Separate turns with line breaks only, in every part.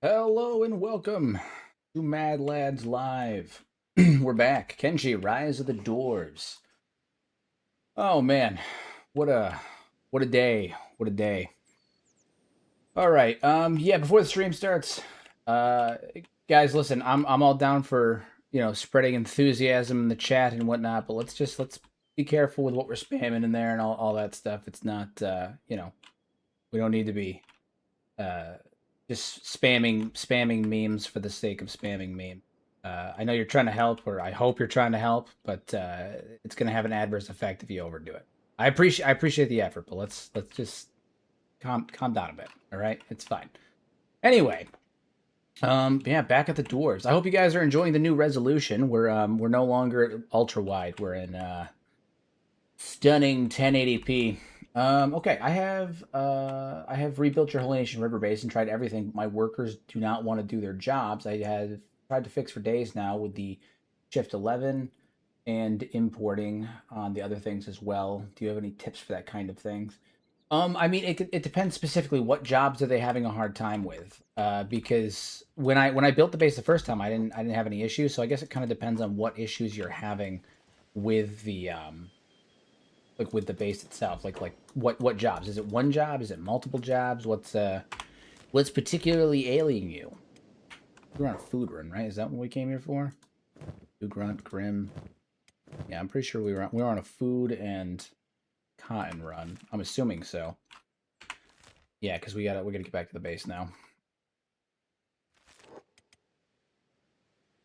Hello and welcome to Mad Lads Live. We're back. Kenshi, Rise of the Dwarves. Oh man, what a what a day. What a day. All right. Yeah, before the stream starts, uh guys, listen, I'm all down for, spreading enthusiasm in the chat and whatnot, but let's be careful with what we're spamming in there and all that stuff. It's not we don't need to be uh, just spamming memes for the sake of spamming meme. I know you're trying to help, or I hope you're trying to help, but it's going to have an adverse effect if you overdo it. I appreciate the effort, but let's just calm down a bit. All right, it's fine. Anyway, yeah, back at the dwarves. I hope you guys are enjoying the new resolution. We're no longer at ultra wide. We're in stunning 1080p. Okay, I have rebuilt your Holy Nation river base and tried everything. My workers do not want to do their jobs. I had tried to fix for days now with the Shift 11 and importing on the other things as well. Do you have any tips for that kind of things? I mean, it depends specifically what jobs are they having a hard time with. Because when I built the base the first time, I didn't have any issues. So I guess it kind of depends on what issues you're having with the like with the base itself. Like what jobs? Is it one job? Is it multiple jobs? What's particularly ailing you? We're on a food run, right? Is that what we came here for? Food grunt, grim. Yeah, I'm pretty sure we were on a food and cotton run. I'm assuming so. Yeah, because we gotta get back to the base now.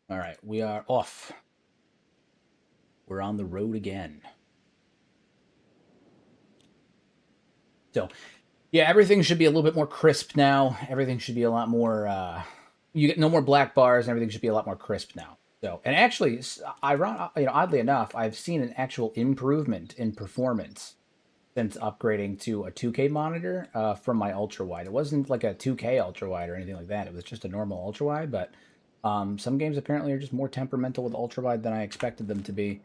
All right, we are off. We're on the road again. So, yeah, everything should be a little bit more crisp now. Everything should be a lot more. You get no more black bars, and everything should be a lot more crisp now. So, and actually, oddly enough, I've seen an actual improvement in performance since upgrading to a 2K monitor from my ultra wide. It wasn't like a 2K ultra wide or anything like that. It was just a normal ultra wide. But some games apparently are just more temperamental with ultra wide than I expected them to be.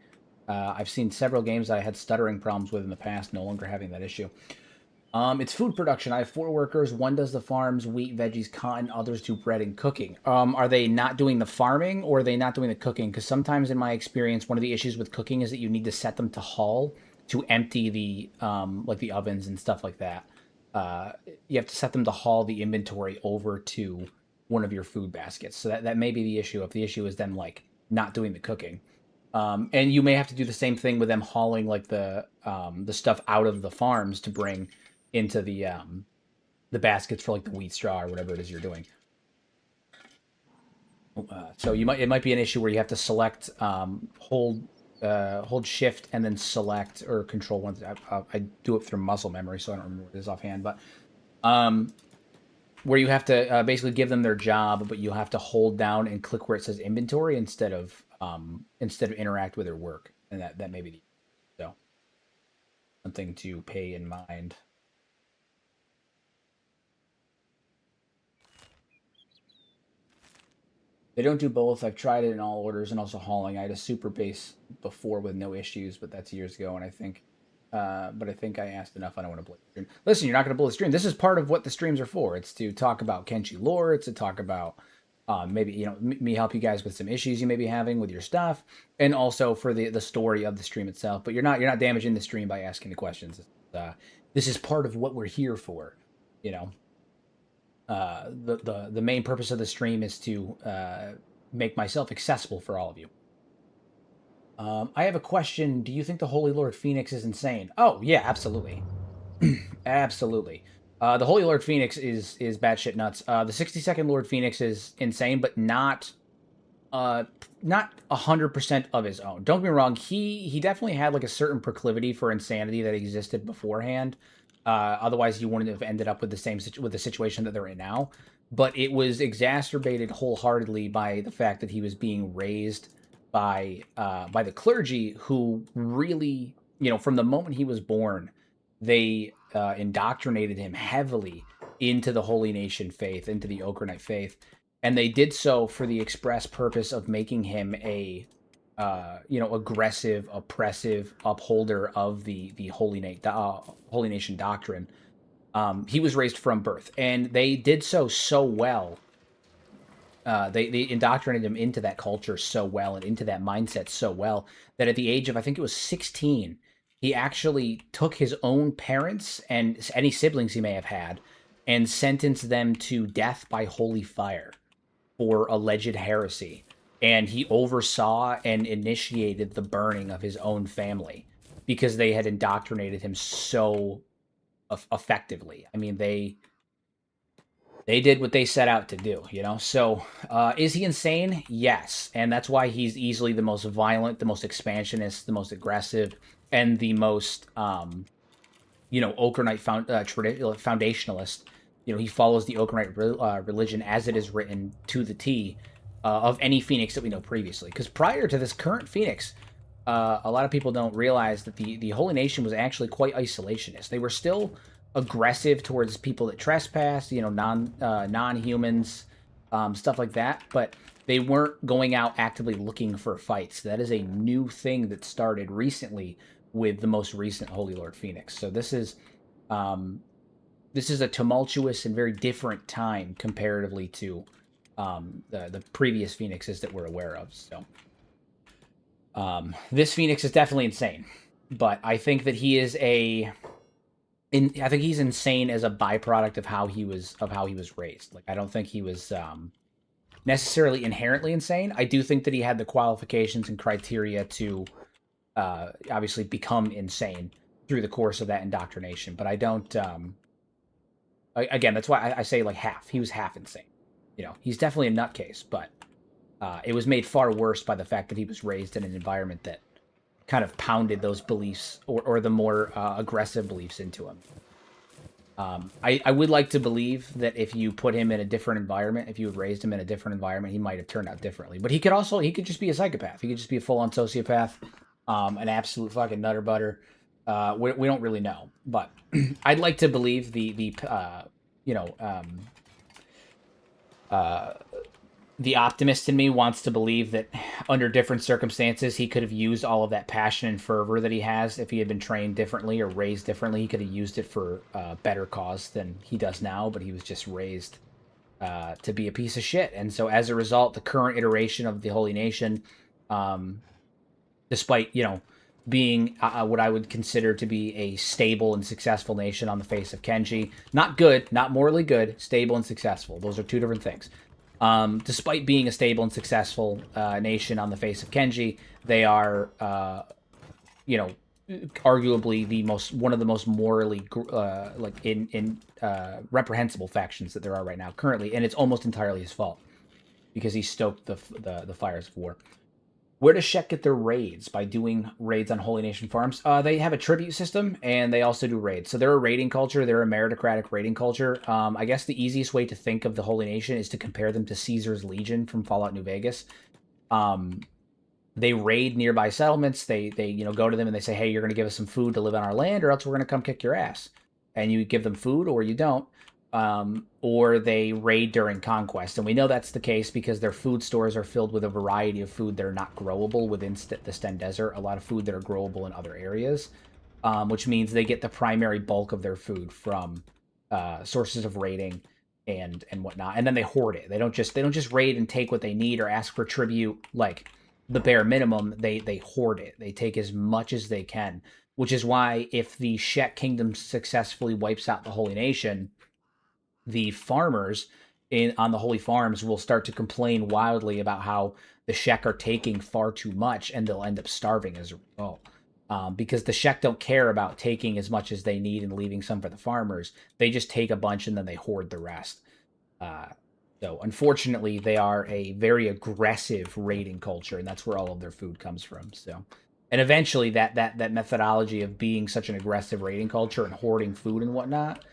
I've seen several games that I had stuttering problems with in the past, no longer having that issue. It's food production. I have four workers. One does the farms, wheat, veggies, cotton. Others do bread and cooking. Are they not doing the farming or are they not doing the cooking? Because sometimes, in my experience, one of the issues with cooking is that you need to set them to hull to empty the like the ovens and stuff like that. Uh, you have to set them to haul the inventory over to one of your food baskets. So that may be the issue. If the issue is them like not doing the cooking. And you may have to do the same thing with them hauling like the stuff out of the farms to bring into the baskets for like the wheat straw or whatever it is you're doing. So it might be an issue where you have to select hold shift and then select or control one. I do it through muscle memory, so I don't remember what it is offhand, but um, where you have to basically give them their job, but you have to hold down and click where it says inventory instead of interact with their work, and that may be so something to pay in mind. They don't do both. I've tried it in all orders and also hauling. I had a super base before with no issues, but that's years ago, and I think I asked enough. I don't want to blow the stream. Listen, you're not going to blow the stream. This is part of what the streams are for. It's to talk about Kenshi lore. It's to talk about maybe me help you guys with some issues you may be having with your stuff, and also for the story of the stream itself. But you're not damaging the stream by asking the questions. This is part of what we're here for. You know, the main purpose of the stream is to make myself accessible for all of you. I have a question. Do you think the Holy Lord Phoenix is insane? Oh yeah, absolutely, absolutely. The Holy Lord Phoenix is batshit nuts. The 60-second Lord Phoenix is insane, but not 100% of his own. Don't get me wrong. He definitely had like a certain proclivity for insanity that existed beforehand. Otherwise, you wouldn't have ended up with the situation that they're in now. But it was exacerbated wholeheartedly by the fact that he was being raised by the clergy, who really, from the moment he was born, they indoctrinated him heavily into the Holy Nation faith, into the Okranite faith, and they did so for the express purpose of making him a aggressive, oppressive upholder of the Holy Nation doctrine. He was raised from birth, and they did so well they indoctrinated him into that culture so well and into that mindset so well that at the age of, I think it was 16, he actually took his own parents and any siblings he may have had and sentenced them to death by holy fire for alleged heresy. And he oversaw and initiated the burning of his own family because they had indoctrinated him so effectively. I mean, they did what they set out to do, you know? So, is he insane? Yes. And that's why he's easily the most violent, the most expansionist, the most aggressive, and the most, Oakernite foundationalist. You know, he follows the Oakernite religion as it is written to the T of any Phoenix that we know previously. Because prior to this current Phoenix, a lot of people don't realize that the Holy Nation was actually quite isolationist. They were still aggressive towards people that trespass, non-humans, stuff like that. But they weren't going out actively looking for fights. That is a new thing that started recently with the most recent Holy Lord Phoenix. So this is a tumultuous and very different time comparatively to the previous Phoenixes that we're aware of. So this Phoenix is definitely insane, but I think that he is I think he's insane as a byproduct of how he was raised. Like, I don't think he was necessarily inherently insane. I do think that he had the qualifications and criteria to obviously become insane through the course of that indoctrination. But I don't. Again, that's why I say like half. He was half insane. You know, he's definitely a nutcase, but it was made far worse by the fact that he was raised in an environment that kind of pounded those beliefs or the more aggressive beliefs into him. I would like to believe that if you put him in a different environment, if you had raised him in a different environment, he might have turned out differently. But he could just be a psychopath. He could just be a full-on sociopath, an absolute fucking nutter butter. We don't really know, but I'd like to believe the optimist in me wants to believe that under different circumstances, he could have used all of that passion and fervor that he has. If he had been trained differently or raised differently, he could have used it for a better cause than he does now, but he was just raised to be a piece of shit. And so as a result, the current iteration of the Holy Nation, despite, being what I would consider to be a stable and successful nation on the face of Kenshi, not good, not morally good, stable and successful. Those are two different things. Despite being a stable and successful nation on the face of Kenshi, they are, arguably one of the most morally reprehensible factions that there are right now currently, and it's almost entirely his fault because he stoked the fires of war. Where does Shek get their raids? By doing raids on Holy Nation farms. They have a tribute system, and they also do raids. So they're a raiding culture. They're a meritocratic raiding culture. I guess the easiest way to think of the Holy Nation is to compare them to Caesar's Legion from Fallout New Vegas. They raid nearby settlements. They go to them and they say, hey, you're going to give us some food to live on our land, or else we're going to come kick your ass. And you give them food, or you don't. Or they raid during conquest. And we know that's the case because their food stores are filled with a variety of food that are not growable within the Sten Desert, a lot of food that are growable in other areas, which means they get the primary bulk of their food from sources of raiding and whatnot. And then they hoard it. They don't just raid and take what they need or ask for tribute like the bare minimum. They hoard it. They take as much as they can, which is why if the Shek Kingdom successfully wipes out the Holy Nation, the farmers on the holy farms will start to complain wildly about how the Shek are taking far too much, and they'll end up starving as a result. Because the Shek don't care about taking as much as they need and leaving some for the farmers. They just take a bunch and then they hoard the rest. So unfortunately, they are a very aggressive raiding culture, and that's where all of their food comes from. So, and eventually that methodology of being such an aggressive raiding culture and hoarding food and whatnot,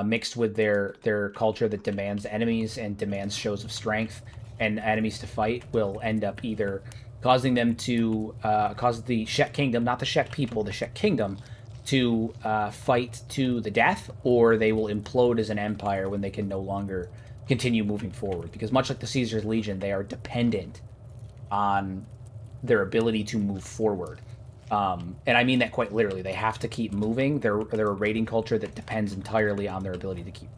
mixed with their culture that demands enemies and demands shows of strength and enemies to fight, will end up either causing them to cause the Shek Kingdom, not the Shek people, the Shek Kingdom, to fight to the death, or they will implode as an empire when they can no longer continue moving forward. Because much like the Caesar's Legion, they are dependent on their ability to move forward. And I mean that quite literally. They have to keep moving. They're a raiding culture that depends entirely on their ability to keep.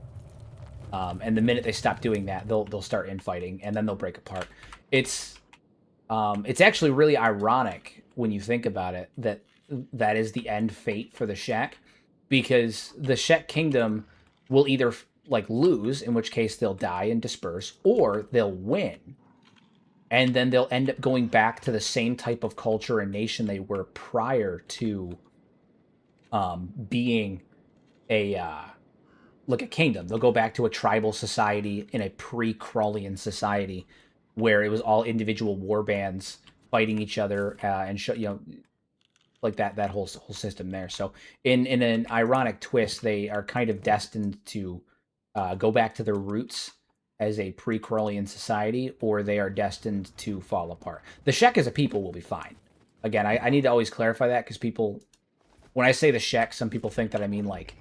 And the minute they stop doing that, they'll start infighting, and then they'll break apart. It's actually really ironic when you think about it that is the end fate for the Shek, because the Shek Kingdom will either like lose, in which case they'll die and disperse, or they'll win, and then they'll end up going back to the same type of culture and nation they were prior to being a like a kingdom. They'll go back to a tribal society in a pre-Crawlian society where it was all individual war bands fighting each other and like that whole system there. So in an ironic twist, they are kind of destined to go back to their roots as a pre-Crawlian society, or they are destined to fall apart. The Shek as a people will be fine. Again, I need to always clarify that, because people, when I say the Shek, some people think that I mean like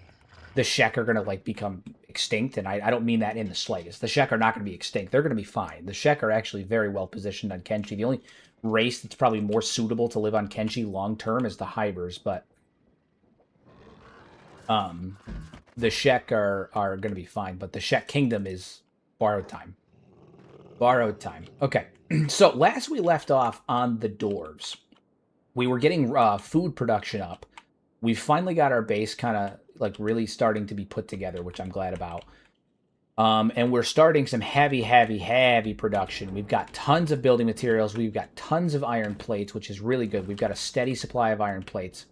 the Shek are going to like become extinct, and I don't mean that in the slightest. The Shek are not going to be extinct. They're going to be fine. The Shek are actually very well positioned on Kenshi. The only race that's probably more suitable to live on Kenshi long term is the Hybers, but the Shek are going to be fine. But the Shek Kingdom is borrowed time. Borrowed time. Okay, so last we left off on the Dwarves, we were getting food production up. We finally got our base kind of like really starting to be put together, which I'm glad about. And we're starting some heavy production. We've got tons of building materials. We've got tons of iron plates, which is really good. We've got a steady supply of iron plates.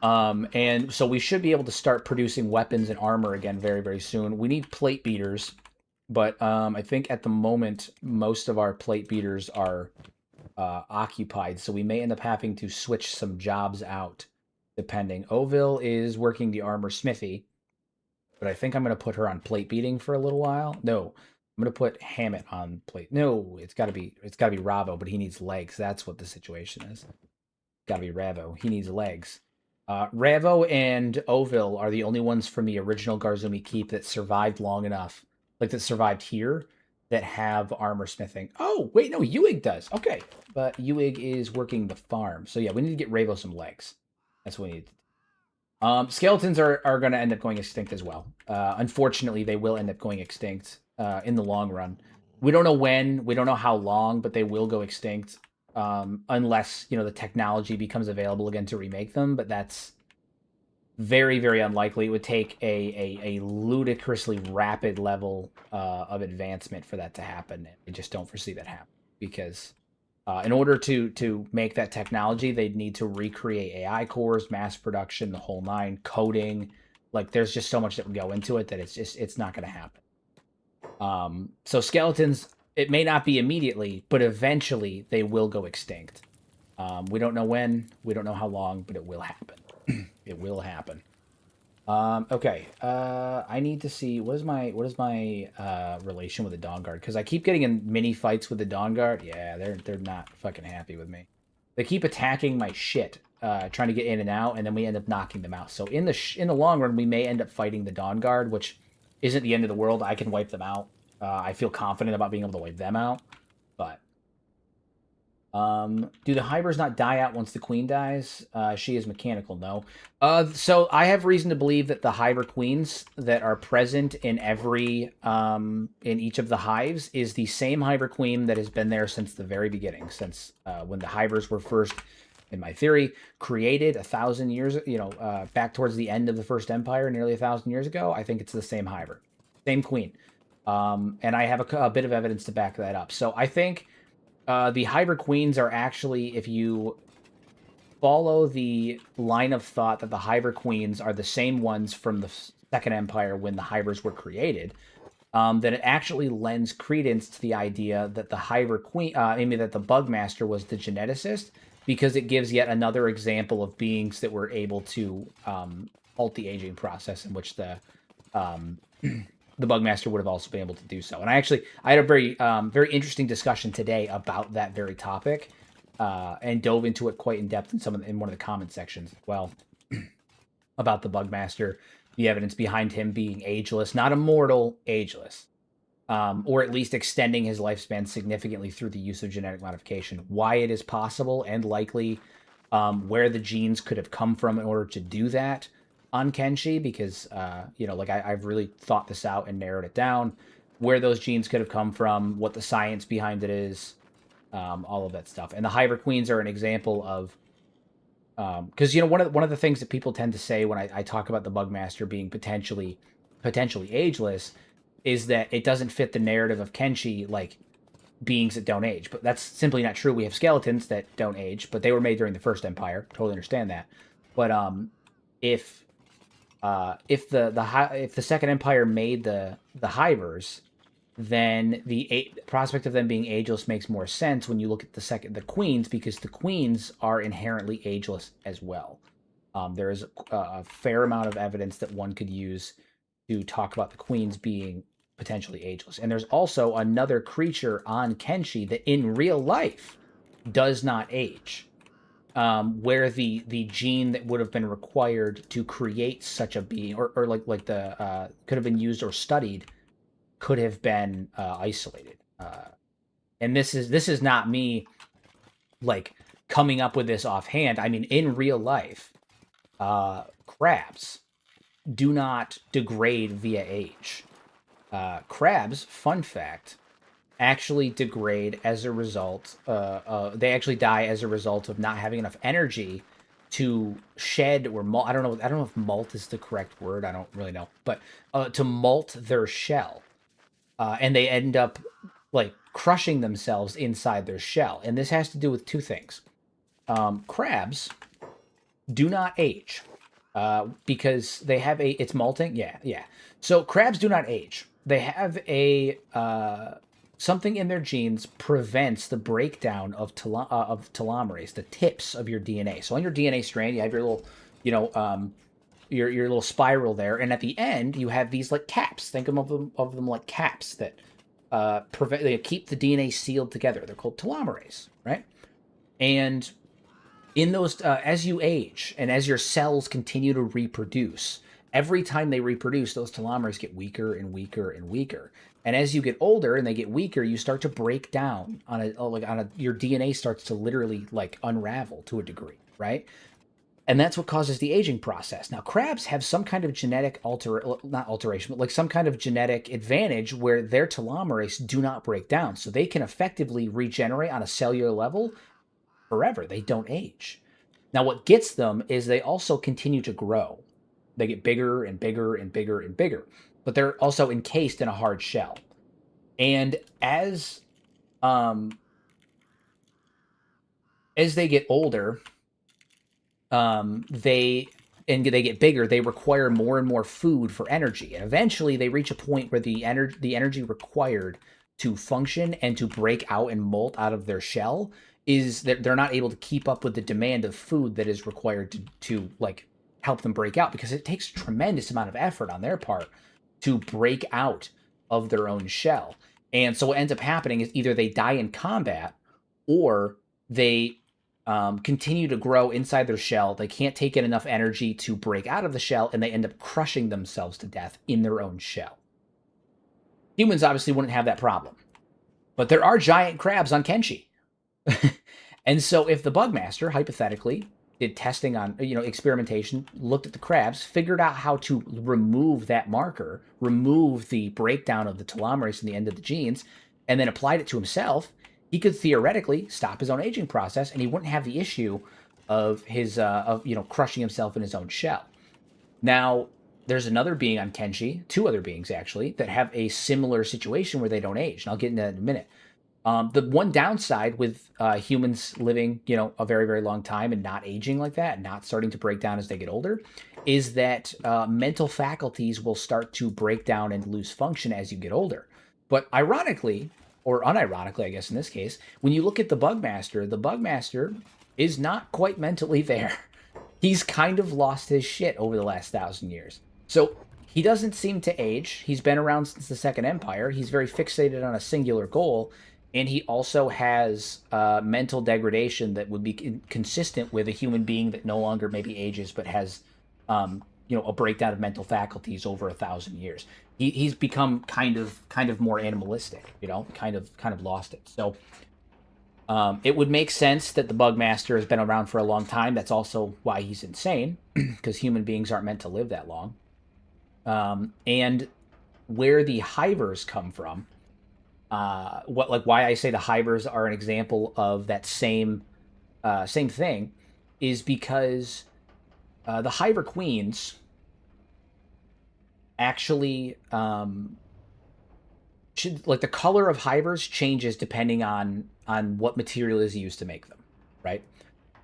And so we should be able to start producing weapons and armor again very, very soon. We need plate beaters, but I think at the moment, most of our plate beaters are occupied, so we may end up having to switch some jobs out, depending. Ovil is working the armor smithy, but I think I'm going to put her on plate beating for a little while. No, I'm going to put Hammett on plate. No, it's got to be Ravo, but he needs legs. That's what the situation is. Got to be Ravo. He needs legs. Ravo and Ovil are the only ones from the original Garzumi Keep that survived long enough, like that survived here, that have armor smithing. Oh, wait, no, Uig does. Okay, but Uig is working the farm. So yeah, we need to get Ravo some legs. That's what we need to do. Skeletons are going to end up going extinct as well. Unfortunately, they will end up going extinct in the long run. We don't know when, we don't know how long, but they will go extinct unless, the technology becomes available again to remake them, but that's very, very unlikely. It would take a ludicrously rapid level of advancement for that to happen. I just don't foresee that happening, because in order to make that technology, they'd need to recreate AI cores, mass production, the whole nine, coding. Like, there's just so much that would go into it that it's not going to happen. So skeletons, it may not be immediately, but eventually they will go extinct. We don't know when, we don't know how long, but it will happen. It will happen. Okay. I need to see what is my relation with the Dawn Guard, because I keep getting in mini fights with the Dawn Guard. Yeah, they're not fucking happy with me. They keep attacking my shit, trying to get in and out, and then we end up knocking them out. So in the long run, we may end up fighting the Dawn Guard, which isn't the end of the world. I can wipe them out. I feel confident about being able to wipe them out, but do the Hybers not die out once the queen dies? She is mechanical, no. So I have reason to believe that the Hyber queens that are present in every in each of the hives is the same Hyber queen that has been there since the very beginning, since when the Hybers were first, in my theory, created 1,000 years, back towards the end of the First Empire, nearly 1,000 years ago. I think it's the same Hyber, same queen. And I have a bit of evidence to back that up. So I think the Hyber Queens are actually, if you follow the line of thought that the Hyber Queens are the same ones from the Second Empire when the Hybers were created, then it actually lends credence to the idea that the Hyber Queen, that the Bugmaster was the geneticist, because it gives yet another example of beings that were able to halt the aging process, in which the Bugmaster would have also been able to do so. And I had a very, very interesting discussion today about that very topic, and dove into it quite in depth in one of the comment sections as well, about the Bugmaster, the evidence behind him being ageless, not immortal, ageless, or at least extending his lifespan significantly through the use of genetic modification. Why it is possible and likely, where the genes could have come from in order to do that. on Kenshi because like I've really thought this out and narrowed it down, where those genes could have come from, what the science behind it is, all of that stuff. And the Hyper Queens are an example of because one of the things that people tend to say when I talk about the Bugmaster being potentially ageless is that it doesn't fit the narrative of Kenshi, like beings that don't age. But that's simply not true. We have skeletons that don't age, but they were made during the First Empire. Totally understand that. But if if the Second Empire made the Hivers, then the prospect of them being ageless makes more sense when you look at the queens, because the queens are inherently ageless as well. There is a fair amount of evidence that one could use to talk about the queens being potentially ageless. And there's also another creature on Kenshi that in real life does not age, where the gene that would have been required to create such a being, or like the could have been used or studied, could have been isolated. And this is not me like coming up with this offhand. I mean, in real life, crabs do not degrade via age. Crabs, fun fact, actually degrade as a result. They actually die as a result of not having enough energy to shed or molt. I don't know. I don't know if molt is the correct word. I don't really know, but to molt their shell, and they end up like crushing themselves inside their shell. And this has to do with two things. Crabs do not age because they have it's molting. Yeah. So crabs do not age. They have a something in their genes prevents the breakdown of telomerase, the tips of your DNA. So on your DNA strand, you have your little, your little spiral there, and at the end you have these like caps. Think of them like caps that they keep the DNA sealed together. They're called telomerase, right? And in those, as you age and as your cells continue to reproduce, every time they reproduce, those telomeres get weaker and weaker and weaker. And as you get older and they get weaker, you start to break down your DNA starts to literally like unravel to a degree, right? And that's what causes the aging process. Now, crabs have some kind of genetic not alteration, but like some kind of genetic advantage where their telomerase do not break down. So they can effectively regenerate on a cellular level forever. They don't age. Now, what gets them is they also continue to grow. They get bigger and bigger and bigger and bigger, but they're also encased in a hard shell. And as they get older, they get bigger, they require more and more food for energy. And eventually they reach a point where the energy required to function and to break out and molt out of their shell is that they're not able to keep up with the demand of food that is required to like help them break out, because it takes a tremendous amount of effort on their part to break out of their own shell. And so what ends up happening is either they die in combat or they continue to grow inside their shell. They can't take in enough energy to break out of the shell, and they end up crushing themselves to death in their own shell. Humans obviously wouldn't have that problem, but there are giant crabs on Kenshi. And so if the Bugmaster, hypothetically, did testing on, experimentation, looked at the crabs, figured out how to remove that marker, remove the breakdown of the telomerase in the end of the genes, and then applied it to himself, he could theoretically stop his own aging process, and he wouldn't have the issue of his crushing himself in his own shell. Now, there's another being on Kenshi, two other beings actually, that have a similar situation where they don't age, and I'll get into that in a minute. The one downside with humans living, a very, very long time and not aging like that, not starting to break down as they get older, is that mental faculties will start to break down and lose function as you get older. But ironically, or unironically, I guess in this case, when you look at the Bugmaster is not quite mentally there. He's kind of lost his shit over the last 1,000 years. So he doesn't seem to age. He's been around since the Second Empire. He's very fixated on a singular goal. And he also has mental degradation that would be consistent with a human being that no longer maybe ages, but has, a breakdown of mental faculties over 1,000 years. He's become kind of more animalistic, kind of lost it. So It would make sense that the Bugmaster has been around for a long time. That's also why he's insane, because human beings aren't meant to live that long. And where the hivers come from, what like why I say the hivers are an example of that same thing, is because the hiver queens actually should, like, the color of hivers changes depending on what material is used to make them, right?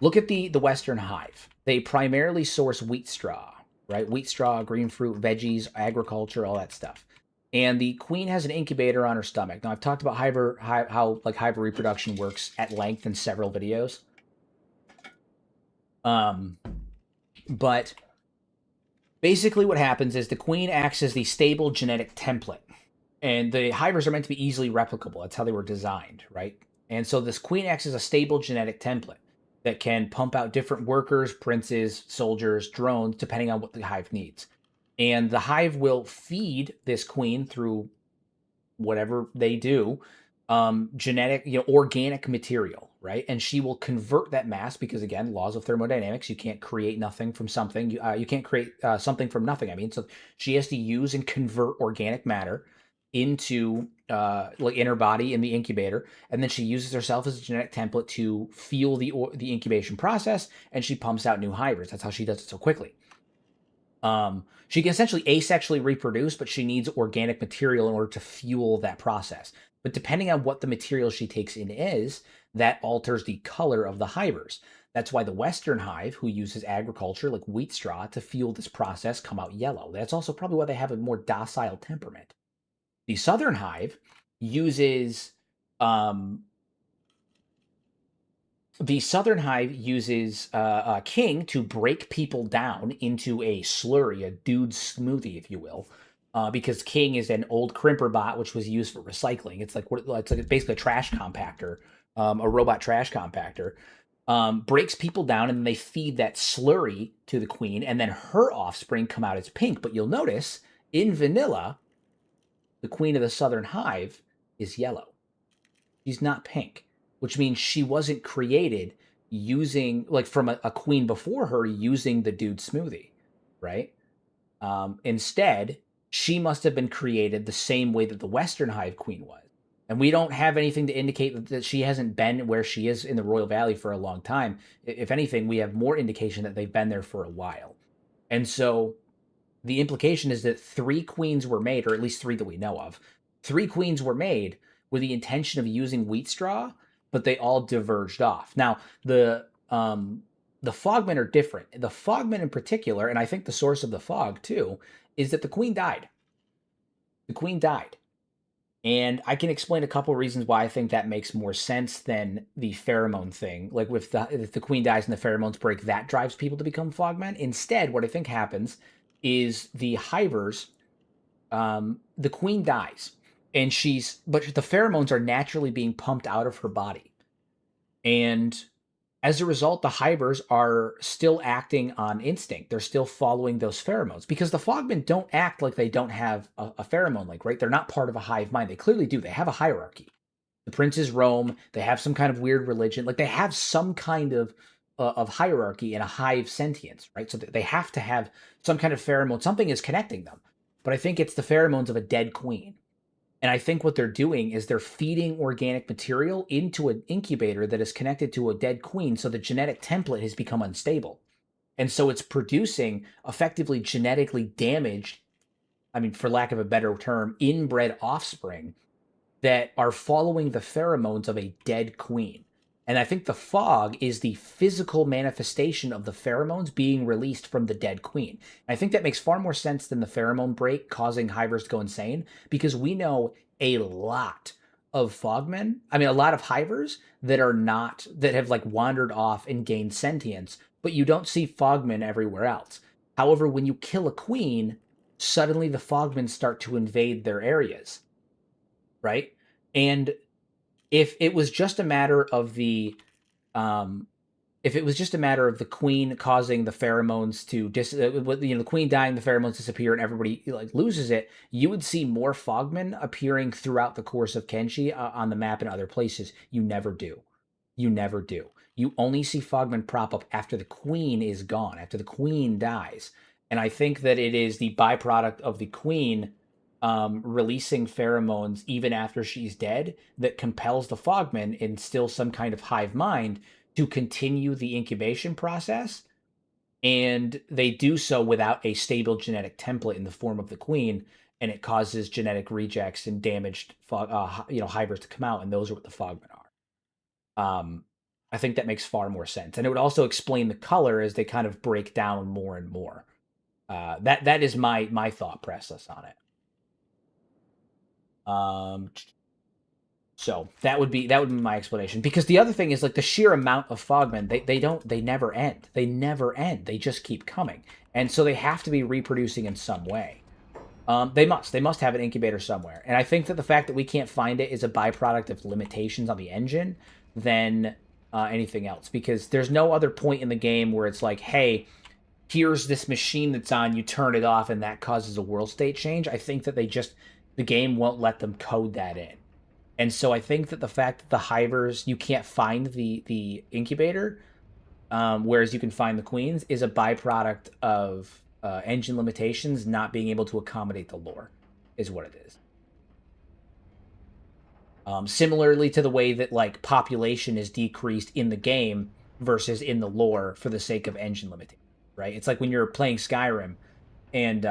Look at the Western hive. They primarily source wheat straw, right? Wheat straw, green fruit, veggies, agriculture, all that stuff. And the queen has an incubator on her stomach. Now, I've talked about how like hive reproduction works at length in several videos. Um, but basically, what happens is the queen acts as the stable genetic template, and the hivers are meant to be easily replicable. That's how they were designed, right? And so this queen acts as a stable genetic template that can pump out different workers, princes, soldiers, drones, depending on what the hive needs. And the hive will feed this queen through whatever they do, genetic, organic material, right? And she will convert that mass because, again, laws of thermodynamics, you can't create nothing from something. You can't create something from nothing. I mean, so she has to use and convert organic matter into like in her body in the incubator, and then she uses herself as a genetic template to fuel the incubation process, and she pumps out new hybrids. That's how she does it so quickly. She can essentially asexually reproduce, but she needs organic material in order to fuel that process. But depending on what the material she takes in is, that alters the color of the hivers. That's why the Western hive, who uses agriculture like wheat straw to fuel this process, come out yellow. That's also probably why they have a more docile temperament. The Southern hive uses um, the Southern hive uses King to break people down into a slurry, a dude smoothie, if you will, because King is an old crimper bot which was used for recycling. It's like basically a trash compactor, a robot trash compactor. Breaks people down, and then they feed that slurry to the queen, and then her offspring come out as pink. But you'll notice in vanilla, the queen of the Southern hive is yellow. She's not pink, which means she wasn't created using, like, from a queen before her using the dude smoothie, right? Instead, she must have been created the same way that the Western hive queen was. And we don't have anything to indicate that she hasn't been where she is in the Royal Valley for a long time. If anything, we have more indication that they've been there for a while. And so the implication is that three queens were made, or at least three that we know of. Three queens were made with the intention of using wheat straw, but they all diverged off. Now, the Fogmen are different. The Fogmen in particular, and I think the source of the fog too, is that the queen died. The queen died. And I can explain a couple reasons why I think that makes more sense than the pheromone thing. Like, if the queen dies and the pheromones break, that drives people to become Fogmen. Instead, what I think happens is the hivers, the queen dies, and but the pheromones are naturally being pumped out of her body. And as a result, the hivers are still acting on instinct. They're still following those pheromones because the Fogmen don't act like they don't have a pheromone link, right? They're not part of a hive mind. They clearly do. They have a hierarchy. The princes roam. They have some kind of weird religion. Like, they have some kind of hierarchy and a hive sentience, right? So they have to have some kind of pheromone. Something is connecting them. But I think it's the pheromones of a dead queen. And I think what they're doing is they're feeding organic material into an incubator that is connected to a dead queen, so the genetic template has become unstable. And so it's producing effectively genetically damaged, I mean, for lack of a better term, inbred offspring that are following the pheromones of a dead queen. And I think the fog is the physical manifestation of the pheromones being released from the dead queen. And I think that makes far more sense than the pheromone break causing hivers to go insane, because we know a lot of fogmen, I mean, a lot of hivers that are not, that have like wandered off and gained sentience, but you don't see fogmen everywhere else. However, when you kill a queen, suddenly the fogmen start to invade their areas, right? And if it was just a matter of the if it was just a matter of the queen causing the pheromones to the queen dying, the pheromones disappear, and everybody like loses it, you would see more fogmen appearing throughout the course of Kenshi on the map and other places. You never do. You never do. You only see Fogmen prop up after the queen is gone, after the queen dies. And I think that it is the byproduct of the queen releasing pheromones even after she's dead that compels the Fogmen, in still some kind of hive mind, to continue the incubation process. And they do so without a stable genetic template in the form of the queen, and it causes genetic rejects and damaged hybrids to come out, and those are what the Fogmen are. I think that makes far more sense, and it would also explain the color as they kind of break down more and more. That is my thought process on it. So that would be my explanation. Because the other thing is, like, the sheer amount of Fogmen, they never end. They never end. They just keep coming, and so they have to be reproducing in some way. They must have an incubator somewhere, and I think that the fact that we can't find it is a byproduct of limitations on the engine than anything else. Because there's no other point in the game where it's like, hey, here's this machine that's on, you turn it off, and that causes a world state change. I think that the game won't let them code that in. And so I think that the fact that the hivers, you can't find the incubator, whereas you can find the queens, is a byproduct of engine limitations not being able to accommodate the lore, is what it is. Similarly to the way that, like, population is decreased in the game versus in the lore for the sake of engine limitation, right? It's like when you're playing Skyrim and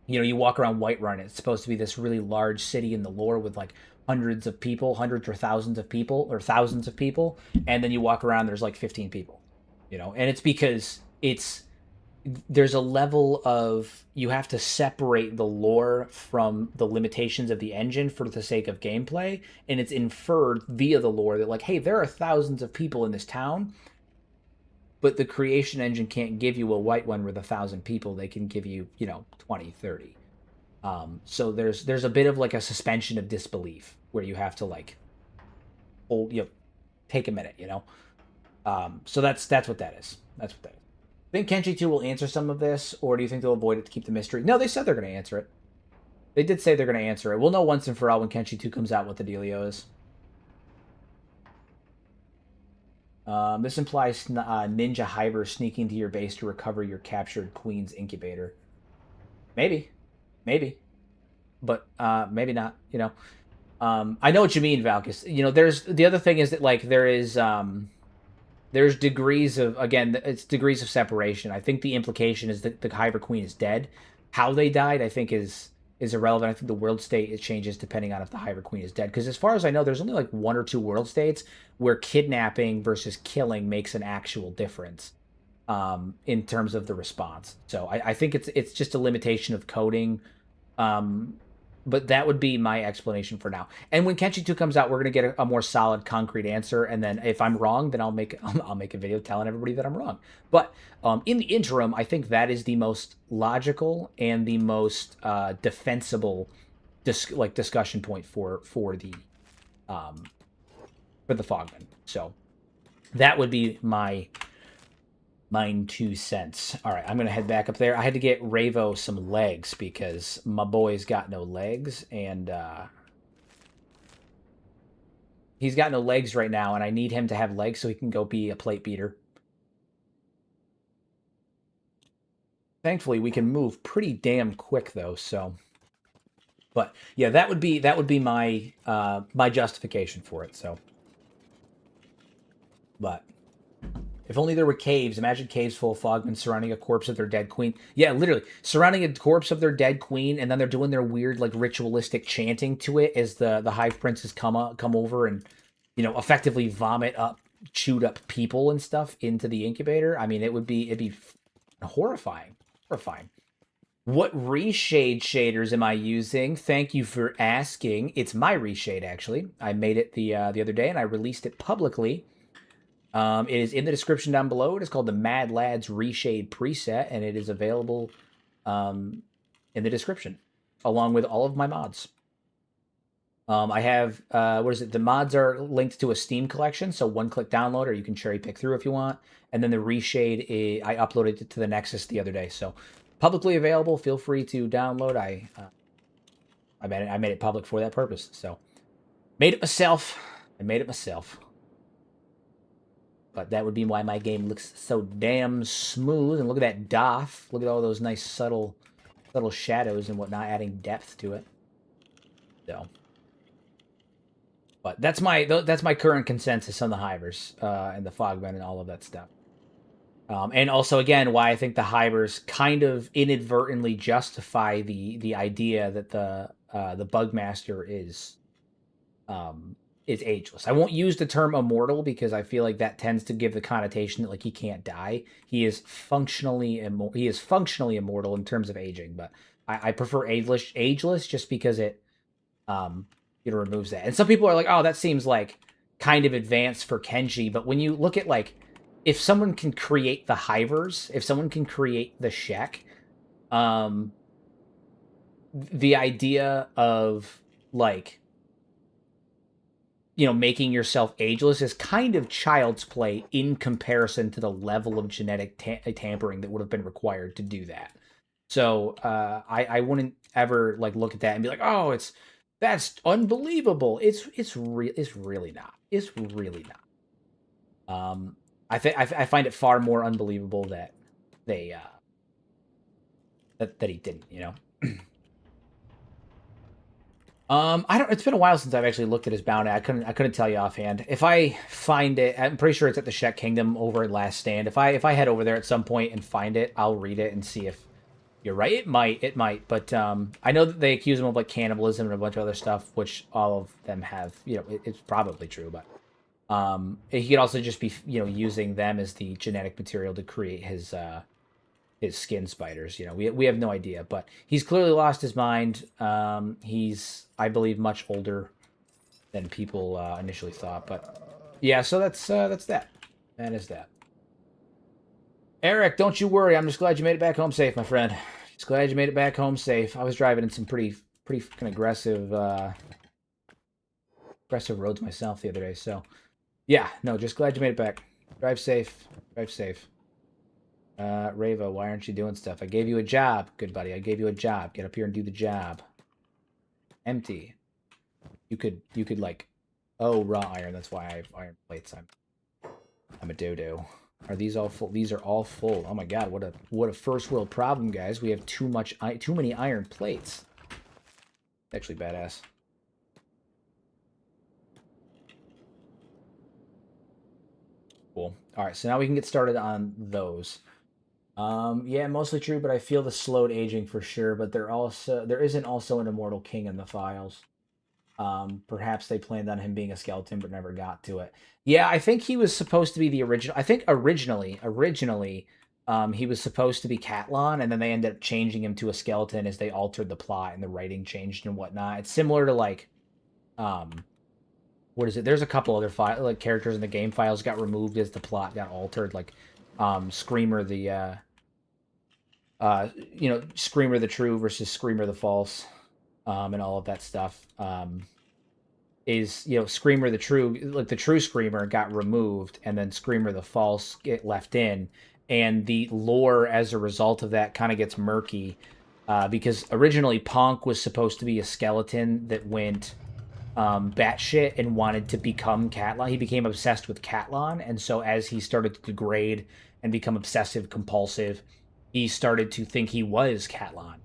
you walk around Whiterun. It's supposed to be this really large city in the lore with like hundreds of people, hundreds or thousands of people, and then you walk around, there's like 15 people, and it's because there's a level of, you have to separate the lore from the limitations of the engine for the sake of gameplay, and it's inferred via the lore that, like, hey, there are thousands of people in this town, but the creation engine can't give you a Whiterun with 1,000 people. They can give you 20, 30. So there's a bit of like a suspension of disbelief where you have to like take a minute, so that's what that is. That's what that is. Think Kenshi 2 will answer some of this, or do you think they'll avoid it to keep the mystery? No, they said they're going to answer it. They did say they're going to answer it. We'll know once and for all when Kenshi 2 comes out what the dealio is. This implies ninja hivers sneaking to your base to recover your captured queen's incubator. Maybe, but maybe not. I know what you mean, Valkus. There's the other thing is that, like, there's degrees of, again, it's degrees of separation. I think the implication is that the hiver queen is dead. How they died, I think, is irrelevant. I think the world state, it changes depending on if the hiver queen is dead. Because as far as I know, there's only like 1 or 2 world states where kidnapping versus killing makes an actual difference in terms of the response. So I think it's just a limitation of coding. But that would be my explanation for now. And when Kenshi 2 comes out, we're going to get a more solid, concrete answer. And then if I'm wrong, then I'll make a video telling everybody that I'm wrong. But in the interim, I think that is the most logical and the most defensible discussion point for the Fogmen. So that would be mine 2 cents. All right, I'm going to head back up there. I had to get Ravo some legs because my boy's got no legs, and he's got no legs right now, and I need him to have legs so he can go be a plate beater. Thankfully, we can move pretty damn quick, though, so... But, yeah, that would be my my justification for it, so... But... If only there were caves. Imagine caves full of Fogmen surrounding a corpse of their dead queen. Yeah, literally. Surrounding a corpse of their dead queen, and then they're doing their weird, like, ritualistic chanting to it as the Hive Princes come over and, effectively vomit up chewed up people and stuff into the incubator. I mean, it'd be horrifying. Horrifying. What reshade shaders am I using? Thank you for asking. It's my reshade, actually. I made it the other day, and I released it publicly. It is in the description down below. It is called the Mad Lads Reshade preset, and it is available in the description, along with all of my mods. I have, the mods are linked to a Steam collection, so one-click download, or you can cherry-pick through if you want. And then the Reshade, I uploaded it to the Nexus the other day, so publicly available. Feel free to download. I made it public for that purpose, so made it myself. I made it myself. But that would be why my game looks so damn smooth. And look at that doff. Look at all those nice subtle shadows and whatnot, adding depth to it. So, but that's my current consensus on the Hivers and the Fogmen and all of that stuff. And also, again, why I think the Hivers kind of inadvertently justify the idea that the Bugmaster is ageless. I won't use the term immortal because I feel like that tends to give the connotation that like he can't die. He is functionally immortal in terms of aging, but I prefer ageless just because it removes that. And some people are like, oh, that seems like kind of advanced for Kenshi, but when you look at like if someone can create the Hivers, if someone can create the Shek, the idea of like making yourself ageless is kind of child's play in comparison to the level of genetic tampering that would have been required to do that. So I wouldn't ever like look at that and be like, oh, that's unbelievable. It's really not. It's really not. I find it far more unbelievable that they that he didn't. I don't. It's been a while since I've actually looked at his bounty. I couldn't tell you offhand. If I find it, I'm pretty sure it's at the Shek Kingdom over at Last Stand. If I head over there at some point and find it, I'll read it and see if you're right. It might. But I know that they accuse him of like cannibalism and a bunch of other stuff, which all of them have. It's probably true, but he could also just be using them as the genetic material to create his skin spiders. We have no idea, but he's clearly lost his mind. He's, I believe, much older than people initially thought. But yeah, so that's that. That is that. Eric, don't you worry. I'm just glad you made it back home safe, my friend. Just glad you made it back home safe. I was driving in some pretty fucking aggressive roads myself the other day. So yeah, no, just glad you made it back. Drive safe. Drive safe. Rava, why aren't you doing stuff? I gave you a job, good buddy. I gave you a job. Get up here and do the job. Empty. You could like, oh, raw iron. That's why I have iron plates. I'm a dodo. Are these all full? These are all full. Oh my god, what a first world problem, guys. We have too many iron plates. Actually, badass. Cool. All right, so now we can get started on those. Yeah, mostly true, but I feel the slowed aging for sure. But there isn't also an immortal king in the files. Perhaps they planned on him being a skeleton, but never got to it. Yeah, I think he was supposed to be the original. I think originally, he was supposed to be Catlon, and then they ended up changing him to a skeleton as they altered the plot and the writing changed and whatnot. It's similar to like, what is it? There's a couple other characters in the game files got removed as the plot got altered, like Screamer Screamer the True versus Screamer the False, and all of that stuff. Is Screamer the True, like the true Screamer got removed, and then Screamer the False get left in, and the lore as a result of that kind of gets murky, because originally Ponk was supposed to be a skeleton that went batshit and wanted to become Catlon. He became obsessed with Catlon, and so as he started to degrade and become obsessive compulsive, he started to think he was Catlon.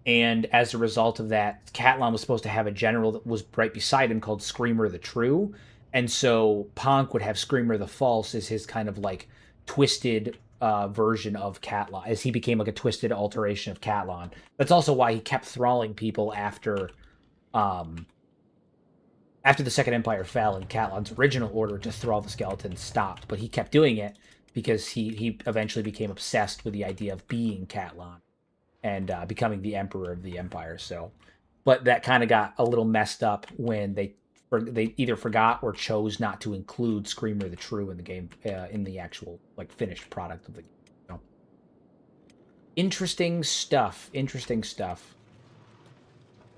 And as a result of that, Catlon was supposed to have a general that was right beside him called Screamer the True. And so Ponk would have Screamer the False as his kind of like twisted version of Catlon, as he became like a twisted alteration of Catlon. That's also why he kept thralling people after the Second Empire fell and Catlon's original order to thrall the skeletons stopped. But he kept doing it because he eventually became obsessed with the idea of being Catlon and becoming the emperor of the empire. So, but that kind of got a little messed up when they either forgot or chose not to include Screamer the True in the game, in the actual like finished product of the game. So, interesting stuff.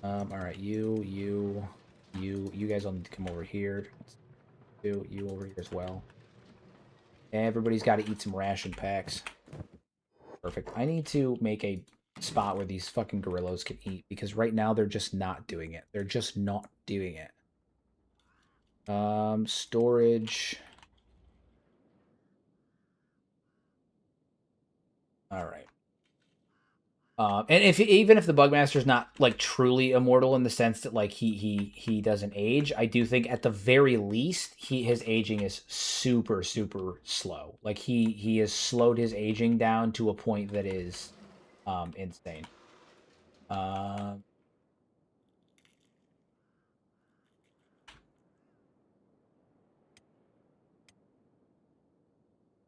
All right, you guys all need to come over here. You over here as well. Everybody's got to eat some ration packs. Perfect. I need to make a spot where these fucking gorillas can eat, because right now they're just not doing it. They're just not doing it. Storage. All right. And even if the Bugmaster's not like truly immortal in the sense that like he doesn't age, I do think at the very least his aging is super slow. Like he has slowed his aging down to a point that is insane. Uh,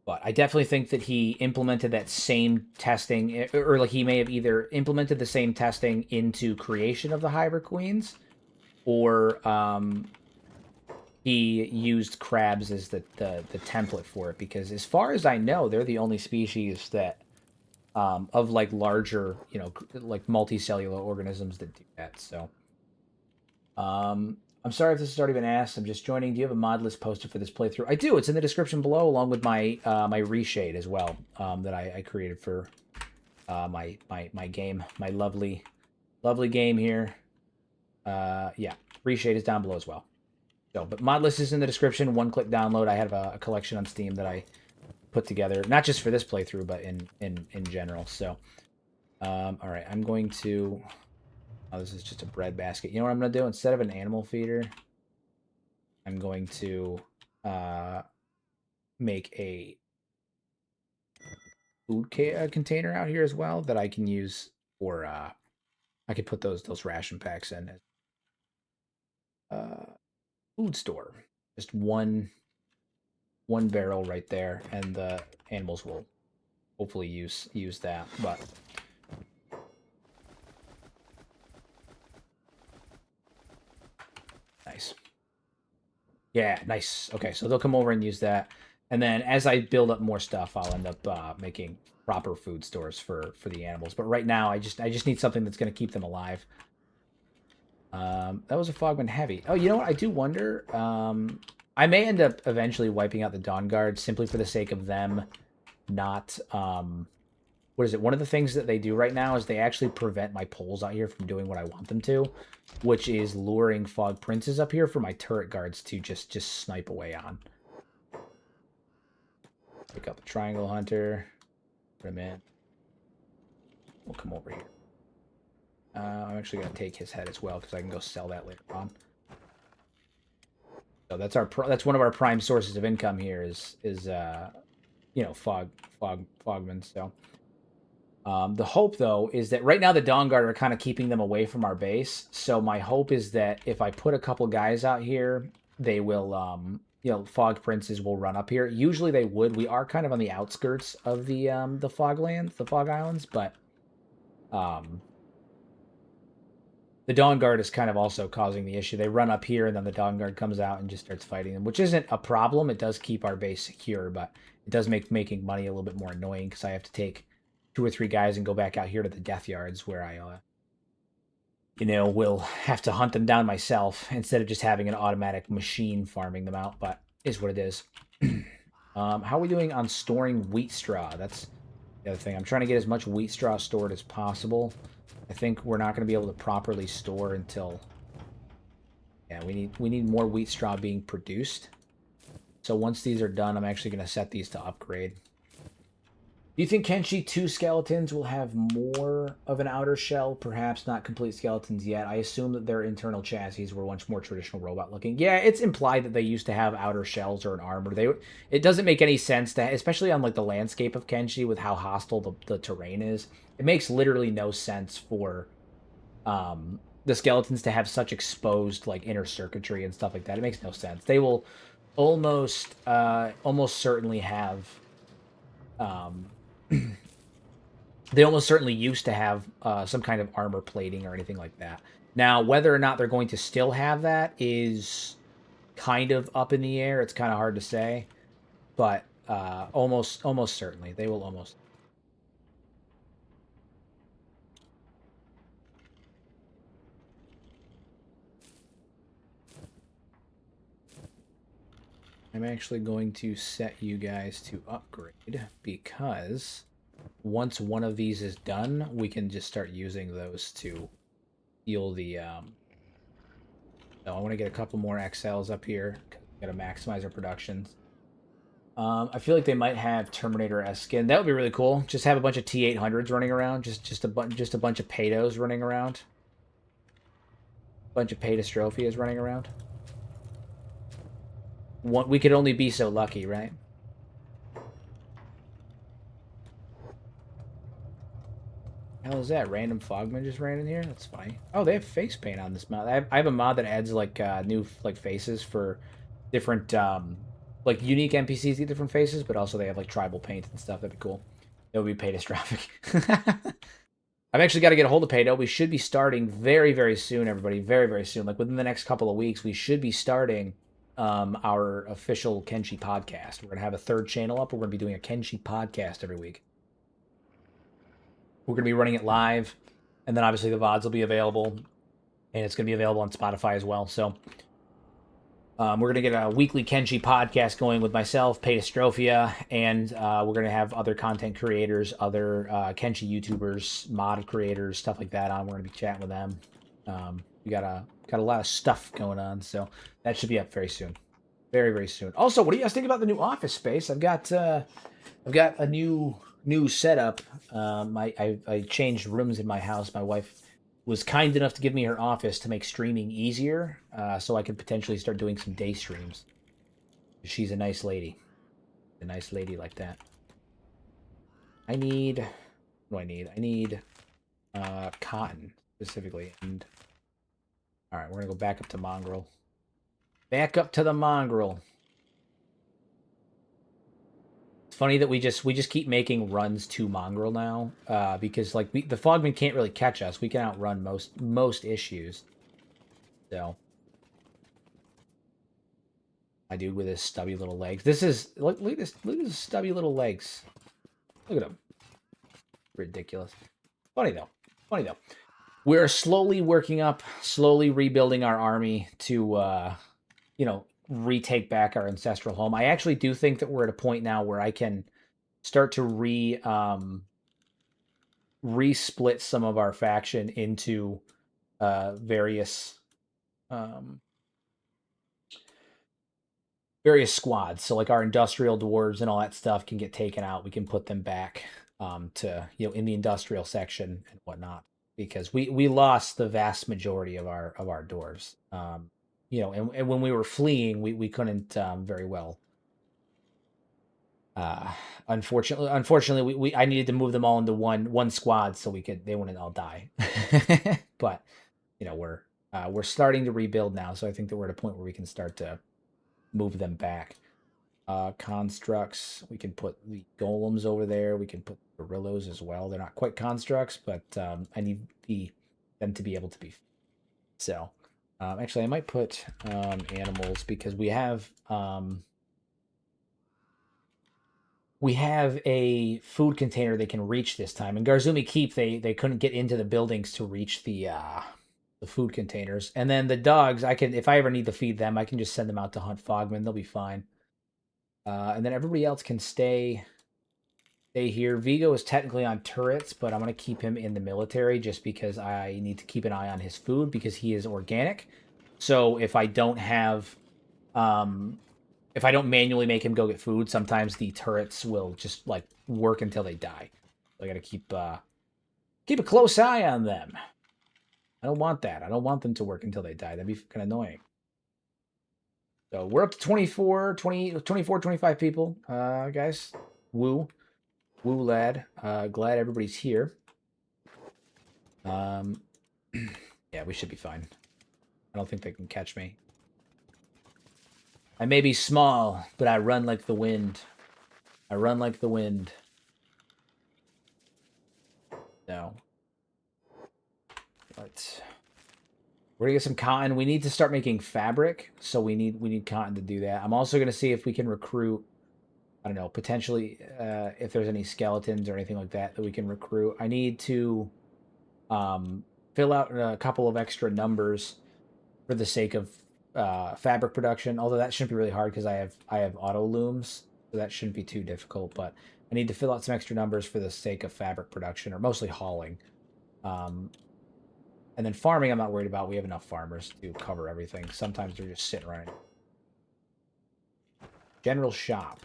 but I definitely think that he implemented that same testing, or like he may have either implemented the same testing into creation of the Hybrid Queens, or he used crabs as the template for it. Because as far as I know, they're the only species that of like larger, like multicellular organisms that do that. So, I'm sorry if this has already been asked. I'm just joining. Do you have a mod list posted for this playthrough? I do. It's in the description below, along with my my reshade as well, that I created for my game, my lovely game here. Yeah, reshade is down below as well. So, but mod list is in the description. One-click download. I have a collection on Steam that I put together, not just for this playthrough, but in general. So, all right, I'm going to. Oh, this is just a bread basket. You know what I'm going to do? Instead of an animal feeder, I'm going to make a food container out here as well that I can use for. I could put those ration packs in as food store. Just one barrel right there, and the animals will hopefully use that. But nice. Yeah, nice. Okay, so they'll come over and use that, and then as I build up more stuff, I'll end up making proper food stores for the animals. But right now, I just need something that's going to keep them alive. That was a Fogman heavy. Oh, you know what? I do wonder. I may end up eventually wiping out the Dawn Guard simply for the sake of them not. What is it? One of the things that they do right now is they actually prevent my poles out here from doing what I want them to, which is luring fog princes up here for my turret guards to just snipe away on. Pick up a triangle hunter. Put him in. We'll come over here. I'm actually going to take his head as well because I can go sell that later on. So that's one of our prime sources of income here is fogmen. So the hope though is that right now the Dawn Guard are kind of keeping them away from our base. So my hope is that if I put a couple guys out here, they will fog princes will run up here. Usually they would. We are kind of on the outskirts of the foglands, the fog islands, but the Dawn Guard is kind of also causing the issue. They run up here, and then the Dawn Guard comes out and just starts fighting them, which isn't a problem. It does keep our base secure, but it does make making money a little bit more annoying because I have to take 2 or 3 guys and go back out here to the death yards where I, will have to hunt them down myself instead of just having an automatic machine farming them out. But is what it is. How are we doing on storing wheat straw? That's the other thing. I'm trying to get as much wheat straw stored as possible. I think we're not going to be able to properly store until... Yeah, we need more wheat straw being produced. So once these are done, I'm actually going to set these to upgrade. Do you think Kenshi 2 skeletons will have more of an outer shell? Perhaps not complete skeletons yet. I assume that their internal chassis were once more traditional robot looking. Yeah, it's implied that they used to have outer shells or an armor. It doesn't make any sense to, especially on like the landscape of Kenshi with how hostile the terrain is. It makes literally no sense for the skeletons to have such exposed like inner circuitry and stuff like that. It makes no sense. They will almost certainly have they almost certainly used to have some kind of armor plating or anything like that. Now, whether or not they're going to still have that is kind of up in the air. It's kind of hard to say, but almost certainly they will almost. I'm actually going to set you guys to upgrade because once one of these is done, we can just start using those to heal the. So I want to get a couple more XLs up here. Got to maximize our productions. I feel like they might have Terminator-esque skin. That would be really cool. Just have a bunch of T800s running around. Just a bunch of Paydos running around. Bunch of Paydostrophias running around. We could only be so lucky, right? Hell is that? Random Fogman just ran in here? That's funny. Oh, they have face paint on this mod. I have a mod that adds like new like faces for different like unique NPCs get different faces, but also they have like tribal paint and stuff. That'd be cool. That would be Paydostrophic. I've actually got to get a hold of Paydo. We should be starting very, very soon, everybody. Very, very soon. Like within the next couple of weeks, we should be starting our official Kenshi podcast. We're going to have a third channel up. We're going to be doing a Kenshi podcast every week. We're going to be running it live. And then obviously the VODs will be available. And it's going to be available on Spotify as well. So we're going to get a weekly Kenshi podcast going with myself, Paydostrophia, and we're going to have other content creators, other Kenshi YouTubers, mod creators, stuff like that on. We're going to be chatting with them. We got a lot of stuff going on, so that should be up very soon, very, very soon. Also, what do you guys think about the new office space? I've got a new setup. I changed rooms in my house. My wife was kind enough to give me her office to make streaming easier, so I could potentially start doing some day streams. She's a nice lady. A nice lady like that. I need... What do I need? I need cotton, specifically. And alright, we're going to go back up to Mongrel. Back up to the Mongrel. It's funny that we just keep making runs to Mongrel now, because like the Fogman can't really catch us. We can outrun most issues. So, my dude with his stubby little legs. This is look at this, look at his stubby little legs. Look at him. Ridiculous. Funny though. Funny though. We're slowly working up, slowly rebuilding our army to you know, retake back our ancestral home. I actually do think that we're at a point now where I can start to resplit some of our faction into various various squads. So like our industrial dwarves and all that stuff can get taken out. We can put them back to, you know, in the industrial section and whatnot, because we lost the vast majority of our dwarves. You know, and when we were fleeing, we couldn't very well. Unfortunately, we I needed to move them all into one squad so they wouldn't all die. But you know, we're starting to rebuild now, so I think that we're at a point where we can start to move them back. Constructs, we can put the golems over there. We can put gorillas as well. They're not quite constructs, but I need them to be able to be. So, actually, I might put animals, because we have a food container they can reach this time. In Garzumi Keep, they couldn't get into the buildings to reach the food containers. And then the dogs, if I ever need to feed them, I can just send them out to hunt Fogmen. They'll be fine. And then everybody else can stay here. Vigo is technically on turrets, but I'm going to keep him in the military just because I need to keep an eye on his food, because he is organic. So if I don't have, if I don't manually make him go get food, sometimes the turrets will just like work until they die. So I got to keep a close eye on them. I don't want that. I don't want them to work until they die. That'd be kind of annoying. So we're up to 24, 25 people, guys. Woo lad. Glad everybody's here. Yeah, we should be fine. I don't think they can catch me. I may be small, but I run like the wind. I run like the wind. No. But we're gonna get some cotton. We need to start making fabric, so we need cotton to do that. I'm also gonna see if we can recruit, I don't know, potentially if there's any skeletons or anything like that we can recruit. I need to fill out a couple of extra numbers for the sake of fabric production. Although that shouldn't be really hard because I have auto looms, so that shouldn't be too difficult. But I need to fill out some extra numbers for the sake of fabric production, or mostly hauling. And then farming, I'm not worried about. We have enough farmers to cover everything. Sometimes they're just sitting around. General shop.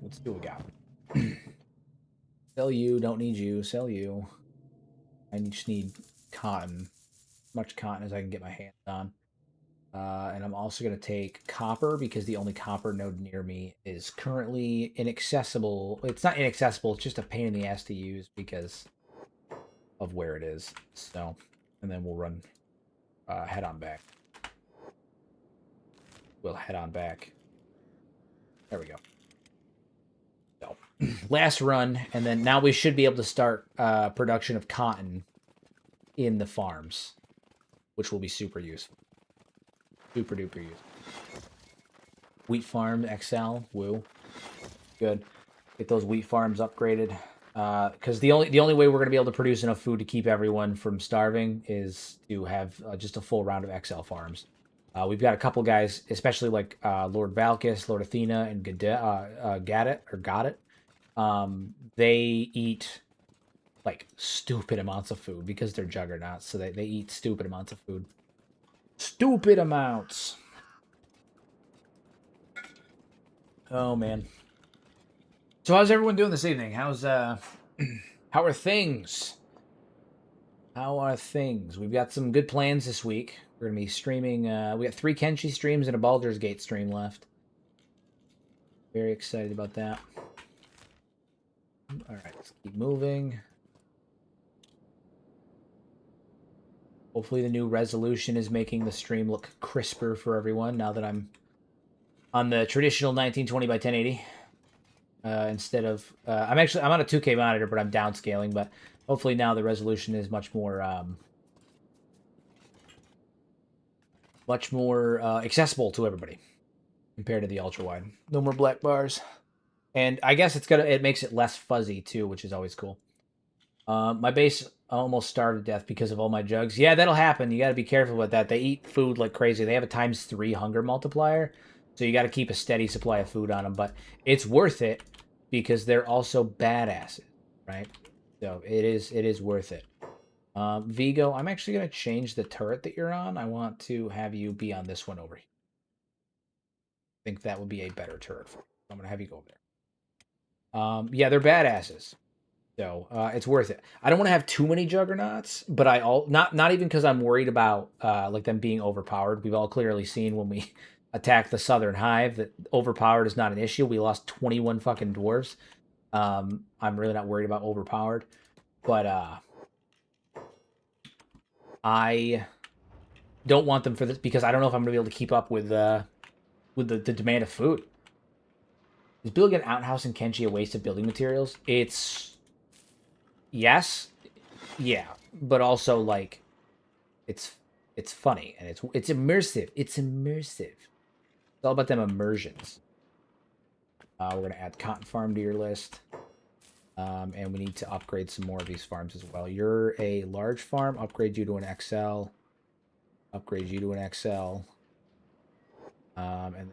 let's see what we got. Sell you, don't need you, sell you. I just need cotton. As much cotton as I can get my hands on. And I'm also going to take copper because the only copper node near me is currently inaccessible. It's not inaccessible, it's just a pain in the ass to use because of where it is. So, and then we'll run head on back. We'll head on back. There we go. So, last run, and then now we should be able to start production of cotton in the farms, which will be super useful. Super duper useful. Wheat farm XL, woo. Good. Get those wheat farms upgraded. Because the only way we're going to be able to produce enough food to keep everyone from starving is to have just a full round of XL farms. We've got a couple guys, especially like Lord Valkis, Lord Athena, and Gadet. They eat like stupid amounts of food because they're juggernauts, so they eat stupid amounts of food. Stupid amounts. Oh man. So how's everyone doing this evening? How's how are things? How are things? We've got some good plans this week. We're gonna be streaming. We got 3 Kenshi streams and a Baldur's Gate stream left. Very excited about that. All right, let's keep moving. Hopefully the new resolution is making the stream look crisper for everyone now that I'm on the traditional 1920 by 1080. Instead of I'm on a 2K monitor, but I'm downscaling. But hopefully now the resolution is much more accessible to everybody compared to the ultra wide. No more black bars, and I guess it makes it less fuzzy too, which is always cool. My base almost starved to death because of all my jugs. Yeah, that'll happen. You got to be careful with that. They eat food like crazy. They have a ×3 hunger multiplier, so you got to keep a steady supply of food on them. But it's worth it because they're also badasses, right? So it is worth it. Vigo, I'm actually going to change the turret that you're on. I want to have you be on this one over here. I think that would be a better turret for you. I'm going to have you go over there. Yeah, they're badasses. So it's worth it. I don't want to have too many juggernauts, but not even because I'm worried about like them being overpowered. We've all clearly seen when we attacked the Southern Hive that overpowered is not an issue. We lost 21 fucking dwarves. I'm really not worried about overpowered, but I don't want them for this because I don't know if I'm gonna be able to keep up with the demand of food. Is building an outhouse in Kenshi a waste of building materials? It's yes, yeah, but also like it's funny and it's immersive. It's immersive. It's all about them immersions. We're gonna add cotton farm to your list, and we need to upgrade some more of these farms as well. You're a large farm. Upgrade you to an XL. Upgrade you to an XL. And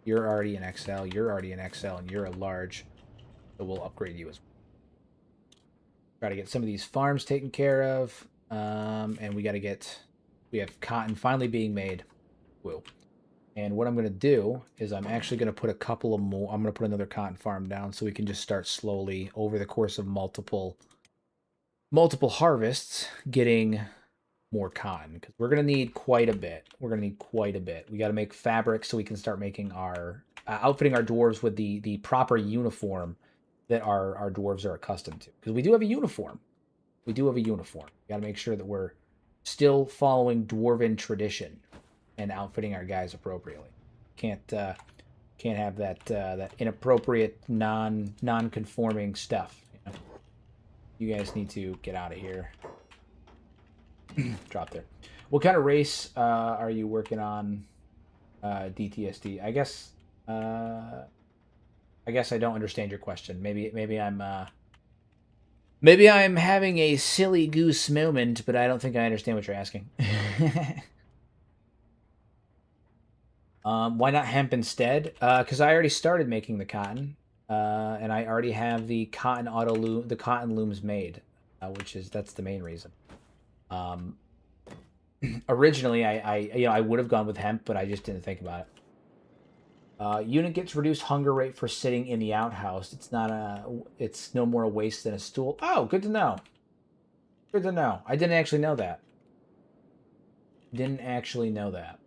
you're already an XL. You're already an XL, and you're a large. So we'll upgrade you as well. Try to get some of these farms taken care of, and we have cotton finally being made. Woo. And what I'm going to do is I'm actually going to put a couple of more. I'm going to put another cotton farm down so we can just start slowly over the course of multiple harvests getting more cotton because we're going to need quite a bit. We're going to need quite a bit. We got to make fabric so we can start making our outfitting our dwarves with the proper uniform that our dwarves are accustomed to, because we do have a uniform. We do have a uniform. We got to make sure that we're still following dwarven tradition and outfitting our guys appropriately. Can't have that inappropriate non-conforming stuff. You know? You guys need to get out of here. Drop there. What kind of race are you working on? DTSD. I guess I don't understand your question. Maybe I'm having a silly goose moment, but I don't think I understand what you're asking. Why not hemp instead? Because I already started making the cotton, and I already have the cotton the cotton looms made, that's the main reason. Originally, I would have gone with hemp, but I just didn't think about it. Unit gets reduced hunger rate for sitting in the outhouse. It's no more a waste than a stool. Oh, good to know. Good to know. I didn't actually know that. Didn't actually know that.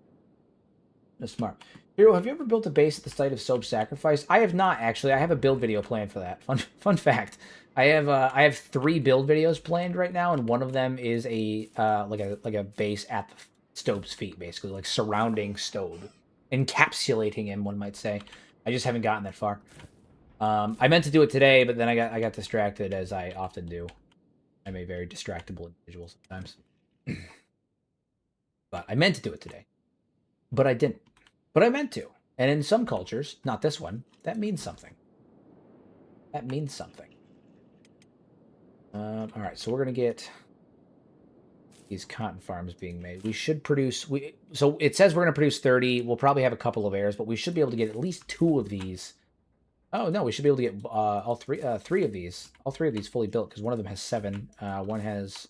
That's smart. Hero, have you ever built a base at the site of Soap Sacrifice? I have not actually. I have a build video planned for that. Fun fact. I have 3 build videos planned right now, and one of them is like a base at the Stove's feet, basically like surrounding Stove, encapsulating him. One might say. I just haven't gotten that far. I meant to do it today, but then I got distracted, as I often do. I'm a very distractible individual sometimes. But I meant to do it today, but I didn't. But I meant to. And in some cultures, not this one, that means something. That means something. All right, so we're gonna get these cotton farms being made. We should produce. So it says we're gonna produce 30. We'll probably have a couple of heirs, but we should be able to get at least 2 of these. Oh no, we should be able to get all three of these. All 3 of these fully built because one of them has 7. One has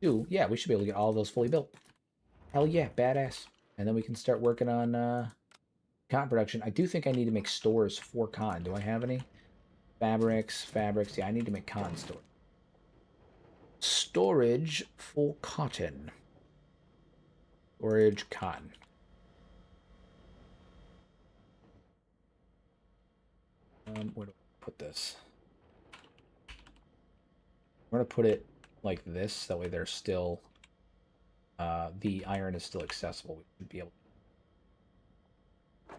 2. Yeah, we should be able to get all of those fully built. Hell yeah, badass. And then we can start working on cotton production. I do think I need to make stores for cotton. Do I have any? Fabrics. Yeah, I need to make cotton store. Storage for cotton. Storage cotton. Where do I put this? I'm going to put it like this. That way there's still... the iron is still accessible. We should be able to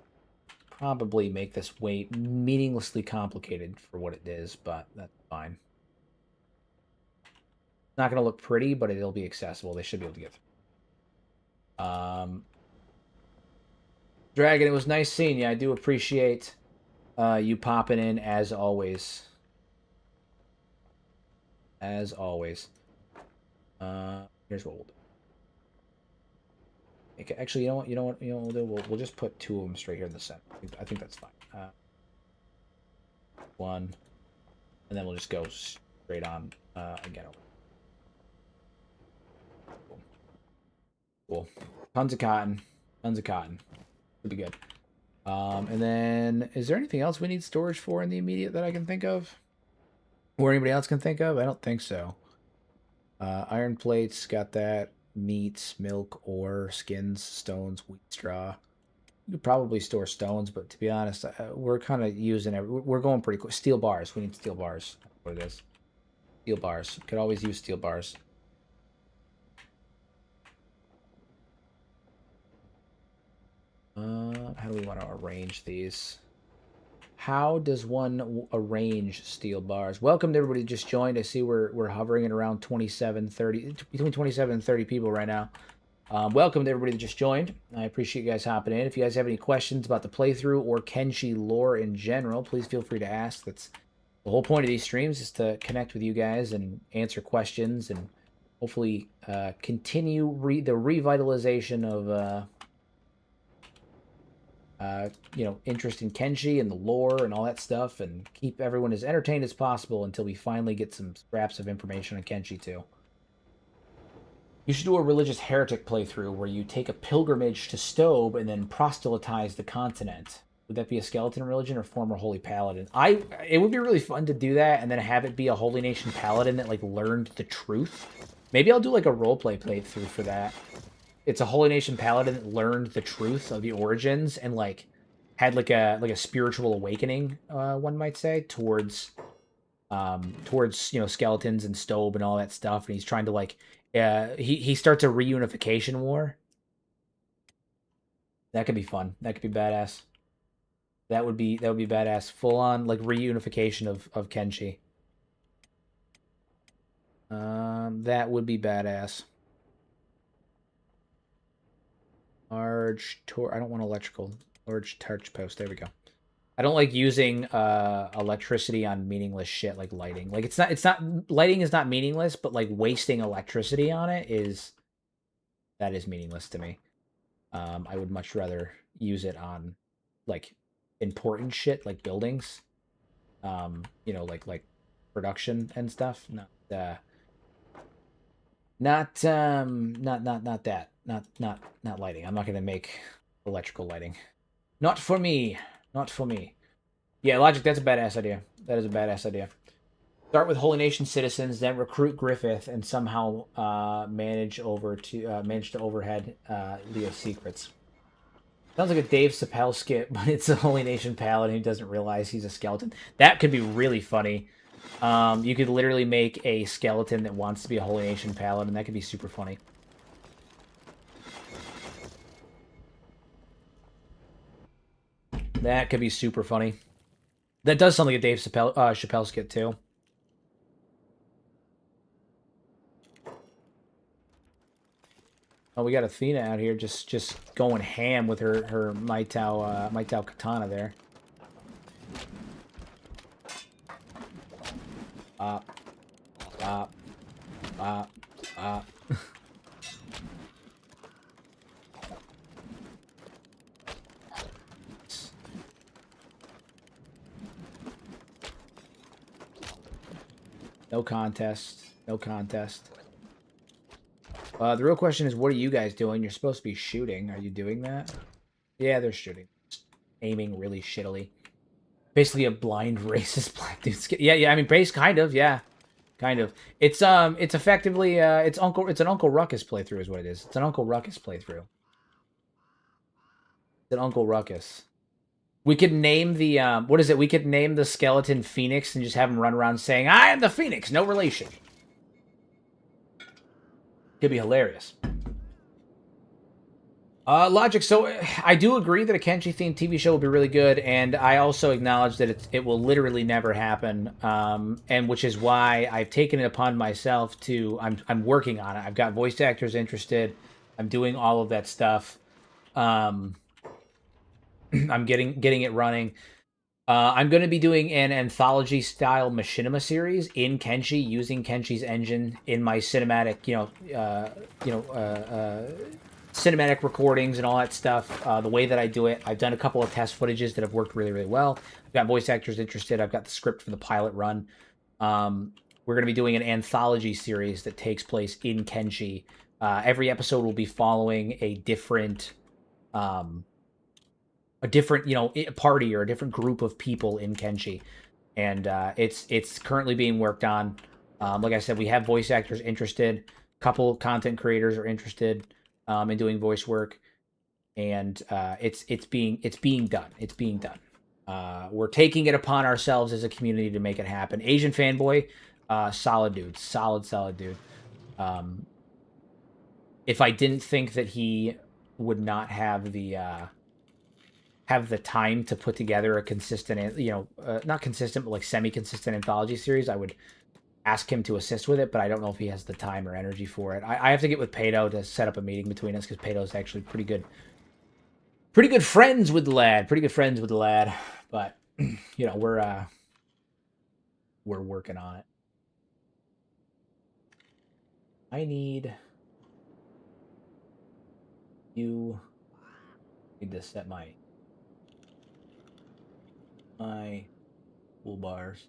probably make this way meaninglessly complicated for what it is, but that's fine. Not going to look pretty, but it'll be accessible. They should be able to get through. Dragon, it was nice seeing you. I do appreciate you popping in as always. As always. Here's what we'll do. Okay, actually, you know what we'll do? We'll just put 2 of them straight here in the center. I think that's fine. 1, and then we'll just go straight on again. Cool. Tons of cotton. Pretty good. And then, is there anything else we need storage for in the immediate that I can think of? Or anybody else can think of? I don't think so. Iron plates, got that. Meat, milk, ore, skins, stones, wheat straw. You could probably store stones, but to be honest, we're kind of using it. We're going pretty quick. Steel bars. We need steel bars. That's what it is. Steel bars. Could always use steel bars. How do we want to arrange these? How does one arrange steel bars? Welcome to everybody who just joined. I see we're hovering at around 27, 30, between 27 and 30 people right now. Welcome to everybody that just joined. I appreciate you guys hopping in. If you guys have any questions about the playthrough or Kenshi lore in general, please feel free to ask. That's the whole point of these streams, is to connect with you guys and answer questions and hopefully continue the revitalization of interest in Kenshi and the lore and all that stuff, and keep everyone as entertained as possible until we finally get some scraps of information on Kenshi too. You should do a religious heretic playthrough where you take a pilgrimage to Stobe and then proselytize the continent. Would that be a skeleton religion or former holy paladin? It would be really fun to do that and then have it be a holy nation paladin that like learned the truth. Maybe I'll do like a roleplay playthrough for that. It's a holy nation paladin that learned the truth of the origins and like had like a spiritual awakening, one might say, towards skeletons and Stobe and all that stuff, and he's trying to like he starts a reunification war. That could be fun. That could be badass. That would be badass. Full on like reunification of Kenshi. That would be badass. Large tor. I don't want electrical. Large torch post. There we go. I don't like using electricity on meaningless shit like lighting. Like it's not lighting is not meaningless, but like wasting electricity on it is meaningless to me. I would much rather use it on like important shit like buildings. Like production and stuff. Not that. Not lighting. I'm not gonna make electrical lighting. Not for me. Not for me. Yeah, Logic, that's a badass idea. That is a badass idea. Start with Holy Nation citizens, then recruit Griffith, and somehow manage to overhead Leo's secrets. Sounds like a Dave Chappelle skit, but it's a Holy Nation paladin who doesn't realize he's a skeleton. That could be really funny. You could literally make a skeleton that wants to be a Holy Nation paladin. That could be super funny. That could be super funny. That does sound like a Dave Chappelle skit too. Oh, we got Athena out here just going ham with her Maitao katana there. Bop, bop, bop, bop. No contest. No contest. The real question is, what are you guys doing? You're supposed to be shooting. Are you doing that? Yeah, they're shooting. Just aiming really shittily. Basically a blind racist black dude. Yeah. I mean, base kind of. Yeah, kind of. It's effectively it's an Uncle Ruckus playthrough is what it is. It's an Uncle Ruckus playthrough. It's an Uncle Ruckus. We could name the what is it? We could name the skeleton Phoenix and just have him run around saying, "I am the Phoenix, no relation." Could be hilarious. Logic. So I do agree that a Kenshi themed TV show will be really good, and I also acknowledge that it will literally never happen. And which is why I've taken it upon myself to I'm working on it. I've got voice actors interested. I'm doing all of that stuff. Um, I'm getting it running. I'm going to be doing an anthology style machinima series in Kenshi using Kenshi's engine in my cinematic, cinematic recordings and all that stuff. The way that I do it, I've done a couple of test footages that have worked really, really well. I've got voice actors interested. I've got the script for the pilot run. We're going to be doing an anthology series that takes place in Kenshi. Every episode will be following a different party or a different group of people in Kenshi, and it's currently being worked on. Like I said, we have voice actors interested. A couple content creators are interested in doing voice work, and it's being done. It's being done. We're taking it upon ourselves as a community to make it happen. Asian fanboy, solid dude, solid dude. If I didn't think that he would not have the time to put together a consistent, not consistent, but like semi-consistent anthology series, I would ask him to assist with it, but I don't know if he has the time or energy for it. I have to get with Pato to set up a meeting between us because Pato's actually pretty good friends with the lad, but we're working on it. I need to set my toolbars.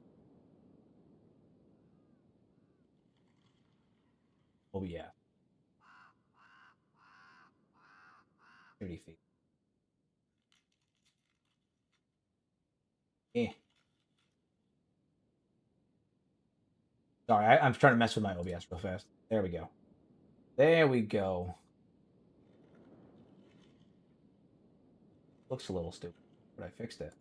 Oh yeah, 30 feet. Eh. Sorry, I'm trying to mess with my OBS real fast. There we go. There we go. Looks a little stupid, but I fixed it.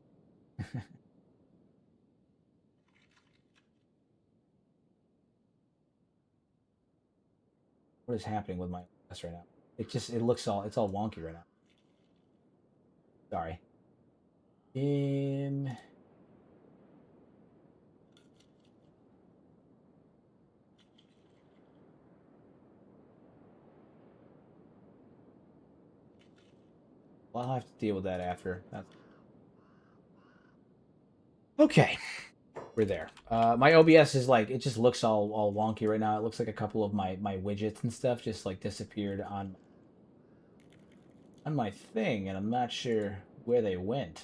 What is happening with my OBS right now? It's all wonky right now. Sorry. Well, I'll have to deal with that after. Okay. We're there. My OBS is like it just looks all wonky right now. It looks like a couple of my widgets and stuff just like disappeared on my thing, and I'm not sure where they went.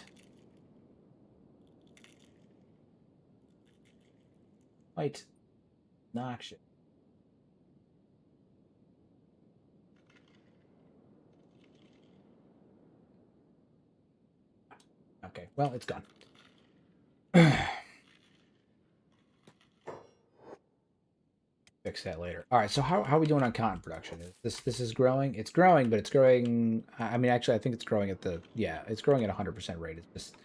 Quite noxious. Okay, well, it's gone. Fix that later. All right, so how are we doing on cotton production? This is growing? It's growing, but it's growing... I mean, actually, I think it's growing at the... Yeah, it's growing at 100% rate. It's just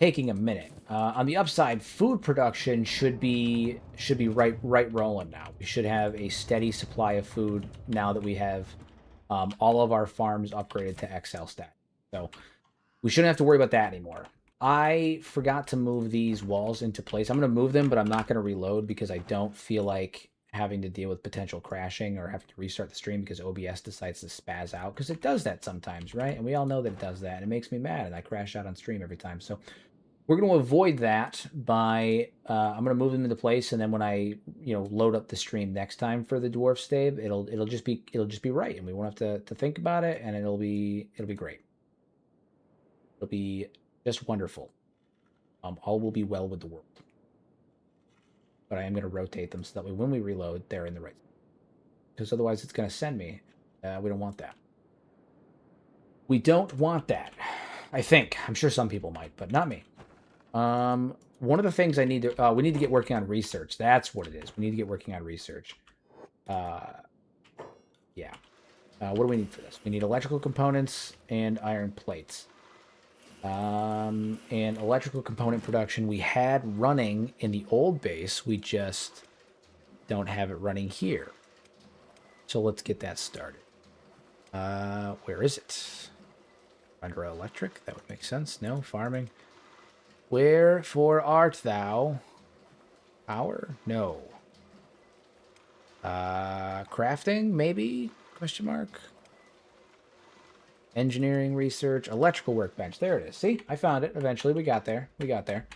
taking a minute. On the upside, food production should be right rolling now. We should have a steady supply of food now that we have all of our farms upgraded to XL stat. So we shouldn't have to worry about that anymore. I forgot to move these walls into place. I'm going to move them, but I'm not going to reload because I don't feel like having to deal with potential crashing or having to restart the stream because OBS decides to spaz out, because it does that sometimes, right? And we all know that it does that, and it makes me mad, and I crash out on stream every time. So we're going to avoid that by I'm going to move them into place, and then when I load up the stream next time for the dwarf stave, it'll just be right, and we won't have to think about it, and it'll be great. It'll be just wonderful. All will be well with the world. But I am going to rotate them so that way when we reload, they're in the right. Because otherwise it's going to send me. We don't want that. We don't want that. I think. I'm sure some people might, but not me. One of the things I need to... we need to get working on research. That's what it is. We need to get working on research. Yeah. What do we need for this? We need electrical components and iron plates. And electrical component production we had running in the old base. We just don't have it running here. So let's get that started. Where is it? Under electric? That would make sense. No, farming. Wherefore art thou? Power? No. Crafting? Maybe? Question mark. Engineering, research, electrical workbench. There it is. See? I found it. Eventually, we got there. We got there.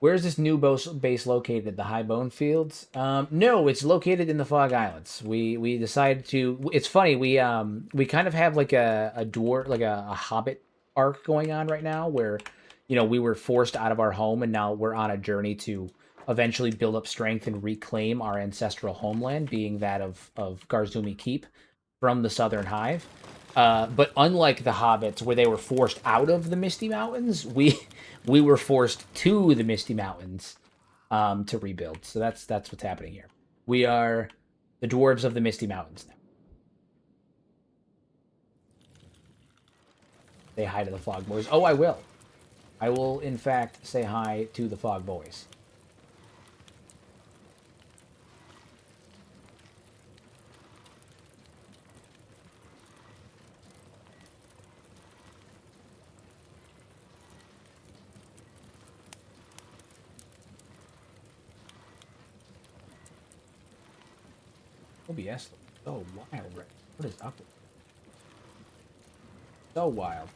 Where's this new base located? The High Bone Fields? No, it's located in the Fog Islands. We decided to... It's funny. We kind of have like a dwarf, like a hobbit arc going on right now where, we were forced out of our home and now we're on a journey to eventually build up strength and reclaim our ancestral homeland, being that of Garzumi Keep, from the Southern Hive. But unlike the hobbits, where they were forced out of the Misty Mountains, we were forced to the Misty Mountains to rebuild. So that's what's happening here. We are the dwarves of the Misty Mountains now. Say hi to the Fog Boys. Oh, I will. I will, in fact, say hi to the Fog Boys. OBS so wild, right? What is up with it? So wild.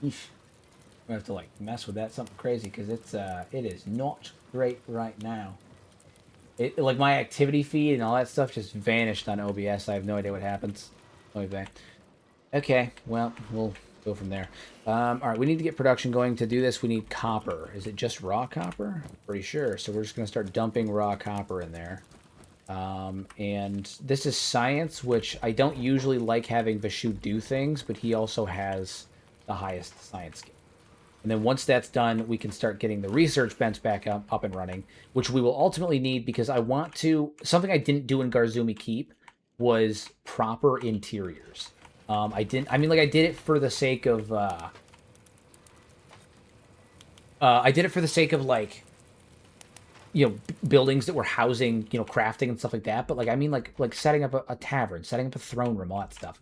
Eesh. We have to like mess with that something crazy because it is not great right now. It like my activity feed and all that stuff just vanished on OBS. I have no idea what happens. Okay, well we'll go from there. All right, we need to get production going. To do this, we need copper. Is it just raw copper? I'm pretty sure. So we're just gonna start dumping raw copper in there. And this is science, which I don't usually like having Vishu do things, but he also has the highest science skill. And then once that's done, we can start getting the research bench back up and running, which we will ultimately need because I want to... Something I didn't do in Garzumi Keep was proper interiors. I did it for the sake of... I did it for the sake of, like... buildings that were housing, crafting and stuff like that. But like setting up a tavern, setting up a throne room, all that stuff.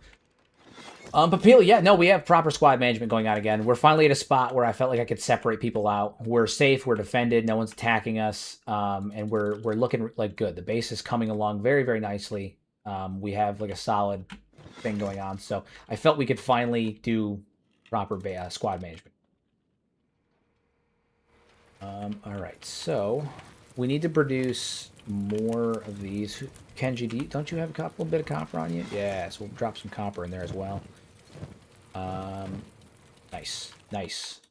But people, yeah, no, we have proper squad management going on again. We're finally at a spot where I felt like I could separate people out. We're safe, we're defended, no one's attacking us, and we're looking like good. The base is coming along very, very nicely. We have like a solid thing going on, so I felt we could finally do proper squad management. All right, so we need to produce more of these. Kenji, don't you have a little bit of copper on you? Yeah, so we'll drop some copper in there as well. Nice.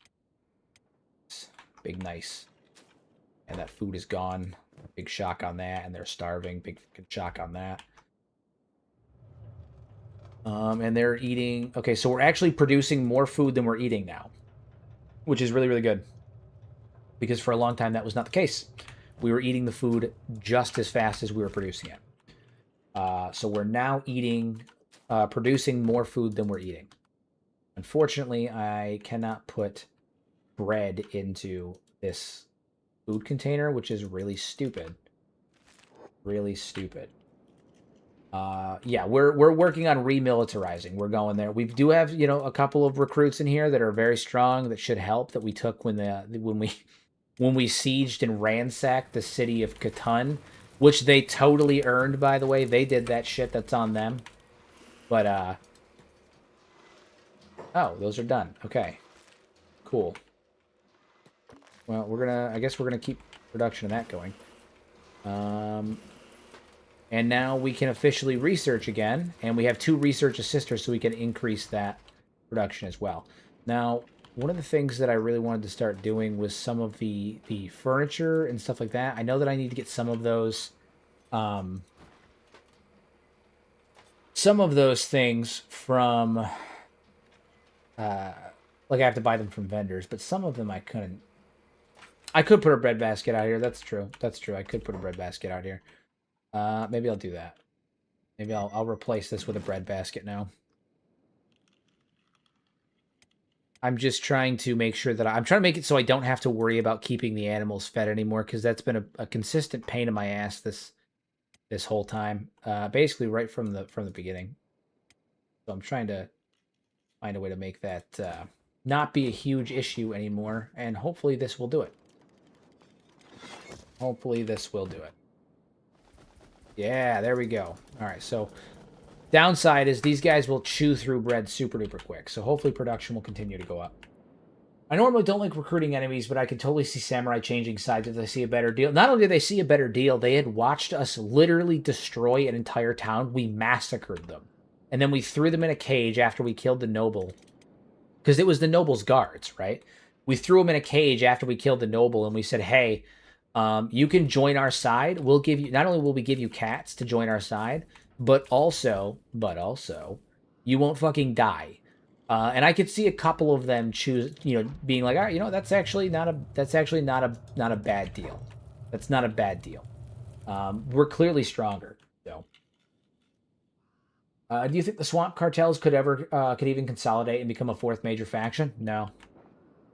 Big nice. And that food is gone. Big shock on that, and they're starving. Big shock on that. And they're eating... Okay, so we're actually producing more food than we're eating now, which is really, really good. Because for a long time, that was not the case. We were eating the food just as fast as we were producing it. So we're now producing more food than we're eating. Unfortunately, I cannot put bread into this food container, which is really stupid. Really stupid. Yeah, we're working on remilitarizing. We're going there. We do have, a couple of recruits in here that are very strong that should help, that we took when we sieged and ransacked the city of Catan, which they totally earned, by the way. They did that shit. That's on them. But oh, those are done. Okay. Cool. Well, I guess we're gonna keep production of that going. And now we can officially research again, and we have 2 research assisters, so we can increase that production as well. Now, one of the things that I really wanted to start doing was some of the furniture and stuff like that. I know that I need to get some of those things from like I have to buy them from vendors, but some of them I couldn't. I could put a bread basket out here. That's true. That's true. I could put a bread basket out here. Maybe I'll do that. Maybe I'll replace this with a bread basket now. I'm just trying to make sure that I'm trying to make it so I don't have to worry about keeping the animals fed anymore, because that's been a consistent pain in my ass this whole time. Basically right from the beginning. So I'm trying to find a way to make that not be a huge issue anymore, and hopefully this will do it. Hopefully this will do it. Yeah, there we go. All right, so downside is these guys will chew through bread super duper quick, so hopefully production will continue to go up. I normally don't like recruiting enemies, but I can totally see Samurai changing sides if they see a better deal. Not only did they see a better deal, they had watched us literally destroy an entire town. We massacred them. And then we threw them in a cage after we killed the noble. Because it was the noble's guards, right? We threw them in a cage after we killed the noble, and we said, hey, you can join our side. We'll give you, not only will we give you cats to join our side, but also, you won't fucking die. And I could see a couple of them being like, all right, that's actually not a bad deal. That's not a bad deal. We're clearly stronger. So, do you think the swamp cartels could even consolidate and become a 4th major faction? No.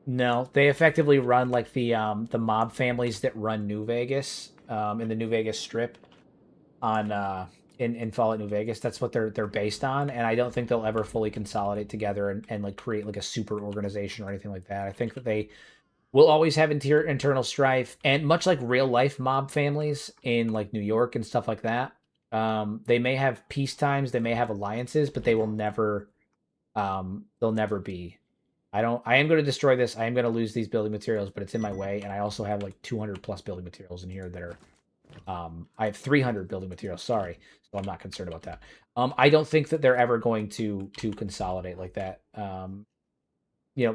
No, they effectively run like the mob families that run New Vegas, in the New Vegas Strip, on in Fallout New Vegas. That's what they're based on, and I don't think they'll ever fully consolidate together and like create like a super organization or anything like that. I think that they will always have internal strife, and much like real life mob families in like New York and stuff like that. They may have peace times, they may have alliances, but they will never. They'll never be. I am going to destroy this. I am going to lose these building materials, but it's in my way. And I also have like 200 plus building materials in here that are, I have 300 building materials. Sorry. So I'm not concerned about that. I don't think that they're ever going to consolidate like that.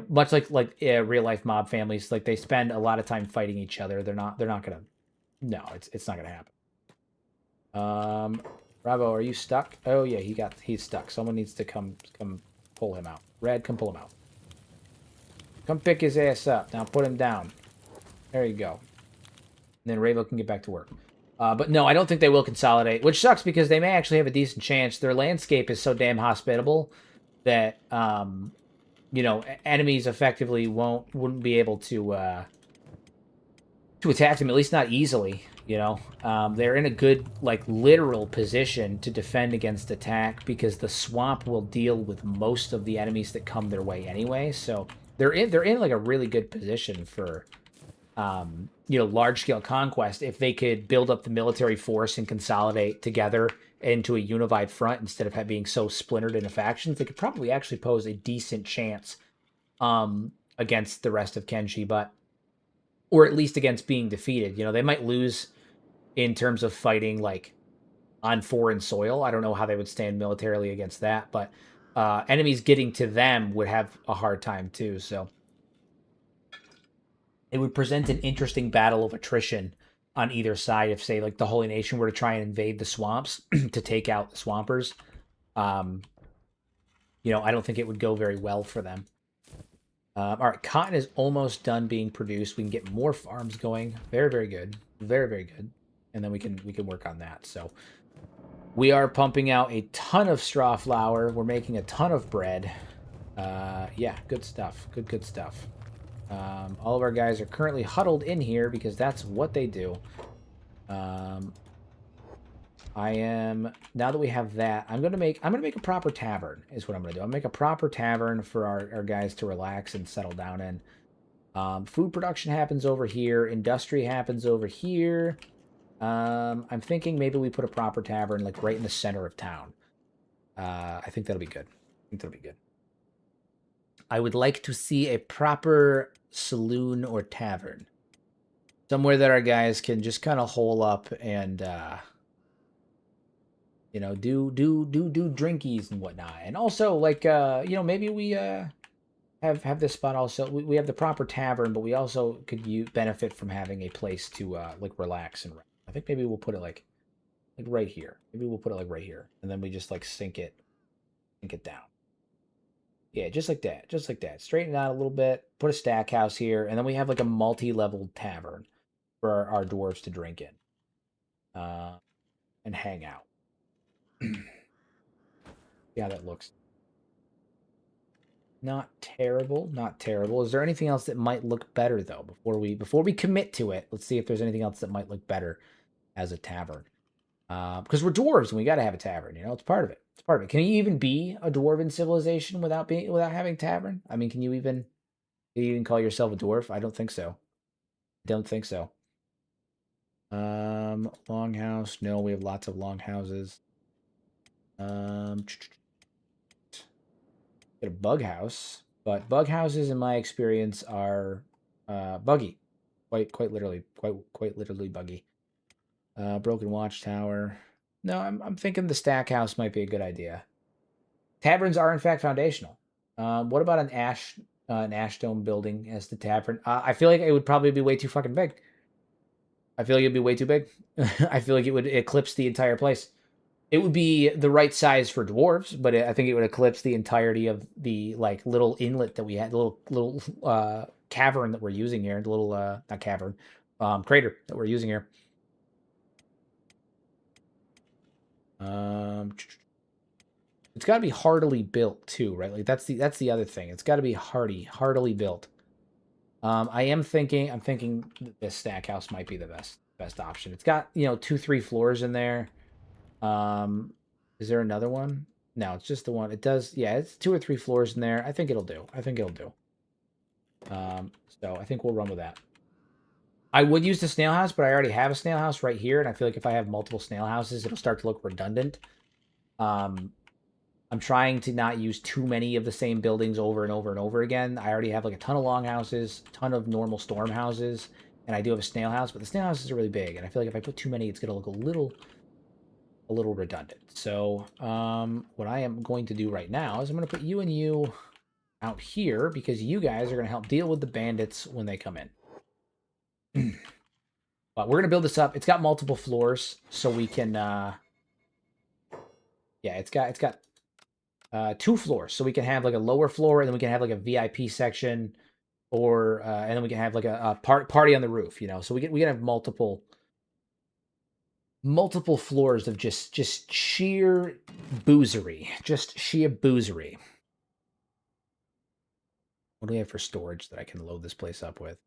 Much like real life mob families, like they spend a lot of time fighting each other. They're not going to, no, it's not going to happen. Bravo, are you stuck? Oh yeah, he's stuck. Someone needs to come pull him out. Red, come pull him out. Come pick his ass up. Now put him down. There you go. And then Ravo can get back to work. But no, I don't think they will consolidate, which sucks because they may actually have a decent chance. Their landscape is so damn hospitable that, enemies effectively wouldn't be able to attack them, at least not easily. They're in a good, like, literal position to defend against attack because the swamp will deal with most of the enemies that come their way anyway. So they're in like a really good position for, large scale conquest if they could build up the military force and consolidate together into a unified front instead of being so splintered into factions. They could probably actually pose a decent chance against the rest of Kenshi, or at least against being defeated. They might lose in terms of fighting like on foreign soil. I don't know how they would stand militarily against that, but enemies getting to them would have a hard time too. So it would present an interesting battle of attrition on either side if, say, like the Holy Nation were to try and invade the swamps to take out the swampers. you know, I don't think it would go very well for them. All right, cotton is almost done being produced. We can get more farms going. Very, very good. Very, very good. And then we can work on that. So we are pumping out a ton of straw flour. We're making a ton of bread. Yeah, good stuff. Good stuff. All of our guys are currently huddled in here because that's what they do. I am, now that we have that, I'm gonna make a proper tavern is what I'm gonna do. I'm gonna make a proper tavern for our guys to relax and settle down in. Food production happens over here. Industry happens over here. I'm thinking maybe we put a proper tavern like right in the center of town. I think that'll be good. I think that'll be good. I would like to see a proper saloon or tavern. Somewhere that our guys can just kind of hole up and you know, do drinkies and whatnot. And also like you know, maybe we have this spot also. We have the proper tavern, but we also could benefit from having a place to like relax and rest. I think maybe we'll put it like right here. Maybe we'll put it like right here, and then we just like sink it down. Yeah, just like that, just like that. Straighten it out a little bit. Put a stack house here, and then we have like a multi-level tavern for our dwarves to drink in, and hang out. Yeah, that looks not terrible, not terrible. Is there anything else that might look better though before we commit to it? Let's see if there's anything else that might look better as a tavern. Because we're dwarves and we got to have a tavern. You know, it's part of it. It's part of it. Can you even be a dwarven civilization without having tavern? I mean, can you even call yourself a dwarf? I don't think so. Don't think so. Longhouse. No, we have lots of longhouses. Get a bug house, but bug houses, in my experience, are buggy, quite literally, quite literally buggy. Broken watchtower. No, I'm thinking the stack house might be a good idea. Taverns are in fact foundational. What about an ash dome building as the tavern? I feel like it would probably be way too fucking big. I feel like it'd be way too big. I feel like it would eclipse the entire place. It would be the right size for dwarves, but I think it would eclipse the entirety of the like little inlet that we had, the little cavern that we're using here, the little not cavern, crater that we're using here. It's got to be heartily built too, right? Like that's the other thing. It's got to be heartily built. I'm thinking this stack house might be the best option. It's got, you know, 2-3 floors in there. Is there another one? No, it's just the one. It does, yeah, it's 2 or 3 floors in there. I think it'll do. So I think we'll run with that. I would use the snail house, but I already have a snail house right here, and I feel like if I have multiple snail houses, it'll start to look redundant. I'm trying to not use too many of the same buildings over and over and over again. I already have like a ton of long houses, a ton of normal storm houses, and I do have a snail house, but the snail houses are really big, and I feel like if I put too many, it's going to look a little redundant. So what I am going to do right now is I'm going to put you and you out here because you guys are going to help deal with the bandits when they come in. But we're going to build this up. It's got multiple floors, so we can yeah, it's got 2 floors, so we can have like a lower floor, and then we can have like a VIP section, or and then we can have like a party on the roof, you know. So we can have multiple floors of just sheer boozery, What do we have for storage that I can load this place up with?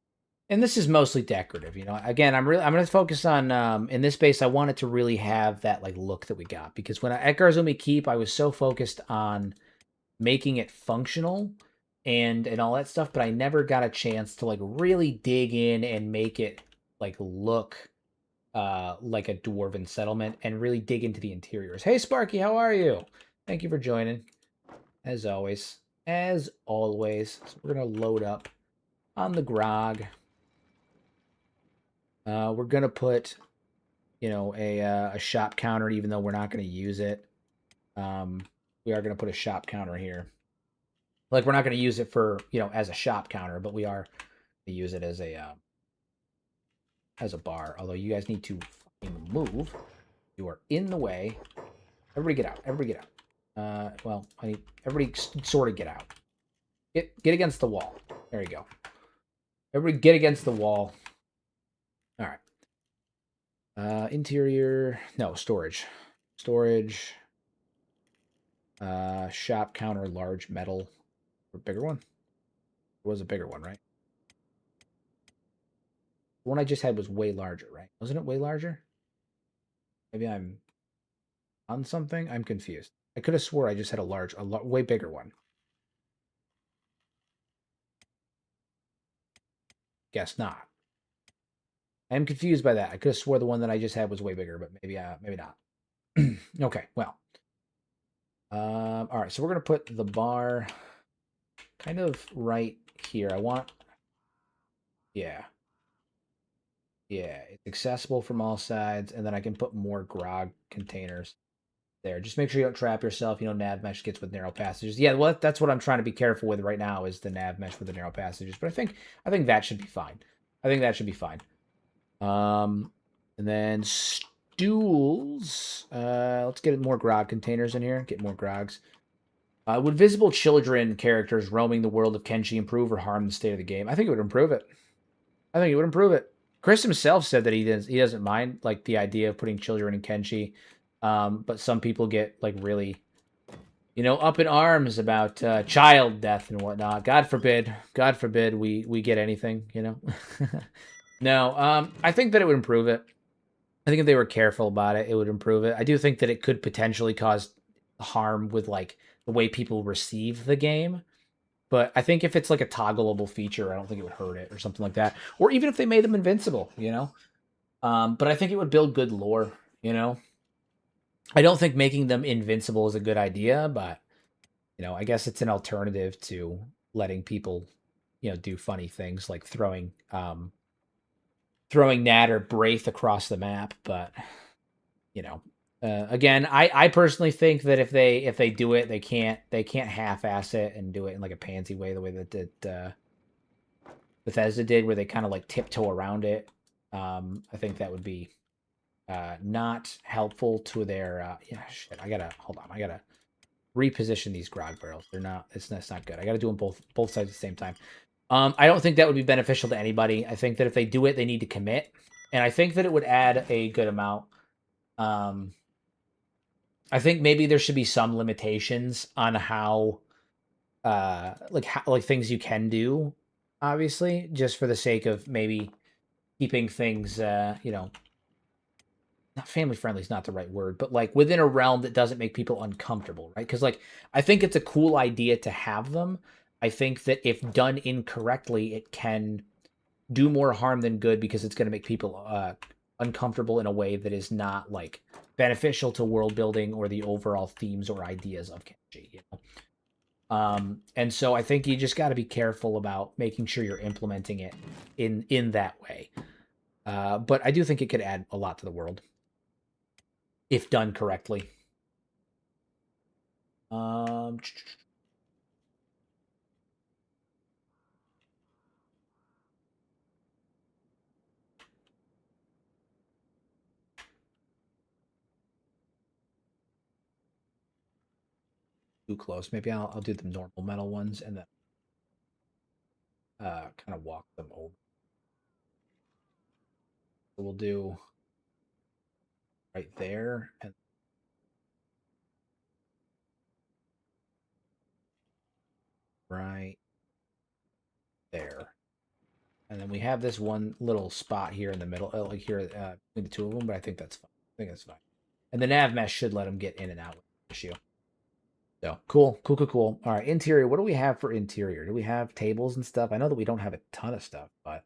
And this is mostly decorative, you know. Again, I'm going to focus on in this base. I want it to really have that like look that we got, because when at Garzumi Keep, I was so focused on making it functional and all that stuff, but I never got a chance to like really dig in and make it like look like a dwarven settlement and really dig into the interiors. Hey Sparky, how are you? Thank you for joining. As always. So we're gonna load up on the grog. We're gonna put, you know, a shop counter, even though we're not gonna use it. We are gonna put a shop counter here. Like, we're not gonna use it for, you know, as a shop counter, but we are gonna use it as a bar. Although you guys need to fucking move. You are in the way. Everybody get out. Well, I need everybody sort of get out. Get against the wall. There you go. Everybody get against the wall. All right. Interior. No, storage. Storage. Shop counter, large metal. Or bigger one? It was a bigger one, right? The one I just had was way larger, right? Wasn't it way larger? Maybe I'm on something. I'm confused. I could have swore I just had way bigger one. Guess not. I am confused by that. I could have swore the one that I just had was way bigger, but maybe not. Okay, well. All right, so we're gonna put the bar kind of right here. I want, yeah, yeah, it's accessible from all sides, and then I can put more grog containers there. Just make sure you don't trap yourself. You know, nav mesh gets with narrow passages. Yeah, well, that's what I'm trying to be careful with right now is the nav mesh with the narrow passages. But I think that should be fine. I think that should be fine. And then stools. Let's get more grog containers in here. Get more grogs. Would visible children characters roaming the world of Kenshi improve or harm the state of the game? I think it would improve it. I think it would improve it. Chris himself said that he doesn't mind like the idea of putting children in Kenshi, but some people get like really, up in arms about child death and whatnot. God forbid we get anything. No, I think that it would improve it. I think if they were careful about it, it would improve it. I do think that it could potentially cause harm with like the way people receive the game. But I think if it's like a toggleable feature, I don't think it would hurt it or something like that. Or even if they made them invincible. But I think it would build good lore. I don't think making them invincible is a good idea, but I guess it's an alternative to letting people, do funny things like throwing Nat or Braith across the map. But again, I personally think that if they do it, they can't half-ass it and do it in like a pansy way, the way that Bethesda did, where they kind of like tiptoe around it. I think that would be not helpful to their. Yeah, shit. I gotta reposition these grog barrels. That's not good. I gotta do them both sides at the same time. I don't think that would be beneficial to anybody. I think that if they do it, they need to commit, and I think that it would add a good amount. I think maybe there should be some limitations on how like things you can do, obviously, just for the sake of maybe keeping things not family friendly is not the right word, but like within a realm that doesn't make people uncomfortable, right? Because like I think it's a cool idea to have them. I think that if done incorrectly, it can do more harm than good because it's going to make people uncomfortable in a way that is not like beneficial to world building or the overall themes or ideas of Kenshi. And so I think you just got to be careful about making sure you're implementing it in that way. But I do think it could add a lot to the world if done correctly. Too close. Maybe I'll do the normal metal ones and then kind of walk them over. So we'll do right there and right there. And then we have this one little spot here in the middle, like here between the two of them, but I think that's fine. I think that's fine. And the nav mesh should let them get in and out with the issue. So cool. All right, interior. What do we have for interior? Do we have tables and stuff? I know that we don't have a ton of stuff, but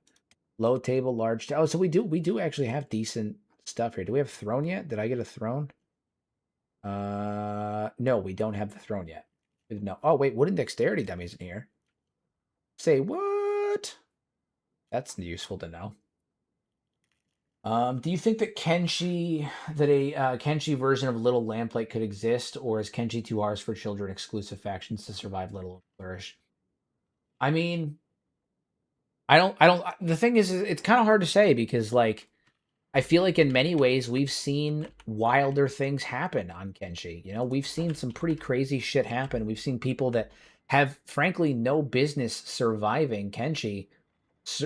low table, large. Oh, so we do actually have decent stuff here. Do we have throne yet? Did I get a throne? No, we don't have the throne yet. No. Oh wait, wooden dexterity dummies in here. Say what? That's useful to know. Do you think that a Kenshi version of Little Lamplight could exist, or is Kenshi too harsh for children exclusive factions to survive Little and flourish? I mean, I don't. The thing is it's kind of hard to say because like I feel like in many ways we've seen wilder things happen on Kenshi. You know, we've seen some pretty crazy shit happen. We've seen people that have frankly no business surviving Kenshi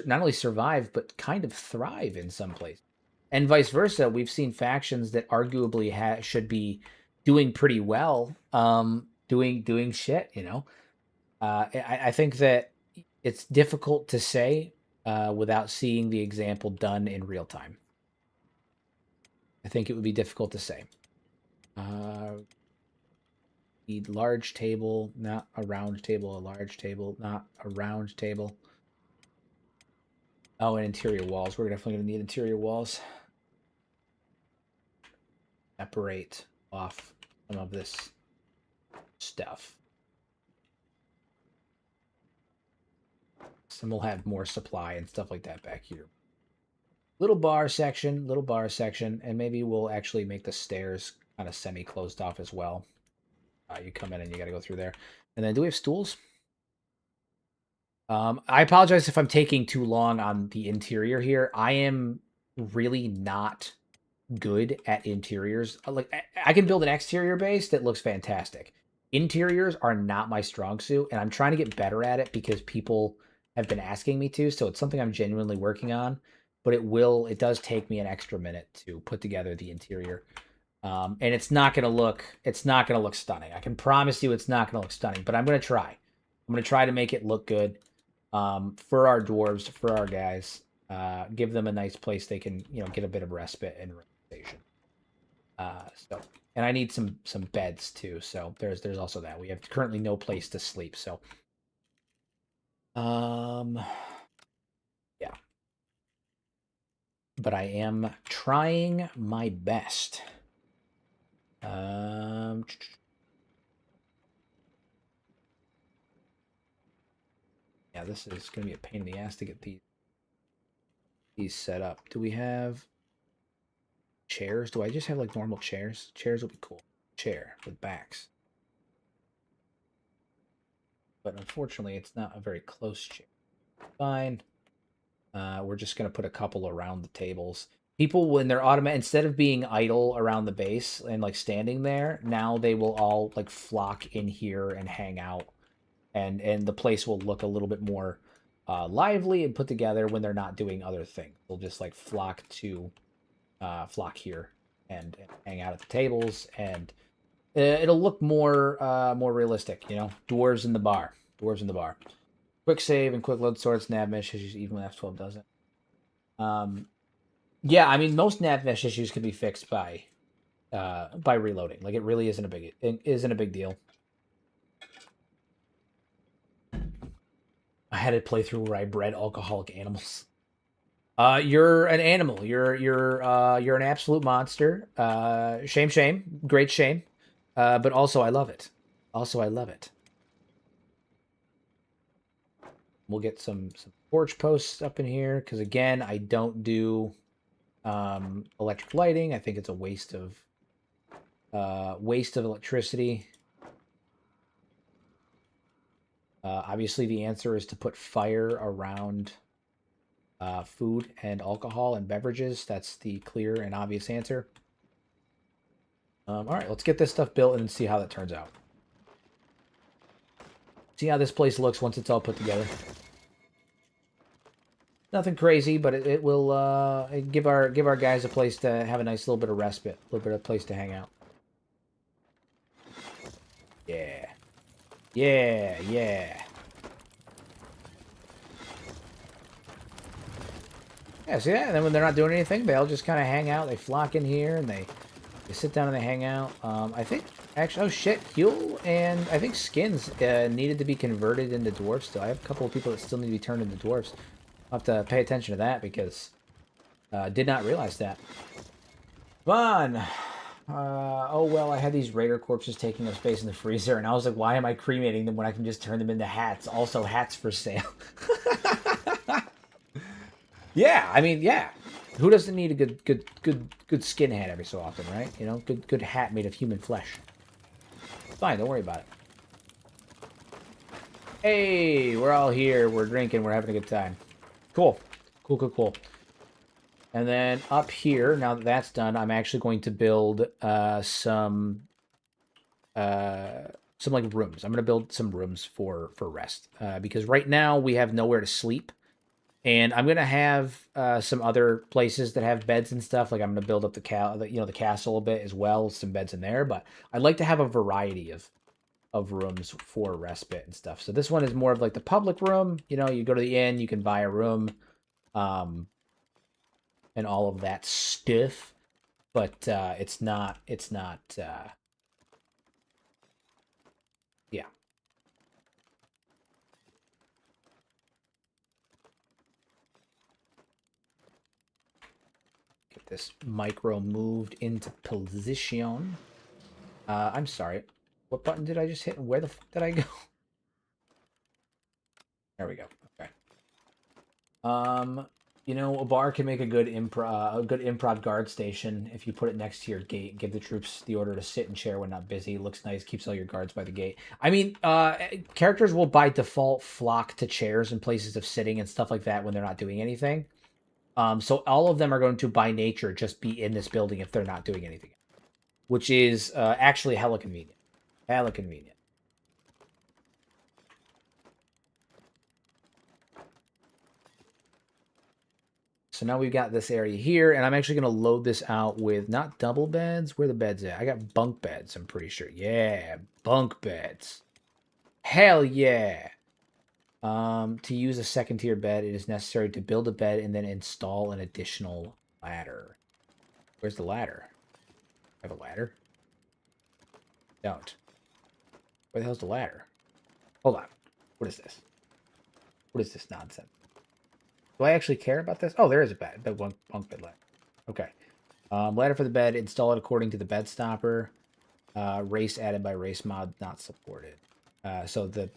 not only survive but kind of thrive in some places, and vice versa. We've seen factions that arguably should be doing pretty well, doing shit. You know, I think that it's difficult to say without seeing the example done in real time. I think it would be difficult to say. Need large table, not a round table. A large table, not a round table. Oh, and interior walls. We're definitely going to need interior walls. Separate off some of this stuff. Some will have more supply and stuff like that back here. Little bar section, and maybe we'll actually make the stairs kind of semi-closed off as well. You come in and you got to go through there. And then do we have stools? I apologize if I'm taking too long on the interior here. I am really not good at interiors. Like, I can build an exterior base that looks fantastic. Interiors are not my strong suit, and I'm trying to get better at it because people have been asking me to. So it's something I'm genuinely working on. But it does take me an extra minute to put together the interior. And it's not gonna look stunning. I can promise you it's not gonna look stunning, but I'm gonna try. I'm gonna try to make it look good. For our dwarves, for our guys, give them a nice place they can, get a bit of respite and relaxation. And I need some beds too. So there's also that. We have currently no place to sleep. So, yeah. But I am trying my best. Yeah, this is going to be a pain in the ass to get these set up. Do we have chairs? Do I just have like normal chairs? Chairs would be cool. Chair with backs. But unfortunately, it's not a very close chair. Fine. We're just going to put a couple around the tables. People, when they're instead of being idle around the base and like standing there, now they will all like flock in here and hang out. And the place will look a little bit more lively and put together when they're not doing other things. They'll just like flock here and hang out at the tables, and it'll look more realistic. Dwarves in the bar. Quick save and quick load swords, nav mesh issues, even when F12 doesn't. Yeah, I mean most nav mesh issues can be fixed by reloading. Like it really isn't a big deal. I had a playthrough where I bred alcoholic animals. You're an animal. You're an absolute monster. Shame. Great shame. But also I love it. We'll get some torch posts up in here because again, I don't do electric lighting. I think it's a waste of electricity. Obviously, the answer is to put fire around food and alcohol and beverages. That's the clear and obvious answer. All right, let's get this stuff built and see how that turns out. See how this place looks once it's all put together. Nothing crazy, but it will give our guys a place to have a nice little bit of respite, a little bit of place to hang out. Yeah. Yeah. Yeah, see that? And then when they're not doing anything, they all just kind of hang out. They flock in here, and they sit down and they hang out. I think, actually, oh shit, Huel and I think Skins needed to be converted into dwarves still. I have a couple of people that still need to be turned into dwarves. I'll have to pay attention to that because did not realize that. Fun! Oh well, I had these raider corpses taking up space in the freezer, and I was like, why am I cremating them when I can just turn them into hats? Also, hats for sale. Yeah, I mean, yeah. Who doesn't need a good skin hat every so often, right? Good hat made of human flesh. Fine, don't worry about it. Hey, we're all here. We're drinking. We're having a good time. Cool. And then up here, now that that's done, I'm actually going to build some like rooms. I'm going to build some rooms for rest because right now we have nowhere to sleep. And I'm gonna have some other places that have beds and stuff. Like I'm gonna build up the the castle a bit as well, some beds in there. But I'd like to have a variety of rooms for respite and stuff. So this one is more of like the public room. You know, you go to the inn, you can buy a room, um, and all of that stuff. But it's not. Yeah. Get this micro moved into position. I'm sorry. What button did I just hit? And where the fuck did I go? There we go. Okay. You know, a bar can make a good improv guard station if you put it next to your gate. Give the troops the order to sit and chair when not busy. Looks nice. Keeps all your guards by the gate. I mean, characters will by default flock to chairs and places of sitting and stuff like that when they're not doing anything. So all of them are going to, by nature, just be in this building if they're not doing anything, which is actually hella convenient. Hella convenient. So now we've got this area here, and I'm actually going to load this out with not double beds. Where are the beds at? I got bunk beds, I'm pretty sure. Yeah, bunk beds. Hell yeah. To use a second tier bed, it is necessary to build a bed and then install an additional ladder. Where's the ladder? I have a ladder? Don't. Where the hell's the ladder? Hold on. What is this? What is this nonsense? Do I actually care about this? Oh, there is a bed. Bunk bed ladder. Okay. Ladder for the bed. Install it according to the bed stopper. Race added by race mod not supported. So the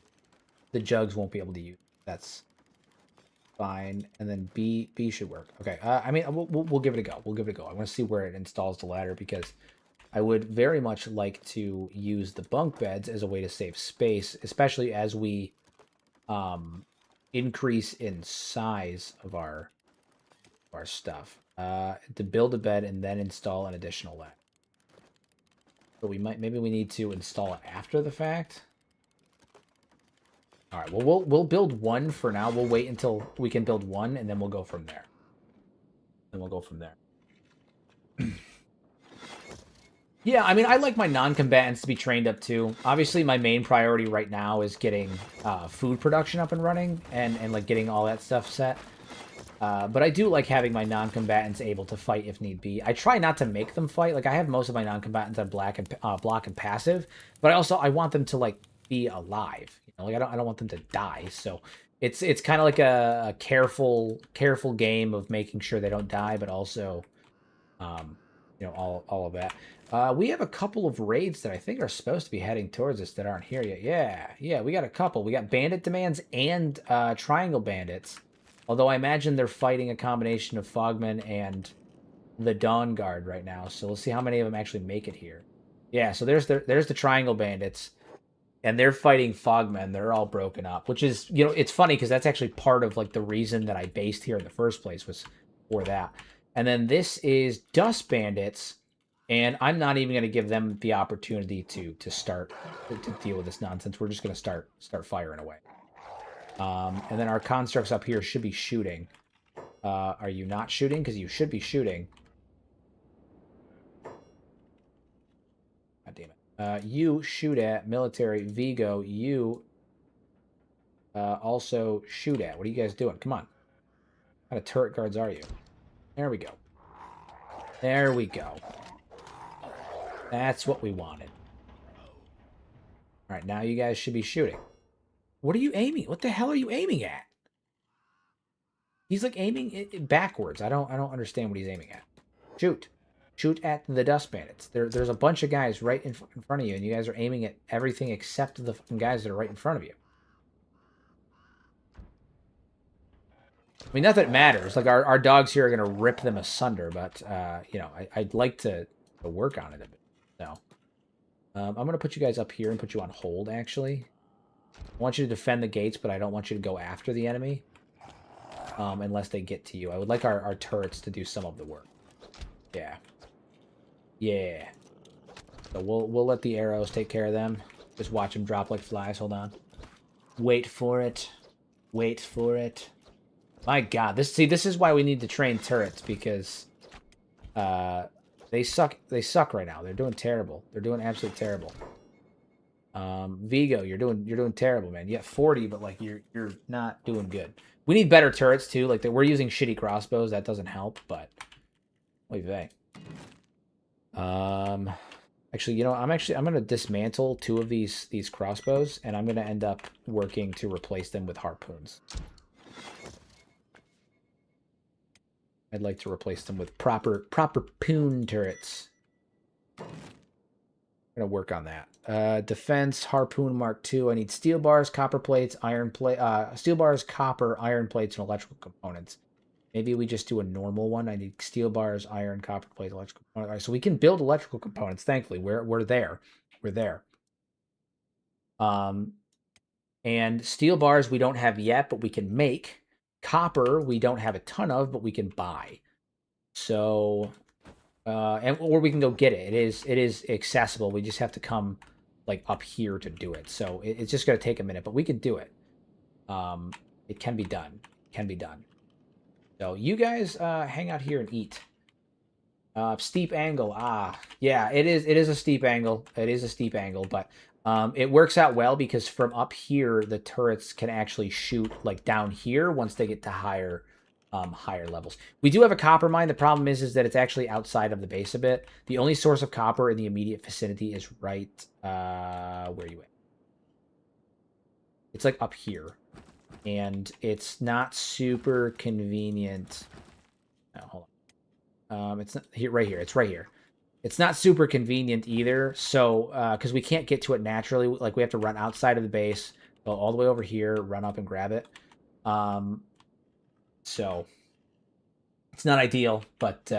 jugs won't be able to use. That's fine. And then B should work. Okay. I mean, we'll give it a go. We'll give it a go. I want to see where it installs the ladder because I would very much like to use the bunk beds as a way to save space, especially as we increase in size of our stuff. To build a bed and then install an additional ladder. So maybe we need to install it after the fact. All right. Well, we'll build one for now. We'll wait until we can build one, and then we'll go from there. Yeah, I mean, I like my non-combatants to be trained up too. Obviously, my main priority right now is getting food production up and running and like getting all that stuff set. But I do like having my non-combatants able to fight if need be. I try not to make them fight. Like I have most of my non-combatants on block and passive, but I want them to like be alive. You know, like I don't want them to die. So it's kind of like a careful game of making sure they don't die, but also you know, all of that. We have a couple of raids that I think are supposed to be heading towards us that aren't here yet. Yeah, we got a couple. We got bandit demands and triangle bandits. Although I imagine they're fighting a combination of Fogmen and the Dawn Guard right now. So we'll see how many of them actually make it here. Yeah, so there's the triangle bandits, and they're fighting Fogmen. They're all broken up, which is, you know, it's funny because that's actually part of like the reason that I based here in the first place was for that. And then this is Dust Bandits, and I'm not even going to give them the opportunity to start to deal with this nonsense. We're just going to start firing away. And then our constructs up here should be shooting. Are you not shooting? Because you should be shooting. God damn it. You shoot at military. Vigo, you also shoot at. What are you guys doing? Come on. What kind of turret guards are you? There we go. There we go. That's what we wanted. All right, now you guys should be shooting. What are you aiming? What the hell are you aiming at? He's like aiming it backwards. I don't understand what he's aiming at. Shoot. Shoot at the Dust Bandits. There's a bunch of guys right in front of you, and you guys are aiming at everything except the fucking guys that are right in front of you. I mean, not that it matters. Like, our dogs here are going to rip them asunder, but, you know, I'd like to work on it a bit. So, I'm going to put you guys up here and put you on hold, actually. I want you to defend the gates, but I don't want you to go after the enemy. unless they get to you. I would like our turrets to do some of the work. Yeah. Yeah. So we'll let the arrows take care of them. Just watch them drop like flies. Hold on. Wait for it. Wait for it. My God, this is why we need to train turrets, because they suck right now. They're doing terrible. They're doing absolutely terrible. Vigo, you're doing terrible, man. You got 40, but like you're not doing good. We need better turrets too. Like we're using shitty crossbows. That doesn't help, but wait, vey. Actually, you know, I'm gonna dismantle 2 of these crossbows, and I'm gonna end up working to replace them with harpoons. I'd like to replace them with proper poon turrets. I'm gonna work on that. Defense, harpoon Mark II. I need steel bars, copper plates, iron plate, steel bars, copper, iron plates, and electrical components. Maybe we just do a normal one. I need steel bars, iron, copper plates, electrical components. All right, so we can build electrical components. Thankfully, we're there. We're there. And steel bars we don't have yet, but we can make. Copper we don't have a ton of, but we can buy. So, or we can go get it. It is accessible. We just have to come like up here to do it. So it's just gonna take a minute, but we can do it. It can be done. Can be done. So you guys hang out here and eat. Steep angle. Yeah, it is a steep angle. It is a steep angle, but it works out well because from up here the turrets can actually shoot like down here once they get to higher levels. We do have a copper mine. The problem is that it's actually outside of the base a bit. The only source of copper in the immediate vicinity is right where are you at? It's like up here. And it's not super convenient. Oh, hold on. It's not here, right here. It's right here. It's not super convenient either. So, because we can't get to it naturally, like we have to run outside of the base, go all the way over here, run up and grab it. So it's not ideal, but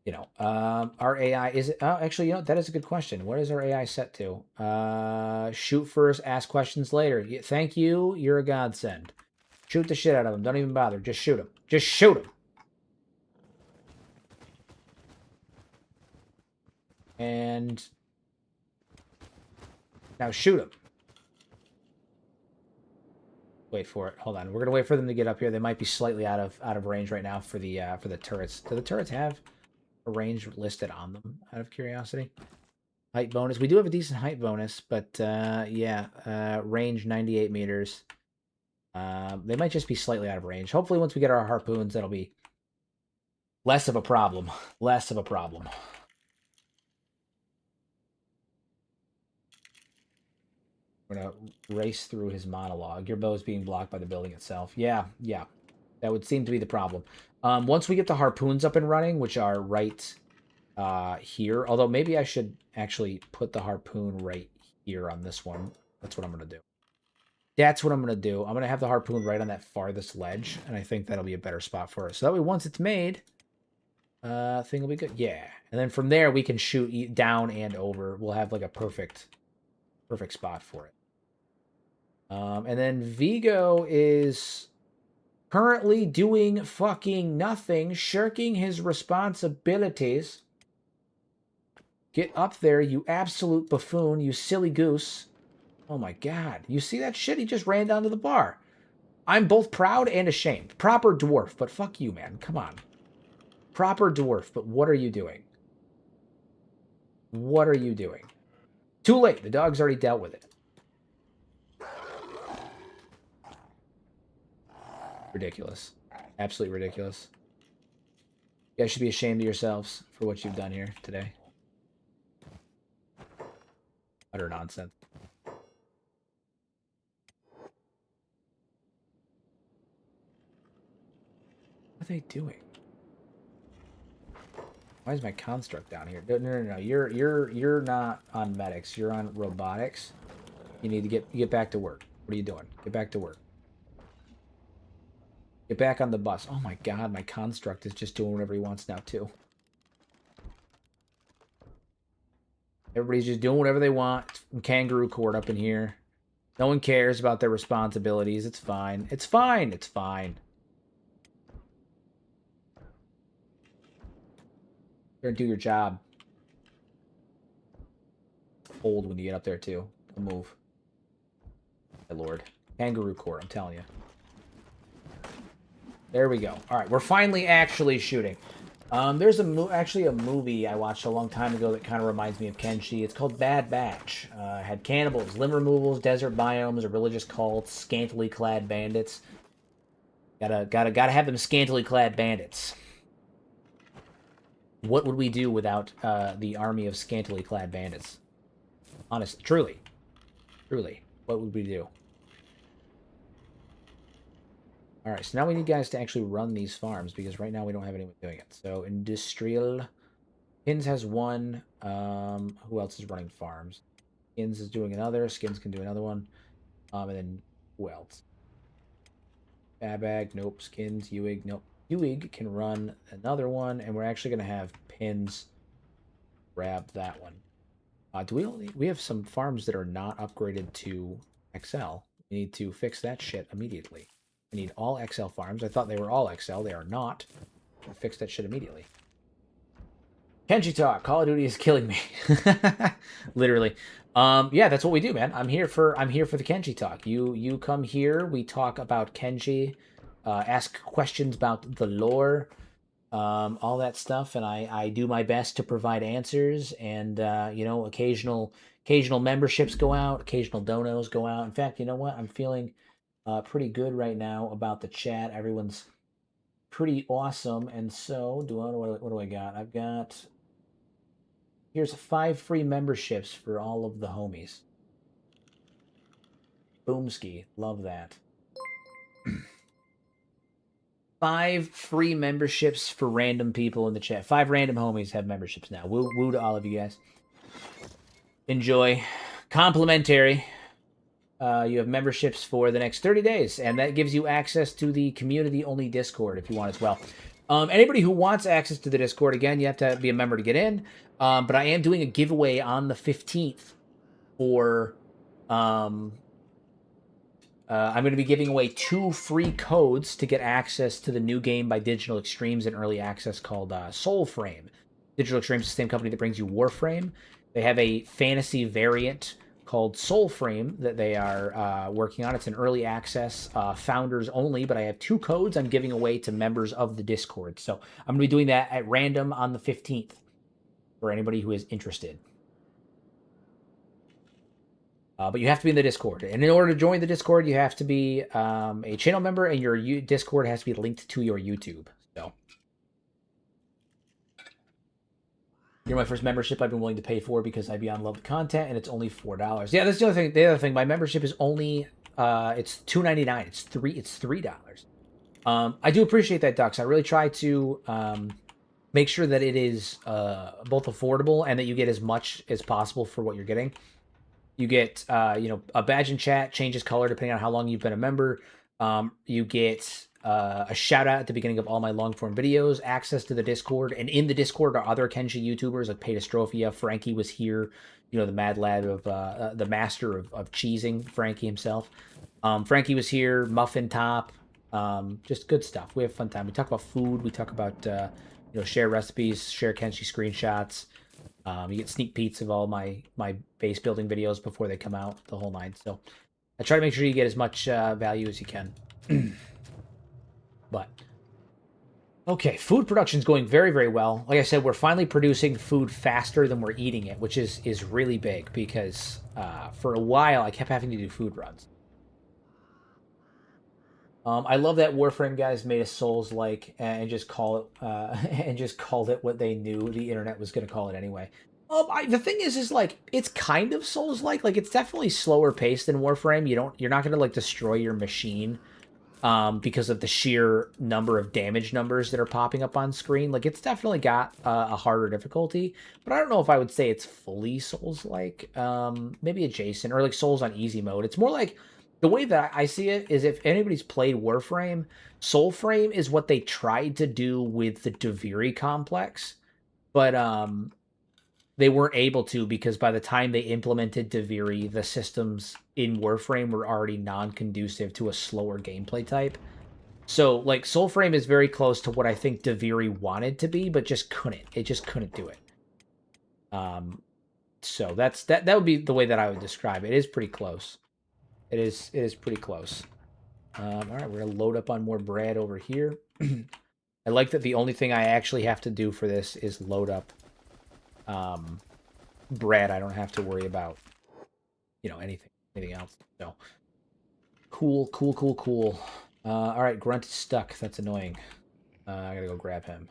you know, our AI is it? Oh, actually, you know, that is a good question. What is our AI set to? Shoot first, ask questions later. Thank you. You're a godsend. Shoot the shit out of them. Don't even bother. Just shoot them. Just shoot them. And now shoot them. Wait for it. Hold on. We're gonna wait for them to get up here. They might be slightly out of range right now for the turrets. Do the turrets have a range listed on them? Out of curiosity. Height bonus. We do have a decent height bonus, but yeah, range 98 meters. They might just be slightly out of range. Hopefully, once we get our harpoons, that'll be less of a problem. Less of a problem. We're gonna race through his monologue. Your bow is being blocked by the building itself. Yeah, yeah. That would seem to be the problem. Once we get the harpoons up and running, which are right here, although maybe I should actually put the harpoon right here on this one. That's what I'm going to do. That's what I'm going to do. I'm going to have the harpoon right on that farthest ledge, and I think that'll be a better spot for us. So that way, once it's made, thing will be good. Yeah. And then from there, we can shoot down and over. We'll have like a perfect spot for it. And then Vigo is currently doing fucking nothing, shirking his responsibilities. Get up there, you absolute buffoon, you silly goose. Oh my God. You see that shit? He just ran down to the bar. I'm both proud and ashamed. Proper dwarf, but fuck you, man. Come on. Proper dwarf, but what are you doing? What are you doing? Too late. The dog's already dealt with it. Ridiculous. Absolutely ridiculous. You guys should be ashamed of yourselves for what you've done here today. Utter nonsense. What are they doing? Why is my construct down here? No. You're not on medics. You're on robotics. You need to get back to work. What are you doing? Get back to work. Get back on the bus. Oh my God, my construct is just doing whatever he wants now too. Everybody's just doing whatever they want. Kangaroo court up in here. No one cares about their responsibilities. It's fine. It's fine. It's fine. You're gonna do your job. Old when you get up there too. Don't move. My lord. Kangaroo court, I'm telling you. There we go. All right, we're finally actually shooting. There's actually a movie I watched a long time ago that kind of reminds me of Kenshi. It's called Bad Batch. Had cannibals, limb removals, desert biomes, a religious cult, scantily clad bandits. Gotta have them scantily clad bandits. What would we do without the army of scantily clad bandits? Honestly, truly, what would we do? All right, so now we need guys to actually run these farms because right now we don't have anyone doing it. So industrial, Skins has one. Who else is running farms? Skins is doing another. Skins can do another one. And then who else? Babag, nope. Skins, Uig, nope. Uig can run another one, and we're actually gonna have Pins grab that one. We have some farms that are not upgraded to XL. We need to fix that shit immediately. I need all XL farms. I thought they were all XL. They are not. I'll fix that shit immediately. Kenshi talk. Call of Duty is killing me. Literally. Yeah, that's what we do, man. I'm here for the Kenshi talk. You come here, we talk about Kenshi, ask questions about the lore, all that stuff, and I do my best to provide answers. And you know, occasional memberships go out, occasional donos go out. In fact, you know what? I'm feeling pretty good right now about the chat. Everyone's pretty awesome, and so what do I got? I've got here's 5 free memberships for all of the homies. Boomski, love that. 5 free memberships for random people in the chat. 5 random homies have memberships now. Woo to all of you guys. Enjoy. Complimentary. You have memberships for the next 30 days, and that gives you access to the community-only Discord if you want as well. Anybody who wants access to the Discord, again, you have to be a member to get in. But I am doing a giveaway on the 15th for... I'm going to be giving away 2 free codes to get access to the new game by Digital Extremes in early access called Soulframe. Digital Extremes is the same company that brings you Warframe. They have a fantasy variant called Soulframe that they are working on. It's an early access, founders only, but I have 2 codes I'm giving away to members of the Discord. So I'm going to be doing that at random on the 15th for anybody who is interested. But you have to be in the Discord. And in order to join the Discord, you have to be a channel member, and your Discord has to be linked to your YouTube. So you're my first membership I've been willing to pay for because I beyond love the content, and it's only $4. Yeah, that's the other thing. The other thing, my membership is only it's $2.99. It's $3. I do appreciate that, Dux. I really try to make sure that it is both affordable and that you get as much as possible for what you're getting. You get, a badge in chat, changes color depending on how long you've been a member. You get a shout out at the beginning of all my long form videos, access to the Discord, and in the Discord are other Kenshi YouTubers like Pedastrophia. Frankie was here, the Mad Lad of the master of cheesing, Frankie himself. Frankie was here, Muffin Top, just good stuff. We have a fun time. We talk about food. We talk about share recipes, share Kenshi screenshots. You get sneak peeks of all my base building videos before they come out, the whole 9. So I try to make sure you get as much value as you can. But okay, food production is going very, very well. Like I said, we're finally producing food faster than we're eating it, which is really big because for a while I kept having to do food runs. I love that Warframe guys made a Souls-like and just call it and just called it what they knew the internet was going to call it anyway. The thing is like it's kind of Souls-like. Like it's definitely slower paced than Warframe. You're not going to like destroy your machine because of the sheer number of damage numbers that are popping up on screen. Like it's definitely got a harder difficulty, but I don't know if I would say it's fully Souls-like. Maybe adjacent or like Souls on easy mode. It's more like. The way that I see it is if anybody's played Warframe, Soulframe is what they tried to do with the Deviri complex, but they weren't able to because by the time they implemented Deviri, the systems in Warframe were already non-conducive to a slower gameplay type. So like Soul Frame is very close to what I think Deviri wanted to be, but just couldn't. It just couldn't do it. So that would be the way that I would describe it. It is pretty close. It is pretty close. All right, we're gonna load up on more bread over here. I like that the only thing I actually have to do for this is load up bread. I don't have to worry about, anything else. So cool, cool, cool, cool. All right, Grunt is stuck. That's annoying. I gotta go grab him.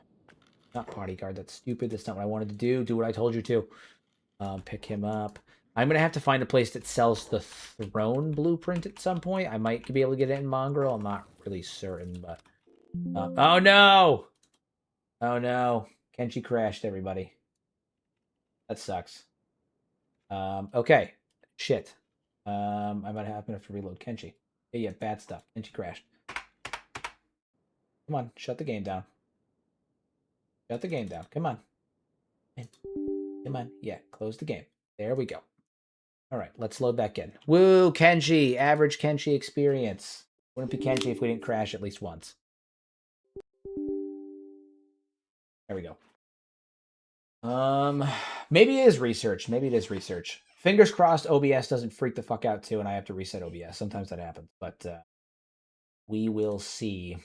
Not bodyguard. That's stupid. That's not what I wanted to do. Do what I told you to. Pick him up. I'm gonna have to find a place that sells the throne blueprint at some point. I might be able to get it in Mongrel. I'm not really certain, but oh no! Oh no! Kenshi crashed. Everybody. That sucks. Okay. Shit. I might have to reload Kenshi. Yeah, bad stuff. Kenshi crashed. Come on, shut the game down. Shut the game down. Come on. Come on. Yeah, close the game. There we go. All right, let's load back in. Woo, Kenshi. Average Kenshi experience. Wouldn't be Kenshi if we didn't crash at least once. There we go. Maybe it is research. Maybe it is research. Fingers crossed OBS doesn't freak the fuck out too and I have to reset OBS. Sometimes that happens, but we will see.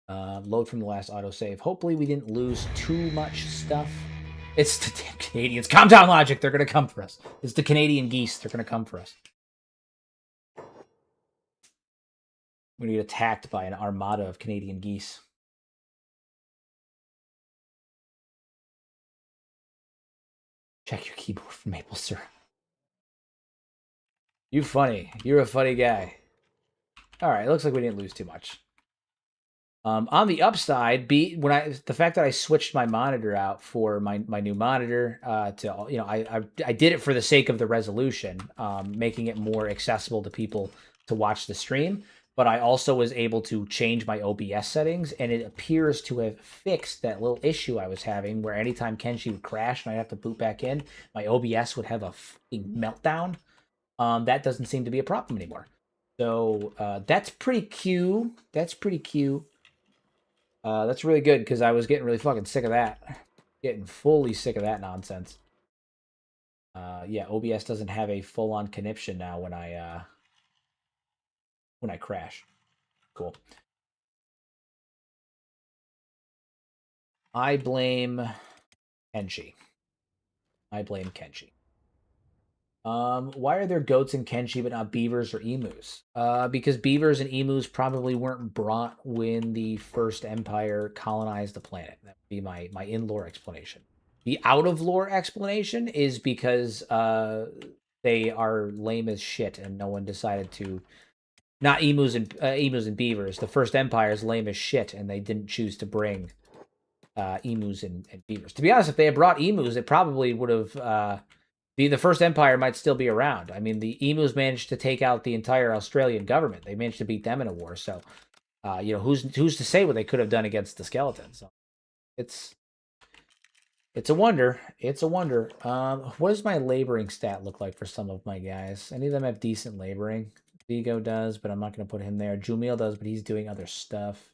Load from the last autosave. Hopefully we didn't lose too much stuff. It's the damn Canadians. Calm down, Logic. They're going to come for us. It's the Canadian geese. They're going to come for us. We're going to get attacked by an armada of Canadian geese. Check your keyboard for maple syrup. You funny. You're a funny guy. All right, it looks like we didn't lose too much. On the upside, the fact that I switched my monitor out for my new monitor I did it for the sake of the resolution, making it more accessible to people to watch the stream. But I also was able to change my OBS settings, and it appears to have fixed that little issue I was having, where anytime Kenshi would crash and I'd have to boot back in, my OBS would have a meltdown. That doesn't seem to be a problem anymore. So that's pretty cute. That's pretty cute. That's really good because I was getting really fucking sick of that. Getting fully sick of that nonsense. Yeah, OBS doesn't have a full-on conniption now when I crash. Cool. I blame Kenshi. Why are there goats in Kenshi but not beavers or emus? Because beavers and emus probably weren't brought when the first empire colonized the planet. That would be my in-lore explanation. The out-of-lore explanation is because they are lame as shit and no one decided to... Not emus and beavers. The first empire is lame as shit and they didn't choose to bring emus and beavers. To be honest, if they had brought emus, it probably would have... the first empire might still be around. I mean, the emus managed to take out the entire Australian government. They managed to beat them in a war. So, who's to say what they could have done against the skeletons? So it's a wonder. It's a wonder. What does my laboring stat look like for some of my guys? Any of them have decent laboring. Vigo does, but I'm not going to put him there. Jumiel does, but he's doing other stuff.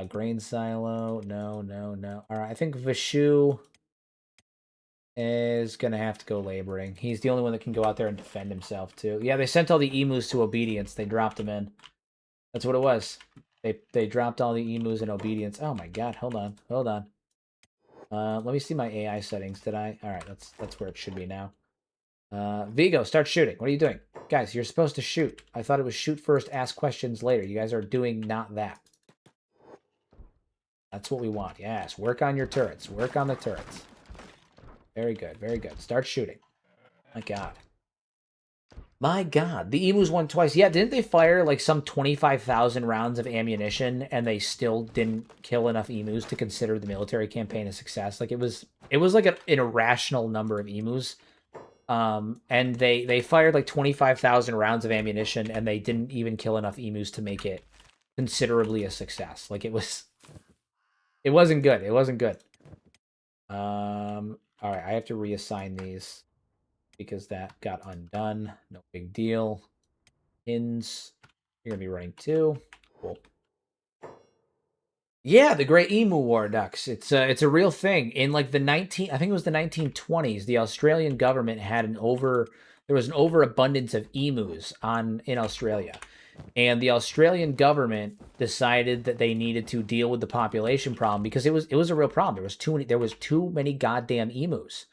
Grain silo. No. All right, I think Vishu is going to have to go laboring. He's the only one that can go out there and defend himself, too. Yeah, they sent all the emus to obedience. They dropped him in. That's what it was. They dropped all the emus in obedience. Oh, my God. Hold on. Let me see my AI settings. Did I? All right, that's where it should be now. Vigo, start shooting. What are you doing? Guys, you're supposed to shoot. I thought it was shoot first, ask questions later. You guys are doing not that. That's what we want. Yes, work on your turrets. Work on the turrets. Very good, very good. Start shooting. My God. My God. The emus won twice. Yeah, didn't they fire like some 25,000 rounds of ammunition and they still didn't kill enough emus to consider the military campaign a success? Like it was like an irrational number of emus. And they fired like 25,000 rounds of ammunition and they didn't even kill enough emus to make it considerably a success. Like it wasn't good. It wasn't good. All right, I have to reassign these because that got undone. No big deal. Pins. You're gonna be running 2. Cool. Yeah, the Great Emu War, Ducks. It's a real thing. In like I think it was the 1920s, the Australian government had there was an overabundance of emus in Australia. And the Australian government decided that they needed to deal with the population problem because it was a real problem. There was too many goddamn emus.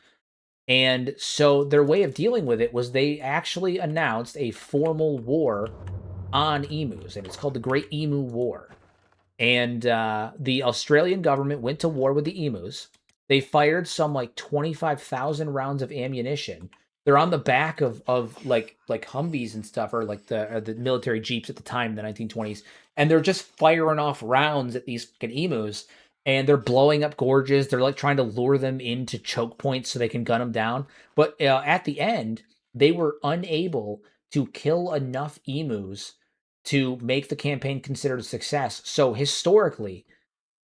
And so their way of dealing with it was they actually announced a formal war on emus, and it's called the Great Emu War. And the Australian government went to war with the emus. They fired some like 25,000 rounds of ammunition. They're on the back of like Humvees and stuff, or like the military jeeps at the time in the 1920s, and they're just firing off rounds at these fucking emus, and they're blowing up gorges. They're like trying to lure them into choke points so they can gun them down. But at the end, they were unable to kill enough emus to make the campaign considered a success. So historically,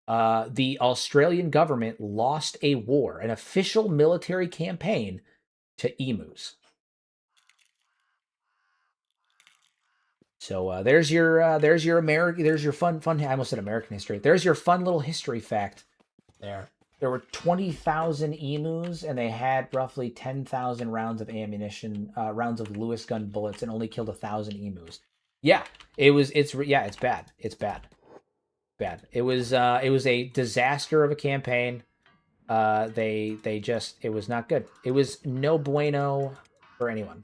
the Australian government lost a war, an official military campaign, to emus. So there's your American, there's your fun. I almost said American history. There's your fun little history fact. There were 20,000 emus, and they had roughly 10,000 rounds of ammunition, rounds of Lewis gun bullets, and only killed 1,000 emus. Yeah, it's bad. It's bad. Bad. It was a disaster of a campaign. It was not good. It was no bueno for anyone.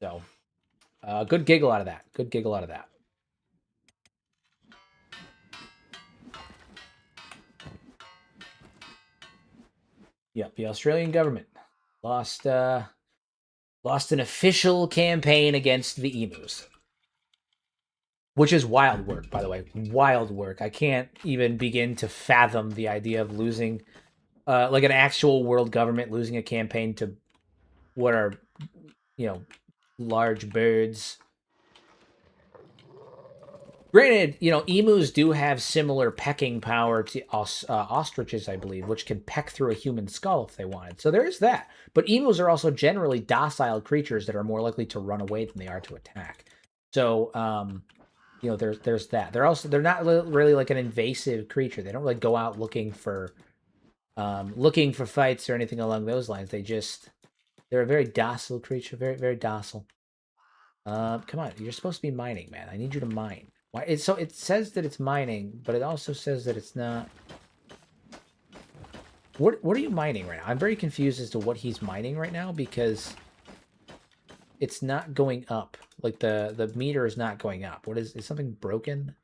So, good giggle out of that. Good giggle out of that. Yep, the Australian government lost an official campaign against the emus, which is wild work, by the way. Wild work. I can't even begin to fathom the idea of losing, like an actual world government losing a campaign to what are, large birds. Granted, emus do have similar pecking power to ostriches, I believe, which can peck through a human skull if they wanted. So there is that. But emus are also generally docile creatures that are more likely to run away than they are to attack. So, there's that. They're not really like an invasive creature. They don't like go out looking for fights or anything along those lines. They're a very docile creature, very very docile. Come on, you're supposed to be mining, man. I need you to mine. Why? It says that it's mining, but it also says that it's not. What are you mining right now? I'm very confused as to what he's mining right now because it's not going up. Like the meter is not going up. Is something broken?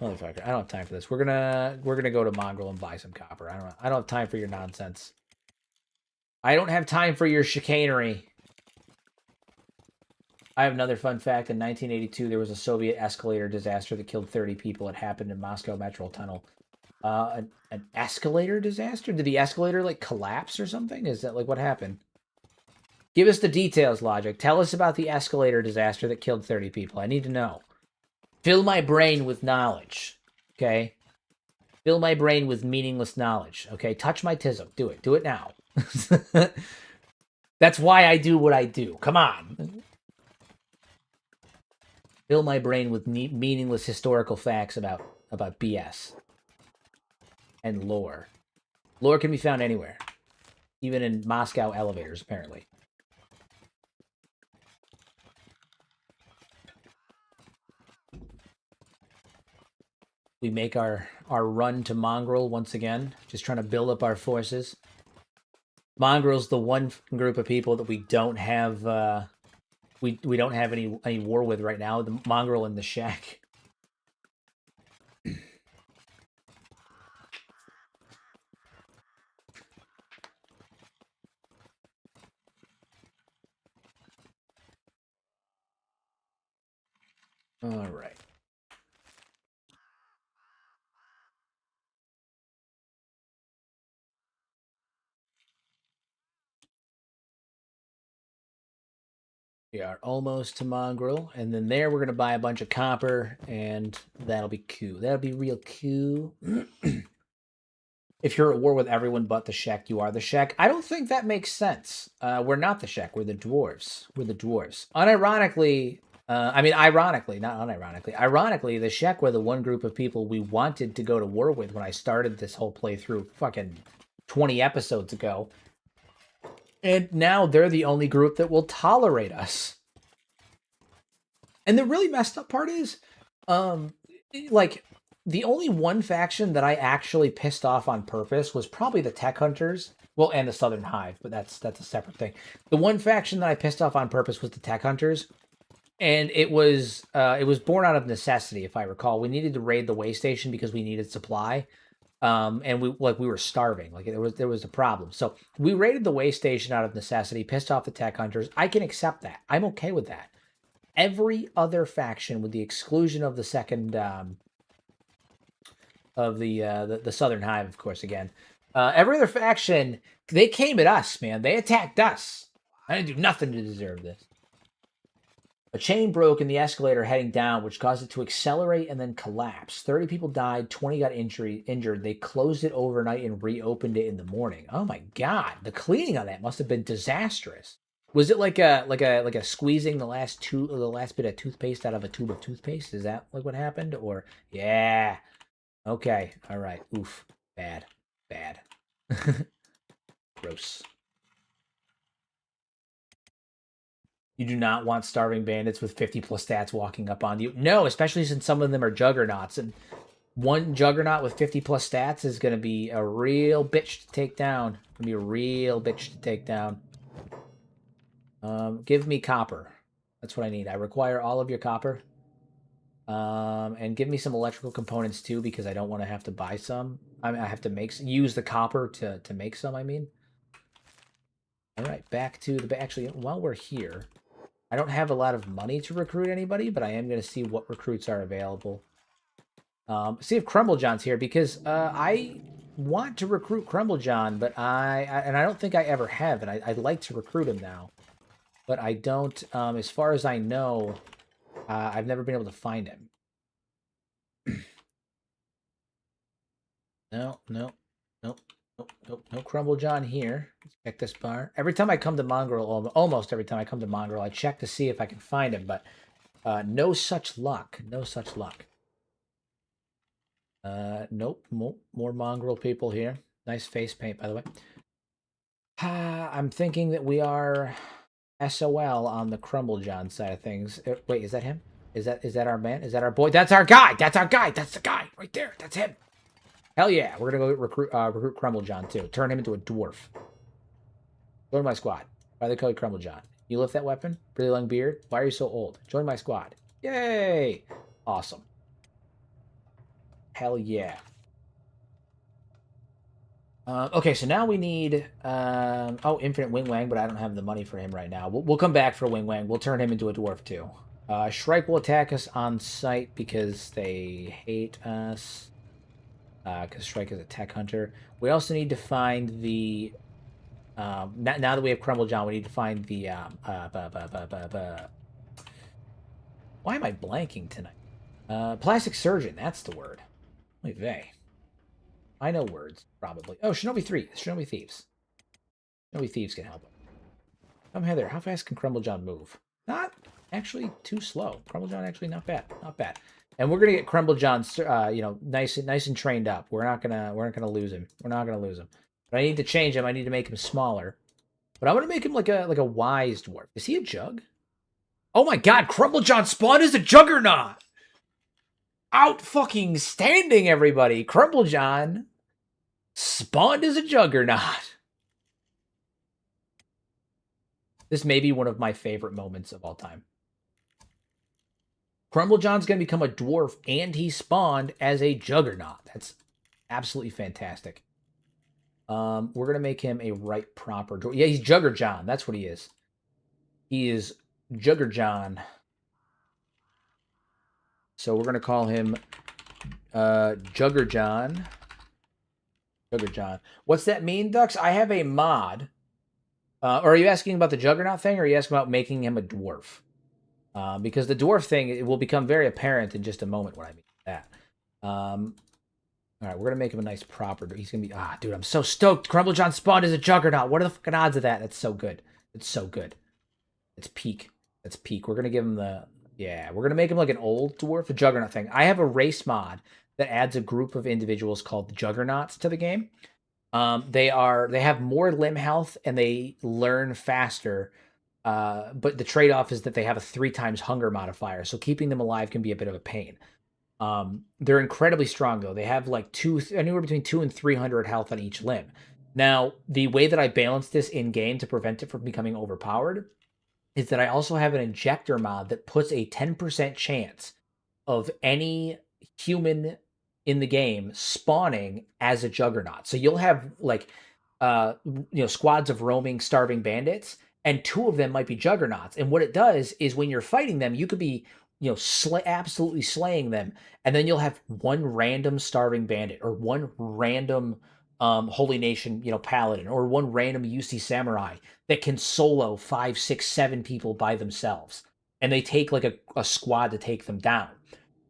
Motherfucker, I don't have time for this. We're gonna go to Mongrel and buy some copper. I don't have time for your nonsense. I don't have time for your chicanery. I have another fun fact. In 1982, there was a Soviet escalator disaster that killed 30 people. It happened in Moscow Metro Tunnel. An escalator disaster? Did the escalator like collapse or something? Is that like what happened? Give us the details, Logic. Tell us about the escalator disaster that killed 30 people. I need to know. Fill my brain with knowledge. Okay? Fill my brain with meaningless knowledge. Okay? Touch my tism. Do it. Do it now. That's why I do what I do. Come on. Fill my brain with meaningless historical facts about BS and lore. Lore can be found anywhere, even in Moscow elevators, apparently. We make our run to Mongrel once again, just trying to build up our forces. Mongrel's the one group of people that we don't have. We don't have any war with right now. The Mongrel and the Shack. All right. We are almost to Mongrel, and then there we're going to buy a bunch of copper, and that'll be cool. That'll be real cool. If you're at war with everyone but the Shek, you are the Shek. I don't think that makes sense. We're not the Shek. We're the Dwarves. We're the Dwarves. Unironically, ironically, not unironically. Ironically, the Shek were the one group of people we wanted to go to war with when I started this whole playthrough fucking 20 episodes ago. And now they're the only group that will tolerate us. And the really messed up part is, like, the only one faction that I actually pissed off on purpose was probably the Tech Hunters. Well, and the Southern Hive, but that's a separate thing. The one faction that I pissed off on purpose was the Tech Hunters. And it was born out of necessity, if I recall. We needed to raid the way station because we needed supply. And we were starving. Like there was a problem. So we raided the way station out of necessity, pissed off the Tech Hunters. I can accept that. I'm okay with that. Every other faction, with the exclusion of the second of the Southern Hive, of course, again. Every other faction, they came at us, man. They attacked us. I didn't do nothing to deserve this. A chain broke in the escalator heading down, which caused it to accelerate and then collapse. 30 people died, 20 got injured. They closed it overnight and reopened it in the morning. Oh my god, the cleaning on that must have been disastrous. Was it like a squeezing the last bit of toothpaste out of a tube of toothpaste? Is that like what happened? Or yeah. Okay. All right. Oof. Bad. Gross. You do not want starving bandits with 50 plus stats walking up on you. No, especially since some of them are juggernauts. And one juggernaut with 50 plus stats is going to be a real bitch to take down. Give me copper. That's what I need. I require all of your copper. And give me some electrical components too, because I don't want to have to buy some. I have to use the copper to make some, I mean. All right, back to the... Actually, while we're here... I don't have a lot of money to recruit anybody, but I am going to see what recruits are available. See if Crumblejohn's here, because I want to recruit Crumblejohn, but I don't think I ever have, and I'd like to recruit him now. But I don't, as far as I know, I've never been able to find him. No Crumblejohn here. Let's check this bar. Every time I come to Mongrel, almost every time I come to Mongrel, I check to see if I can find him, but no such luck. Nope. More Mongrel people here. Nice face paint, by the way. I'm thinking that we are SOL on the Crumblejohn side of things. Wait, is that him? Is that our man? Is that our boy? That's our guy! That's the guy right there. That's him. Hell yeah, we're gonna go recruit Crumblejohn too. Turn him into a dwarf. Join my squad. Why they call you Crumblejohn? You lift that weapon? Pretty long beard? Why are you so old? Join my squad. Yay! Awesome. Hell yeah. Okay, so now we need Infinite Wing Wang, but I don't have the money for him right now. We'll come back for Wing Wang. We'll turn him into a dwarf too. Shrike will attack us on sight because they hate us. Because Shrike is a tech hunter. We also need to find the... now that we have Crumblejohn, we need to find the... Why am I blanking tonight? Plastic Surgeon, that's the word. Wait, they. I know words, probably. Oh, Shinobi 3. Shinobi Thieves. Shinobi Thieves can help. Come here there. How fast can Crumblejohn move? Not actually too slow. Crumblejohn actually not bad. Not bad. And we're gonna get Crumblejohn, nice and trained up. We're not gonna lose him. We're not gonna lose him. But I need to change him. I need to make him smaller. But I'm gonna make him like a wise dwarf. Is he a jug? Oh my god, Crumblejohn spawned as a juggernaut! Out fucking standing, everybody! Crumblejohn spawned as a juggernaut. This may be one of my favorite moments of all time. Crumblejohn's going to become a dwarf, and he spawned as a juggernaut. That's absolutely fantastic. We're going to make him a right proper dwarf. Yeah, he's Juggerjohn. That's what he is. He is Juggerjohn. So we're going to call him Juggerjohn. Juggerjohn. What's that mean, Dux? I have a mod. Or are you asking about the Juggernaut thing, or are you asking about making him a dwarf? Because the dwarf thing, it will become very apparent in just a moment what I mean by that. All right, we're going to make him a nice proper. He's going to be... Ah, dude, I'm so stoked. Crumble John spawned as a Juggernaut. What are the fucking odds of that? That's so good. It's so good. It's peak. That's peak. We're going to give him the... Yeah, we're going to make him like an old dwarf, a Juggernaut thing. I have a race mod that adds a group of individuals called the Juggernauts to the game. They have more limb health and they learn faster. But the trade-off is that they have a 3 times hunger modifier, so keeping them alive can be a bit of a pain. They're incredibly strong though. They have like anywhere between 200 and 300 health on each limb. Now, the way that I balance this in game to prevent it from becoming overpowered is that I also have an injector mod that puts a 10% chance of any human in the game spawning as a Juggernaut. So you'll have like squads of roaming starving bandits, and 2 of them might be Juggernauts. And what it does is when you're fighting them, you could be absolutely slaying them, and then you'll have 1 random starving bandit or 1 random Holy Nation paladin or 1 random UC samurai that can solo 5, 6, 7 people by themselves, and they take like a squad to take them down.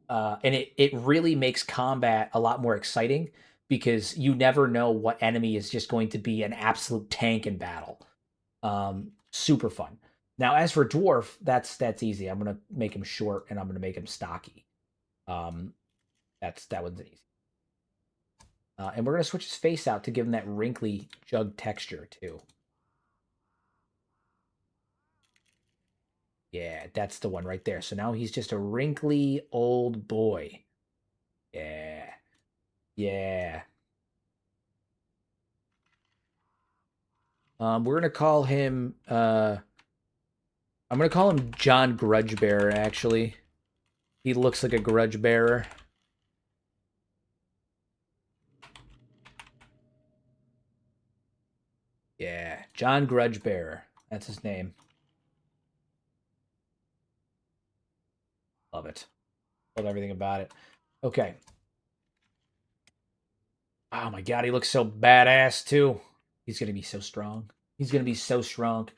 And it really makes combat a lot more exciting because you never know what enemy is just going to be an absolute tank in battle. Super fun. Now, as for Dwarf, that's easy. I'm gonna make him short and I'm gonna make him stocky. That one's easy. And we're gonna switch his face out to give him that wrinkly jug texture too. Yeah, that's the one right there. So now he's just a wrinkly old boy. Yeah. Yeah. We're gonna call him I'm gonna call him John Grudgebearer, actually. He looks like a grudge bearer. Yeah, John Grudgebearer. That's his name. Love it. Love everything about it. Okay. Oh my god, he looks so badass too. He's gonna be so strong. He's gonna be so strong.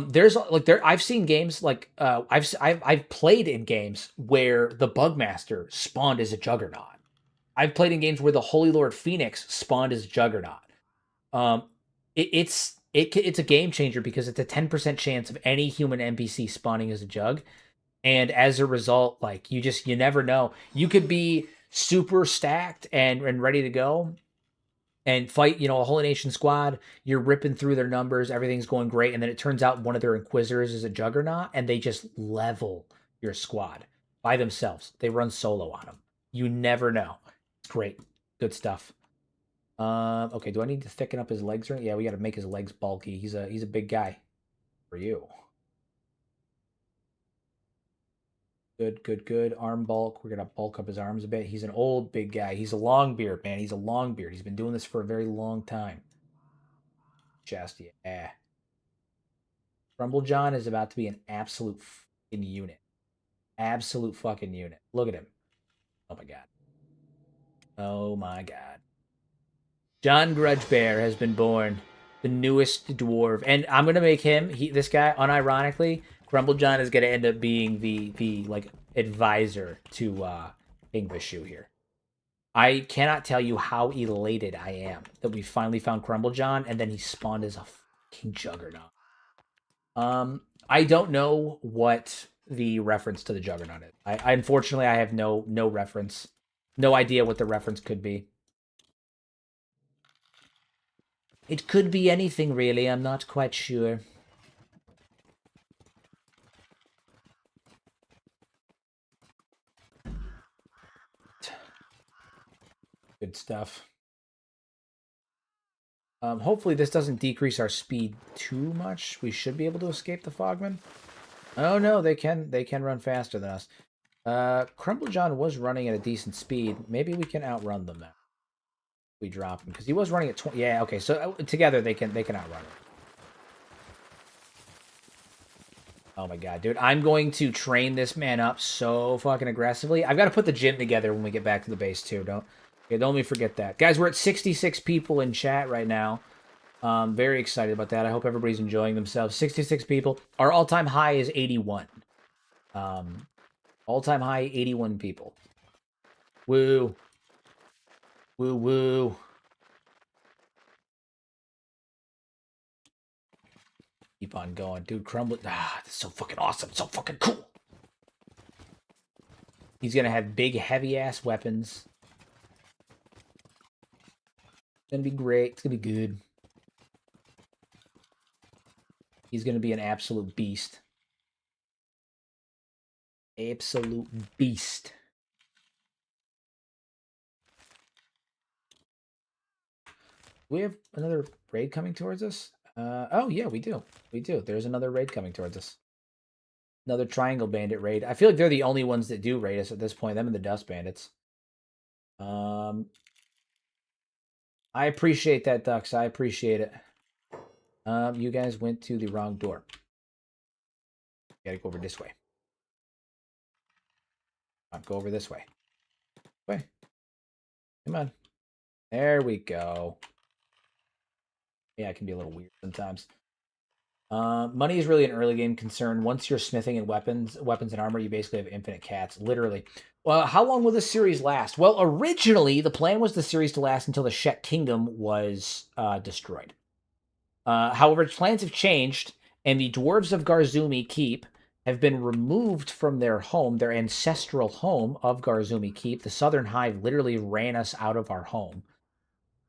There's like I've seen games like I've played in games where the Bugmaster spawned as a Juggernaut. I've played in games where the Holy Lord Phoenix spawned as a Juggernaut. Um, it's a game changer because it's a 10% chance of any human NPC spawning as a Jug, and as a result, like you never know. You could be super stacked and ready to go, and fight, a Holy Nation squad. You're ripping through their numbers, everything's going great, and then it turns out one of their Inquisitors is a Juggernaut, and they just level your squad by themselves. They run solo on them. You never know. It's great, good stuff. Okay, do I need to thicken up his legs or? Yeah, we got to make his legs bulky. He's a big guy for you. Good, good, good. Arm bulk. We're gonna bulk up his arms a bit. He's an old big guy. He's a long beard, man. He's a long beard. He's been doing this for a very long time. Chest, yeah. Rumble John is about to be an absolute fucking unit. Absolute fucking unit. Look at him. Oh my god. Oh my god. John Grudgebear has been born, the newest dwarf, and I'm gonna make him. This guy, unironically, Grumble John is gonna end up being the like advisor to King Vishu here. I cannot tell you how elated I am that we finally found Crumble John, and then he spawned as a fucking Juggernaut. I don't know what the reference to the Juggernaut is. I unfortunately I have no reference, no idea what the reference could be. It could be anything really. I'm not quite sure. Good stuff. Hopefully this doesn't decrease our speed too much. We should be able to escape the Fogmen. Oh no, they can run faster than us. Crumble John was running at a decent speed. Maybe we can outrun them now. We drop him because he was running at 20. Yeah, okay. So together they can outrun him. Oh my god, dude! I'm going to train this man up so fucking aggressively. I've got to put the gym together when we get back to the base too. Don't let me forget that, guys. We're at 66 people in chat right now. Very excited about that. I hope everybody's enjoying themselves. 66 people. Our all-time high is 81. All-time high 81 people. Woo. Woo woo. Keep on going. Dude, Crumble. Ah, this is so fucking awesome. So fucking cool. He's going to have big, heavy-ass weapons. It's going to be great. It's going to be good. He's going to be an absolute beast. Absolute beast. We have another raid coming towards us? Oh, yeah, we do. We do. There's another raid coming towards us. Another Triangle Bandit raid. I feel like they're the only ones that do raid us at this point. Them and the Dust Bandits. I appreciate that, Ducks. I appreciate it. You guys went to the wrong door. Gotta go over this way. Go over this way. Way. Come on. There we go. Yeah, it can be a little weird sometimes. Money is really an early game concern. Once you're smithing in weapons and armor, you basically have infinite cats, literally. Well, how long will this series last? Well, originally, the plan was the series to last until the Shet Kingdom was destroyed. However, plans have changed, and the Dwarves of Garzumi Keep have been removed from their home, their ancestral home of Garzumi Keep. The Southern Hive literally ran us out of our home.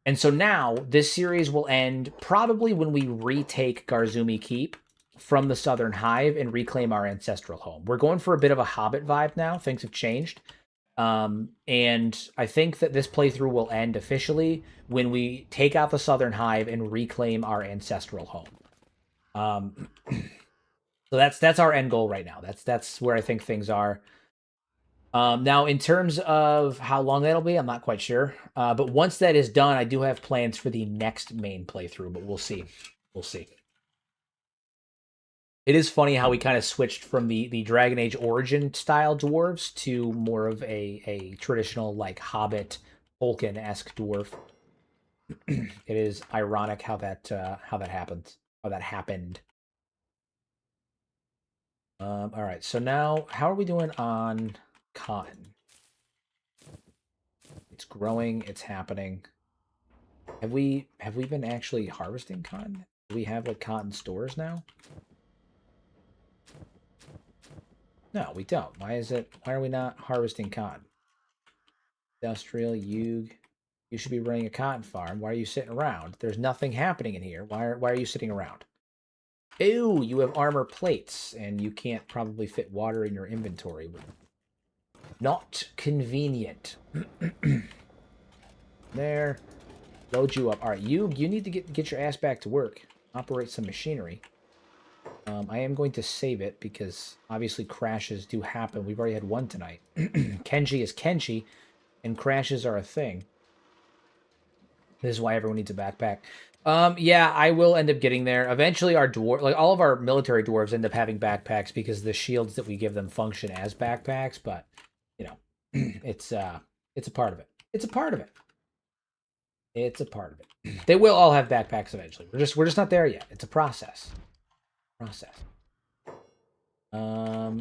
And so now this series will end probably when we retake Garzumi Keep from the Southern Hive and reclaim our ancestral home. We're going for a bit of a Hobbit vibe now. Things have changed. And I think that this playthrough will end officially when we take out the Southern Hive and reclaim our ancestral home. So that's our end goal right now. That's where I think things are. Now, in terms of how long that'll be, I'm not quite sure. But once that is done, I do have plans for the next main playthrough, but we'll see. We'll see. It is funny how we kind of switched from the Dragon Age origin style dwarves to more of a traditional, like, Hobbit, Tolkien-esque dwarf. It is ironic how that happened. How that happened. All right, so now, how are we doing on cotton? It's growing. It's happening. Have we been actually harvesting cotton? Do we have like cotton stores now? No, we don't. Why are we not harvesting cotton? Industrial, you should be running a cotton farm. Why are you sitting around? There's nothing happening in here. Why are you sitting around? Ew, you have armor plates and you can't probably fit water in your inventory. Not convenient. There. Load you up. All right, you need to get your ass back to work. Operate some machinery. I am going to save it because obviously crashes do happen. We've already had one tonight. Kenshi is Kenshi, and crashes are a thing. This is why everyone needs a backpack. Yeah, I will end up getting there. Eventually, our all of our military dwarves end up having backpacks because the shields that we give them function as backpacks. But you know, it's a part of it. It's a part of it. It's a part of it. They will all have backpacks eventually. We're just not there yet. It's a process. Are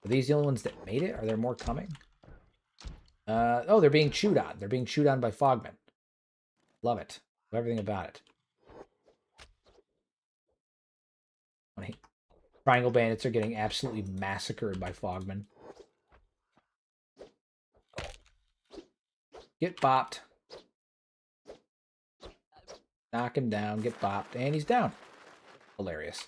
these the only ones that made it? Are there more coming? Oh, they're being chewed on. They're being chewed on by Fogmen. Love it. Love everything about it. Triangle Bandits are getting absolutely massacred by Fogmen. Get bopped. Knock him down. Get bopped. And he's down. Hilarious.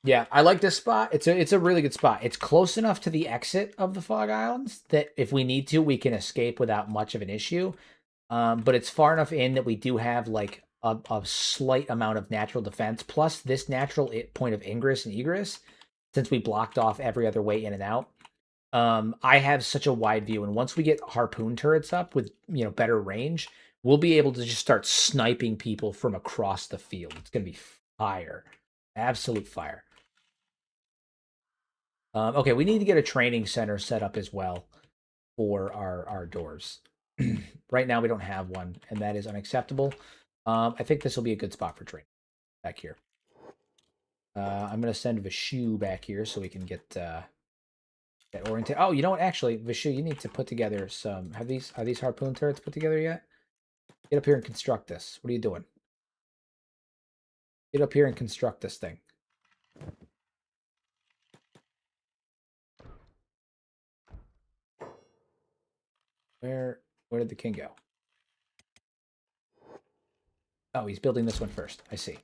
Yeah, I like this spot. It's a really good spot. It's close enough to the exit of the Fog Islands that if we need to, we can escape without much of an issue. But it's far enough in that we do have like a slight amount of natural defense, plus this natural point of ingress and egress, since we blocked off every other way in and out. I have such a wide view, and once we get harpoon turrets up with better range, we'll be able to just start sniping people from across the field. It's gonna be fire, absolute fire. Okay, we need to get a training center set up as well for our doors. Right now, we don't have one, and that is unacceptable. I think this will be a good spot for training back here. I'm going to send Vishu back here so we can get That orientate. Oh, you know what? Actually, Vishu, you need to put together some. Are these harpoon turrets put together yet? Get up here and construct this. What are you doing? Get up here and construct this thing. Where did the king go? Oh, he's building this one first. I see.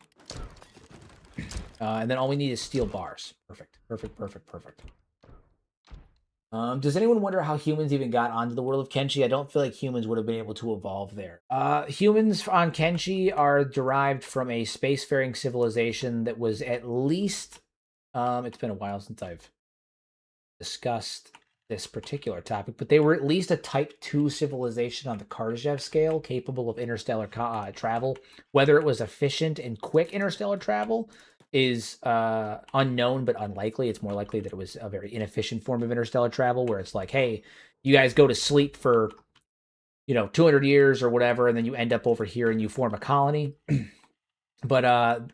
And then all we need is steel bars. Perfect. Perfect. Perfect. Perfect. Does anyone wonder how humans even got onto the world of Kenshi? I don't feel like humans would have been able to evolve there. Humans on Kenshi are derived from a spacefaring civilization that was at least. It's been a while since I've discussed this particular topic, but they were at least a Type 2 civilization on the Kardashev scale, capable of interstellar travel. Whether it was efficient and quick interstellar travel is unknown, but unlikely. It's more likely that it was a very inefficient form of interstellar travel, where it's like, hey, you guys go to sleep for 200 years or whatever, and then you end up over here and you form a colony. But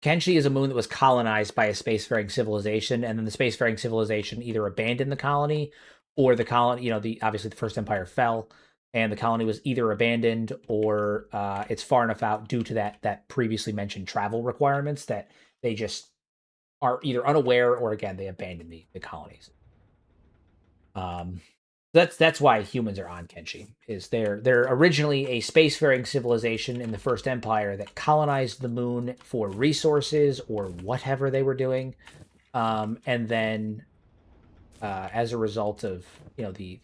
Kenshi is a moon that was colonized by a spacefaring civilization, and then the spacefaring civilization either abandoned the colony, or the colony, obviously the first empire fell, and the colony was either abandoned or it's far enough out due to that previously mentioned travel requirements that they just are either unaware or, again, they abandon the colonies. That's why humans are on Kenshi. Is they're originally a spacefaring civilization in the First Empire that colonized the moon for resources or whatever they were doing, and then as a result of the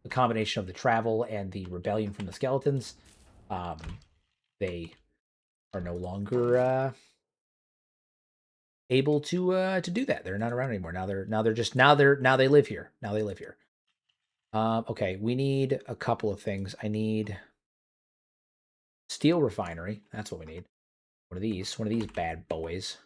combination of the travel and the rebellion from the skeletons, they are no longer able to do that. They're not around anymore. Now they live here. Now they live here. Okay, we need a couple of things. I need steel refinery. That's what we need. One of these bad boys.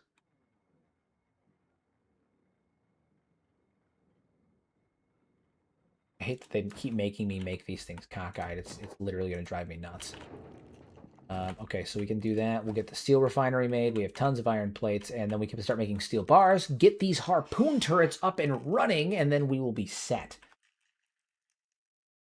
I hate that they keep making me make these things cockeyed. It's literally going to drive me nuts. Okay, so we can do that. We'll get the steel refinery made. We have tons of iron plates, and then we can start making steel bars, get these harpoon turrets up and running, and then we will be set.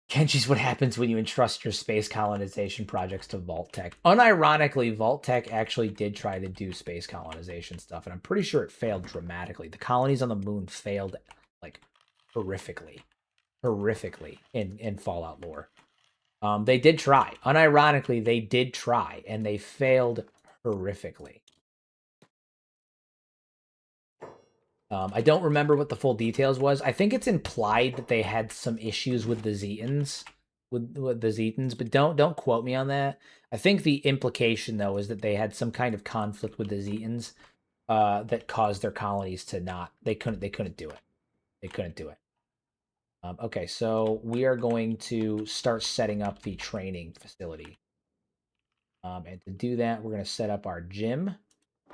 Kenshi's what happens when you entrust your space colonization projects to Vault-Tec. Unironically, Vault-Tec actually did try to do space colonization stuff, and I'm pretty sure it failed dramatically. The colonies on the moon failed, like, horrifically in Fallout lore. They did try. Unironically, they did try, and they failed horrifically. I don't remember what the full details was. I think it's implied that they had some issues with the Zetans, with the Zetans, but don't quote me on that. I think the implication, though, is that they had some kind of conflict with the Zetans that caused their colonies to not. They couldn't do it. They couldn't do it. Okay, so we are going to start setting up the training facility. And to do that, we're going to set up our gym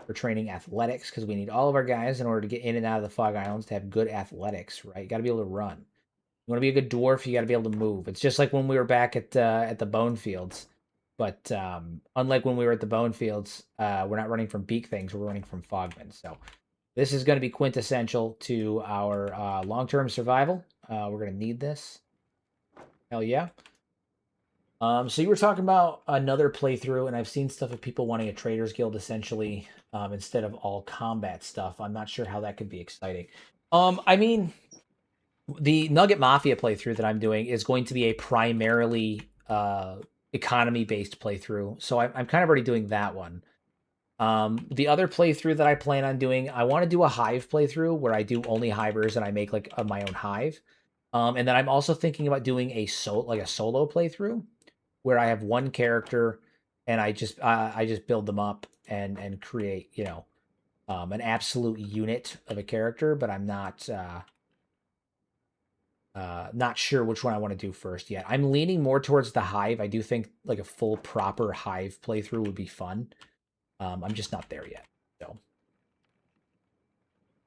for training athletics, because we need all of our guys in order to get in and out of the Fog Islands to have good athletics, right? You got to be able to run. You want to be a good dwarf, you got to be able to move. It's just like when we were back at the Bone Fields. But unlike when we were at the Bone Fields, we're not running from beak things, we're running from fogmen. So this is going to be quintessential to our long-term survival. We're going to need this. Hell yeah. So you were talking about another playthrough, and I've seen stuff of people wanting a Traders Guild, essentially, instead of all combat stuff. I'm not sure how that could be exciting. I mean, the Nugget Mafia playthrough that I'm doing is going to be a primarily economy-based playthrough, so I'm kind of already doing that one. The other playthrough that I plan on doing, I want to do a hive playthrough where I do only hivers and I make like my own hive. And then I'm also thinking about doing a solo playthrough where I have one character and I just build them up and create, an absolute unit of a character, but I'm not sure which one I want to do first yet. I'm leaning more towards the hive. I do think like a full proper hive playthrough would be fun. I'm just not there yet. So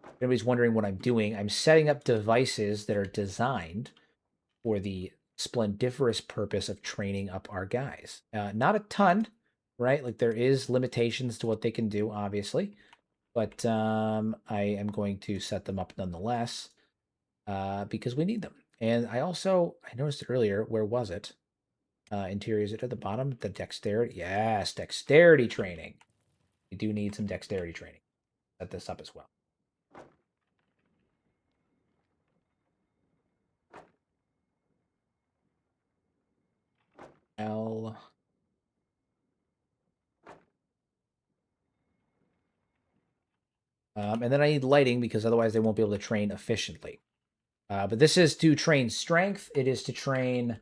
if anybody's wondering what I'm doing, I'm setting up devices that are designed for the splendiferous purpose of training up our guys. Not a ton, right? Like there is limitations to what they can do, obviously, but I am going to set them up nonetheless. because we need them. And I noticed it earlier. Where was it? Interior, is it at the bottom? The dexterity. Yes, dexterity training. We do need some dexterity training. Set this up as well. L. And then I need lighting because otherwise they won't be able to train efficiently. But this is to train strength. It is to train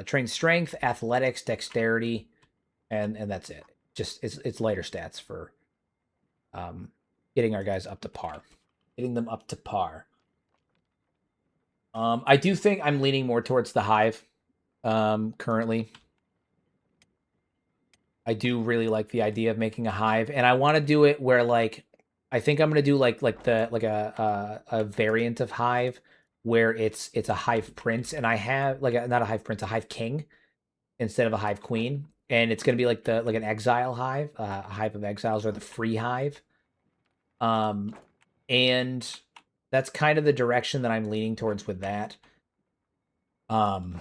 train strength, athletics, dexterity, and that's it. Just it's lighter stats for getting our guys up to par, getting them up to par. I do think I'm leaning more towards the hive currently. I do really like the idea of making a hive, and I want to do it where like I think I'm gonna do like a variant of hive where it's a hive prince, and I have like not a hive prince, a hive king instead of a hive queen, and it's gonna be like an exile hive, a hive of exiles, or the free hive. Um, and that's kind of the direction that I'm leaning towards with that. Um,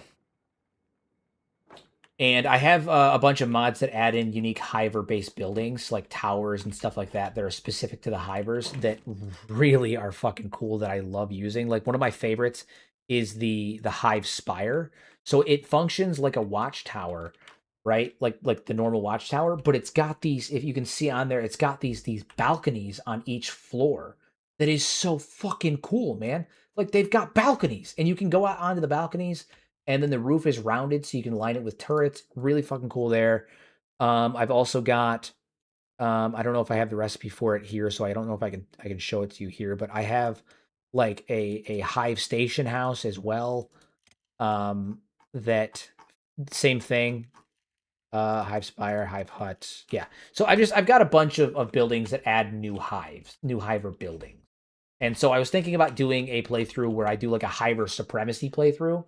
And I have a bunch of mods that add in unique Hiver-based buildings, like towers and stuff like that, that are specific to the Hivers that really are fucking cool that I love using. Like one of my favorites is the Hive Spire. So it functions like a watchtower, right? Like the normal watchtower, but it's got these, if you can see on there, it's got these balconies on each floor. That is so fucking cool, man. Like they've got balconies, and you can go out onto the balconies, and then the roof is rounded so you can line it with turrets. Really fucking cool there. I've also got I don't know if I have the recipe for it here, so I don't know if I can show it to you here, but I have like a hive station house as well. That same thing. Hive spire, hive hut. Yeah. So I've got a bunch of buildings that add new hives, new hiver buildings. And so I was thinking about doing a playthrough where I do like a hiver supremacy playthrough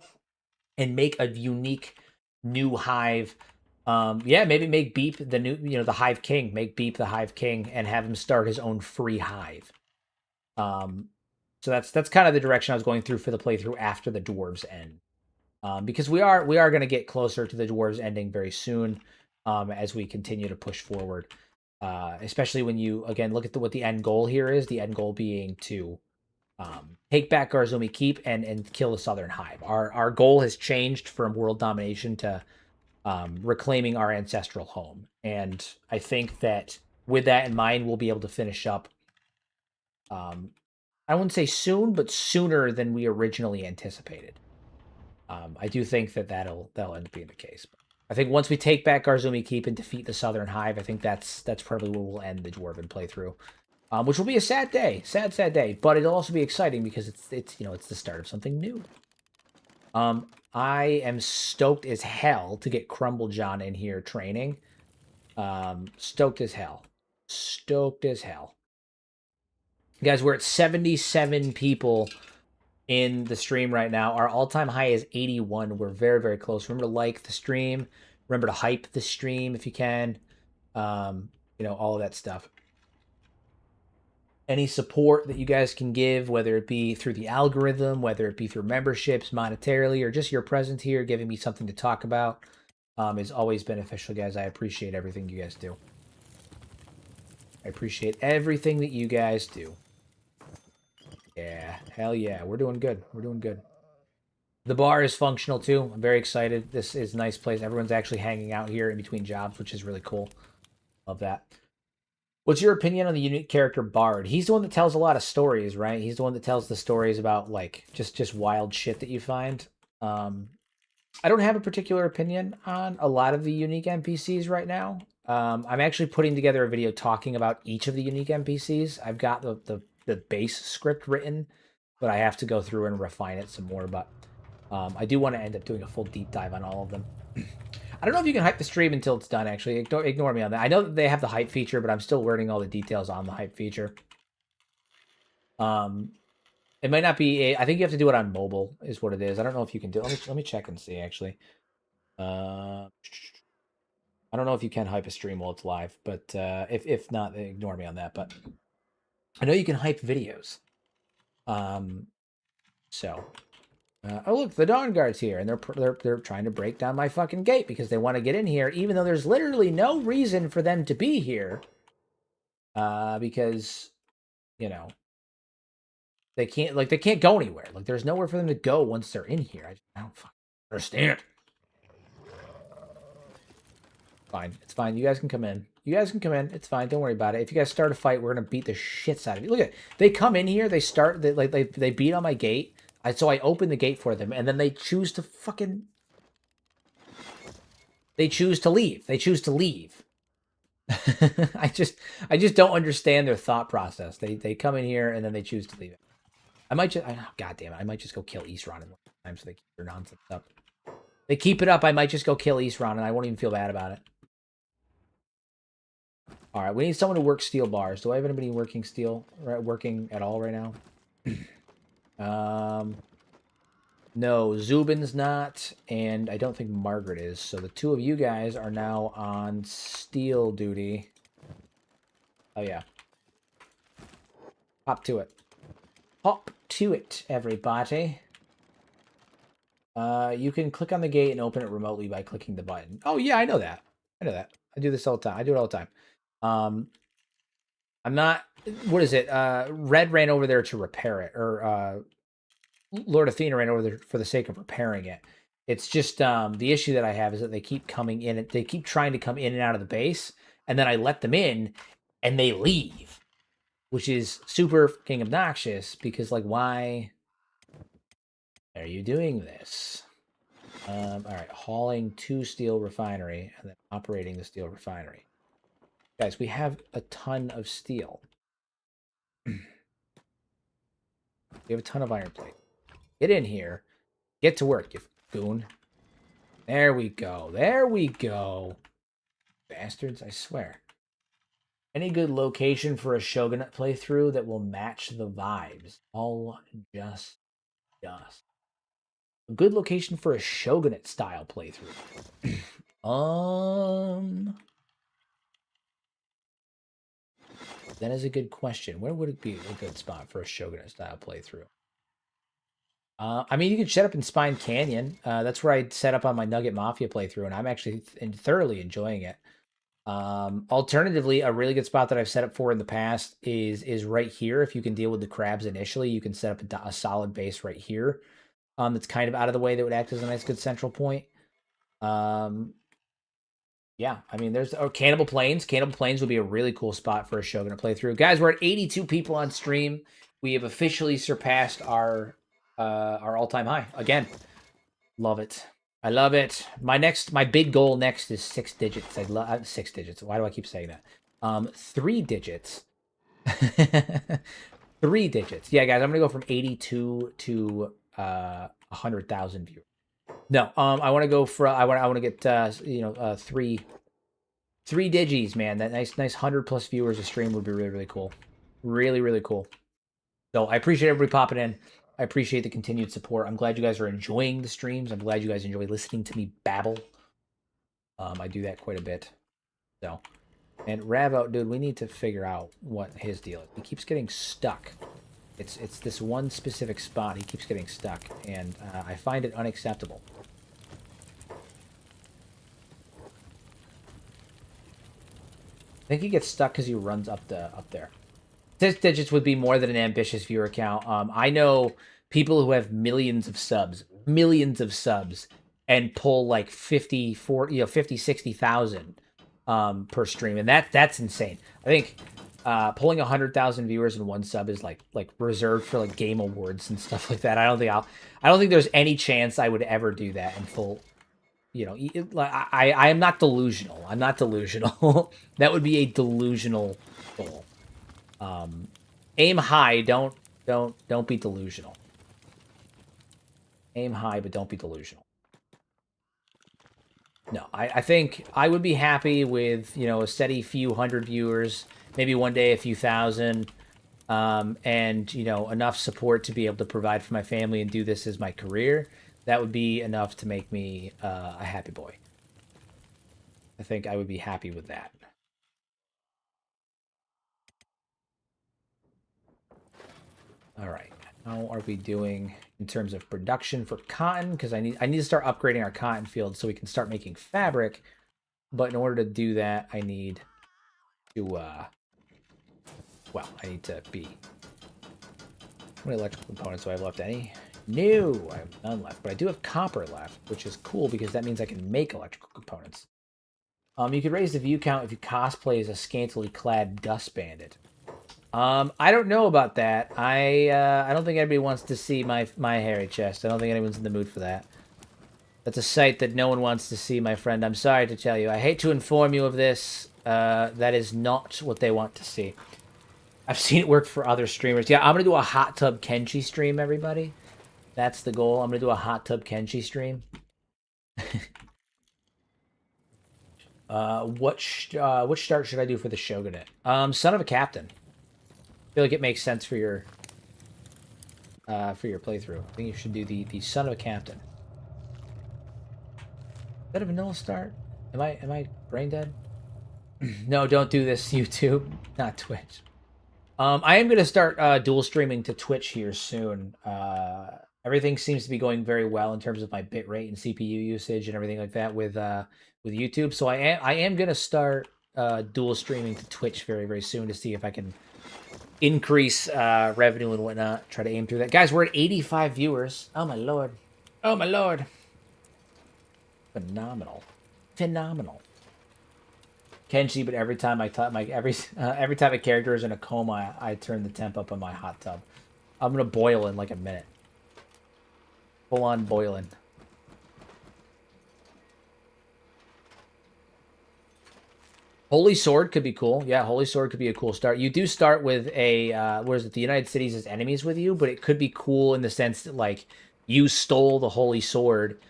and make a unique new hive. Yeah, maybe make Beep the new, the Hive King. Make Beep the Hive King and have him start his own free hive. Um, so that's kind of the direction I was going through for the playthrough after the dwarves end, because we are going to get closer to the dwarves ending very soon, as we continue to push forward. Especially when you again look at what the end goal here is. The end goal being to take back Garzumi Keep and kill the Southern Hive. Our goal has changed from world domination to reclaiming our ancestral home, and I think that with that in mind, we'll be able to finish up. I wouldn't say soon, but sooner than we originally anticipated. I do think that that'll end up being the case. But I think once we take back Garzumi Keep and defeat the Southern Hive, I think that's probably where we'll end the Dwarven playthrough. Which will be a sad day, sad day, but it'll also be exciting because it's it's the start of something new. I am stoked as hell to get Crumble John in here training. Stoked as hell, stoked as hell, guys. We're at 77 people in the stream right now. Our all-time high is 81. We're very close. Remember to like the stream. Remember to hype the stream if you can. All of that stuff. Any support that you guys can give, whether it be through the algorithm, whether it be through memberships, monetarily, or just your presence here, giving me something to talk about, is always beneficial, guys. I appreciate everything you guys do. I appreciate everything that you guys do. Yeah, hell yeah. We're doing good. We're doing good. The bar is functional too. I'm very excited. This is a nice place. Everyone's actually hanging out here in between jobs, which is really cool. Love that. What's your opinion on the unique character Bard? He's the one that tells a lot of stories, right? He's the one that tells the stories about like just wild shit that you find. Um, I don't have a particular opinion on a lot of the unique NPCs right now. I'm actually putting together a video talking about each of the unique NPCs. I've got the base script written, but I have to go through and refine it some more. But I do want to end up doing a full deep dive on all of them. I don't know if you can hype the stream until it's done, actually. Ignore me on that. I know that they have the hype feature, but I'm still learning all the details on the hype feature. It might not be I think you have to do it on mobile, is what it is. I don't know if you can do it. Let me check and see, actually. I don't know if you can hype a stream while it's live, but if not, ignore me on that. But I know you can hype videos. So, oh look, the Dawn Guard's here, and they're trying to break down my fucking gate because they want to get in here, even though there's literally no reason for them to be here. Because, you know, they can't go anywhere. Like, there's nowhere for them to go once they're in here. I don't fucking understand. Fine, it's fine. You guys can come in. You guys can come in. It's fine. Don't worry about it. If you guys start a fight, we're gonna beat the shits out of you. Look at it. They come in here. They start. They beat on my gate. So I open the gate for them, and then they choose to fucking. They choose to leave. They choose to leave. I just don't understand their thought process. They come in here and then they choose to leave it. I might just. God damn it! I might just go kill Eastron in time so they keep their nonsense up. They keep it up. I might just go kill Eastron, and I won't even feel bad about it. All right, we need someone to work steel bars. Do I have anybody working steel, working at all right now? No, Zubin's not, and I don't think Margaret is. So the two of you guys are now on steel duty. Oh, yeah. Hop to it. Hop to it, everybody. You can click on the gate and open it remotely by clicking the button. Oh, yeah, I know that. I know that. I do this all the time. I do it all the time. I'm not... What is it? Red ran over there to repair it, or Lord Athena ran over there for the sake of repairing it. It's just the issue that I have is that they keep coming in. They keep trying to come in and out of the base, and then I let them in, and they leave, which is super fucking obnoxious because, like, why are you doing this? All right, hauling to steel refinery and then operating the steel refinery. Guys, we have a ton of steel. We have a ton of iron plate. Get in here. Get to work, you goon. There we go. There we go. Bastards, I swear. Any good location for a Shogunate playthrough that will match the vibes? All just. A good location for a Shogunate style playthrough. That is a good question. Where would it be a good spot for a Shogunate style playthrough? I mean, you can set up in Spine Canyon. That's where I set up on my Nugget Mafia playthrough, and I'm actually thoroughly enjoying it. Alternatively, a really good spot that I've set up for in the past is right here. If you can deal with the crabs initially, you can set up a solid base right here. That's kind of out of the way. That would act as a nice, good central point. Yeah, I mean, there's Cannibal Plains. Cannibal Plains would be a really cool spot for a Shogunate playthrough. Guys, we're at 82 people on stream. We have officially surpassed our all-time high again. Love it. I love it. My big goal next is 6 digits. I love 6 digits. Why do I keep saying that? 3 digits. 3 digits. Yeah, guys, I'm gonna go from 82 to 100,000 viewers. No, I want to go for I want to get three digis, man. That nice 100+ viewers a stream would be really, really cool. Really, really cool. So I appreciate everybody popping in. I appreciate the continued support. I'm glad you guys are enjoying the streams. I'm glad you guys enjoy listening to me babble. I do that quite a bit. So, and Ravo, dude, we need to figure out what his deal is. He keeps getting stuck. It's this one specific spot. He keeps getting stuck, and I find it unacceptable. I think he gets stuck because he runs up there. 6 digits would be more than an ambitious viewer count. I know people who have millions of subs, and pull like 50, 40, 50, 60,000 per stream, and that's insane. I think pulling 100,000 viewers in one sub is like reserved for like game awards and stuff like that. I don't think there's any chance I would ever do that in full. I am not delusional. I'm not delusional. That would be a delusional goal. Aim high. Don't be delusional. Aim high, but don't be delusional. No, I think I would be happy with, a steady few hundred viewers, maybe one day a few thousand, and, enough support to be able to provide for my family and do this as my career. That would be enough to make me a happy boy. I think I would be happy with that. All right. How are we doing in terms of production for cotton? Because I need to start upgrading our cotton field so we can start making fabric. But in order to do that, I need to well, I need to be. How many electrical components do I have left? Any? No, I have none left. But I do have copper left, which is cool because that means I can make electrical components. You could raise the view count if you cosplay as a scantily clad dust bandit. I don't know about that. I don't think anybody wants to see my hairy chest. I don't think anyone's in the mood for that. That's a sight that no one wants to see, my friend. I'm sorry to tell you. I hate to inform you of this. That is not what they want to see. I've seen it work for other streamers. Yeah, I'm going to do a hot tub Kenshi stream, everybody. That's the goal. I'm going to do a hot tub Kenshi stream. Which start should I do for the Shogunate? Son of a Captain. I feel like it makes sense for your playthrough. I think you should do the Son of a Captain. Is that a vanilla start? Am I brain dead? No, don't do this, YouTube. Not Twitch. I am going to start dual streaming to Twitch here soon. Everything seems to be going very well in terms of my bitrate and CPU usage and everything like that with YouTube. So I am going to start dual streaming to Twitch very, very soon to see if I can increase revenue and whatnot. Try to aim through that. Guys, we're at 85 viewers. Oh, my Lord. Oh, my Lord. Phenomenal. Phenomenal. Kenshi, but every time I every time a character is in a coma, I turn the temp up on my hot tub. I'm gonna boil in like a minute. Full on boiling. Holy Sword could be cool. Yeah, Holy Sword could be a cool start. You do start with a whereas the United Cities is enemies with you, but it could be cool in the sense that like you stole the Holy Sword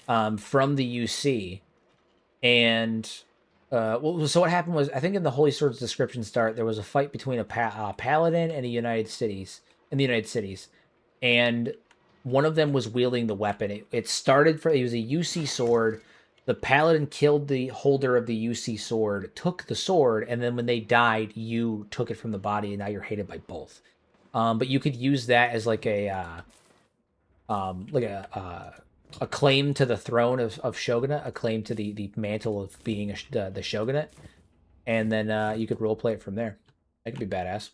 from the UC, and well, so what happened was, I think in the Holy Sword's description start, there was a fight between a paladin and the United Cities, and one of them was wielding the weapon. It started for, it was a UC sword. The paladin killed the holder of the UC sword, took the sword, and then when they died, you took it from the body, and now you're hated by both. But you could use that as like a claim to the throne of Shogunate, a claim to the mantle of being the Shogunate, and then you could roleplay it from there. That could be badass.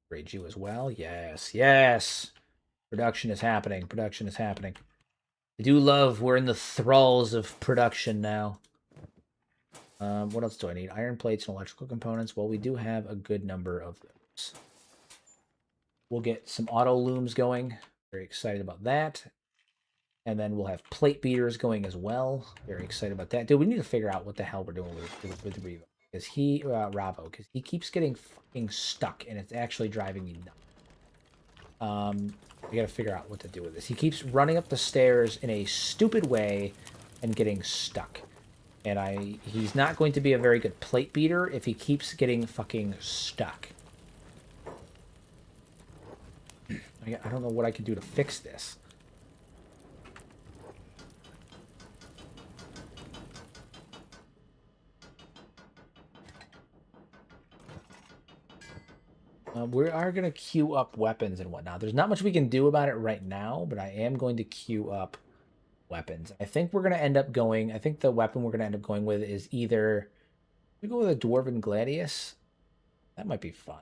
Grade you as well. Yes, yes. Production is happening. Production is happening. I do love, we're in the thralls of production now. What else do I need? Iron plates and electrical components. Well, we do have a good number of those. We'll get some auto looms going. Very excited about that. And then we'll have plate beaters going as well. Very excited about that. Dude, we need to figure out what the hell we're doing with Revo. Because Ravo, because he keeps getting fucking stuck, and it's actually driving me nuts. We gotta figure out what to do with this. He keeps running up the stairs in a stupid way and getting stuck. And he's not going to be a very good plate beater if he keeps getting fucking stuck. I don't know what I can do to fix this. We are going to queue up weapons and whatnot. There's not much we can do about it right now, but I am going to queue up weapons. I think we're going to end up going... I think the weapon we're going to end up going with is either... We go with a Dwarven Gladius. That might be fun.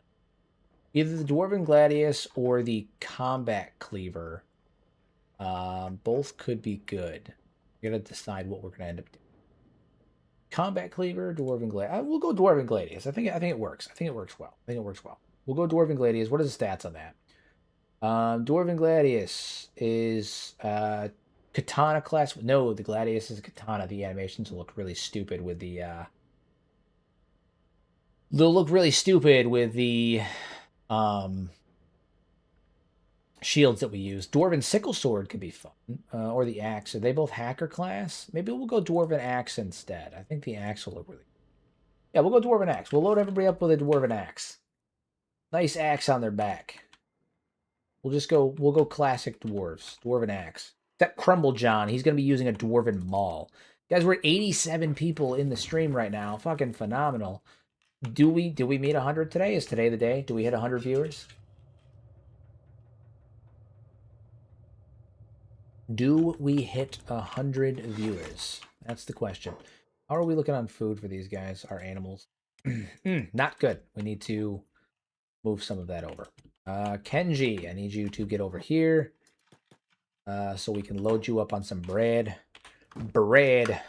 Either the Dwarven Gladius or the Combat Cleaver. Both could be good. We got to decide what we're going to end up doing. Combat Cleaver, Dwarven Gladius. We'll go Dwarven Gladius. I think it works. I think it works well. We'll go Dwarven Gladius. What are the stats on that? Dwarven Gladius is Katana class. No, the Gladius is a Katana. The animations will look really stupid with the... They'll look really stupid with the shields that we use. Dwarven Sickle Sword could be fun. Or the Axe. Are they both Hacker class? Maybe we'll go Dwarven Axe instead. I think the Axe will look really... Yeah, we'll go Dwarven Axe. We'll load everybody up with a Dwarven Axe. Nice axe on their back. We'll go classic dwarves. Dwarven axe. Except Crumble John. He's going to be using a Dwarven maul. Guys, we're at 87 people in the stream right now. Fucking phenomenal. Do we meet 100 today? Is today the day? Do we hit 100 viewers? Do we hit 100 viewers? That's the question. How are we looking on food for these guys, our animals? Not good. We need to move some of that over. Kenji, I need you to get over here so we can load you up on some bread. Bread.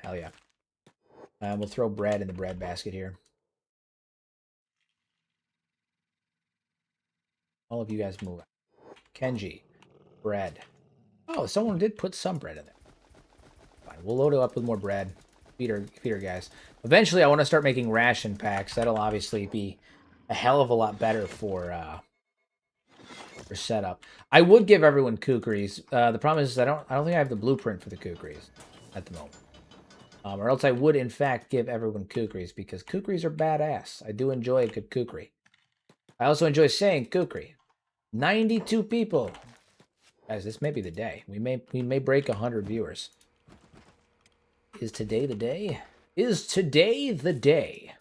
Hell yeah. We'll throw bread in the bread basket here. All of you guys move. Kenji, bread. Oh, someone did put some bread in there. Fine, we'll load it up with more bread. Feed our guys. Eventually, I want to start making ration packs. That'll obviously be a hell of a lot better for setup. I would give everyone kukris. The problem is I don't think I have the blueprint for the kukris at the moment. Or else I would in fact give everyone kukris because kukris are badass. I do enjoy a good kukri. I also enjoy saying kukri. 92 people. Guys, this may be the day. We may break 100 viewers. Is today the day? Is today the day?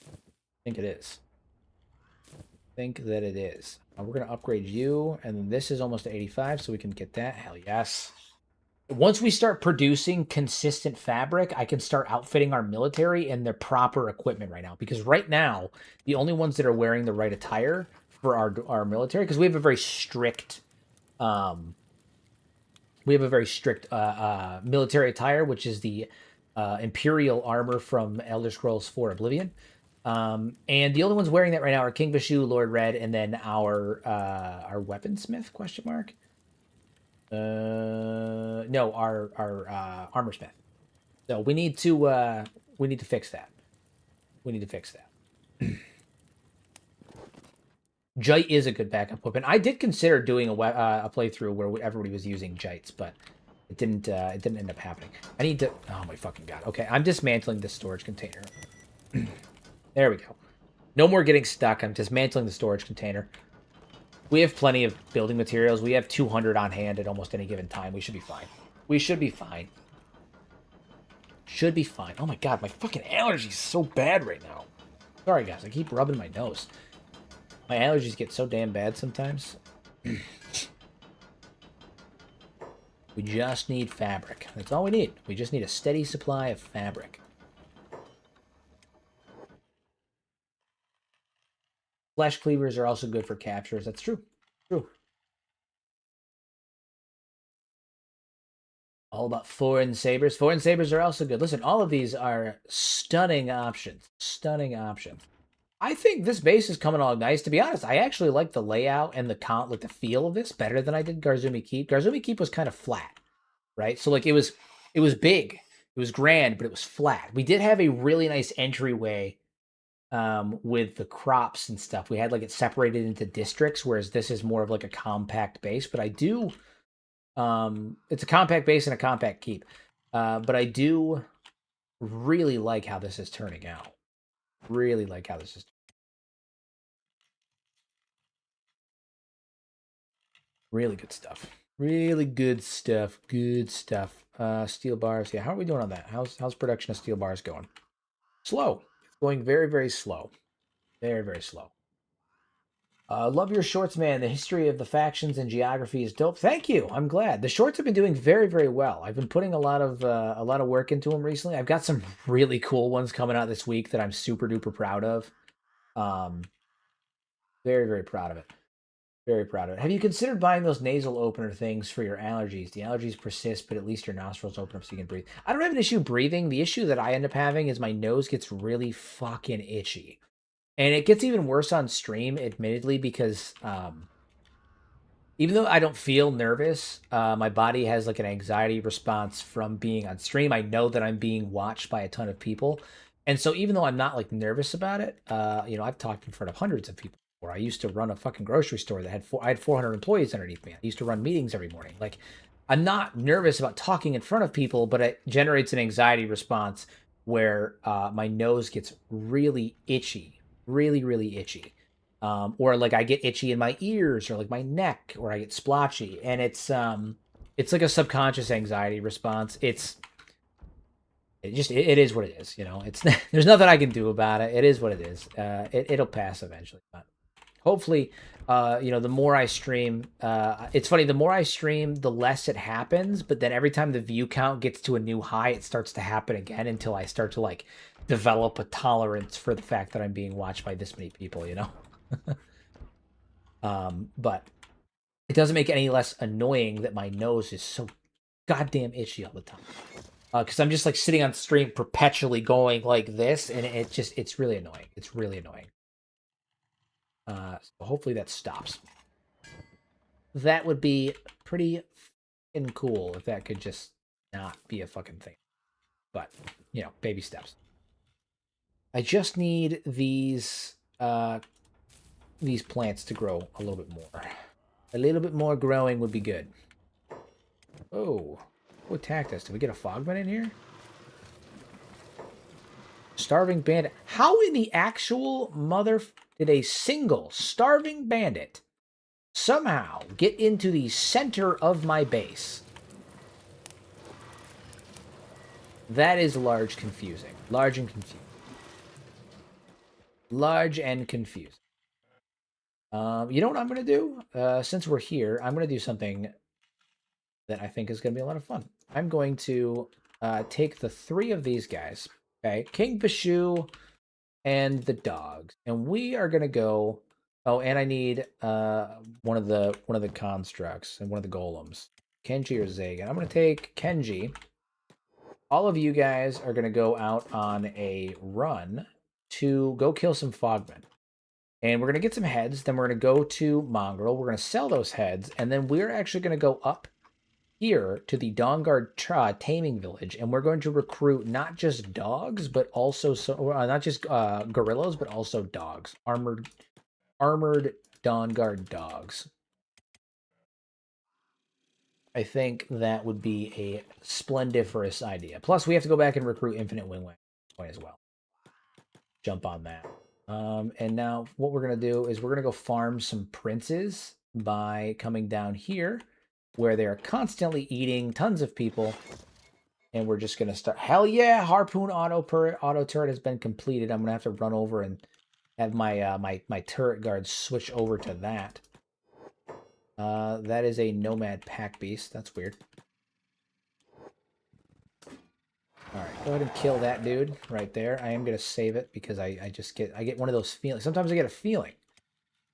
I think it is. I think that it is. We're going to upgrade you, and this is almost 85, so we can get that. Hell yes. Once we start producing consistent fabric, I can start outfitting our military in their proper equipment right now. Because right now, the only ones that are wearing the right attire for our military, because we have a very strict military attire, which is the Imperial armor from Elder Scrolls 4 Oblivion. And the only ones wearing that right now are King Vashu, Lord Red, and then our weaponsmith, question mark? No, our armorsmith. So we need to fix that. We need to fix that. Jite is a good backup weapon. I did consider doing a playthrough where everybody was using jites, but it didn't end up happening. I need to. Oh my fucking god. Okay, I'm dismantling this storage container. There we go. No more getting stuck. I'm dismantling the storage container. We have plenty of building materials. We have 200 on hand at almost any given time. We should be fine. We should be fine. Should be fine. Oh my god, my fucking allergies so bad right now. Sorry guys, I keep rubbing my nose. My allergies get so damn bad sometimes. We just need fabric. That's all we need. We just need a steady supply of fabric. Flesh cleavers are also good for captures. That's true. True. All about foreign sabers. Foreign sabers are also good. Listen, all of these are stunning options. Stunning options. I think this base is coming along nice. To be honest, I actually like the layout and the feel of this better than I did Garzumi Keep. Garzumi Keep was kind of flat, right? So like it was big, it was grand, but it was flat. We did have a really nice entryway with the crops and stuff. We had like it separated into districts, whereas this is more of like a compact base. But I do, it's a compact base and a compact keep. But I do really like how this is turning out. Really like how this is. Really good stuff. Really good stuff. Good stuff. Steel bars. Yeah, how are we doing on that? How's production of steel bars going? Slow. It's going very, very slow. Very, very slow. Love your shorts, man. The history of the factions and geography is dope. Thank you. I'm glad. The shorts have been doing very, very well. I've been putting a lot of work into them recently. I've got some really cool ones coming out this week that I'm super duper proud of. Very, very proud of it. Very proud of it. Have you considered buying those nasal opener things for your allergies? The allergies persist, but at least your nostrils open up so you can breathe. I don't have an issue breathing. The issue that I end up having is my nose gets really fucking itchy. And it gets even worse on stream, admittedly, because even though I don't feel nervous, my body has like an anxiety response from being on stream. I know that I'm being watched by a ton of people. And so even though I'm not like nervous about it, I've talked in front of hundreds of people before. I used to run a fucking grocery store that I had 400 employees underneath me. I used to run meetings every morning. Like, I'm not nervous about talking in front of people, but it generates an anxiety response where my nose gets really itchy, really, really itchy. Or like I get itchy in my ears or like my neck, or I get splotchy, and it's like a subconscious anxiety response. it is what it is. You know, it's there's nothing I can do about it. It is what it is. It'll pass eventually, but hopefully, you know, the more I stream, it's funny. The more I stream, the less it happens. But then every time the view count gets to a new high, it starts to happen again until I start to like develop a tolerance for the fact that I'm being watched by this many people. You know, but it doesn't make it any less annoying that my nose is so goddamn itchy all the time. Because I'm just like sitting on stream perpetually going like this, and it's really annoying. It's really annoying. So hopefully that stops. That would be pretty fucking cool if that could just not be a fucking thing. But, you know, baby steps. I just need these plants to grow a little bit more. A little bit more growing would be good. Oh, who attacked us? Did we get a fogman in here? Starving bandit. How in the actual mother did a single starving bandit somehow get into the center of my base? That is large confusing. Large and confusing. Large and confusing. You know what I'm going to do? Since we're here, I'm going to do something that I think is going to be a lot of fun. I'm going to take the 3 of these guys, okay? King Bashu and the dogs. And we are going to go... Oh, and I need one of the constructs and one of the golems. Kenshi or Zagan. I'm going to take Kenji. All of you guys are going to go out on a run to go kill some fogmen. And we're going to get some heads. Then we're going to go to Mongrel. We're going to sell those heads. And then we're actually going to go up here to the Dawnguard taming village. And we're going to recruit not just dogs, but also... not just gorillas, but also dogs. Armored Dawnguard dogs. I think that would be a splendiferous idea. Plus, we have to go back and recruit Infinite Wingway as well. Jump on that. And now what we're going to do is we're going to go farm some princes by coming down here where they're constantly eating tons of people. And we're just going to start. Hell yeah, Harpoon auto turret has been completed. I'm going to have to run over and have my my turret guards switch over to that. That is a nomad pack beast. That's weird. All right, go ahead and kill that dude right there. I am gonna save it because I get one of those feelings. Sometimes I get a feeling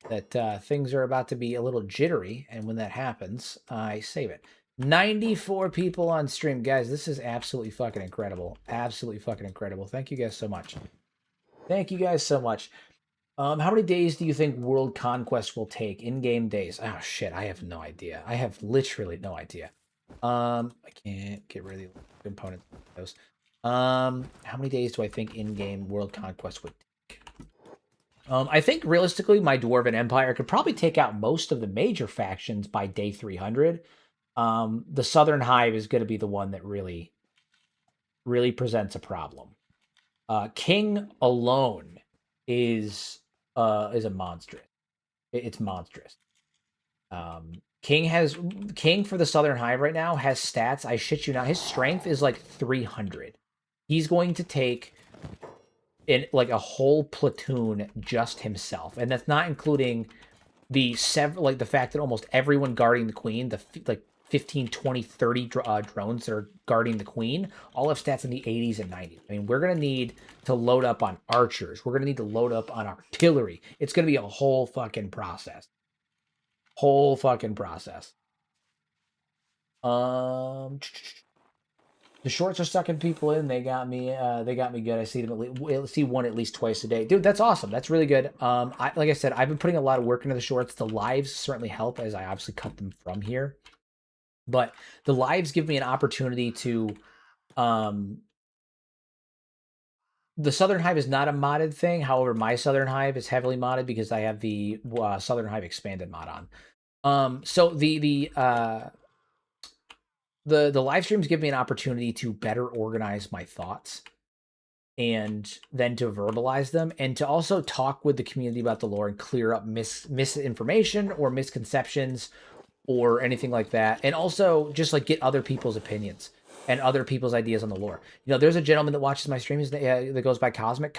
that things are about to be a little jittery, and when that happens, I save it. 94 people on stream, guys. This is absolutely fucking incredible. Absolutely fucking incredible. Thank you guys so much. Thank you guys so much. How many days do you think World Conquest will take? In-game days. Oh, shit. I have no idea. I have literally no idea. I can't get rid of the components of those. How many days do I think in-game World Conquest would take? I think, realistically, my Dwarven Empire could probably take out most of the major factions by day 300. The Southern Hive is going to be the one that really presents a problem. King alone is a monstrous. It's monstrous. King for the Southern Hive right now has stats. I shit you not. His strength is like 300. He's going to take in like a whole platoon just himself, and that's not including the fact that almost everyone guarding the queen, the 15, 20, 30 drones that are guarding the queen, all have stats in the 80s and 90s. I mean, we're going to need to load up on archers. We're going to need to load up on artillery. It's going to be a whole fucking process. Whole fucking process. The shorts are sucking people in. They got me good. I see them see one at least twice a day. Dude, that's awesome. That's really good. Like I said, I've been putting a lot of work into the shorts. The lives certainly help as I obviously cut them from here. But the lives give me an opportunity to the Southern Hive is not a modded thing. However, my Southern Hive is heavily modded because I have the Southern Hive expanded mod on. So the live streams give me an opportunity to better organize my thoughts and then to verbalize them and to also talk with the community about the lore and clear up misinformation or misconceptions or anything like that, and also just like get other people's opinions. and other people's ideas on the lore. There's a gentleman that watches my streams that goes by Cosmic.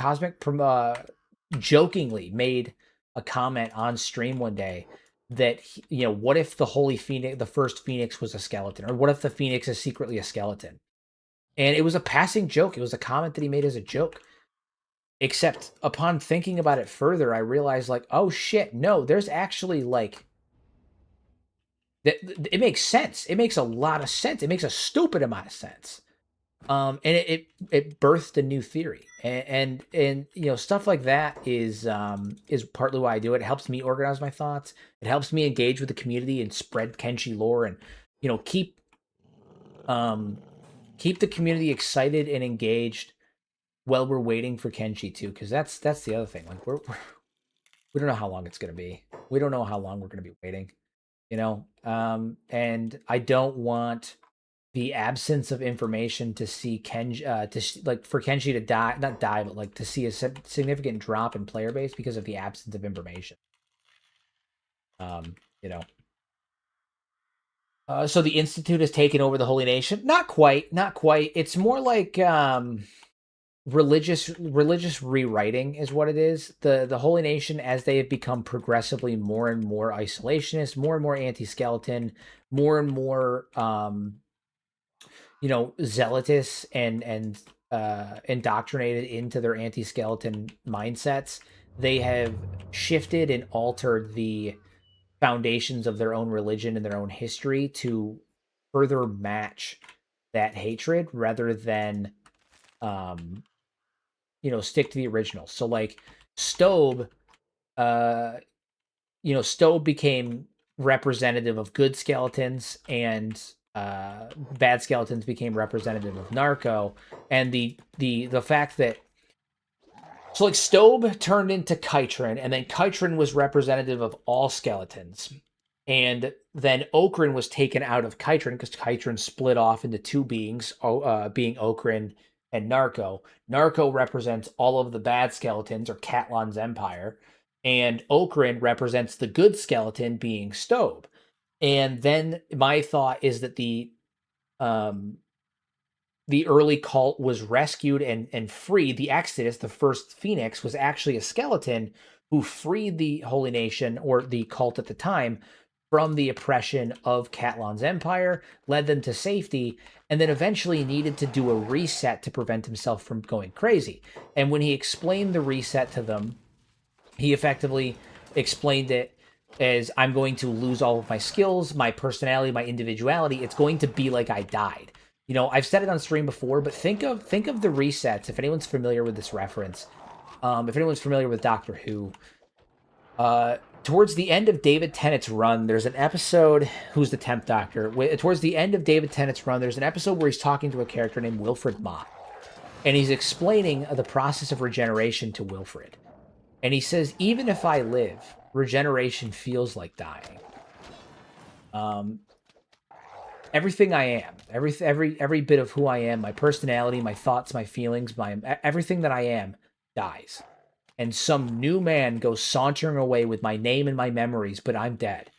Jokingly made a comment on stream one day that what if the Holy Phoenix, the first Phoenix, was a skeleton, or what if the Phoenix is secretly a skeleton? And it was a passing joke. It was a comment that he made as a joke. Except upon thinking about it further, I realized like, oh shit, no, there's actually like that. It makes sense. It makes a lot of sense. It makes a stupid amount of sense. And it birthed a new theory, and stuff like that is partly why I do it. It helps me organize my thoughts. It helps me engage with the community and spread Kenshi lore, and keep the community excited and engaged while we're waiting for Kenshi too, because that's the other thing. Like we don't know how long it's gonna be. We don't know how long we're gonna be waiting. And I don't want the absence of information to see Kenshi like for Kenshi to die, not die, but like to see a significant drop in player base because of the absence of information. You know. So the Institute has taken over the Holy Nation. Not quite. It's more like religious rewriting is what it is. The Holy Nation, as they have become progressively more and more isolationist, more and more anti-skeleton, more and more zealotous and indoctrinated into their anti-skeleton mindsets, they have shifted and altered the foundations of their own religion and their own history to further match that hatred rather than stick to the original. So like Stobe Stobe became representative of good skeletons, and bad skeletons became representative of Narco. And the fact that so like Stobe turned into Kytrin, and then Kytrin was representative of all skeletons. And then Okrin was taken out of Kytrin because Kytrin split off into two beings, being Okrin and Narco. Narco represents all of the bad skeletons, or Catlon's empire, and Okrin represents the good skeleton, being Stobe. And then my thought is that the early cult was rescued and freed. The Exodus, the first Phoenix, was actually a skeleton who freed the Holy Nation, or the cult at the time, from the oppression of Catlon's empire, led them to safety, and then eventually needed to do a reset to prevent himself from going crazy. And when he explained the reset to them, he effectively explained it as, I'm going to lose all of my skills, my personality, my individuality. It's going to be like I died. I've said it on stream before, but think of the resets. If anyone's familiar with this reference, if anyone's familiar with Doctor Who, towards the end of David Tennant's run, there's an episode, who's the 10th Doctor? Towards the end of David Tennant's run, there's an episode where he's talking to a character named Wilfred Mott, and he's explaining the process of regeneration to Wilfred. And he says, even if I live, regeneration feels like dying. Everything I am, every bit of who I am, my personality, my thoughts, my feelings, everything that I am dies. And some new man goes sauntering away with my name and my memories, but I'm dead.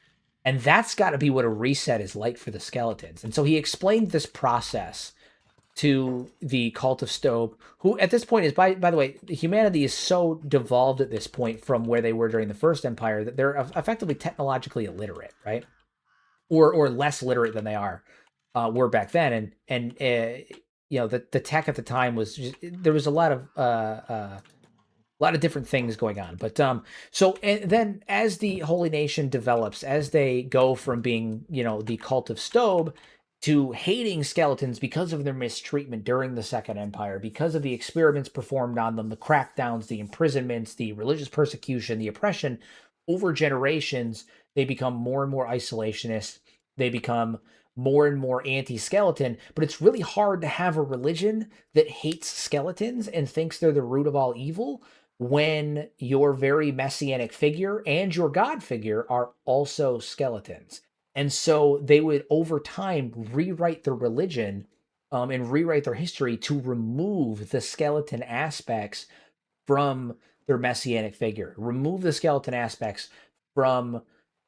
And that's got to be what a reset is like for the skeletons. And so he explained this process to the cult of Stobe, who at this point is, by the way, humanity is so devolved at this point from where they were during the First Empire that they're effectively technologically illiterate, right? Or less literate than they were back then. And the tech at the time was just, there was a lot of different things going on. But so, and then as the Holy Nation develops, as they go from being the cult of Stobe to hating skeletons because of their mistreatment during the Second Empire, because of the experiments performed on them, the crackdowns, the imprisonments, the religious persecution, the oppression over generations, they become more and more isolationist. They become more and more anti-skeleton. But it's really hard to have a religion that hates skeletons and thinks they're the root of all evil when your very messianic figure and your God figure are also skeletons. And so they would, over time, rewrite their religion and rewrite their history to remove the skeleton aspects from their messianic figure, remove the skeleton aspects from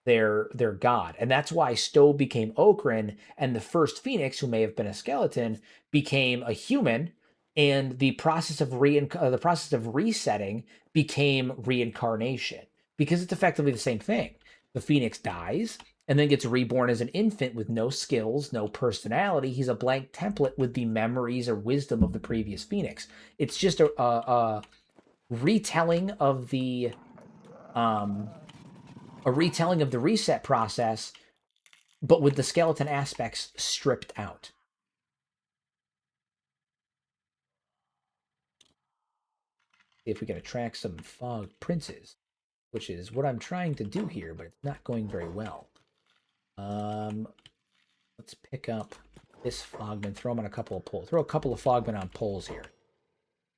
their god. And that's why Stowe became Okran, and the first Phoenix, who may have been a skeleton, became a human, and the process of resetting became reincarnation, because it's effectively the same thing. The Phoenix dies and then gets reborn as an infant with no skills, no personality. He's a blank template with the memories or wisdom of the previous Phoenix. It's just a retelling of the um, reset process, but with the skeleton aspects stripped out. If we can attract some fog princes, which is what I'm trying to do here, but it's not going very well. Let's pick up this fogman, throw him on a couple of poles. Throw a couple of fogmen on poles here.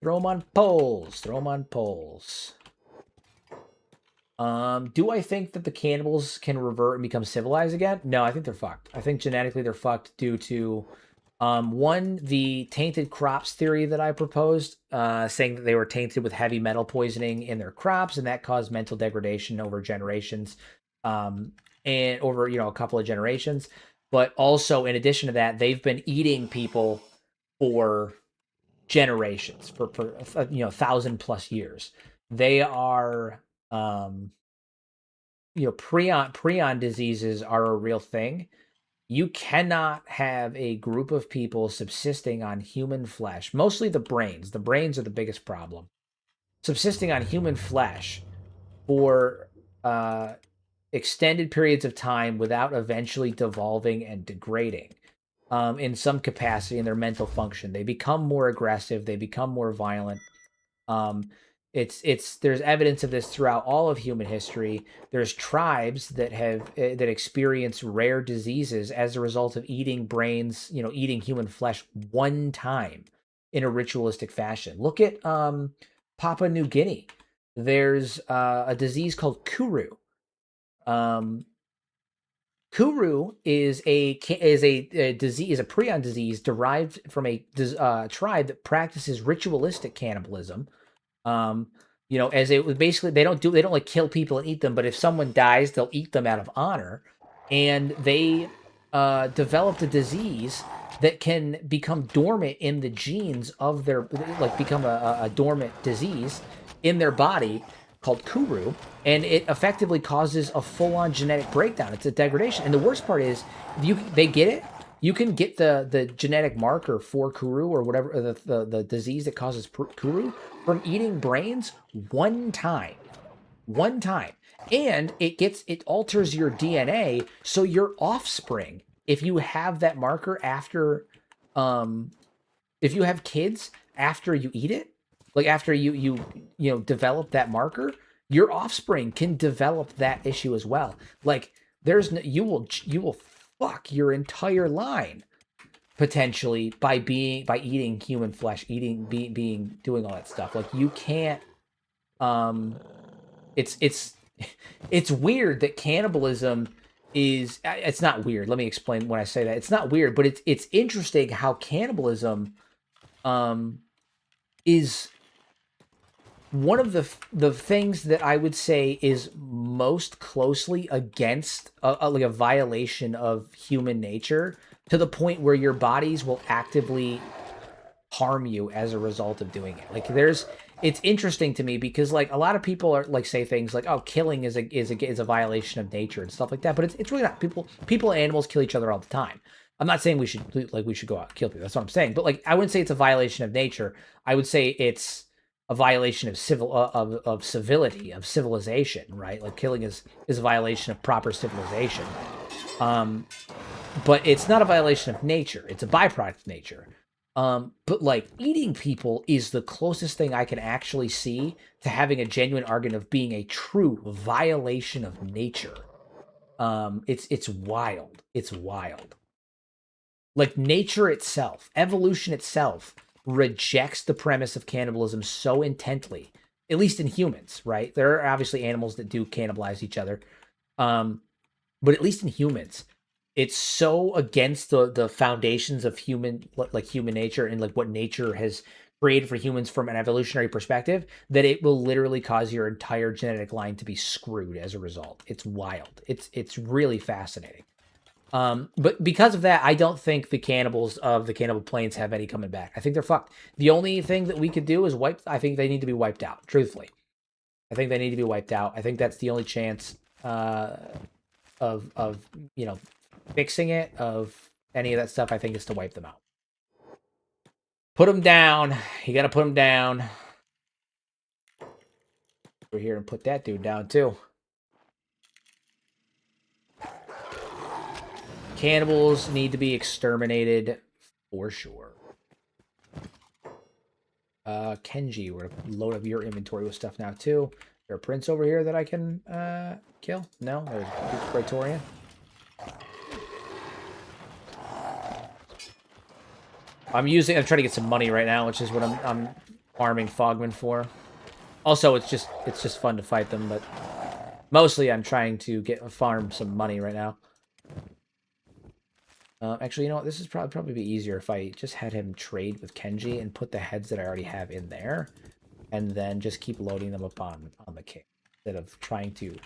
Throw them on poles. Throw them on poles. Do I think that the cannibals can revert and become civilized again? No, I think they're fucked. I think genetically they're fucked due to one, the tainted crops theory that I proposed, saying that they were tainted with heavy metal poisoning in their crops, and that caused mental degradation over generations, and over a couple of generations. But also, in addition to that, they've been eating people for generations, for 1,000+ years. They are prion diseases are a real thing. You cannot have a group of people subsisting on human flesh, mostly the brains. The brains are the biggest problem. Subsisting on human flesh for extended periods of time without eventually devolving and degrading in some capacity in their mental function. They become more aggressive. They become more violent. There's evidence of this throughout all of human history. There's tribes that have that experience rare diseases as a result of eating brains, eating human flesh one time in a ritualistic fashion. Look at Papua New Guinea. There's a disease called kuru. Kuru is a disease, is a prion disease derived from a tribe that practices ritualistic cannibalism. As it was basically, they don't like kill people and eat them, but if someone dies, they'll eat them out of honor. And they developed a disease that can become dormant in the genes of their, like become a dormant disease in their body called kuru, and it effectively causes a full-on genetic breakdown. It's a degradation, and the worst part is, they get it. You can get the genetic marker for kuru or whatever, the disease that causes kuru, from eating brains one time, and it alters your DNA, so your offspring, if you have that marker after, if you have kids after you eat it, like after you develop that marker, your offspring can develop that issue as well. Like you will fuck your entire line potentially by eating human flesh, doing all that stuff. Like you can't. It's weird that cannibalism is. It's not weird. Let me explain when I say that. It's not weird, but it's interesting how cannibalism is one of the things that I would say is most closely against like a violation of human nature, to the point where your bodies will actively harm you as a result of doing it. Like it's interesting to me because like a lot of people are like say things like, oh, killing is a violation of nature and stuff like that, but it's really not. People and animals kill each other all the time. I'm not saying we should go out and kill people. That's what I'm saying. But like I wouldn't say it's a violation of nature. I would say it's a violation of civility, of civilization, right? Like killing is a violation of proper civilization. But it's not a violation of nature. It's a byproduct of nature. But like eating people is the closest thing I can actually see to having a genuine argument of being a true violation of nature. It's wild. It's wild. Like nature itself, evolution itself, rejects the premise of cannibalism so intently, at least in humans, right? There are obviously animals that do cannibalize each other. But at least in humans, it's so against the foundations of human nature and like what nature has created for humans from an evolutionary perspective, that it will literally cause your entire genetic line to be screwed as a result. It's wild. It's really fascinating. But because of that, I don't think the cannibals of the Cannibal Plains have any coming back. I think they're fucked. The only thing that we could do is wipe. I think they need to be wiped out. Truthfully, I think they need to be wiped out. I think that's the only chance of fixing it, of any of that stuff. I think is to wipe them out. Put them down. You got to put them down. We're here and put that dude down too. Cannibals need to be exterminated for sure. Kenshi, we're gonna load up your inventory with stuff now too. There are prints over here that I can kill. No, there's Praetorian. I'm trying to get some money right now, which is what I'm farming Fogman for. Also, it's just fun to fight them, but mostly I'm trying to farm some money right now. Actually, you know what? This is probably be easier if I just had him trade with Kenshi and put the heads that I already have in there, and then just keep loading them up on the king instead of trying to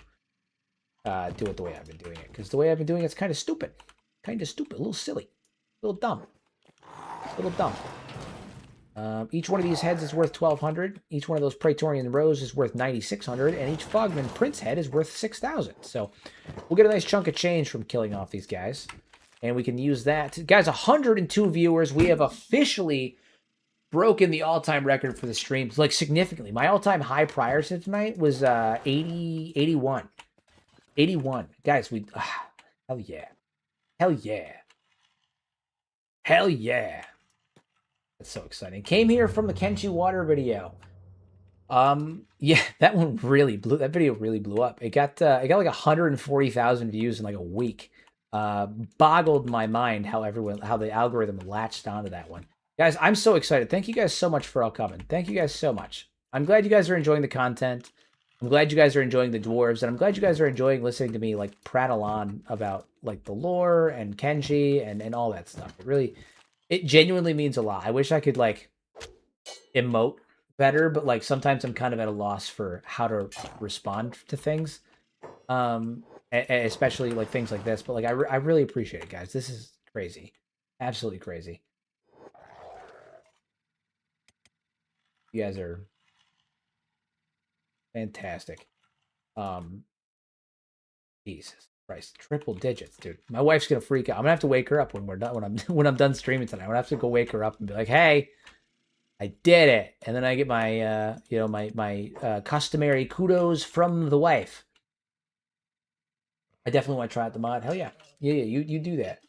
do it the way I've been doing it. Because the way I've been doing it's kind of stupid, a little silly, a little dumb. Each one of these heads is worth 1,200. Each one of those Praetorian rows is worth 9,600, and each Fogman Prince head is worth 6,000. So we'll get a nice chunk of change from killing off these guys, and we can use that. Guys, 102 viewers. We have officially broken the all-time record for the streams, like significantly. My all-time high prior to tonight was 81. Guys, hell yeah. That's so exciting. Came here from the Kenshi water video. Yeah, that video really blew up. It got like 140,000 views in like a week. Boggled my mind how the algorithm latched onto that one. Guys, I'm so excited. Thank you guys so much for all coming. Thank you guys so much. I'm glad you guys are enjoying the content. I'm glad you guys are enjoying the dwarves, and I'm glad you guys are enjoying listening to me like prattle on about like the lore and Kenshi and all that stuff. It genuinely means a lot. I wish I could like emote better, but like sometimes I'm kind of at a loss for how to respond to things, especially like things like this. But like I really appreciate it, guys. This is crazy, absolutely crazy. You guys are fantastic. Jesus Christ, triple digits, dude. My wife's gonna freak out. I'm gonna have to wake her up when we're done. When I'm done streaming tonight, I'm gonna have to go wake her up and be like, "Hey, I did it!" And then I get my, my customary kudos from the wife. I definitely want to try out the mod. Hell yeah, yeah. You do that.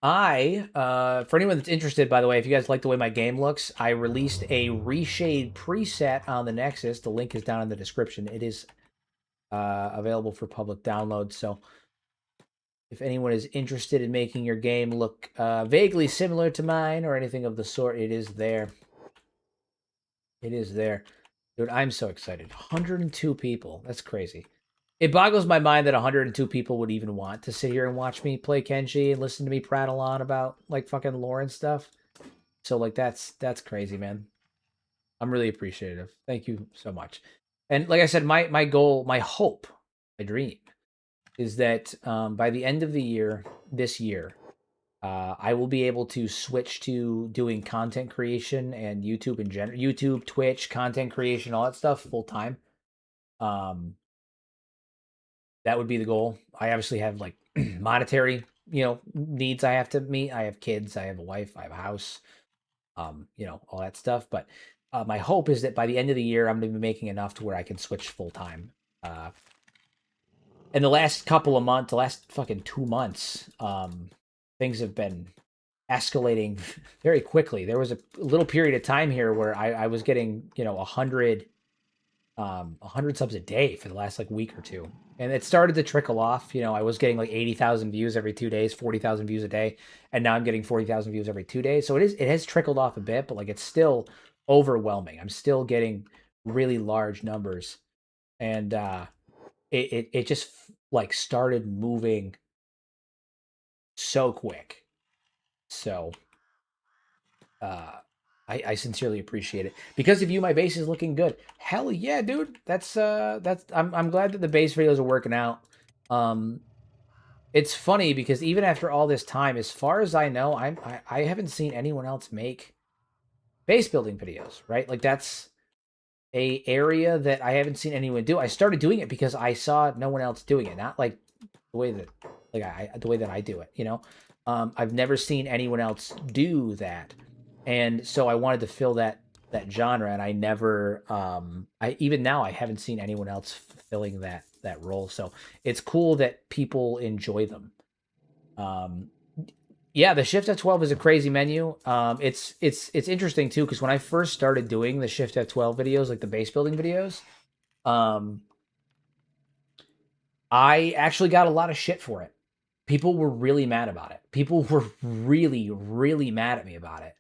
For anyone that's interested, by the way, if you guys like the way my game looks, I released a reshade preset on the Nexus. The link is down in the description. It is available for public download. So if anyone is interested in making your game look vaguely similar to mine or anything of the sort, it is there. It is there. Dude, I'm so excited. 102 people. That's crazy. It boggles my mind that 102 people would even want to sit here and watch me play Kenshi and listen to me prattle on about like fucking lore and stuff. So like that's crazy, man. I'm really appreciative. Thank you so much. And like I said, my goal, my hope, my dream is that by the end of the year, this year, I will be able to switch to doing content creation and YouTube in general, YouTube, Twitch, content creation, all that stuff full time. That would be the goal. I obviously have like monetary, needs I have to meet. I have kids, I have a wife, I have a house, all that stuff. But my hope is that by the end of the year, I'm going to be making enough to where I can switch full time. In the last couple of months, the last fucking 2 months, things have been escalating very quickly. There was a little period of time here where I was getting, 100 subs a day for the last like week or two. And it started to trickle off. I was getting like 80,000 views every 2 days, 40,000 views a day. And now I'm getting 40,000 views every 2 days. So it has trickled off a bit, but like it's still overwhelming. I'm still getting really large numbers. And it just like started moving so quick. So uh, I sincerely appreciate it. Because of you, my base is looking good. Hell yeah, dude. That's I'm glad that the base videos are working out. Um, it's funny because even after all this time, as far as I know, I haven't seen anyone else make base building videos, right? Like that's a area that I haven't seen anyone do. I started doing it because I saw no one else doing it, not like the way that the way that I do it, you know. I've never seen anyone else do that. And so I wanted to fill that genre, and I never I even now I haven't seen anyone else filling that role. So it's cool that people enjoy them. Um yeah, the Shift F12 is a crazy menu. It's interesting too because when I first started doing the Shift F12 videos, like the base building videos, um, I actually got a lot of shit for it. People were really mad about it. People were really, really mad at me about it.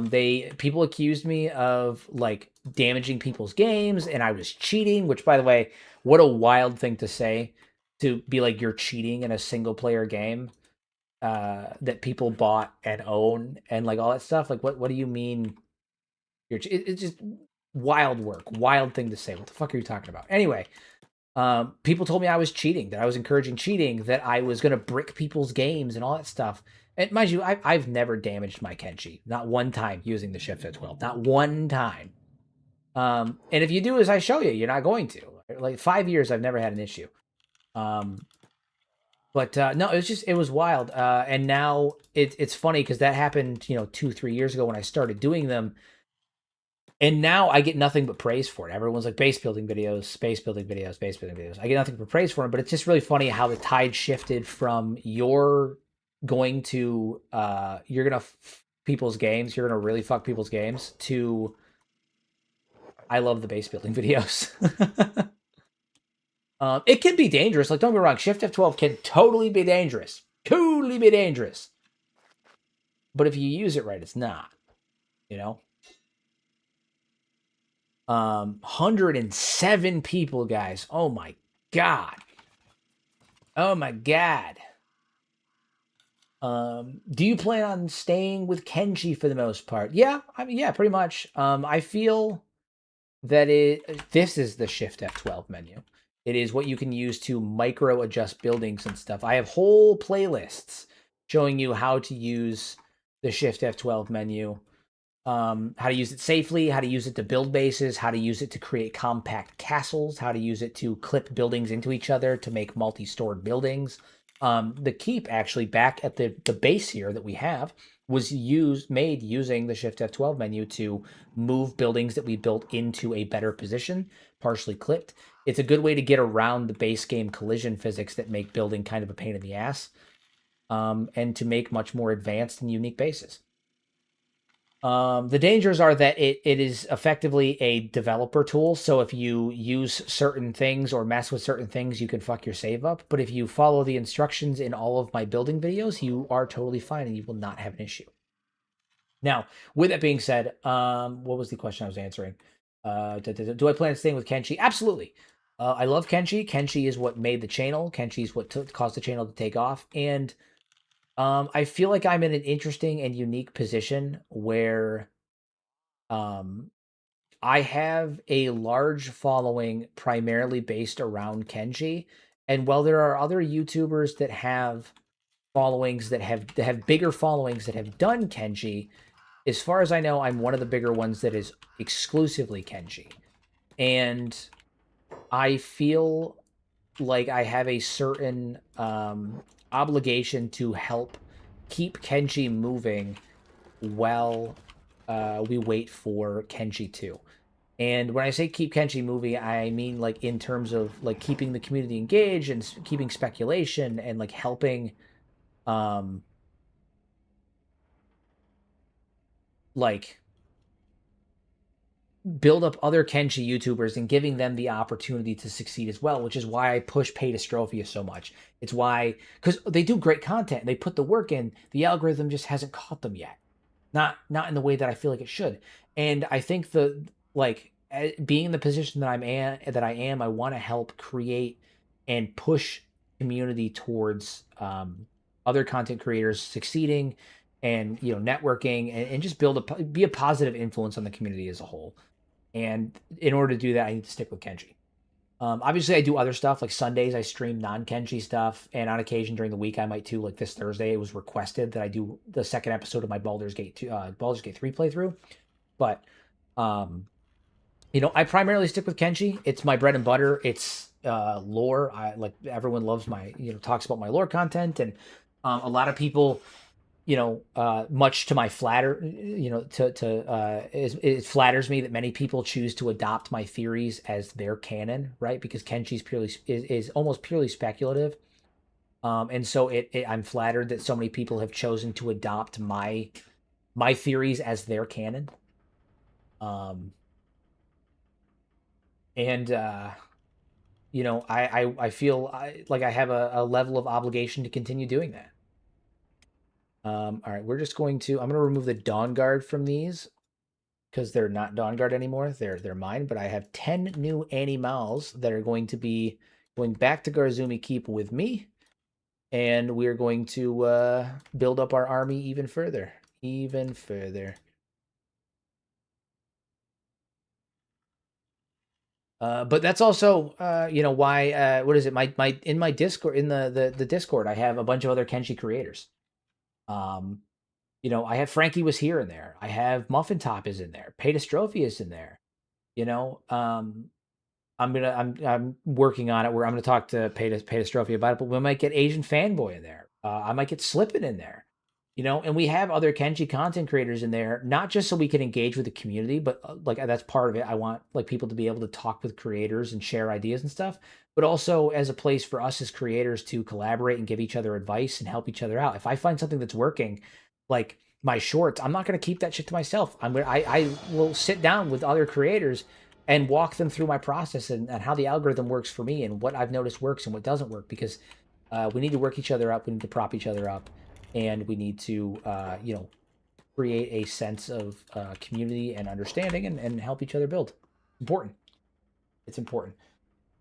They people accused me of like damaging people's games, and I was cheating. Which, by the way, what a wild thing to say, to be like you're cheating in a single player game that people bought and own and like all that stuff. Like, what do you mean? It's just wild thing to say. What the fuck are you talking about? Anyway, people told me I was cheating, that I was encouraging cheating, that I was going to brick people's games and all that stuff. And mind you, I've never damaged my Kenshi, not one time using the Shift at 12, not one time. And if you do as I show you, you're not going to. Like 5 years, I've never had an issue. But no, it was wild. And now it's funny because that happened, 2, 3 years ago when I started doing them. And now I get nothing but praise for it. Everyone's like base building videos, base building videos, base building videos. I get nothing but praise for them, but it's just really funny how the tide shifted from you're gonna people's games, you're gonna really fuck people's games, to I love the base building videos. It can be dangerous. Like, don't get me wrong, Shift F12 can totally be dangerous. Totally be dangerous. But if you use it right, it's not. You know? 107 people, guys. Oh my god. Oh my god. Do you plan on staying with Kenshi for the most part? Yeah, I mean, yeah, pretty much. I feel that this is the Shift F12 menu. It is what you can use to micro adjust buildings and stuff. I have whole playlists showing you how to use the Shift F12 menu, how to use it safely, how to use it to build bases, how to use it to create compact castles, how to use it to clip buildings into each other to make multi-stored buildings. The keep actually back at the base here that we have was made using the Shift F12 menu to move buildings that we built into a better position, partially clipped. It's a good way to get around the base game collision physics that make building kind of a pain in the ass, and to make much more advanced and unique bases. The dangers are that it is effectively a developer tool. So if you use certain things or mess with certain things, you can fuck your save up. But if you follow the instructions in all of my building videos, you are totally fine and you will not have an issue. Now, with that being said, what was the question I was answering? Do I plan on staying with Kenshi? Absolutely. I love Kenshi. Kenshi is what made the channel. Kenshi is what caused the channel to take off. And I feel like I'm in an interesting and unique position where um, I have a large following primarily based around Kenji. And while there are other YouTubers that have followings that have bigger followings that have done Kenji, as far as I know, I'm one of the bigger ones that is exclusively Kenji. And I feel like I have a certain obligation to help keep Kenji moving while we wait for Kenshi 2. And when I say keep Kenshi moving, I mean like in terms of like keeping the community engaged and keeping speculation and like helping um like build up other Kenshi YouTubers and giving them the opportunity to succeed as well, which is why I push Pay to Strophia so much. It's why, because they do great content, they put the work in, the algorithm just hasn't caught them yet. Not in the way that I feel like it should. And I think being in the position that I want to help create and push community towards other content creators succeeding and networking, and just be a positive influence on the community as a whole. And in order to do that, I need to stick with Kenshi. Obviously, I do other stuff like Sundays. I stream non-Kenshi stuff, and on occasion during the week, I might too. Like this Thursday, it was requested that I do the second episode of my Baldur's Gate 3 playthrough. But um, I primarily stick with Kenshi. It's my bread and butter. It's lore. I like everyone loves my talks about my lore content, and a lot of people much to my it flatters me that many people choose to adopt my theories as their canon, right? Because Kenshi's is almost purely speculative. And so I'm flattered that so many people have chosen to adopt my theories as their canon. Um, and I feel like I have a level of obligation to continue doing that. All right, I'm going to remove the Dawn Guard from these because they're not Dawn Guard anymore. They're mine, but I have 10 new animals that are going to be going back to Garzumi Keep with me, and we're going to build up our army even further. Even further. But that's also, why. What is it? My in my Discord the Discord, I have a bunch of other Kenshi creators. Um, I have Frankie was here in there. I have Muffin Top is in there. Pedastrophe is in there. You know, I'm working on it where I'm gonna talk to Pedastrophe about it, but we might get Asian Fanboy in there. I might get Slippin in there. And we have other Kenshi content creators in there, not just so we can engage with the community, but like that's part of it. I want like people to be able to talk with creators and share ideas and stuff, but also as a place for us as creators to collaborate and give each other advice and help each other out. If I find something that's working, like my shorts, I'm not going to keep that shit to myself. I will sit down with other creators and walk them through my process and how the algorithm works for me and what I've noticed works and what doesn't work, because we need to work each other up. We need to prop each other up, and we need to create a sense of community and understanding, and help each other build. Important. It's important.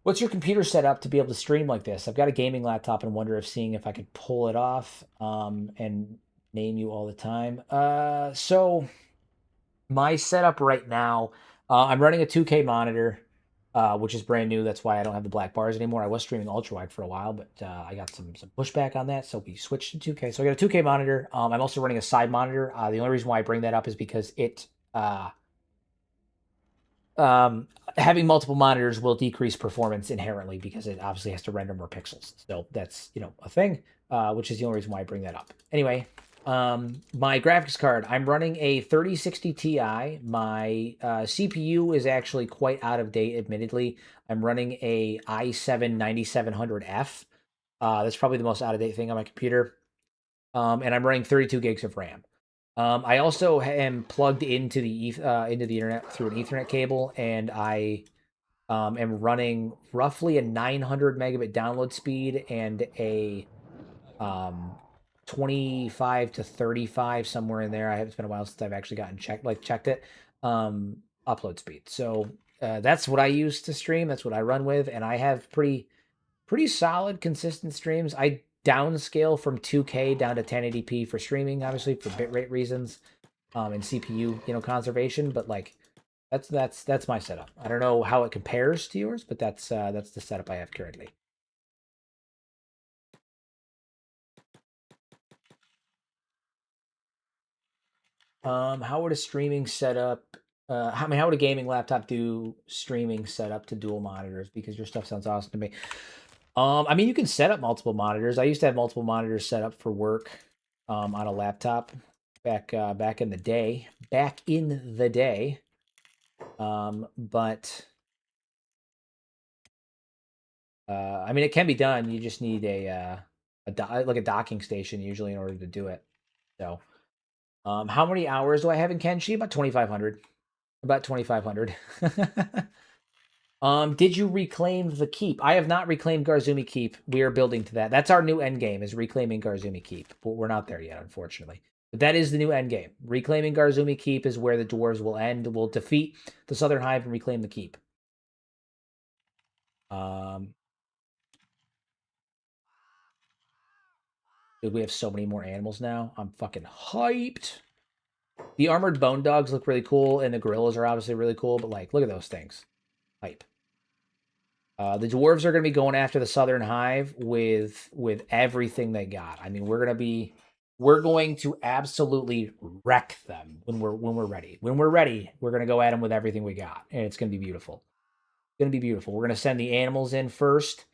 What's your computer set up to be able to stream like this? I've got a gaming laptop and wonder seeing if I could pull it off and name you all the time. So my setup right now, I'm running a 2K monitor, which is brand new. That's why I don't have the black bars anymore. I was streaming ultra wide for a while, but I got some pushback on that, so we switched to 2K. So I got a 2K monitor. I'm also running a side monitor. The only reason why I bring that up is because having multiple monitors will decrease performance inherently because it obviously has to render more pixels. So that's a thing, which is the only reason why I bring that up. Anyway, my graphics card, I'm running a 3060 Ti. My CPU is actually quite out of date, admittedly. I'm running a i7 9700F. That's probably the most out of date thing on my computer. And I'm running 32 gigs of RAM. I also am plugged into the internet through an Ethernet cable, and I am running roughly a 900 megabit download speed and a um, 25 to 35, somewhere in there. It's been a while since I've actually checked it. Upload speed. So that's what I use to stream. That's what I run with, and I have pretty solid, consistent streams. I downscale from 2K down to 1080p for streaming, obviously for bitrate reasons, and CPU, conservation. But like, that's my setup. I don't know how it compares to yours, but that's the setup I have currently. How would a streaming setup? How would a gaming laptop do streaming setup to dual monitors? Because your stuff sounds awesome to me. You can set up multiple monitors. I used to have multiple monitors set up for work on a laptop back in the day. But it can be done. You just need like a docking station usually in order to do it. So, how many hours do I have in Kenshi? About 2,500. About 2,500. Did you reclaim the keep? I have not reclaimed Garzumi Keep. We are building to that. That's our new end game, is reclaiming Garzumi Keep. But we're not there yet, unfortunately. But that is the new end game. Reclaiming Garzumi Keep is where the dwarves will end. We'll defeat the Southern Hive and reclaim the keep. Um, Dude, we have so many more animals now. I'm fucking hyped. The armored bone dogs look really cool, and the gorillas are obviously really cool, but like, look at those things. Hype. The dwarves are going to be going after the Southern Hive with everything they got. I mean, we're going to absolutely wreck them when we're ready. When we're ready, we're going to go at them with everything we got, and it's going to be beautiful. It's going to be beautiful. We're going to send the animals in first,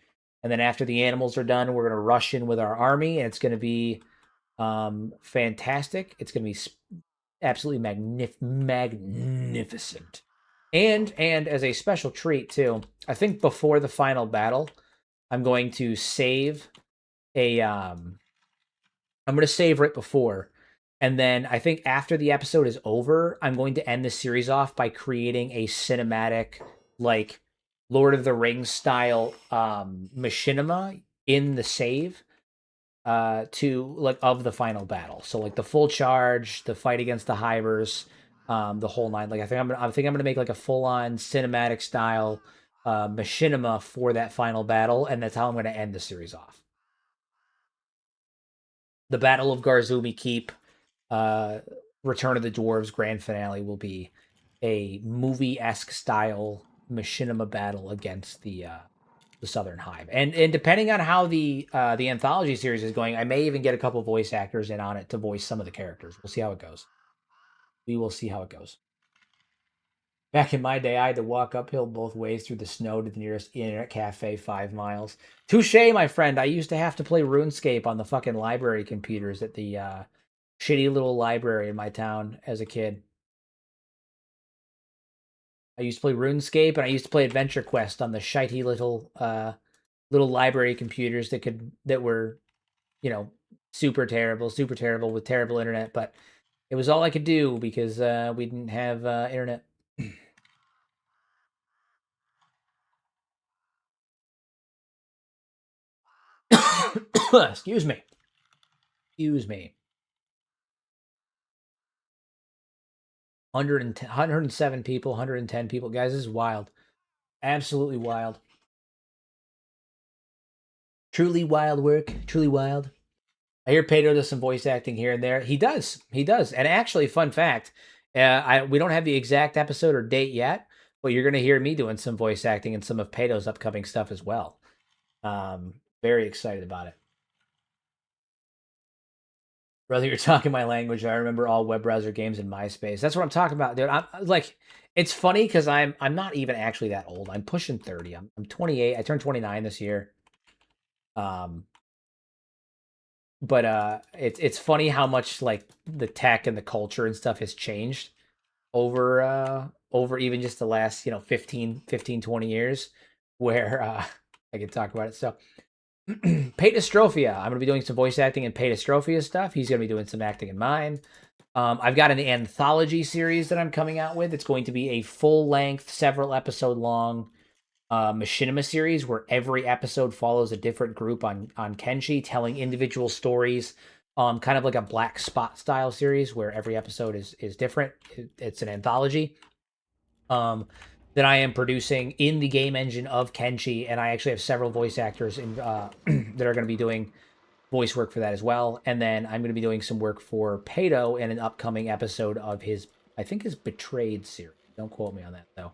and then after the animals are done, we're going to rush in with our army, and it's going to be fantastic. It's going to be absolutely magnificent. And as a special treat too, I think before the final battle, I'm going to save a I'm going to save right before, and then I think after the episode is over, I'm going to end the series off by creating a cinematic, like Lord of the Rings style machinima in the save to like of the final battle. So like the full charge, the fight against the Hivers, the whole nine. Like I think I'm gonna make like a full on cinematic style machinima for that final battle, and that's how I'm gonna end the series off. The Battle of Garzumi Keep, uh, Return of the Dwarves grand finale will be a movie esque style machinima battle against the Southern Hive. And depending on how the anthology series is going, I may even get a couple voice actors in on it to voice some of the characters. We'll see how it goes. We will see how it goes. Back in my day, I had to walk uphill both ways through the snow to the nearest internet cafe 5 miles. Touche, my friend. I used to have to play RuneScape on the fucking library computers at the shitty little library in my town as a kid. I used to play RuneScape and I used to play Adventure Quest on the shitey little library computers that were, you know, super terrible with terrible internet, but it was all I could do because we didn't have internet. Excuse me. Excuse me. 110, 107 people, 110 people. Guys, this is wild. Absolutely wild. Truly wild work. Truly wild. I hear Pedro does some voice acting here and there. He does. He does. And actually, fun fact, we don't have the exact episode or date yet, but you're going to hear me doing some voice acting in some of Pedro's upcoming stuff as well. Very excited about it. Brother, you're talking my language. I remember all web browser games in MySpace. That's what I'm talking about, dude. I'm like, it's funny because I'm not even actually that old. I'm pushing 30. I'm 28. I turned 29 this year. Um, but it's funny how much like the tech and the culture and stuff has changed over even just the last 15, 20 years where I can talk about it. So Paydystrophia, I'm gonna be doing some voice acting in Paydystrophia stuff. He's gonna be doing some acting in mine. I've got an anthology series that I'm coming out with. It's going to be a full length, several episode long machinima series where every episode follows a different group on Kenshi telling individual stories, kind of like a Black Spot style series where every episode is different. It's an anthology that I am producing in the game engine of Kenshi, and I actually have several voice actors in that are going to be doing voice work for that as well. And then I'm going to be doing some work for Pato in an upcoming episode of I think his Betrayed series. Don't quote me on that though.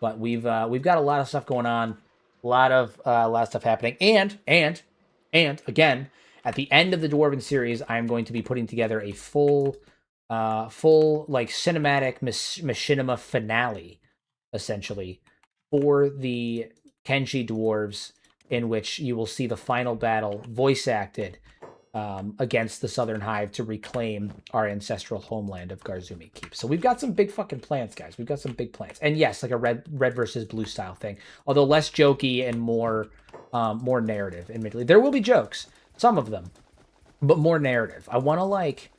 But we've got a lot of stuff going on, a lot of stuff happening, and again, at the end of the Dwarven series, I'm going to be putting together a full like cinematic machinima finale, essentially, for the Kenshi Dwarves, in which you will see the final battle voice acted against the Southern Hive to reclaim our ancestral homeland of Garzumi Keep. So we've got some big fucking plans, guys. We've got some big plans, and yes, like a red versus blue style thing, although less jokey and more narrative. Admittedly, there will be jokes, some of them, but more narrative. I want to like.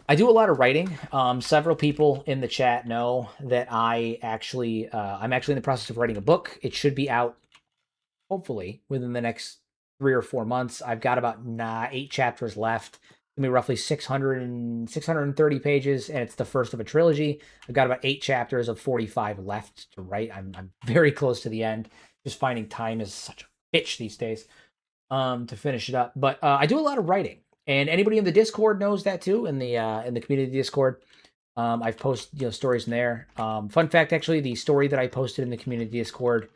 I do a lot of writing. Several people in the chat know that I'm actually in the process of writing a book. It should be out hopefully within the next 3 or 4 months. I've got about 8 chapters left. It's gonna be roughly 630 pages, and it's the first of a trilogy. I've got about 8 chapters of 45 left to write. I'm very close to the end. Just finding time is such a bitch these days. to finish it up. But I do a lot of writing, and anybody in the Discord knows that too. In the community Discord, I've posted stories in there. Fun fact, actually, the story that I posted in the community Discord,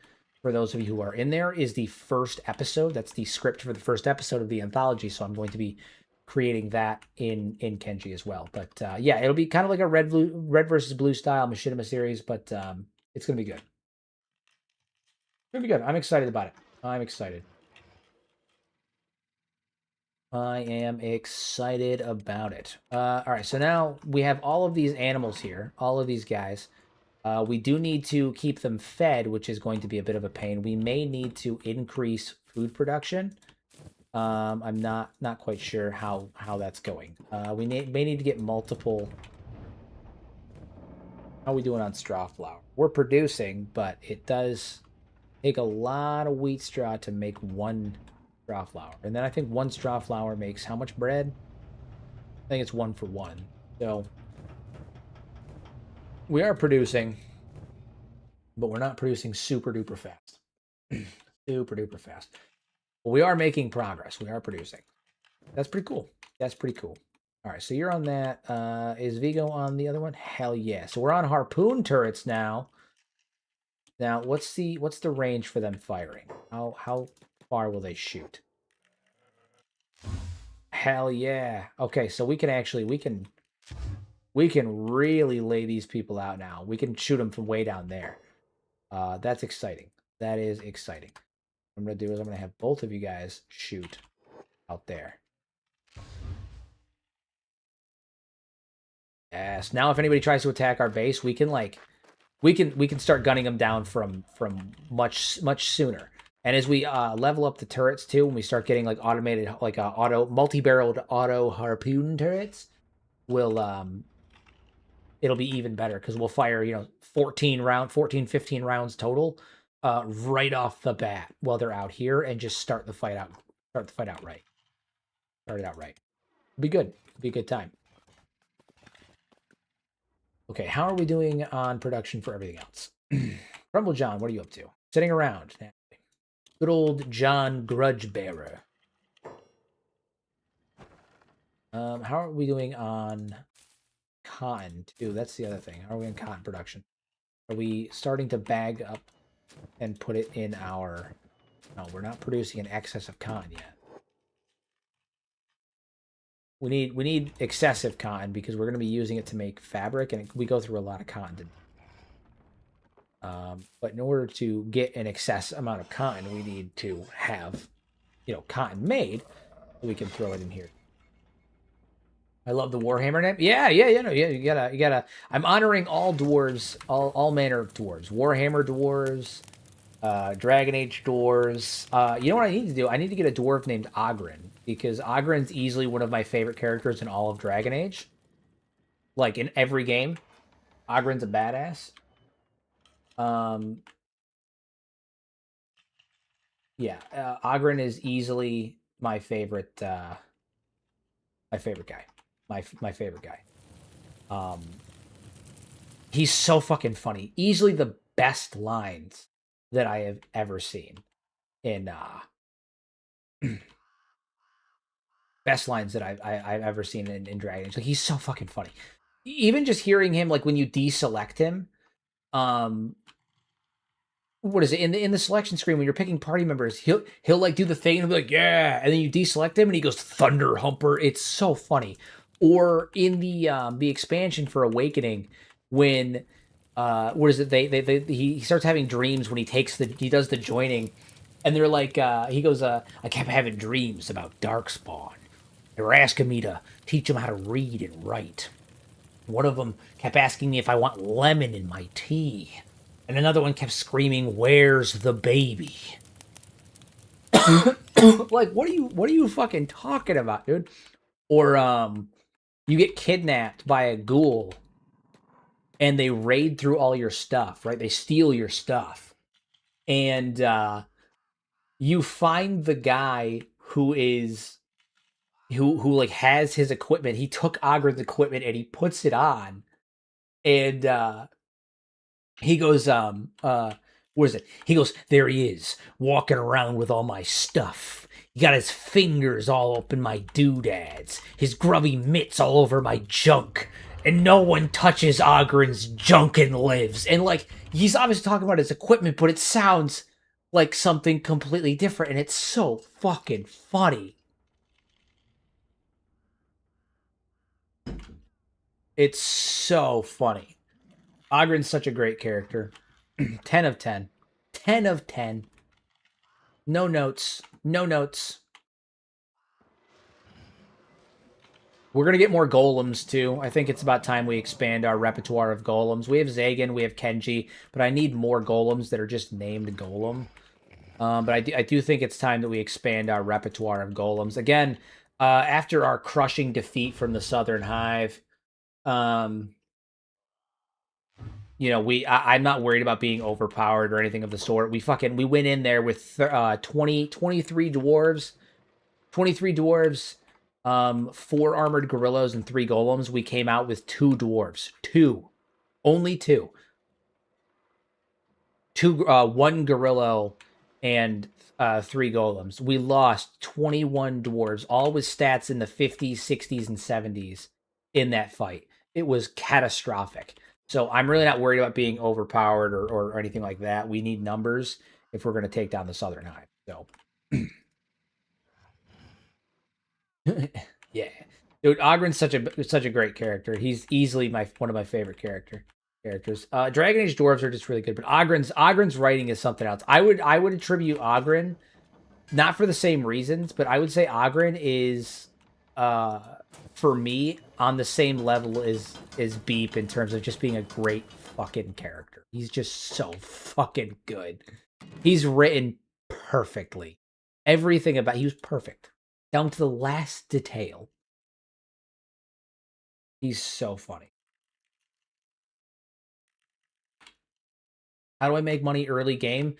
for those of you who are in there, is the first episode. That's the script for the first episode of the anthology. So I'm going to be creating that in Kenshi as well. But yeah, it'll be kind of like a red versus blue style machinima series, but it's gonna be good. It's gonna be good. I'm excited about it. I'm excited. I am excited about it. All right, so now we have all of these animals here, all of these guys. We do need to keep them fed, which is going to be a bit of a pain. We may need to increase food production. I'm not quite sure how that's going. We may need to get multiple. How are we doing on straw flour? We're producing, but it does take a lot of wheat straw to make one straw flour. And then I think one straw flour makes how much bread? I think it's 1 for 1. So we are producing, but we're not producing super duper fast. Super duper fast. But we are making progress. We are producing. That's pretty cool. That's pretty cool. All right, so you're on that. Is Vigo on the other one? Hell yeah. So we're on harpoon turrets now. Now, what's the range for them firing? How far will they shoot? Hell yeah. Okay, so we can really lay these people out now. We can shoot them from way down there. That's exciting. That is exciting. What I'm gonna do is I'm gonna have both of you guys shoot out there. Yes. Now, if anybody tries to attack our base, we can start gunning them down from much sooner. And as we level up the turrets too, when we start getting like automated, like multi-barreled auto harpoon turrets, it'll be even better because we'll fire 14, 15 rounds total right off the bat while they're out here, and just start the fight out right. Start it out right. It'll be good. It'll be a good time. Okay, how are we doing on production for everything else? Crumble John, what are you up to? Sitting around. Good old John Grudge Bearer. How are we doing on cotton, too? That's the other thing. How are we on cotton production? Are we starting to bag up and put it in our... No, we're not producing an excess of cotton yet. We need excessive cotton because we're going to be using it to make fabric, and we go through a lot of cotton. But in order to get an excess amount of cotton, we need to have, cotton made. So we can throw it in here. I love the Warhammer name. Yeah. You gotta. I'm honoring all dwarves, all manner of dwarves. Warhammer dwarves, Dragon Age dwarves. You know what I need to do? I need to get a dwarf named Oghren, because Ogren's easily one of my favorite characters in all of Dragon Age. Like in every game, Ogren's a badass. Yeah, Oghren is easily my favorite guy. My favorite guy. He's so fucking funny. Easily the best lines that I have ever seen in best lines that I've ever seen in Dragon Age. Like, he's so fucking funny. Even just hearing him, like when you deselect him, what is it in the selection screen when you're picking party members? He'll like do the thing and be like, yeah, and then you deselect him and he goes Thunder Humper. It's so funny. Or in the expansion for Awakening, when what is it? He starts having dreams when he does the joining, and they're like he goes, I kept having dreams about Darkspawn. They were asking me to teach them how to read and write. One of them kept asking me if I want lemon in my tea. And another one kept screaming, "Where's the baby?" Like, what are you fucking talking about, dude? Or you get kidnapped by a ghoul and they raid through all your stuff, right? They steal your stuff. And you find the guy who like has his equipment. He took Ogren's equipment and he puts it on. And he goes, what is it? He goes, there he is, walking around with all my stuff.
He got his fingers all up in my doodads, his grubby mitts all over my junk, and no one touches Ogren's junk and lives. And like, he's obviously talking about his equipment, but it sounds like something completely different, and it's so fucking funny. It's so funny. Ogren's such a great character. 10 of 10. 10 of 10. No notes. No notes. We're going to get more golems, too. I think it's about time we expand our repertoire of golems. We have Zagan, we have Kenshi, but I need more golems that are just named golem. But I do think it's time that we expand our repertoire of golems. Again, after our crushing defeat from the Southern Hive, you know, I'm not worried about being overpowered or anything of the sort. We went in there with 23 dwarves, 4 armored gorillas and 3 golems. We came out with 2 dwarves, only 2, 1 gorilla and 3 golems. We lost 21 dwarves, all with stats in the 50s, 60s, and 70s in that fight. It was catastrophic. So I'm really not worried about being overpowered or anything like that. We need numbers if we're going to take down the Southern Hive. So, yeah, dude, Ogren's such a great character. He's easily one of my favorite characters. Dragon Age dwarves are just really good, but Ogren's writing is something else. I would attribute Ogren, not for the same reasons, but I would say Ogren is for me on the same level as Beep in terms of just being a great fucking character. He's just so fucking good. He's written perfectly. Everything about he was perfect down to the last detail. He's so funny. How do I make money early game?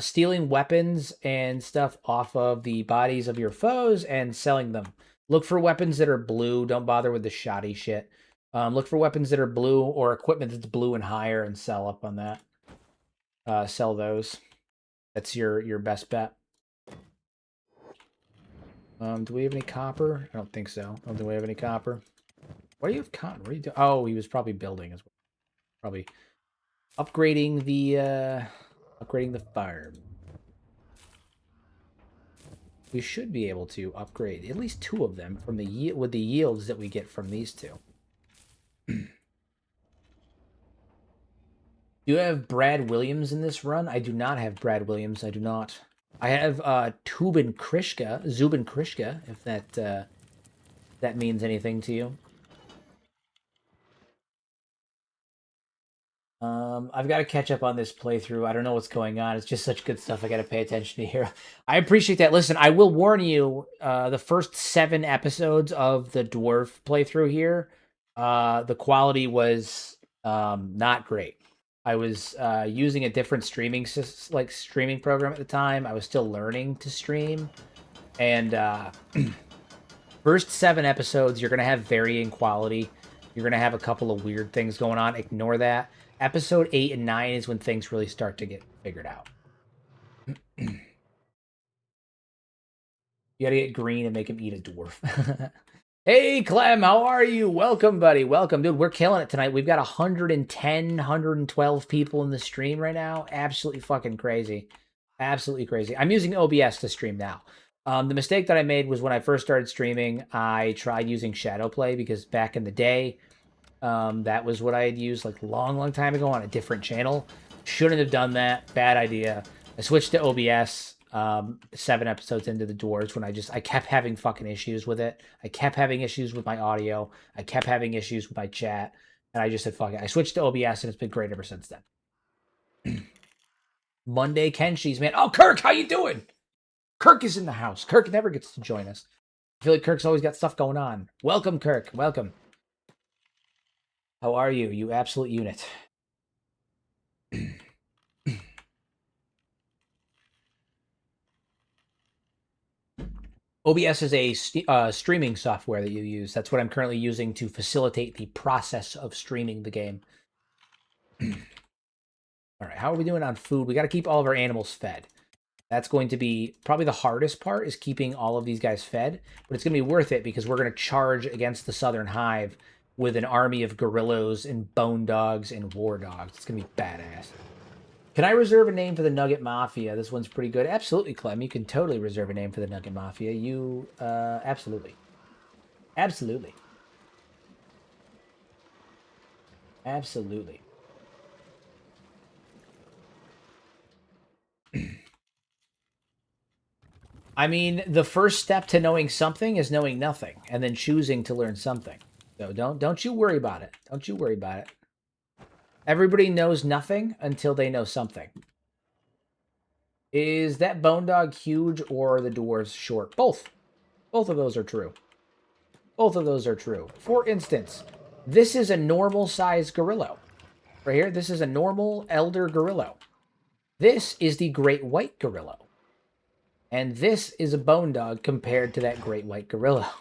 Stealing weapons and stuff off of the bodies of your foes and selling them. Look for weapons that are blue. Don't bother with the shoddy shit. Look for weapons that are blue or equipment that's blue and higher and sell up on that. Sell those. That's your best bet. Do we have any copper? I don't think so. I don't think we have any copper. Why do you have cotton? What are you doing? Oh, he was probably building as well. Probably upgrading the farm. We should be able to upgrade at least 2 of them from with the yields that we get from these 2. Do you have Brad Williams in this run? I do not have Brad Williams. I do not. I have Zubin Krishka, if that means anything to you. I've got to catch up on this playthrough. I don't know what's going on. It's just such good stuff. I got to pay attention to here. I appreciate that. Listen, I will warn you, the first 7 episodes of the Dwarf playthrough here, the quality was not great. I was using a different streaming program at the time. I was still learning to stream. And first 7 episodes, you're going to have varying quality. You're going to have a couple of weird things going on. Ignore that. Episode 8 and 9 is when things really start to get figured out. You gotta get green and make him eat a dwarf. Hey, Clem, how are you? Welcome, buddy. Welcome. Dude, we're killing it tonight. We've got 110, 112 people in the stream right now. Absolutely fucking crazy. Absolutely crazy. I'm using OBS to stream now. The mistake that I made was when I first started streaming, I tried using Shadowplay because back in the day, that was what I had used like long time ago on a different channel. Shouldn't have done that. Bad idea. I switched to OBS 7 episodes into the Dwarves when I kept having fucking issues with it. I kept having issues with my audio. I kept having issues with my chat. And I just said, fuck it. I switched to OBS and it's been great ever since then. Monday Kenshi's, man. Oh, Kirk, how you doing? Kirk is in the house. Kirk never gets to join us. I feel like Kirk's always got stuff going on. Welcome, Kirk. Welcome. How are you, you absolute unit? OBS is a streaming software that you use. That's what I'm currently using to facilitate the process of streaming the game. All right, how are we doing on food? We got to keep all of our animals fed. That's going to be probably the hardest part, is keeping all of these guys fed. But it's going to be worth it because we're going to charge against the Southern Hive with an army of gorillas and bone dogs and war dogs. It's going to be badass. Can I reserve a name for the Nugget Mafia? This one's pretty good. Absolutely, Clem. You can totally reserve a name for the Nugget Mafia. You, absolutely. Absolutely. Absolutely. I mean, the first step to knowing something is knowing nothing, and then choosing to learn something. So don't you worry about it. Don't you worry about it. Everybody knows nothing until they know something. Is that bone dog huge or the dwarves short? Both. Both of those are true. Both of those are true. For instance, this is a normal size gorilla. Right here, this is a normal elder gorilla. This is the great white gorilla. And this is a bone dog compared to that great white gorilla.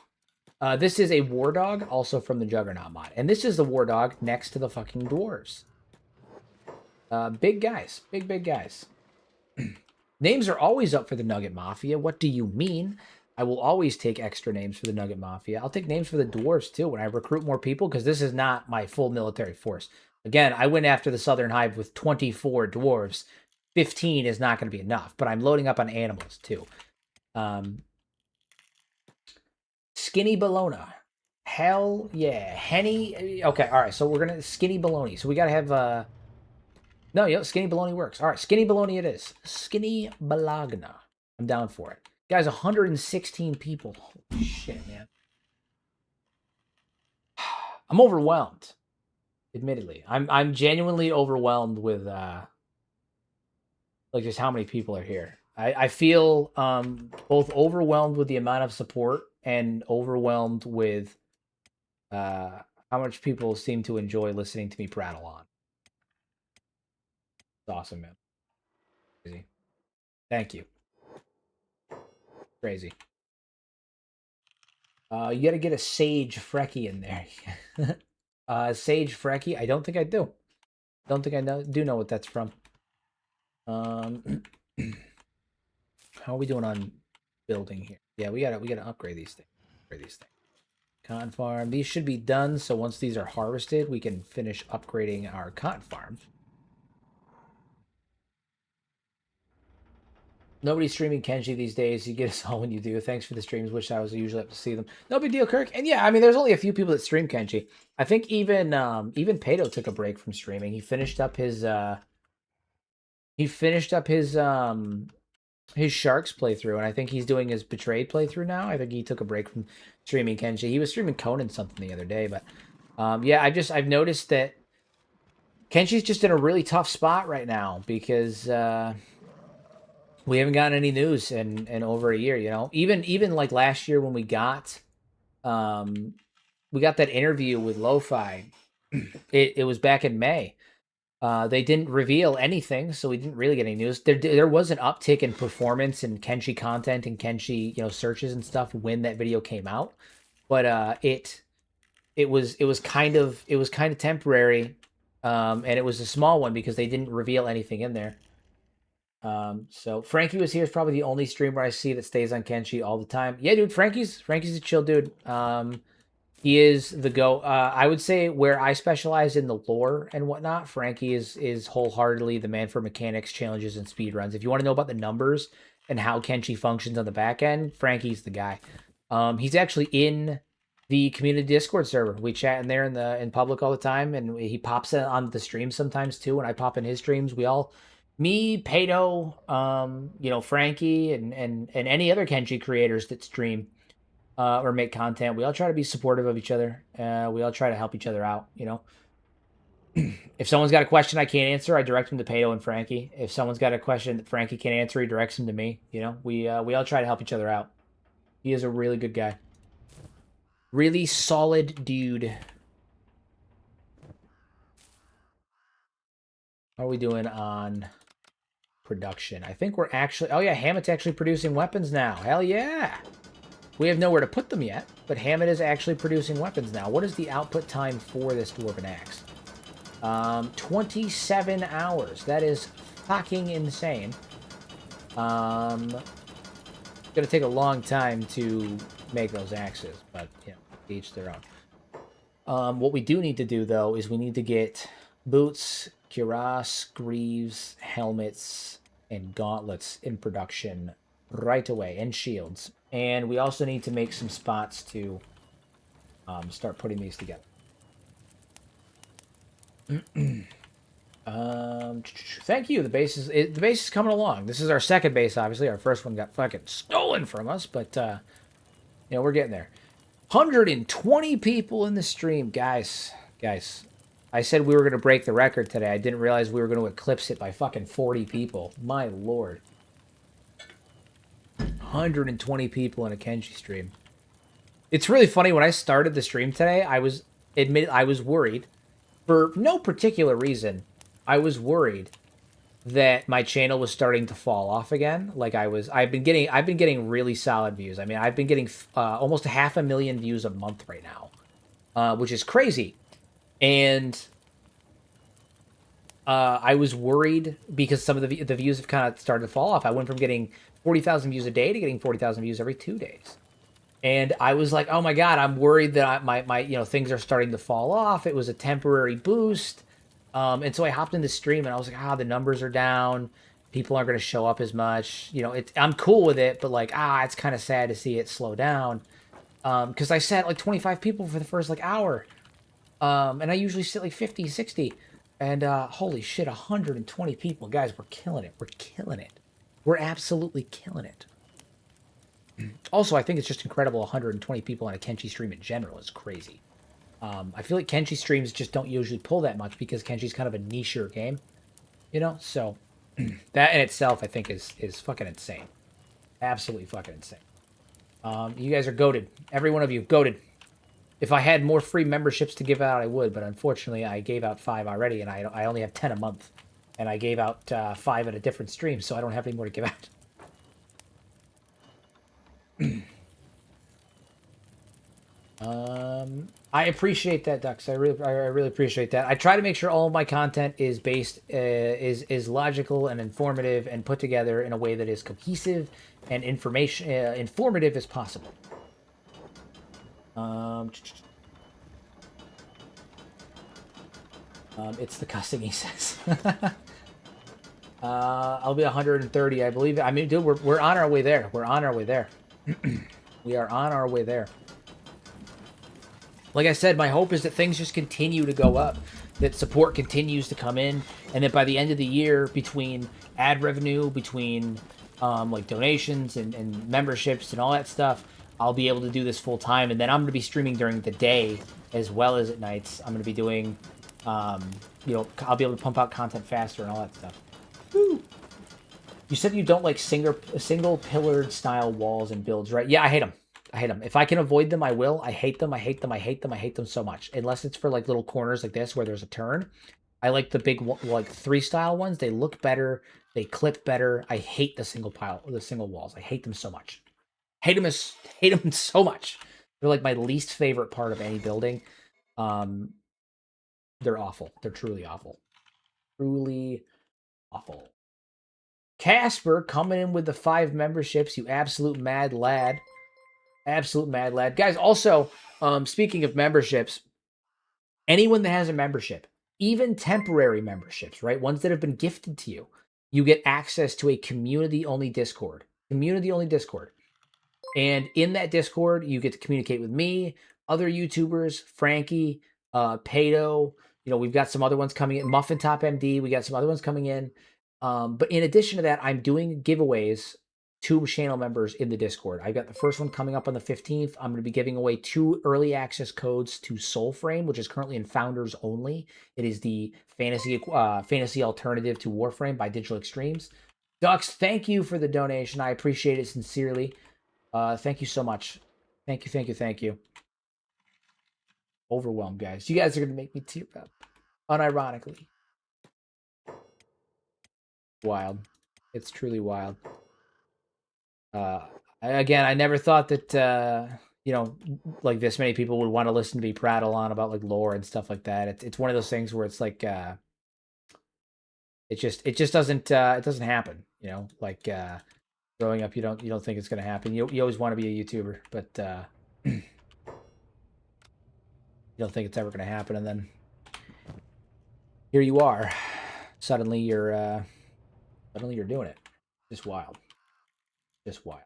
This is a war dog, also from the Juggernaut mod. And this is the war dog next to the fucking dwarves. Big guys. Big guys. Names are always up for the Nugget Mafia. What do you mean? I will always take extra names for the Nugget Mafia. I'll take names for the dwarves, too, when I recruit more people, because this is not my full military force. Again, I went after the Southern Hive with 24 dwarves. 15 is not going to be enough, but I'm loading up on animals, too. Skinny Bologna. Hell yeah. Henny. Okay, all right, so we're going to... Skinny Bologna. So we got to have... No, you know, Skinny Bologna works. All right, Skinny Bologna it is. Skinny Bologna. I'm down for it. Guys, 116 people. Holy shit, man. I'm overwhelmed. Admittedly. I'm genuinely overwhelmed with like just how many people are here. I feel both overwhelmed with the amount of support and overwhelmed with how much people seem to enjoy listening to me prattle on. It's awesome, man. Crazy. Thank you. Crazy. You got to get a Sage Frecky in there. Sage Frecky? I don't think I do. Don't think I do know what that's from. How are we doing on building here? Yeah, we gotta upgrade these things. Cotton farm. These should be done, so once these are harvested, we can finish upgrading our cotton farm. Nobody's streaming Kenshi these days. You get us all when you do. Thanks for the streams. Wish I was usually up to see them. No big deal, Kirk. And yeah, I mean, there's only a few people that stream Kenshi. I think even Pato took a break from streaming. He finished up his Sharks playthrough, and I think he's doing his Betrayed playthrough now. I think he took a break from streaming Kenshi. He was streaming Conan something the other day, but yeah, I've noticed that Kenshi's just in a really tough spot right now because we haven't gotten any news in over a year, you know. Even like last year when we got that interview with Lo-Fi, it was back in May. They didn't reveal anything, so we didn't really get any news. There was an uptick in performance and Kenshi content and Kenshi, you know, searches and stuff when that video came out, but it was kind of temporary, and it was a small one because they didn't reveal anything in there. So Frankie was here is probably the only streamer I see that stays on Kenshi all the time. Yeah, dude, Frankie's a chill dude. He is the go. I would say where I specialize in the lore and whatnot, Frankie is wholeheartedly the man for mechanics, challenges, and speed runs. If you want to know about the numbers and how Kenshi functions on the back end, Frankie's the guy. He's actually in the community Discord server. We chat in there in public all the time, and he pops on the stream sometimes too. When I pop in his streams, we all, me, Pato, you know, Frankie, and any other Kenshi creators that stream or make content, we all try to be supportive of each other. We all try to help each other out, you know. If someone's got a question I can't answer, I direct them to Pato and Frankie. If someone's got a question that Frankie can't answer, he directs them to me. You know, we all try to help each other out. He is a really good guy. Really solid dude. How are we doing on production? I think we're actually... Oh, yeah, Hammond's actually producing weapons now. Hell yeah! We have nowhere to put them yet, but Hammond is actually producing weapons now. What is the output time for this Dwarven Axe? 27 hours. That is fucking insane. It's gonna take a long time to make those axes, but you know, each their own. What we do need to do though is we need to get boots, cuirass, greaves, helmets, and gauntlets in production right away, and shields. And we also need to make some spots to start putting these together. Thank you. The base is coming along. This is our second base, obviously. Our first one got fucking stolen from us, but you know, we're getting there. 120 people in the stream, guys. Guys, I said we were gonna break the record today. I didn't realize we were gonna eclipse it by fucking 40 people. My lord. 120 people in a Kenshi stream. It's really funny. When I started the stream today, I was worried for no particular reason. I was worried that my channel was starting to fall off again. Like I've been getting really solid views. I mean, I've been getting almost 500,000 views a month right now, which is crazy. And I was worried because some of the views have kind of started to fall off. I went from getting 40,000 views a day to getting 40,000 views every 2 days. And I was like, oh my God, I'm worried that my you know, things are starting to fall off. It was a temporary boost. And so I hopped in the stream and I was like, the numbers are down. People aren't going to show up as much. You know, I'm cool with it, but like, it's kind of sad to see it slow down. Because I sat like 25 people for the first like hour. And I usually sit like 50, 60. And holy shit, 120 people. Guys, we're killing it. We're killing it. We're absolutely killing it. Also, I think it's just incredible 120 people on a Kenshi stream in general is crazy. I feel like Kenshi streams just don't usually pull that much because Kenshi's kind of a niche-er game, you know? So that in itself, I think, is fucking insane. Absolutely fucking insane. You guys are goated. Every one of you, goated. If I had more free memberships to give out, I would, but unfortunately, I gave out 5 already, and I only have 10 a month. And I gave out 5 at a different stream, so I don't have any more to give out. I appreciate that, Dux. I really appreciate that. I try to make sure all of my content is based is logical and informative and put together in a way that is cohesive and informative as possible. It's the cussing, he says. I'll be 130, I believe. I mean, dude, we're on our way there. We're on our way there. We are on our way there. Like I said, my hope is that things just continue to go up, that support continues to come in, and that by the end of the year, between ad revenue, between like donations and memberships and all that stuff, I'll be able to do this full time. And then I'm going to be streaming during the day as well as at nights. I'm going to be doing, you know, I'll be able to pump out content faster and all that stuff. Woo! You said you don't like single pillared style walls and builds, right? Yeah, I hate them. I hate them. If I can avoid them, I will. I hate them. I hate them. I hate them. I hate them so much. Unless it's for like little corners like this where there's a turn. I like the big like 3 style ones. They look better. They clip better. I hate the single walls. I hate them so much. Hate them so much. They're like my least favorite part of any building. They're awful. They're truly awful. Truly awful. Casper coming in with the 5 memberships. You absolute mad lad. Absolute mad lad. Guys, also, speaking of memberships, anyone that has a membership, even temporary memberships, right? Ones that have been gifted to you, you get access to a community-only Discord. Community-only Discord. And in that Discord, you get to communicate with me, other YouTubers, Frankie, Pato. You know, we've got some other ones coming in. Muffin Top MD. We got some other ones coming in. But in addition to that, I'm doing giveaways to channel members in the Discord. I got the first one coming up on the 15th. I'm going to be giving away 2 early access codes to Soulframe, which is currently in Founders only. It is the fantasy alternative to Warframe by Digital Extremes. Dux, thank you for the donation. I appreciate it sincerely. Thank you so much. Thank you, thank you, thank you. Overwhelmed, guys. You guys are going to make me tear up. Unironically. Wild. It's truly wild. Again, I never thought that, you know, like this many people would want to listen to me prattle on about like lore and stuff like that. It's one of those things where it's like, It just doesn't it doesn't happen. You know, like growing up, you don't think it's gonna happen. You always want to be a YouTuber, but you don't think it's ever gonna happen, and then here you are. Suddenly you're doing it. Just wild. Just wild.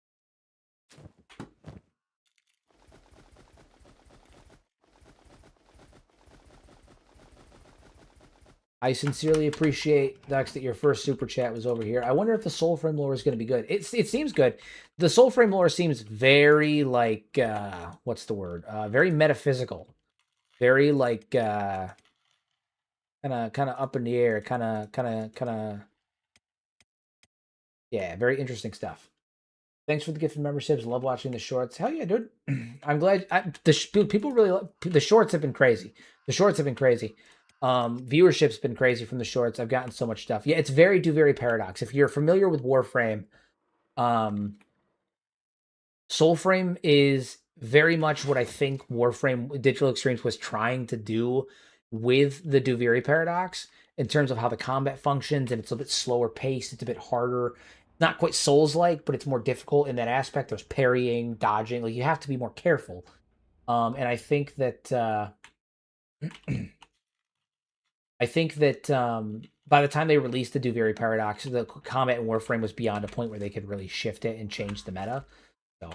I sincerely appreciate, Dux, that your first super chat was over here. I wonder if the soul frame lore is going to be good. It seems good. The soul frame lore seems very like what's the word? Very metaphysical. Very like kind of up in the air. Kind of. Yeah, very interesting stuff. Thanks for the gift of memberships. Love watching the shorts. Hell yeah, dude. I'm glad. Dude, people really the shorts have been crazy. The shorts have been crazy. Viewership's been crazy from the shorts. I've gotten so much stuff. Yeah, it's very paradox. If you're familiar with Warframe, Soulframe is very much what I think Warframe Digital Extremes was trying to do with the Duviri paradox in terms of how the combat functions, and it's a bit slower paced. It's a bit harder. Not quite Souls-like, but it's more difficult in that aspect. There's parrying, dodging. Like you have to be more careful. And I think that by the time they released the Duviri paradox, the combat in Warframe was beyond a point where they could really shift it and change the meta. So,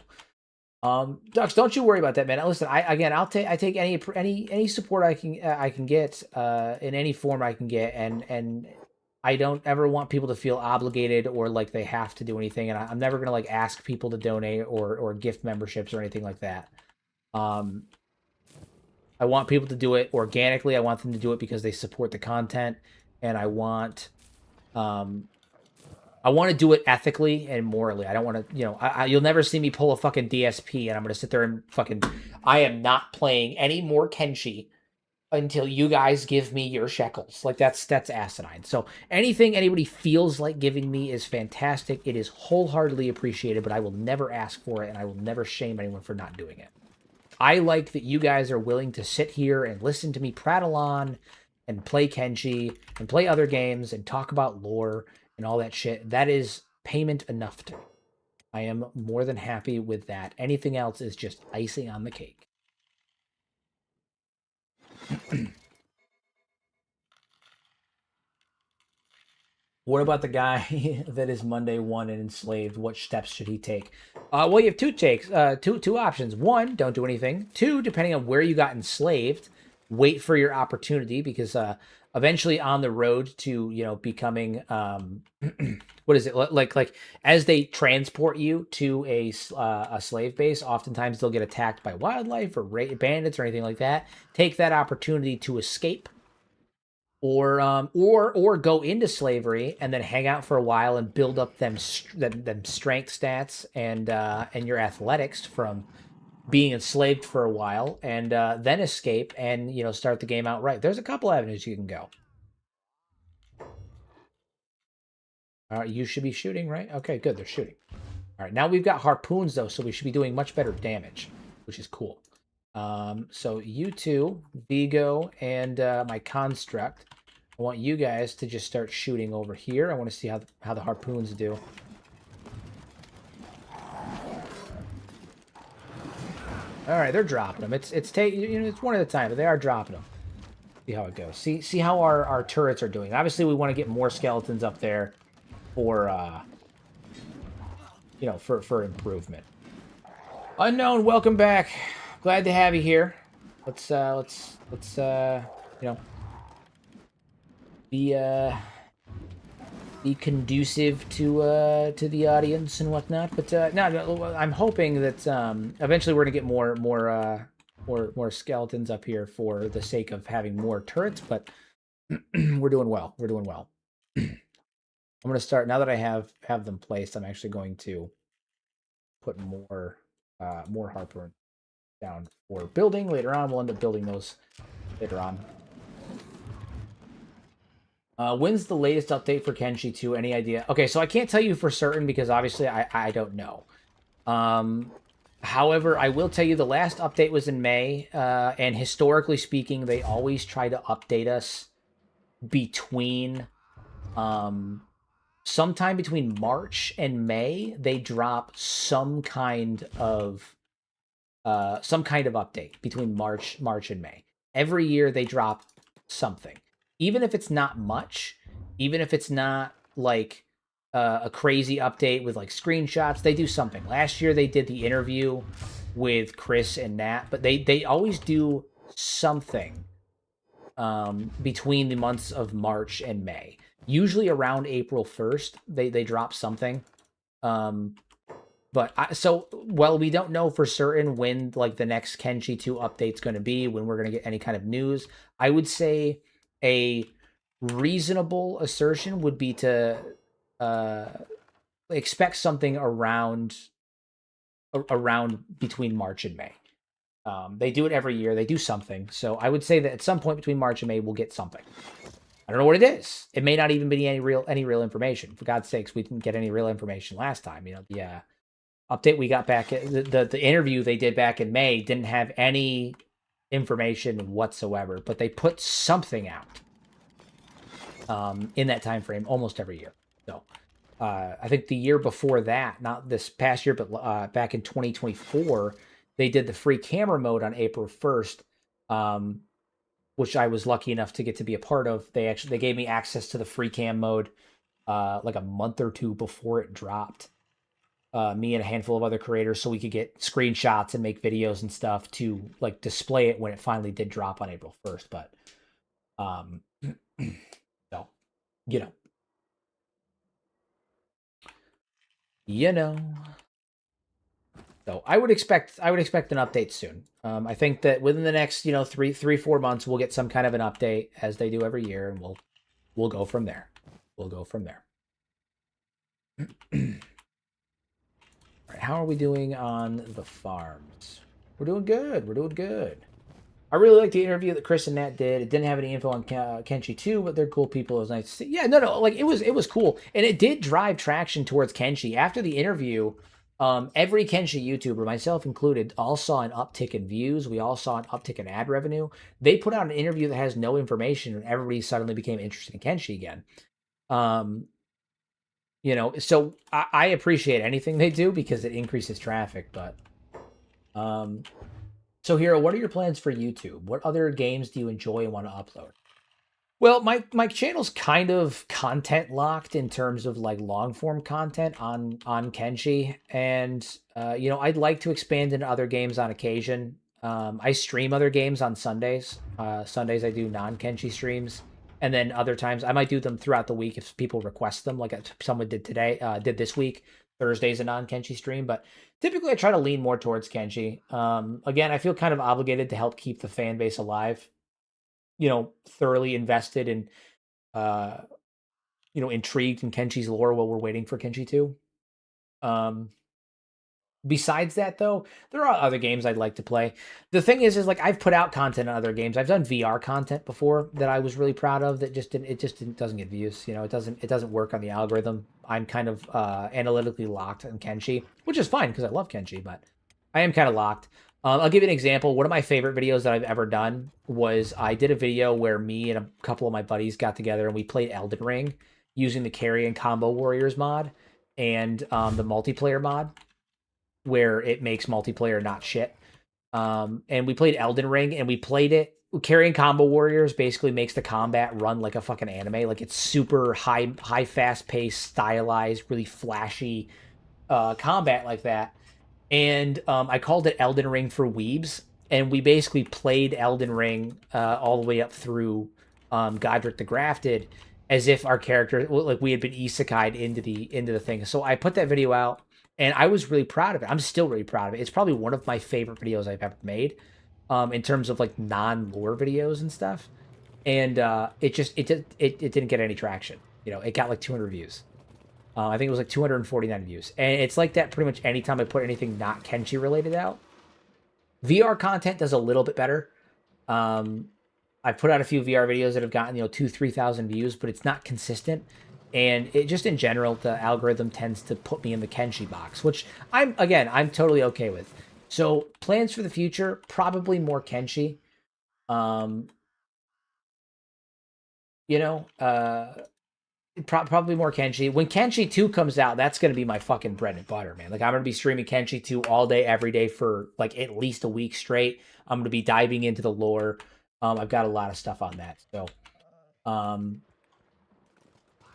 Dux, don't you worry about that, man. Listen, I'll take any support I can get in any form I can get, and I don't ever want people to feel obligated or like they have to do anything, and I'm never gonna like ask people to donate or gift memberships or anything like that. I want people to do it organically. I want them to do it because they support the content, and I want to do it ethically and morally. I don't want to, you'll never see me pull a fucking DSP and I'm going to sit there and fucking, I am not playing any more Kenshi until you guys give me your shekels. Like that's asinine. So anything anybody feels like giving me is fantastic. It is wholeheartedly appreciated, but I will never ask for it and I will never shame anyone for not doing it. I like that you guys are willing to sit here and listen to me prattle on and play Kenshi and play other games and talk about lore and all that shit. That is payment enough to me. I am more than happy with that. Anything else is just icing on the cake. What about the guy that is Monday 1 and enslaved? What steps should he take? Well, you have two options. One, don't do anything. Two, depending on where you got enslaved, wait for your opportunity because eventually on the road to becoming what is it like as they transport you to a slave base, oftentimes they'll get attacked by wildlife or bandits or anything like that. Take that opportunity to escape. Or go into slavery and then hang out for a while and build up them strength stats and your athletics from being enslaved for a while, and then escape and start the game outright. There's a couple avenues you can go. All right, you should be shooting, right? Okay, good. They're shooting. All right, now we've got harpoons though, so we should be doing much better damage, which is cool. So you two, Vigo and my construct, I want you guys to just start shooting over here. I want to see how the harpoons do. All right, they're dropping them. It's one at a time, but they are dropping them. See how it goes. See how our turrets are doing. Obviously, we want to get more skeletons up there for for improvement. Unknown, welcome back. Glad to have you here. Let's be conducive to the audience and whatnot. But no, I'm hoping that eventually we're gonna get more skeletons up here for the sake of having more turrets. But we're doing well. We're doing well. I'm gonna start now that I have them placed. I'm actually going to put more harpoon down for building later on. We'll end up building those later on. When's the latest update for Kenshi 2? Any idea? Okay, so I can't tell you for certain because obviously I don't know. However, I will tell you the last update was in May, and historically speaking, they always try to update us between Sometime between March and May, they drop some kind of update between March and May. Every year they drop something, even if it's not much, even if it's not like a crazy update with like screenshots. They do something. Last year they did the interview with Chris and Nat, but they always do something between the months of March and May. Usually around April 1st, they drop something. Um, so while we don't know for certain when like the next Kenshi 2 update's going to be, when we're going to get any kind of news, I would say a reasonable assertion would be to uh, expect something around between March and May. They do it every year. They do something. So I would say that at some point between March and May, we'll get something. I don't know what it is. It may not even be any real information. For God's sakes, we didn't get any real information last time. You know, the update we got back, the interview they did back in May didn't have any information whatsoever, but they put something out in that time frame almost every year. So I think the year before that, not this past year, but back in 2024, they did the free camera mode on April 1st, which I was lucky enough to get to be a part of. They gave me access to the free cam mode like a month or two before it dropped. Me and a handful of other creators, so we could get screenshots and make videos and stuff to like display it when it finally did drop on April 1st. But so you know, you know. So I would expect an update soon. I think that within the next 4 months we'll get some kind of an update as they do every year, and we'll go from there. We'll go from there. All right, how are we doing on the farms? We're doing good. We're doing good. I really liked the interview that Chris and Nat did. It didn't have any info on Kenshi 2, but they're cool people. It was nice to see. Yeah, no, like it was cool, and it did drive traction towards Kenshi after the interview. Every Kenshi YouTuber, myself included, all saw an uptick in views. We all saw an uptick in ad revenue. They put out an interview that has no information, and everybody suddenly became interested in Kenshi again. So I appreciate anything they do because it increases traffic. But so Hero, what are your plans for YouTube? What other games do you enjoy and want to upload? Well, my channel's kind of content locked in terms of like long form content on Kenshi, and I'd like to expand into other games on occasion. I stream other games on Sundays. Sundays I do non Kenshi streams, and then other times I might do them throughout the week if people request them, like someone did today, did this week. Thursday's a non Kenshi stream, but typically I try to lean more towards Kenshi. Again, I feel kind of obligated to help keep the fan base alive. Thoroughly invested and intrigued in Kenshi's lore while we're waiting for Kenshi 2. Besides that, though, there are other games I'd like to play. The thing is like I've put out content on other games. I've done VR content before that I was really proud of. That doesn't get views. It doesn't work on the algorithm. I'm kind of analytically locked on Kenshi, which is fine because I love Kenshi, but I am kind of locked. I'll give you an example. One of my favorite videos that I've ever done was I did a video where me and a couple of my buddies got together and we played Elden Ring using the Carry and Combo Warriors mod and the multiplayer mod, where it makes multiplayer not shit. And we played Elden Ring, and we played it. Carrying Combo Warriors basically makes the combat run like a fucking anime. Like it's super high, fast paced, stylized, really flashy combat like that. And I called it Elden Ring for Weebs, and we basically played Elden Ring all the way up through Godric the Grafted, as if our character, like we had been isekai'd into the thing. So I put that video out, and I was really proud of it. I'm still really proud of it. It's probably one of my favorite videos I've ever made, in terms of like non-lore videos and stuff. And it didn't get any traction. It got like 200 views. I think it was like 249 views. And it's like that pretty much anytime I put anything not Kenshi related out. VR content does a little bit better. I've put out a few VR videos that have gotten 2,000-3,000 views, but it's not consistent. And it just in general, the algorithm tends to put me in the Kenshi box, which I'm totally okay with. So plans for the future, probably more Kenshi. Probably more Kenshi. When Kenshi 2 comes out, that's going to be my fucking bread and butter, man. Like, I'm going to be streaming Kenshi 2 all day, every day for like at least a week straight. I'm going to be diving into the lore. I've got a lot of stuff on that. So, um,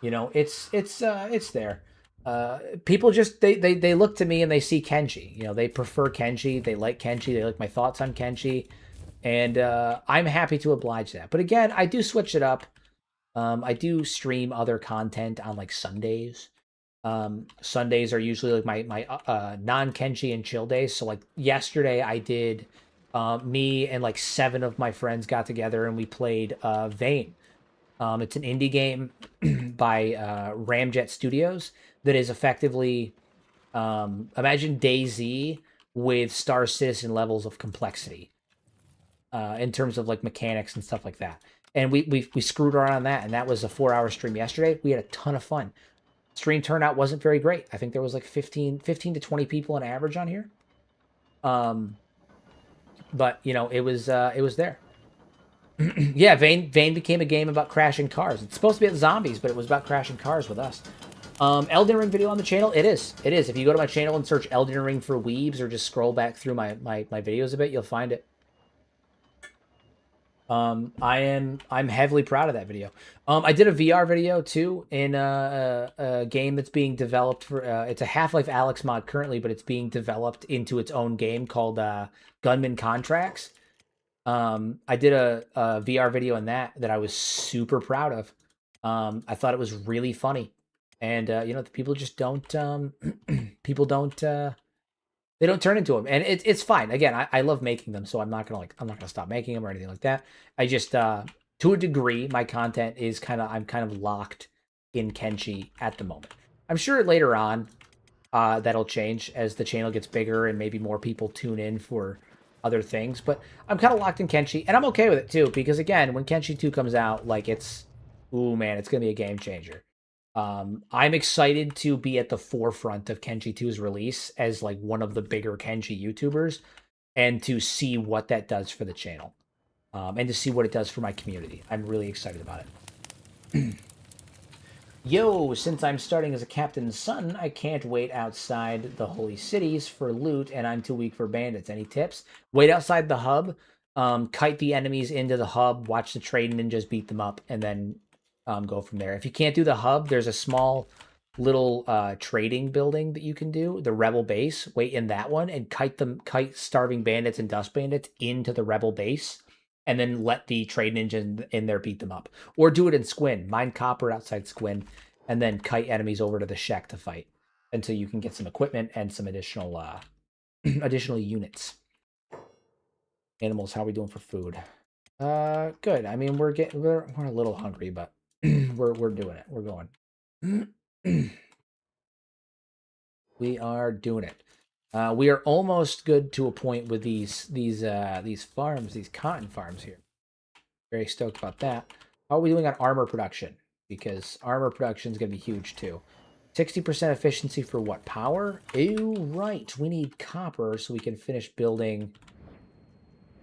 it's there. People just they look to me and they see Kenshi. They prefer Kenshi. They like Kenshi. They like my thoughts on Kenshi, and I'm happy to oblige that. But again, I do switch it up. I do stream other content on like Sundays. Sundays are usually like my non Kenshi and chill days. So like yesterday, I did. Me and like 7 of my friends got together and we played Vane. It's an indie game by Ramjet Studios that is effectively imagine DayZ with Star Citizen levels of complexity in terms of like mechanics and stuff like that. And we screwed around on that, and that was a 4-hour stream yesterday. We had a ton of fun. Stream turnout wasn't very great. I think there was like 15 to 20 people on average on here. But it was there. Yeah, Vane became a game about crashing cars. It's supposed to be about zombies, but it was about crashing cars with us. Elden Ring video on the channel? It is. If you go to my channel and search Elden Ring for weebs or just scroll back through my videos a bit, you'll find it. I'm heavily proud of that video. I did a VR video too in a game that's being developed for it's a Half-Life Alyx mod currently, but it's being developed into its own game called Gunman Contracts. I did a VR video on that I was super proud of. I thought it was really funny, and people just don't they don't turn into them, and it's fine. Again, I love making them, so I'm not gonna stop making them or anything like that. I just to a degree, my content is I'm kind of locked in Kenshi at the moment. I'm sure later on that'll change as the channel gets bigger and maybe more people tune in for other things, but I'm kind of locked in Kenshi, and I'm okay with it too, because again, when Kenshi 2 comes out, like it's gonna be a game changer. I'm excited to be at the forefront of Kenshi 2's release as like one of the bigger Kenshi YouTubers, and to see what that does for the channel, and to see what it does for my community. I'm really excited about it. Yo, since I'm starting as a captain's son, I can't wait outside the holy cities for loot, and I'm too weak for bandits. Any tips? Wait outside the hub, kite the enemies into the hub, watch the trade ninjas beat them up, and then go from there. If you can't do the hub, there's a small little trading building that you can do, the rebel base. Wait in that one and kite starving bandits and dust bandits into the rebel base, and then let the trade ninjas in there beat them up. Or do it in Squin. Mine copper outside Squin, and then kite enemies over to the Shek to fight until you can get some equipment and some additional additional units. Animals, how are we doing for food? Good. I mean, we're a little hungry, but we're doing it. We're going. We are doing it. We are almost good to a point with these farms, these cotton farms here. Very stoked about that. How are we doing on armor production? Because armor production is going to be huge too. 60% efficiency for what? Power? Oh, right. We need copper so we can finish building.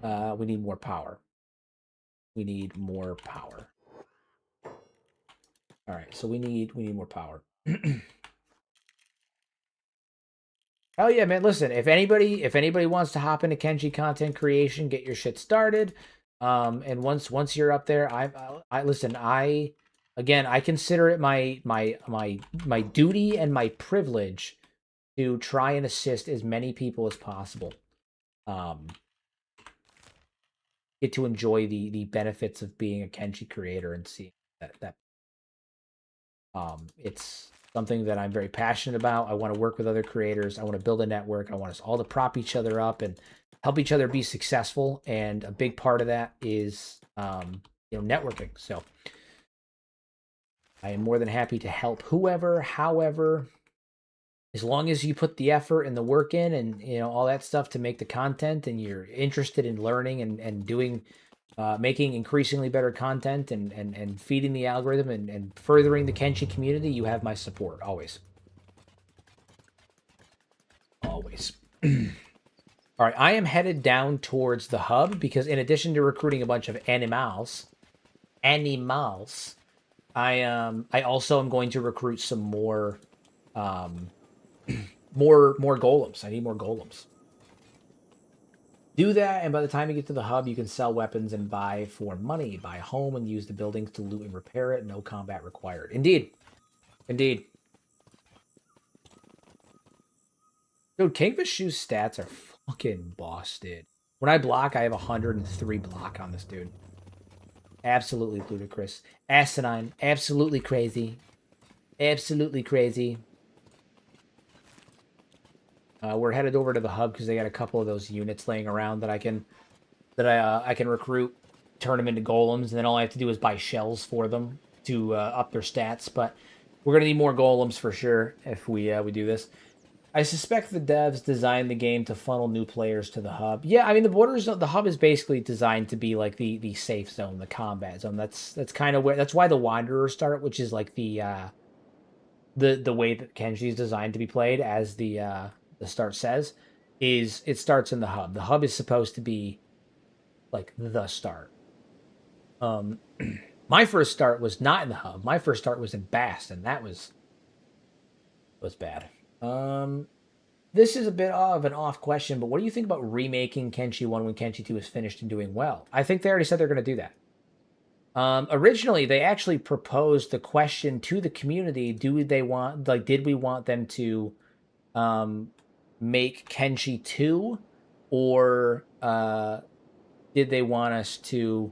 We need more power. We need more power. All right, so we need more power. Oh yeah, man! Listen, if anybody wants to hop into Kenshi content creation, get your shit started. And once you're up there, I listen. I consider it my duty and my privilege to try and assist as many people as possible. Get to enjoy the benefits of being a Kenshi creator and see that. It's something that I'm very passionate about. I want to work with other creators. I want to build a network. I want us all to prop each other up and help each other be successful. And a big part of that is, networking. So I am more than happy to help whoever, however, as long as you put the effort and the work in and, all that stuff to make the content, and you're interested in learning and doing, making increasingly better content and feeding the algorithm and furthering the Kenshi community, you have my support always. Always. All right, I am headed down towards the hub because in addition to recruiting a bunch of animals, I also am going to recruit some more um more golems. I need more golems. Do that, and by the time you get to the hub, you can sell weapons and buy for money. Buy a home and use the buildings to loot and repair it. No combat required. Indeed. Indeed. Dude, Kingfish Shoe's stats are fucking boss, dude. When I block, I have 103 block on this dude. Absolutely ludicrous. Asinine. Absolutely crazy. Absolutely crazy. We're headed over to the hub because they got a couple of those units laying around that I can recruit, turn them into golems, and then all I have to do is buy shells for them to up their stats. But we're gonna need more golems for sure if we do this. I suspect the devs designed the game to funnel new players to the hub. Yeah, I mean the hub is basically designed to be like the safe zone, the combat zone. That's kind of where that's why the Wanderers start, which is like the way that Kenshi is designed to be played, as the start says, is it starts in the hub. The hub is supposed to be like the start. Um, my first start was not in the hub. My first start was in Bast, and that was bad. This is a bit of an off question, but what do you think about remaking Kenshi 1 when Kenshi 2 is finished and doing well? I think they already said they're going to do that. Originally, they actually proposed the question to the community: do they want, like, did we want them to make Kenshi 2, or did they want us to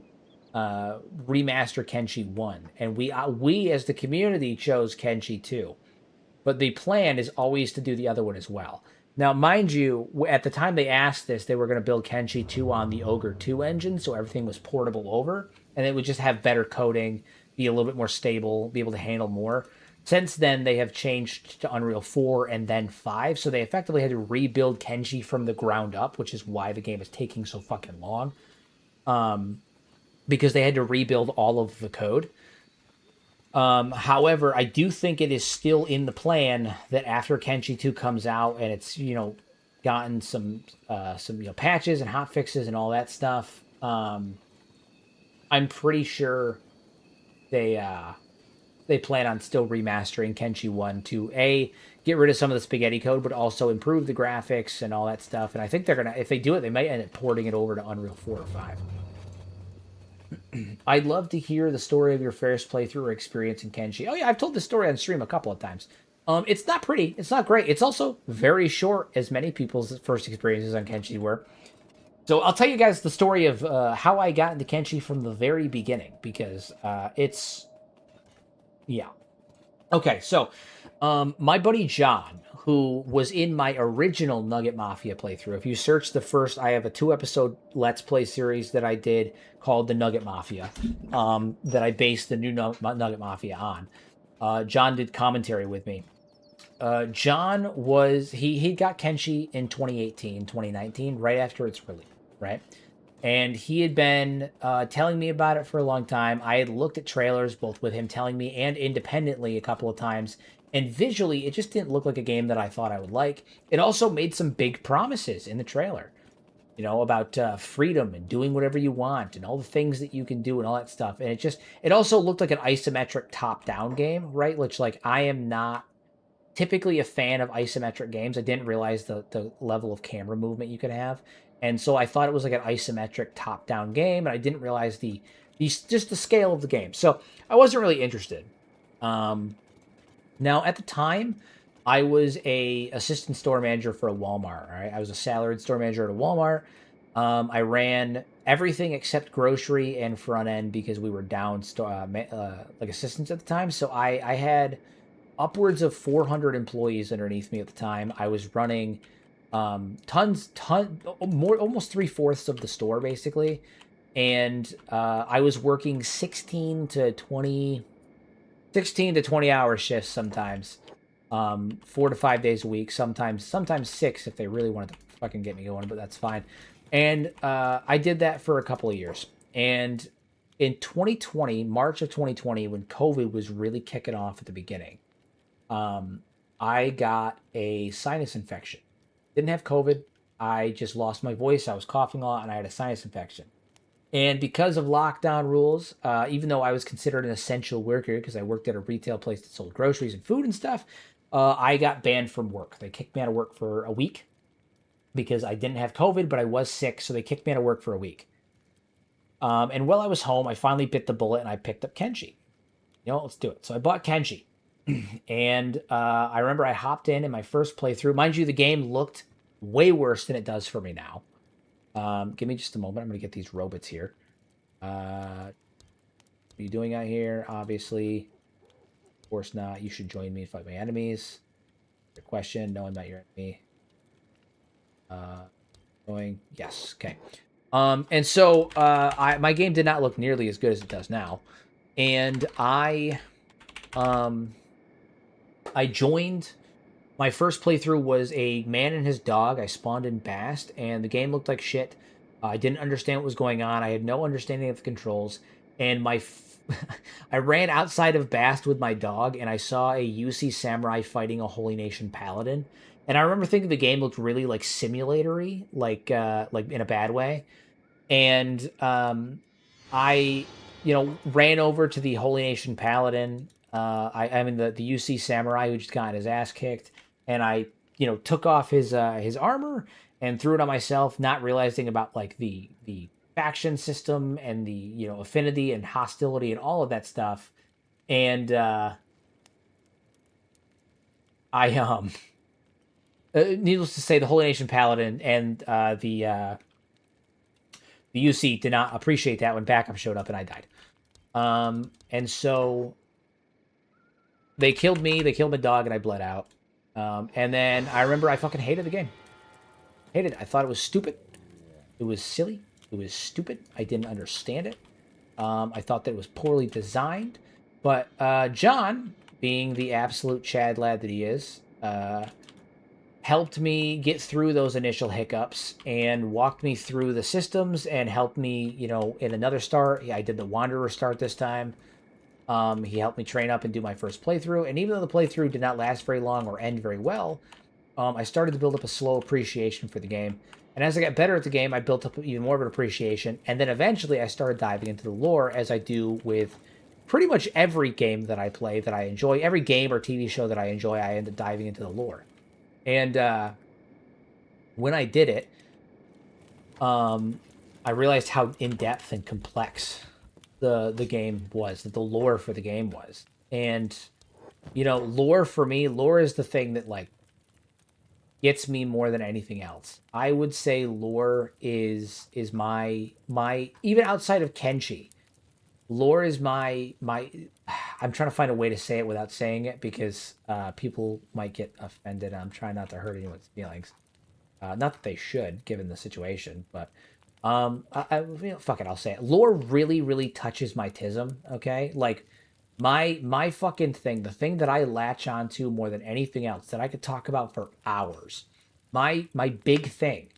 remaster Kenshi 1? And we as the community chose Kenshi 2. But the plan is always to do the other one as well. Now, mind you, at the time they asked this, they were going to build Kenshi 2 on the Ogre 2 engine, so everything was portable over, and it would just have better coding, be a little bit more stable, be able to handle more. Since then, they have changed to Unreal 4 and then 5, so they effectively had to rebuild Kenshi from the ground up, which is why the game is taking so fucking long. Because they had to rebuild all of the code. However, I do think it is still in the plan that after Kenshi 2 comes out and it's, gotten some patches and hot fixes and all that stuff, I'm pretty sure they plan on still remastering Kenshi 1 to get rid of some of the spaghetti code, but also improve the graphics and all that stuff. And I think they're gonna, if they do it, they might end up porting it over to Unreal 4 or 5. I'd love to hear the story of your first playthrough or experience in Kenshi. Oh yeah, I've told this story on stream a couple of times. It's not pretty. It's not great. It's also very short, as many people's first experiences on Kenshi were. So I'll tell you guys the story of how I got into Kenshi from the very beginning, because yeah. Okay, so my buddy John, who was in my original Nugget Mafia playthrough. If you search the first, I have a 2-episode Let's Play series that I did called the Nugget Mafia, that I based the new Nugget Mafia on. John did commentary with me. John he got Kenshi in 2018, 2019, right after its release, right? And he had been telling me about it for a long time. I had looked at trailers, both with him telling me and independently a couple of times, and visually, it just didn't look like a game that I thought I would like. It also made some big promises in the trailer, about freedom and doing whatever you want and all the things that you can do and all that stuff. And it also looked like an isometric top-down game, right? Which, like, I am not typically a fan of isometric games. I didn't realize the level of camera movement you could have. And so I thought it was like an isometric top-down game, and I didn't realize just the scale of the game. So I wasn't really interested. Now, at the time, I was a assistant store manager for a Walmart. All right, I was a salaried store manager at a Walmart. I ran everything except grocery and front end because we were down like assistants at the time. So I had upwards of 400 employees underneath me at the time. I was running almost 3/4 of the store basically, and I was working 16 to 20 hour shifts sometimes, 4 to 5 days a week, sometimes 6 if they really wanted to fucking get me going, but that's fine. And I did that for a couple of years. And in 2020, March of 2020, when COVID was really kicking off at the beginning, I got a sinus infection. Didn't have COVID. I just lost my voice. I was coughing a lot, and I had a sinus infection. And because of lockdown rules, even though I was considered an essential worker because I worked at a retail place that sold groceries and food and stuff, I got banned from work. They kicked me out of work for a week because I didn't have COVID, but I was sick, so they kicked me out of work for a week. And while I was home, I finally bit the bullet and I picked up Kenshi. Let's do it. So I bought Kenshi. And I remember I hopped in my first playthrough. Mind you, the game looked way worse than it does for me now. Give me just a moment. I'm going to get these robots here. What are you doing out here? Obviously. Of course not. You should join me and fight my enemies. Your question. No, I'm not your enemy. Going. Yes. Okay. And so my game did not look nearly as good as it does now. And I joined. My first playthrough was a man and his dog. I spawned in Bast, and the game looked like shit. I didn't understand what was going on. I had no understanding of the controls, and I ran outside of Bast with my dog, and I saw a UC samurai fighting a Holy Nation paladin. And I remember thinking the game looked really like simulatory, like in a bad way. And I ran over to the Holy Nation paladin. I mean the UC samurai who just got his ass kicked, and I took off his armor and threw it on myself, not realizing about like the faction system and the affinity and hostility and all of that stuff. And I needless to say, the Holy Nation paladin and the UC did not appreciate that when backup showed up and I died. And so they killed me, they killed my dog, and I bled out. And then I remember I fucking hated the game. Hated it. I thought it was stupid. It was silly. It was stupid. I didn't understand it. I thought that it was poorly designed. But John, being the absolute Chad lad that he is, helped me get through those initial hiccups and walked me through the systems and helped me, in another start. I did the Wanderer start this time. He helped me train up and do my first playthrough. And even though the playthrough did not last very long or end very well, I started to build up a slow appreciation for the game. And as I got better at the game, I built up even more of an appreciation. And then eventually I started diving into the lore, as I do with pretty much every game that I play that I enjoy. Every game or TV show that I enjoy, I end up diving into the lore. And when I did it, I realized how in-depth and complex the game was, that the lore for the game was. And lore for me, lore is the thing that like gets me more than anything else. I would say lore is my even outside of Kenshi, lore is my I'm trying to find a way to say it without saying it because people might get offended. I'm trying not to hurt anyone's feelings. Not that they should, given the situation, but fuck it, I'll say it. Lore really, really touches my tism. Okay, like my fucking thing, the thing that I latch onto more than anything else that I could talk about for hours. My big thing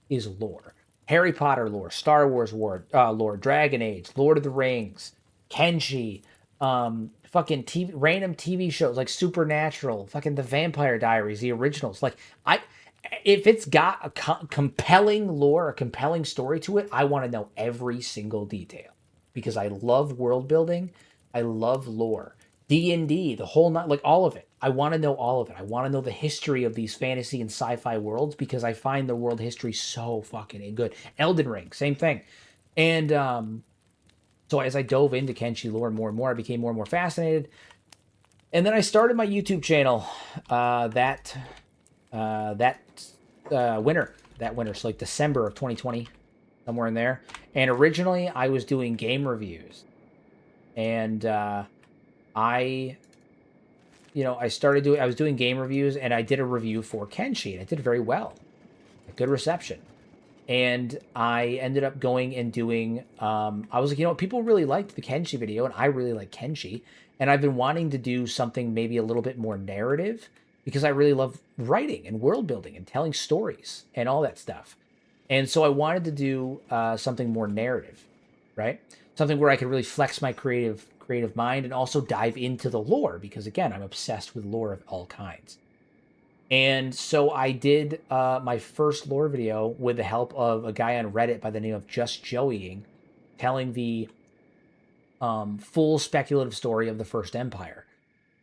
is lore. Harry Potter lore, Star Wars lore, Dragon Age, Lord of the Rings, Kenshi, fucking random TV shows like Supernatural, fucking The Vampire Diaries, the originals. Like if it's got a compelling lore, a compelling story to it, I want to know every single detail because I love world building. I love lore. D&D, the whole night, like all of it. I want to know all of it. I want to know the history of these fantasy and sci-fi worlds because I find the world history so fucking good. Elden Ring, same thing. And so as I dove into Kenshi lore more and more, I became more and more fascinated. And then I started my YouTube channel that winter, so like December of 2020, somewhere in there. And originally I was doing game reviews. And I was doing game reviews, and I did a review for Kenshi, and I did very well. A good reception. And I ended up going and doing, I was like, people really liked the Kenshi video, and I really like Kenshi. And I've been wanting to do something maybe a little bit more narrative, because I really love writing and world building and telling stories and all that stuff. And so I wanted to do something more narrative, right? Something where I could really flex my creative mind and also dive into the lore because, again, I'm obsessed with lore of all kinds. And so I did my first lore video with the help of a guy on Reddit by the name of Just Joeying. telling the full speculative story of the First Empire.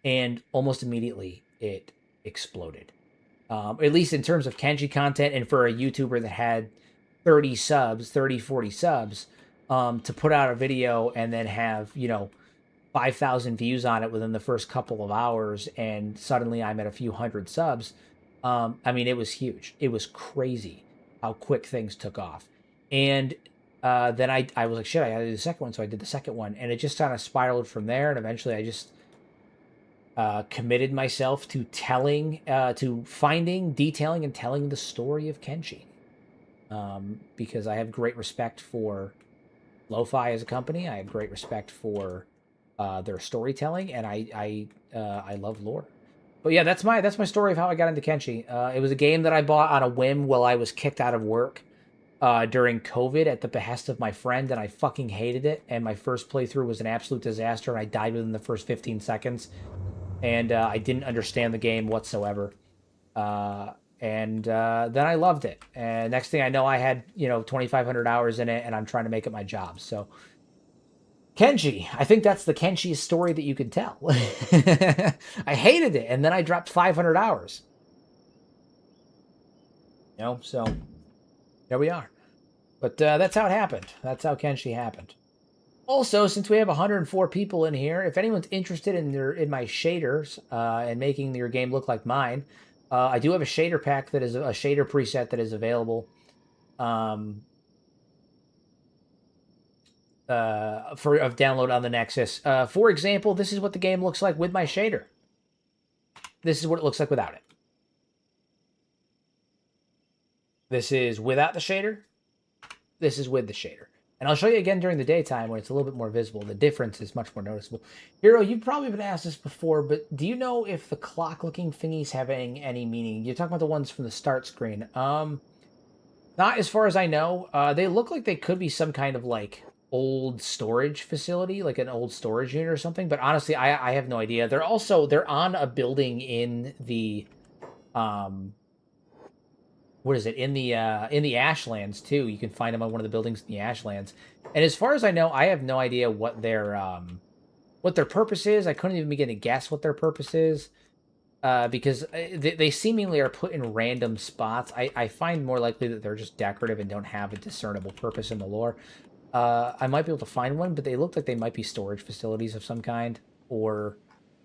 And almost immediately it exploded. At least in terms of Kenshi content, and for a YouTuber that had 30 subs, 30, 40 subs, to put out a video and then have, 5,000 views on it within the first couple of hours, and suddenly I'm at a few hundred subs. I mean, it was huge. It was crazy how quick things took off. And then I was like, shit, I gotta do the second one. So I did the second one, and it just kind of spiraled from there. And eventually I just committed myself to finding, detailing, and telling the story of Kenshi. Because I have great respect for Lo-Fi as a company. I have great respect for their storytelling, and I love lore. But yeah, that's my story of how I got into Kenshi. It was a game that I bought on a whim while I was kicked out of work during COVID at the behest of my friend, and I fucking hated it. And my first playthrough was an absolute disaster, and I died within the first 15 seconds. And I didn't understand the game whatsoever. And then I loved it. And next thing I know, I had 2,500 hours in it, and I'm trying to make it my job. So Kenshi, I think that's the Kenshi story that you could tell. I hated it, and then I dropped 500 hours. So there we are. But that's how it happened. That's how Kenshi happened. Also, since we have 104 people in here, if anyone's interested in my shaders and making your game look like mine, I do have a shader pack that is a shader preset that is available of download on the Nexus. For example, this is what the game looks like with my shader. This is what it looks like without it. This is without the shader. This is with the shader. And I'll show you again during the daytime when it's a little bit more visible. The difference is much more noticeable. Hero, you've probably been asked this before, but do you know if the clock-looking thingies have any meaning? You're talking about the ones from the start screen. Not as far as I know. They look like they could be some kind of like old storage facility, like an old storage unit or something. But honestly, I have no idea. They're on a building in the what is it, in the Ashlands too. You can find them on one of the buildings in the Ashlands. And as far as I know, I have no idea what their purpose is. I couldn't even begin to guess what their purpose is, because they seemingly are put in random spots. I find more likely that they're just decorative and don't have a discernible purpose in the lore. I might be able to find one, but they look like they might be storage facilities of some kind or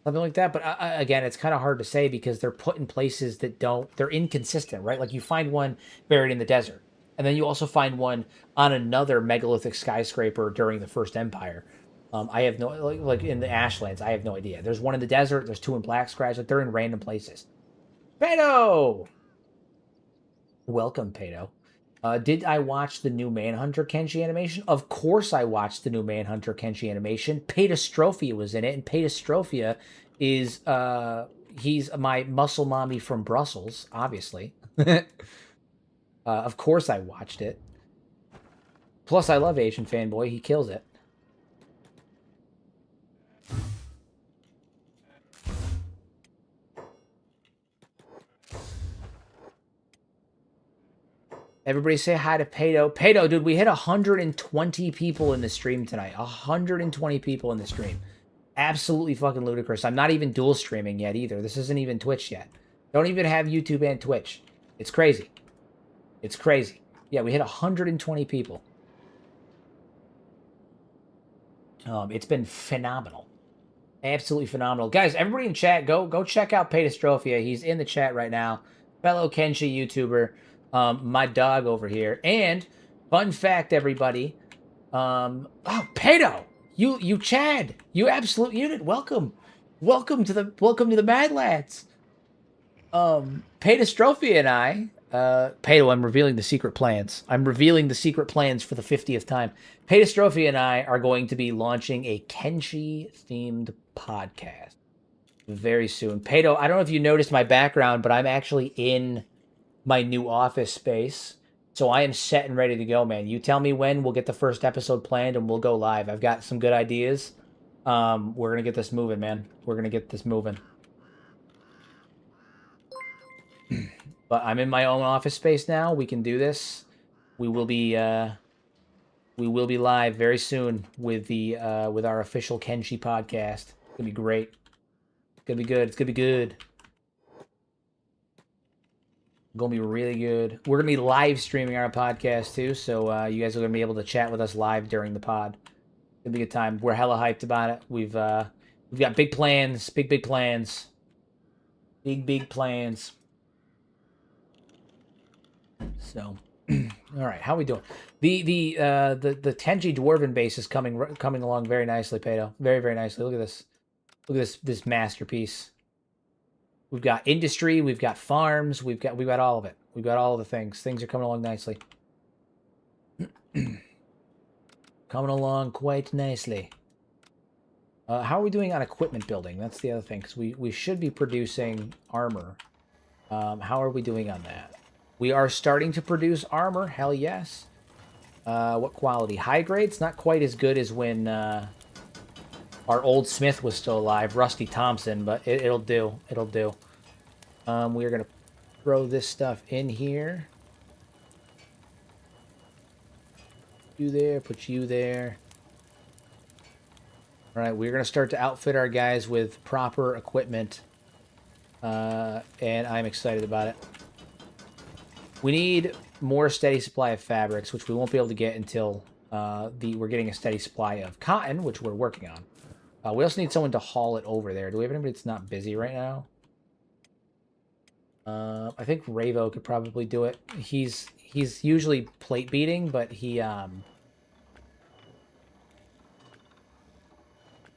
something like that. But again, it's kind of hard to say because they're put in places that they're inconsistent, right? Like you find one buried in the desert, and then you also find one on another megalithic skyscraper during the First Empire. I have no, like in the Ashlands, I have no idea. There's one in the desert, there's two in Black Scratch, like they're in random places. Pedo! Welcome, Pedo. Did I watch the new Manhunter Kenshi animation? Of course I watched the new Manhunter Kenshi animation. Pedastrophia was in it, and Pedastrophia is, he's my muscle mommy from Brussels, obviously. Of course I watched it. Plus I love Asian Fanboy, he kills it. Everybody say hi to Pedo. Pedo, dude, we hit 120 people in the stream tonight. 120 people in the stream. Absolutely fucking ludicrous. I'm not even dual streaming yet either. This isn't even Twitch yet. Don't even have YouTube and Twitch. It's crazy. It's crazy. Yeah, we hit 120 people. It's been phenomenal. Absolutely phenomenal. Guys, everybody in chat, go check out Pedastrophia. He's in the chat right now. Fellow Kenshi YouTuber. My dog over here. And fun fact, everybody. Oh, Pedo, you Chad, you absolute unit. Welcome to the Mad Lads. Pedastrophia and I, Pedo, I'm revealing the secret plans. I'm revealing the secret plans for the 50th time. Pedastrophia and I are going to be launching a Kenshi themed podcast very soon. Pedo, I don't know if you noticed my background, but I'm actually in my new office space. So I am set and ready to go, man. You tell me when, we'll get the first episode planned and we'll go live. I've got some good ideas. We're going to get this moving, man. We're going to get this moving. But I'm in my own office space now. We can do this. We will be We will be live very soon with the with our official Kenshi podcast. It's gonna be great. It's gonna be good. It's gonna be good. Gonna be really good. We're gonna be live streaming our podcast too, so you guys are gonna be able to chat with us live during the pod. It's gonna be a good time. We're hella hyped about it. We've got big plans, big plans, big plans. So, all right, how are we doing? The Tenji Dwarven base is coming along very nicely, Pato. Very nicely. Look at this. Look at this masterpiece. We've got industry, we've got farms, we've got all of it. We've got all of the things. Things are coming along nicely. Coming along quite nicely. How are we doing on equipment building? That's the other thing, because we should be producing armor. How are we doing on that? We are starting to produce armor. Hell yes. What quality? High grades? Not quite as good as when our old smith was still alive, Rusty Thompson, but it'll do. It'll do. We're going to throw this stuff in here. You there, put you there. All right, we're going to start to outfit our guys with proper equipment, and I'm excited about it. We need more steady supply of fabrics, which we won't be able to get until we're getting a steady supply of cotton, which we're working on. We also need someone to haul it over there. Do we have anybody that's not busy right now? I think Ravo could probably do it. He's usually plate beating, but he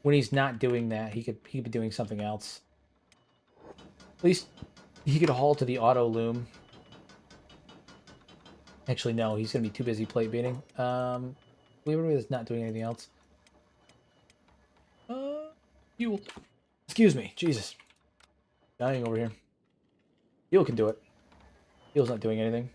when he's not doing that, he could be doing something else. At least he could haul to the auto loom. Actually, no, he's gonna be too busy plate beating. We have anybody that's not doing anything else. Fuel. Excuse me, Jesus. Dying over here. Fuel can do it. Fuel's not doing anything.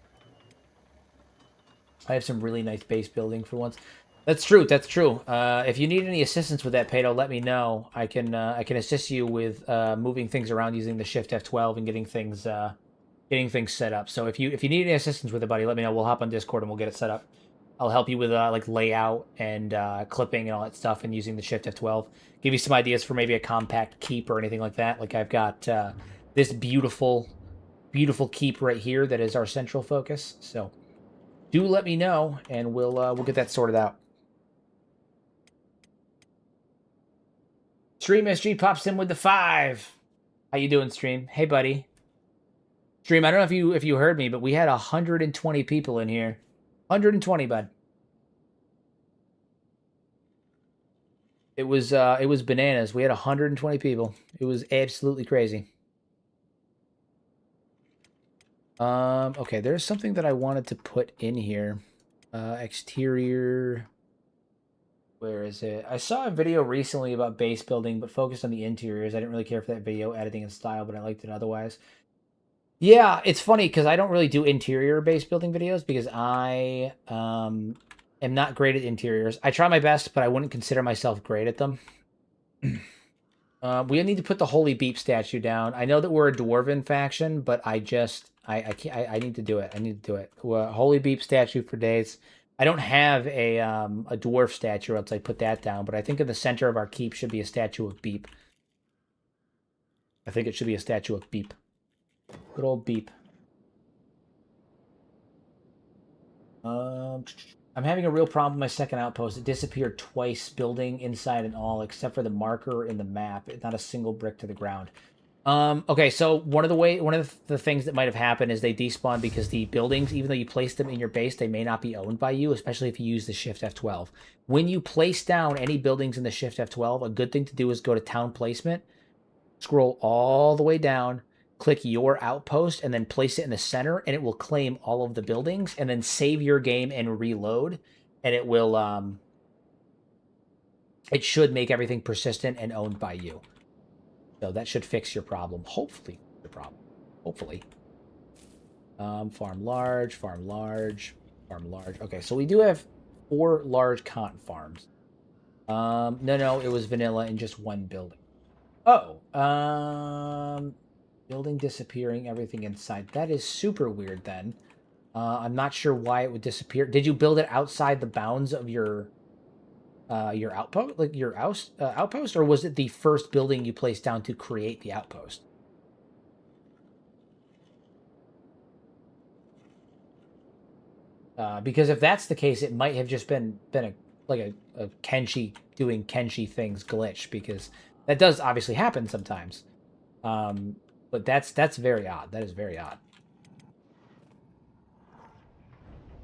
I have some really nice base building for once. That's true. That's true. If you need any assistance with that, Pato, let me know. I can assist you with moving things around using the Shift F12 and getting things set up. So if you need any assistance with it, buddy, let me know. We'll hop on Discord and we'll get it set up. I'll help you with like layout and clipping and all that stuff, and using the Shift F12. Give you some ideas for maybe a compact keep or anything like that. Like I've got this beautiful keep right here that is our central focus. So do let me know, and we'll get that sorted out. Stream SG pops in with the 5. How you doing, Stream? Hey, buddy. Stream, I don't know if you heard me, but we had 120 people in here. 120, bud. It was bananas. We had 120 people. It was absolutely crazy. Okay, there's something that I wanted to put in here. Exterior. Where is it? I saw a video recently about base building, but focused on the interiors. I didn't really care for that video editing and style, but I liked it otherwise. Yeah, it's funny because I don't really do interior base building videos because I am not great at interiors. I try my best, but I wouldn't consider myself great at them. We need to put the Holy Beep statue down. I know that we're a Dwarven faction, but I can't. I need to do it. I need to do it. Holy Beep statue for days. I don't have a dwarf statue, else I put that down. But I think in the center of our keep should be a statue of Beep. I think it should be a statue of Beep. Good old Beep. I'm having a real problem with my second outpost. It disappeared twice, building inside and all, except for the marker in the map. Not a single brick to the ground. Okay, so one of the things that might have happened is they despawn because the buildings, even though you place them in your base, they may not be owned by you, especially if you use the Shift F12. When you place down any buildings in the Shift F12, a good thing to do is go to Town Placement, scroll all the way down, click your outpost, and then place it in the center, and it will claim all of the buildings, and then save your game and reload, and it will, it should make everything persistent and owned by you. So that should fix your problem. Hopefully, your problem. Hopefully. Farm large, farm large, farm large. Okay, so we do have 4 large cotton farms. No, it was vanilla in just one building. Oh, building disappearing, everything inside. That is super weird then. I'm not sure why it would disappear. Did you build it outside the bounds of your outpost, like your outpost, or was it the first building you placed down to create the outpost? Because if that's the case, it might have just been a Kenshi doing Kenshi things glitch, because that does obviously happen sometimes. But that's very odd. That is very odd.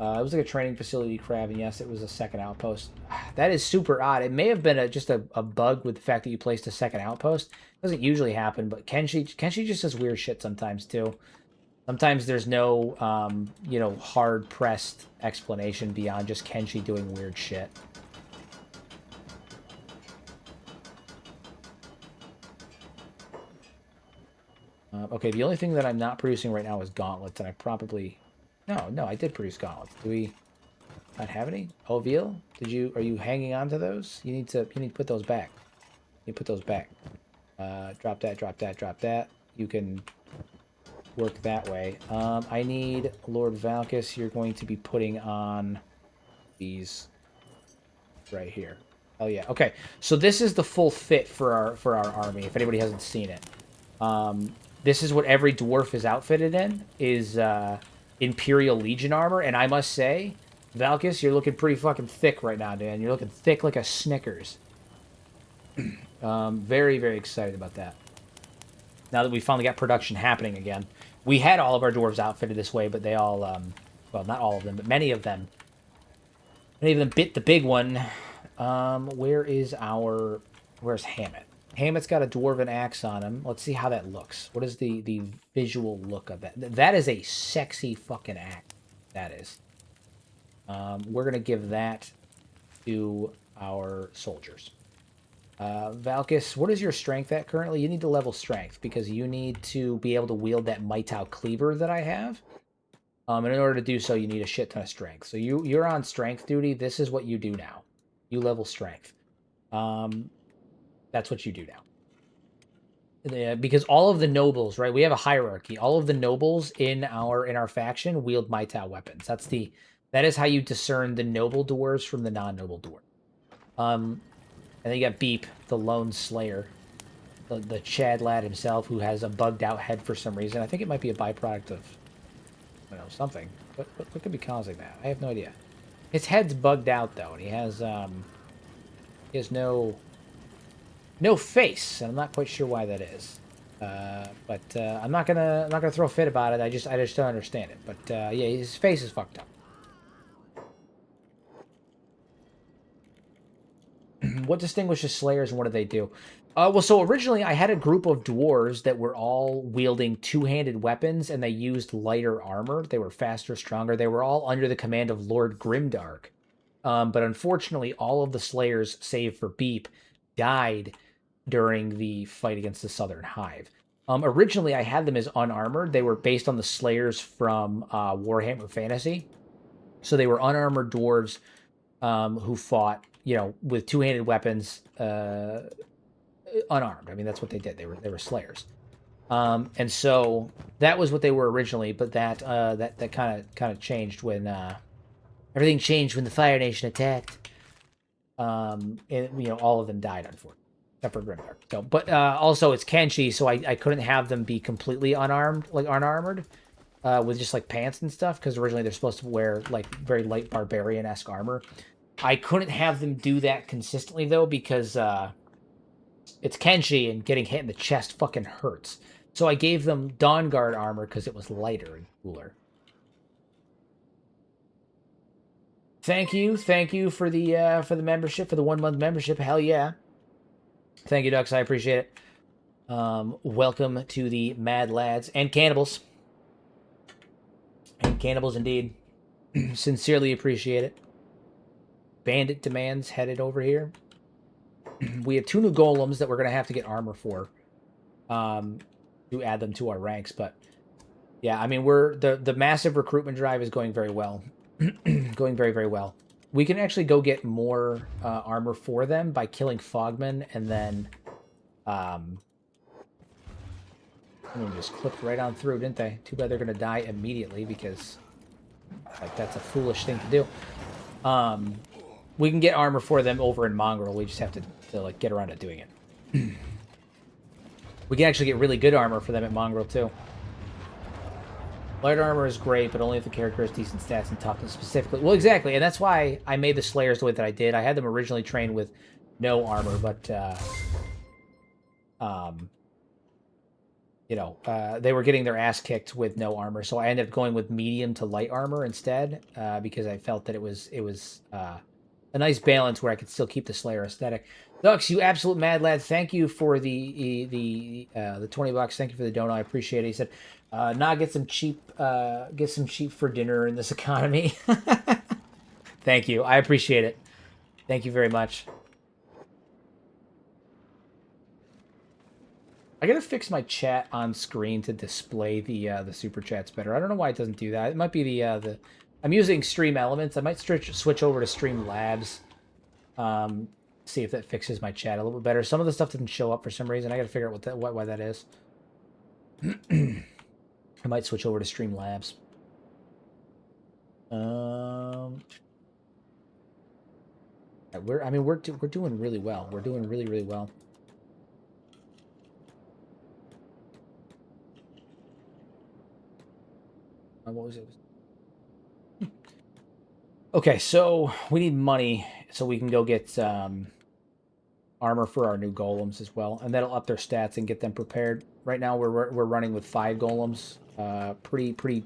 It was like a training facility crab, and yes, it was a second outpost. That is super odd. It may have been just a bug with the fact that you placed a second outpost. It doesn't usually happen, but Kenshi just does weird shit sometimes too. Sometimes there's no hard pressed explanation beyond just Kenshi doing weird shit. Okay, the only thing that I'm not producing right now is gauntlets, and I probably no, I did produce gauntlets. Do we not have any? Oh, Veal, are you hanging on to those? You need to put those back. You put those back. Drop that, drop that, drop that. You can work that way. I need Lord Valkus. You're going to be putting on these right here. Oh yeah. Okay. So this is the full fit for our army. If anybody hasn't seen it, this is what every dwarf is outfitted in. Is Imperial Legion armor, and I must say, Valkus, you're looking pretty fucking thick right now, Dan. You're looking thick like a Snickers. Very, very excited about that. Now that we finally got production happening again. We had all of our dwarves outfitted this way, but they all, well, not all of them, but many of them bit the big one. Where's Hammett? Hammett's got a dwarven axe on him. Let's see how that looks. What is the visual look of that? That is a sexy fucking axe. That is. We're going to give that to our soldiers. Valkus, what is your strength at currently? You need to level strength because you need to be able to wield that Maitao cleaver that I have. And in order to do so, you need a shit ton of strength. So you're on strength duty. This is what you do now. You level strength. That's what you do now. Because all of the nobles, right? We have a hierarchy. All of the nobles in our faction wield Maitao weapons. That is how you discern the noble dwarves from the non-noble dwarf. And then you got Beep, the lone slayer, the Chad lad himself, who has a bugged out head for some reason. I think it might be a byproduct of, I don't know, something. What could be causing that? I have no idea. His head's bugged out though, and he has no face, and I'm not quite sure why that is. But I'm not gonna throw a fit about it. I just don't understand it. But yeah, his face is fucked up. What distinguishes Slayers and what do they do? Well, so originally I had a group of dwarves that were all wielding two-handed weapons, and they used lighter armor. They were faster, stronger. They were all under the command of Lord Grimdark. But unfortunately, all of the Slayers, save for Beep, died during the fight against the Southern Hive. Originally, I had them as unarmored. They were based on the Slayers from Warhammer Fantasy. So they were unarmored dwarves who fought, with two-handed weapons, unarmed. I mean, that's what they did. They were Slayers. And so that was what they were originally, but that kind of changed when everything changed when the Fire Nation attacked. And all of them died, unfortunately, except for Grimdark. So, but also it's Kenshi, so I couldn't have them be completely unarmed, like unarmored, with just like pants and stuff, because originally they're supposed to wear like very light barbarian-esque armor. I couldn't have them do that consistently though, because it's Kenshi and getting hit in the chest fucking hurts. So I gave them Dawn Guard armor because it was lighter and cooler. Thank you for the membership, for the 1 month membership. Hell yeah! Thank you, Dux. I appreciate it. Welcome to the Mad Lads and Cannibals. And Cannibals indeed. Sincerely appreciate it. Bandit Demands headed over here. We have 2 new golems that we're going to have to get armor for to add them to our ranks. But yeah, I mean, the massive recruitment drive is going very well. Going very, very well. We can actually go get more armor for them by killing Fogmen, and then just clipped right on through, didn't they? Too bad they're going to die immediately because Like, that's a foolish thing to do. We can get armor for them over in Mongrel. We just have to like get around to doing it. We can actually get really good armor for them at Mongrel too. Light armor is great, but only if the character has decent stats and toughness specifically. Well, exactly, and that's why I made the Slayers the way that I did. I had them originally trained with no armor, but you know, they were getting their ass kicked with no armor, so I ended up going with medium to light armor instead, because I felt that it was a nice balance where I could still keep the Slayer aesthetic. Dux, you absolute mad lad! Thank you for the $20. Thank you for the donut. I appreciate it. He said, "Nah, get some cheap for dinner in this economy." Thank you. I appreciate it. Thank you very much. I gotta fix my chat on screen to display the super chats better. I don't know why it doesn't do that. It might be the I'm using Stream Elements. I might switch over to Stream Labs. See if that fixes my chat a little bit better. Some of the stuff didn't show up for some reason. I gotta figure out why that is. I might switch over to Stream Labs. We're doing really well. We're doing really well. What was it? Okay, so we need money so we can go get armor for our new golems as well, and that'll up their stats and get them prepared. Right now we're running with 5 golems, pretty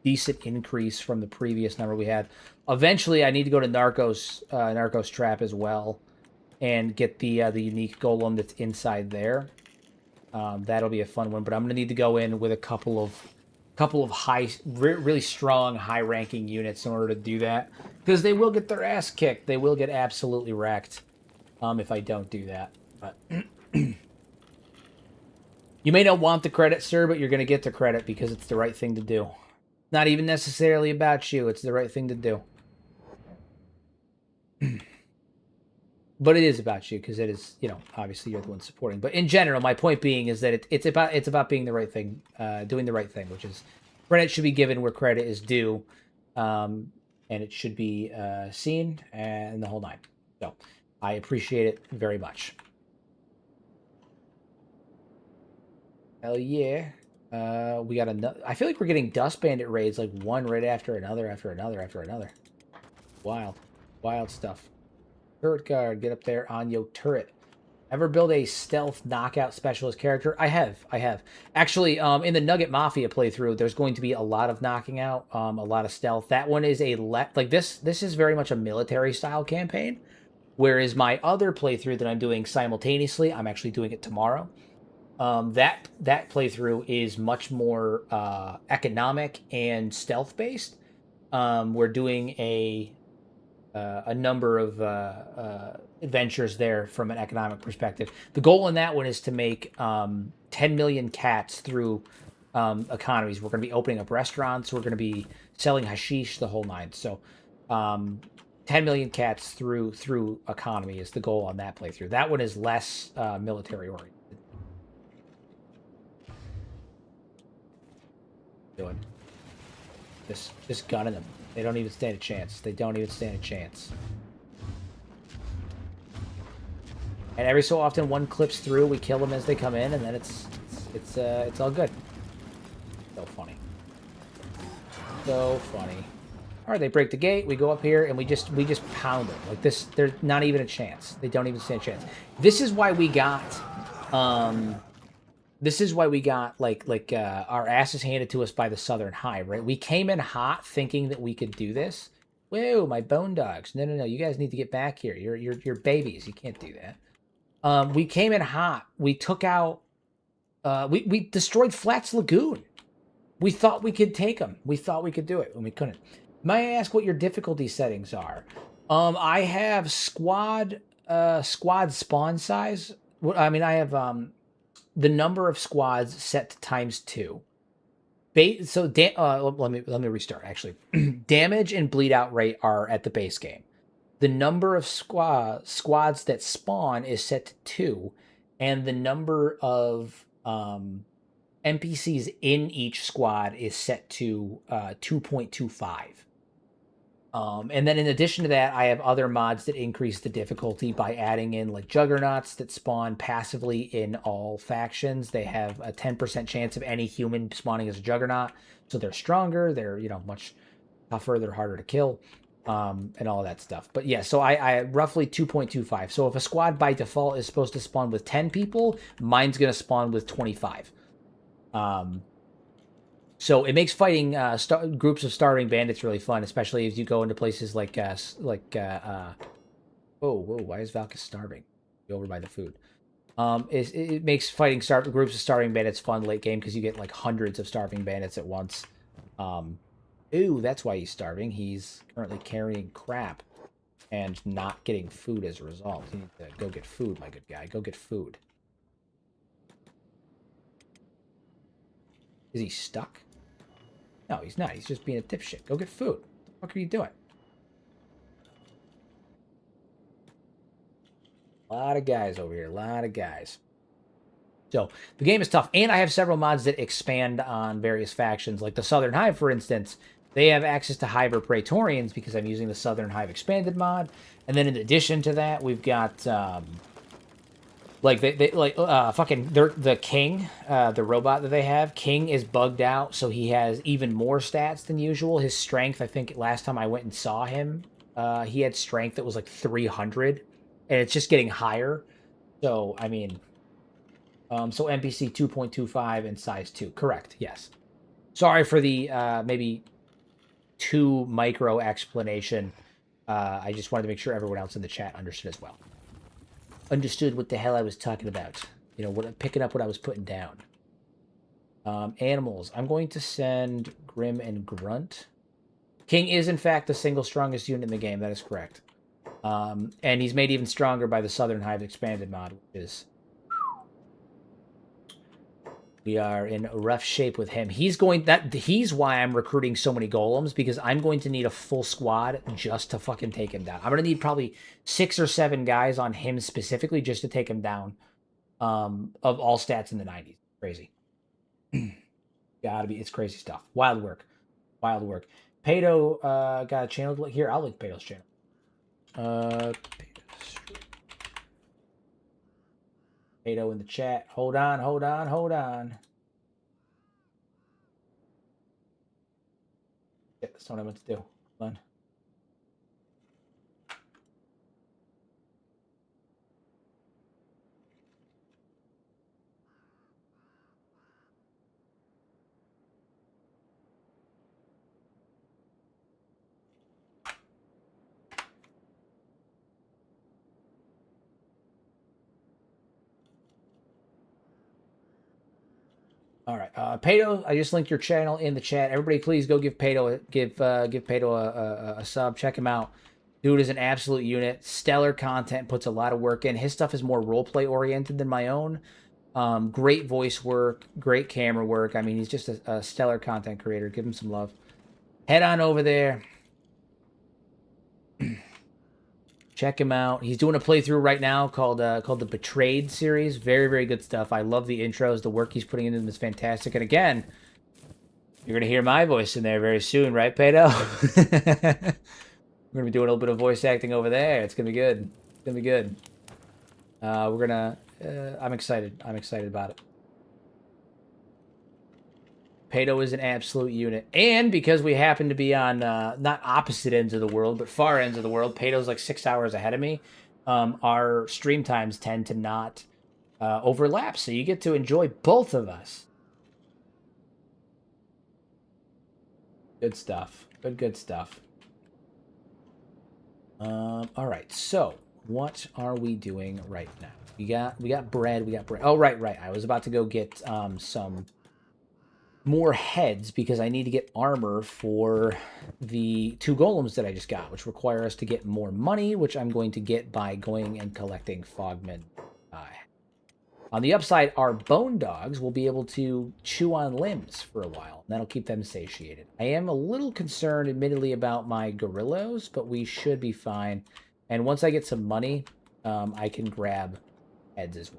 decent increase from the previous number we had. Eventually, I need to go to Narcos Trap as well, and get the unique golem that's inside there. That'll be a fun one, but I'm gonna need to go in with a couple of really strong, high-ranking units in order to do that, because they will get their ass kicked. They will get absolutely wrecked if I don't do that. But you may not want the credit, sir, but you're going to get the credit because it's the right thing to do. Not even necessarily about you. It's the right thing to do. But it is about you because it is, you know, obviously you're the one supporting. But in general, my point being is that it's about being the right thing, doing the right thing, which is credit should be given where credit is due, and it should be seen and the whole nine. So I appreciate it very much. Hell yeah. We got another. I feel like we're getting Dust Bandit raids like one right after another, after another. Wild stuff. Turret guard, get up there on your turret. Ever build a stealth knockout specialist character? I have. Actually, in the Nugget Mafia playthrough, there's going to be a lot of knocking out, a lot of stealth. That one is like this is very much a military style campaign, whereas my other playthrough that I'm doing simultaneously, I'm actually doing it tomorrow. That playthrough is much more economic and stealth based. We're doing a number of adventures there from an economic perspective. The goal in that one is to make 10 million cats through economies. We're going to be opening up restaurants. We're going to be selling hashish, the whole nine. So 10 million cats through economy is the goal on that playthrough. That one is less military oriented. Doing just gunning them. They don't even stand a chance. And every so often, one clips through. We kill them as they come in, and then it's all good. So funny. All right, they break the gate. We go up here and we just pound them like this. There's not even a chance. They don't even stand a chance. This is why we got our asses handed to us by the Southern Hive, right? We came in hot thinking that we could do this. Whoa, my bone dogs. No. You guys need to get back here. You're babies. You can't do that. We came in hot. We took out we destroyed Flats Lagoon. We thought we could take them. We thought we could do it, and we couldn't. May I ask what your difficulty settings are? I have squad spawn size. I mean, I have the number of squads set to ×2. Let me restart. Actually, damage and bleed out rate are at the base game. The number of squads that spawn is set to 2, and the number of NPCs in each squad is set to 2.25. And then in addition to that, I have other mods that increase the difficulty by adding in like juggernauts that spawn passively in all factions. They have a 10% chance of any human spawning as a juggernaut. So they're stronger, they're, much tougher, they're harder to kill, and all of that stuff. But yeah, so I roughly 2.25. So if a squad by default is supposed to spawn with 10 people, mine's going to spawn with 25. So it makes fighting groups of starving bandits really fun, especially as you go into places like why is Valkus starving? Go over by the food. It makes fighting groups of starving bandits fun late game because you get like hundreds of starving bandits at once. Ooh, that's why he's starving. He's currently carrying crap and not getting food as a result. You need to go get food, my good guy. Go get food. Is he stuck? No, he's not. He's just being a dipshit. Go get food. What the fuck are you doing? A lot of guys over here. A lot of guys. So the game is tough. And I have several mods that expand on various factions. Like the Southern Hive, for instance. They have access to Hive or Praetorians because I'm using the Southern Hive Expanded mod. And then in addition to that, we've got... the king, the robot that they have. King is bugged out, so he has even more stats than usual. His strength, I think last time I went and saw him, he had strength that was like 300, and it's just getting higher. So I mean, so NPC 2.25 and size 2, correct? Yes. Sorry for the maybe too micro explanation. I just wanted to make sure everyone else in the chat understood as well. Understood what the hell I was talking about. Picking up what I was putting down. Animals. I'm going to send Grim and Grunt. King is, in fact, the single strongest unit in the game. That is correct. And he's made even stronger by the Southern Hive Expanded mod, which is... We are in rough shape with him. He's why I'm recruiting so many golems, because I'm going to need a full squad just to fucking take him down. I'm going to need probably 6 or 7 guys on him specifically just to take him down. Of all stats in the 90s. Crazy. It's crazy stuff. Wild work. Wild work. Pato got a channel here. I'll link Pato's channel. Pato in the chat. Hold on. Yeah, that's what I meant to do. Hold on. All right, Pato, I just linked your channel in the chat. Everybody, please go give Pato a sub. Check him out. Dude is an absolute unit. Stellar content, puts a lot of work in. His stuff is more roleplay oriented than my own. Great voice work, great camera work. I mean, he's just a stellar content creator. Give him some love. Head on over there. Check him out. He's doing a playthrough right now called the Betrayed series. Very, very good stuff. I love the intros. The work he's putting into them is fantastic. And again, you're going to hear my voice in there very soon, right, Pato? We're going to be doing a little bit of voice acting over there. It's going to be good. It's going to be good. I'm excited. I'm excited about it. Pato is an absolute unit. And because we happen to be on not opposite ends of the world, but far ends of the world, Pato's like 6 hours ahead of me. Our stream times tend to not overlap, so you get to enjoy both of us. Good stuff. Good stuff. All right, so what are we doing right now? We got bread. Oh, right. I was about to go get some more heads because I need to get armor for the 2 golems that I just got, which require us to get more money, which I'm going to get by going and collecting Fogmen. On the upside, our bone dogs will be able to chew on limbs for a while, and that'll keep them satiated. I am a little concerned, admittedly, about my gorillas, but we should be fine. And once I get some money, I can grab heads as well.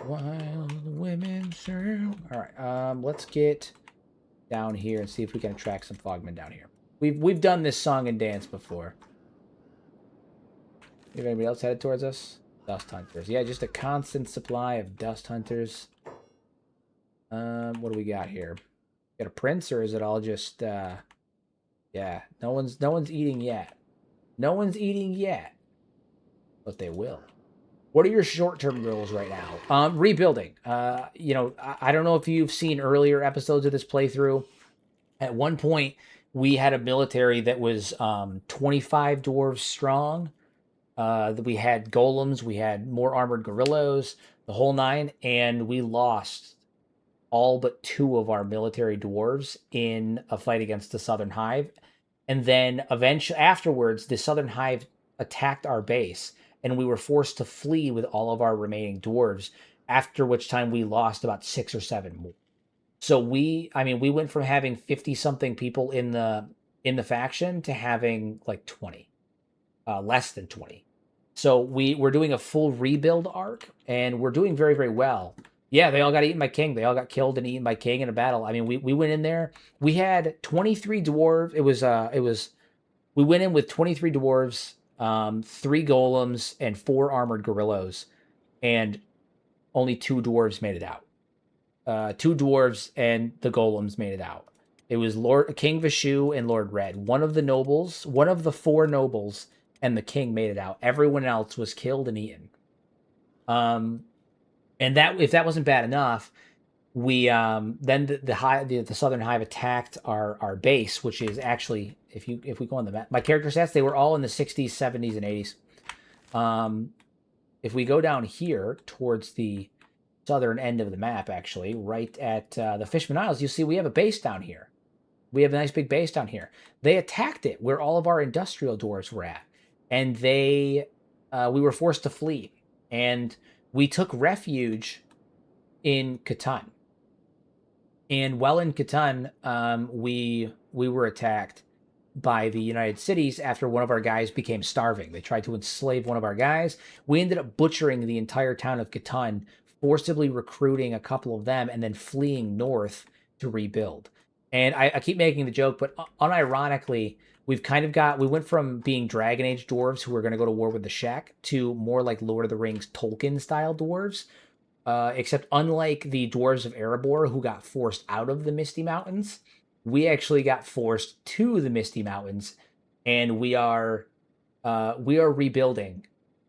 While the women serve. All right, let's get down here and see if we can attract some fogmen down here. We've done this song and dance before. Have anybody else headed towards us? Dust hunters. Yeah, just a constant supply of dust hunters. What do we got here? Got a prince, or is it all just yeah, no one's eating yet. No one's eating yet. But they will. What are your short-term goals right now? Rebuilding. You know, I don't know if you've seen earlier episodes of this playthrough. At one point, we had a military that was 25 dwarves strong. We had golems, we had more armored gorillas, the whole nine, and we lost all but 2 of our military dwarves in a fight against the Southern Hive. And then eventually, afterwards, the Southern Hive attacked our base, and we were forced to flee with all of our remaining dwarves. After which time, we lost about 6 or 7 more. So we went from having 50 something people in the faction to having like 20, less than 20. So we're doing a full rebuild arc, and we're doing very, very well. Yeah, they all got eaten by King. They all got killed and eaten by King in a battle. I mean, we went in there. We had 23 dwarves. We went in with 23 dwarves, 3 golems, and 4 armored gorillas, and only 2 dwarves made it out. 2 dwarves and the golems made it out. It was King Vishu and Lord Red. One of the 4 nobles, and the king made it out. Everyone else was killed and eaten. And that, if that wasn't bad enough, we then the Southern Hive attacked our base, which is actually, if we go on the map, my character stats, they were all in the 60s, 70s, and 80s. If we go down here towards the southern end of the map, actually, right at the Fishman Isles, you see we have a base down here. We have a nice big base down here. They attacked it where all of our industrial dwarves were at, and we were forced to flee, and we took refuge in Catan. And while in Catan, we were attacked by the United Cities after one of our guys became starving. They tried to enslave one of our guys. We ended up butchering the entire town of Catan, forcibly recruiting a couple of them, and then fleeing north to rebuild. And I keep making the joke, but unironically, we went from being Dragon Age dwarves who were going to go to war with the Shek to more like Lord of the Rings Tolkien style dwarves. Except unlike the dwarves of Erebor who got forced out of the Misty Mountains, we actually got forced to the Misty Mountains, and we are rebuilding.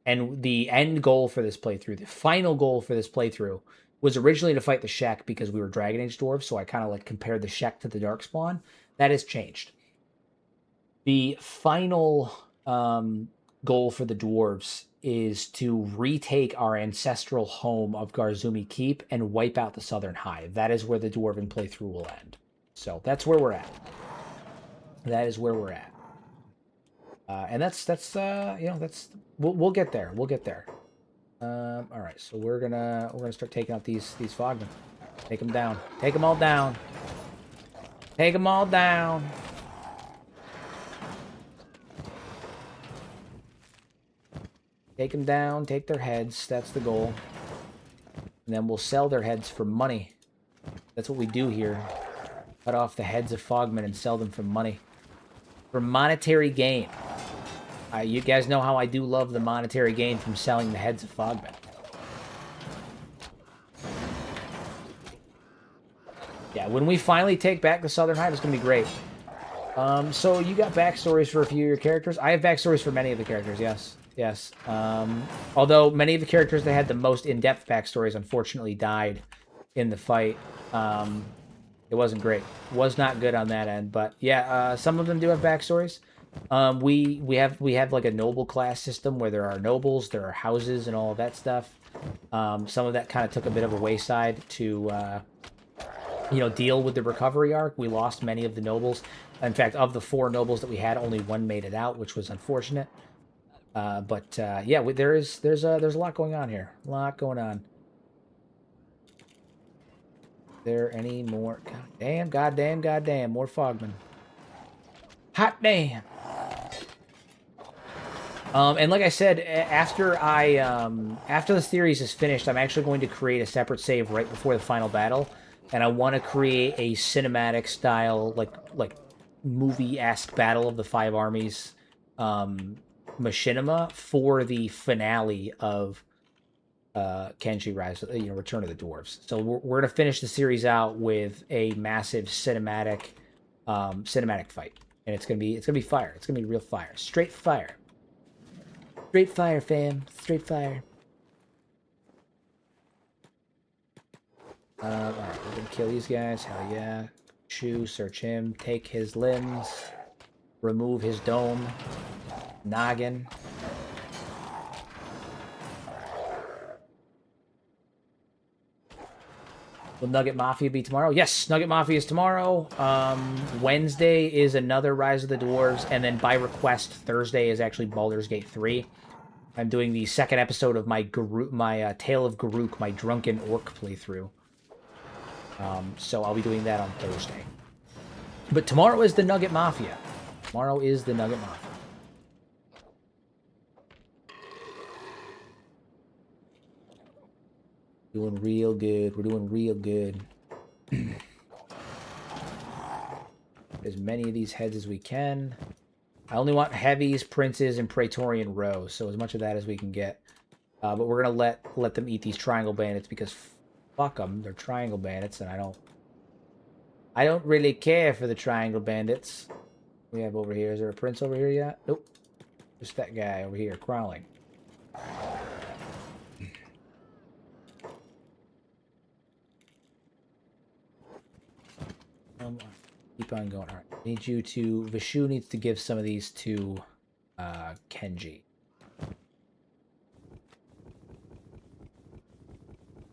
And the end goal for this playthrough, the final goal for this playthrough, was originally to fight the Shek because we were Dragon Age dwarves, so I kind of like compared the Shek to the Darkspawn. That has changed. The final goal for the dwarves is to retake our ancestral home of Garzumi Keep and wipe out the Southern Hive. That is where the dwarven playthrough will end. So that's where we're at. That is where we're at. And that's we'll get there. We'll get there. All right, so we're gonna start taking out these fogmen. Take them down. Take them all down. Take them all down. Take them down, take their heads. That's the goal. And then we'll sell their heads for money. That's what we do here. Cut off the heads of fogmen and sell them for money. For monetary gain. You guys know how I do love the monetary gain from selling the heads of fogmen. Yeah, when we finally take back the Southern Hive, it's going to be great. So you got backstories for a few of your characters? I have backstories for many of the characters, yes. Yes. Although many of the characters that had the most in-depth backstories unfortunately died in the fight. It wasn't great. Was not good on that end. But yeah, some of them do have backstories. We have like a noble class system where there are nobles, there are houses, and all of that stuff. Some of that kind of took a bit of a wayside to deal with the recovery arc. We lost many of the nobles. In fact, of the 4 nobles that we had, only 1 made it out, which was unfortunate. But yeah, there's a lot going on here. A lot going on. There any more? Goddamn, more fogmen. Hot damn. And like I said, after the series is finished, I'm actually going to create a separate save right before the final battle, and I want to create a cinematic style, like movie-esque battle of the five armies, machinima for the finale of Kenshi Rise, Return of the Dwarves. So we're gonna finish the series out with a massive cinematic fight, and it's gonna be fire. It's gonna be real fire, straight fire. Straight fire, fam. Straight fire. Alright, we're gonna kill these guys. Hell yeah. Chew, search him. Take his limbs. Remove his dome. Noggin. Will Nugget Mafia be tomorrow? Yes, Nugget Mafia is tomorrow. Wednesday is another Rise of the Dwarves, and then by request, Thursday is actually Baldur's Gate 3. I'm doing the second episode of my Tale of Garuk, my drunken orc playthrough. So I'll be doing that on Thursday. But tomorrow is the Nugget Mafia. Tomorrow is the Nugget Mafia. Doing real good. We're doing real good. As many of these heads as we can. I only want heavies, princes, and praetorian rows, so as much of that as we can get. But we're gonna let them eat these triangle bandits because fuck them, they're triangle bandits, and I don't really care for the triangle bandits. We have over here. Is there a prince over here yet? Nope. Just that guy over here crawling. Keep on going. All right. Need you to... Vishu needs to give some of these to Kenji.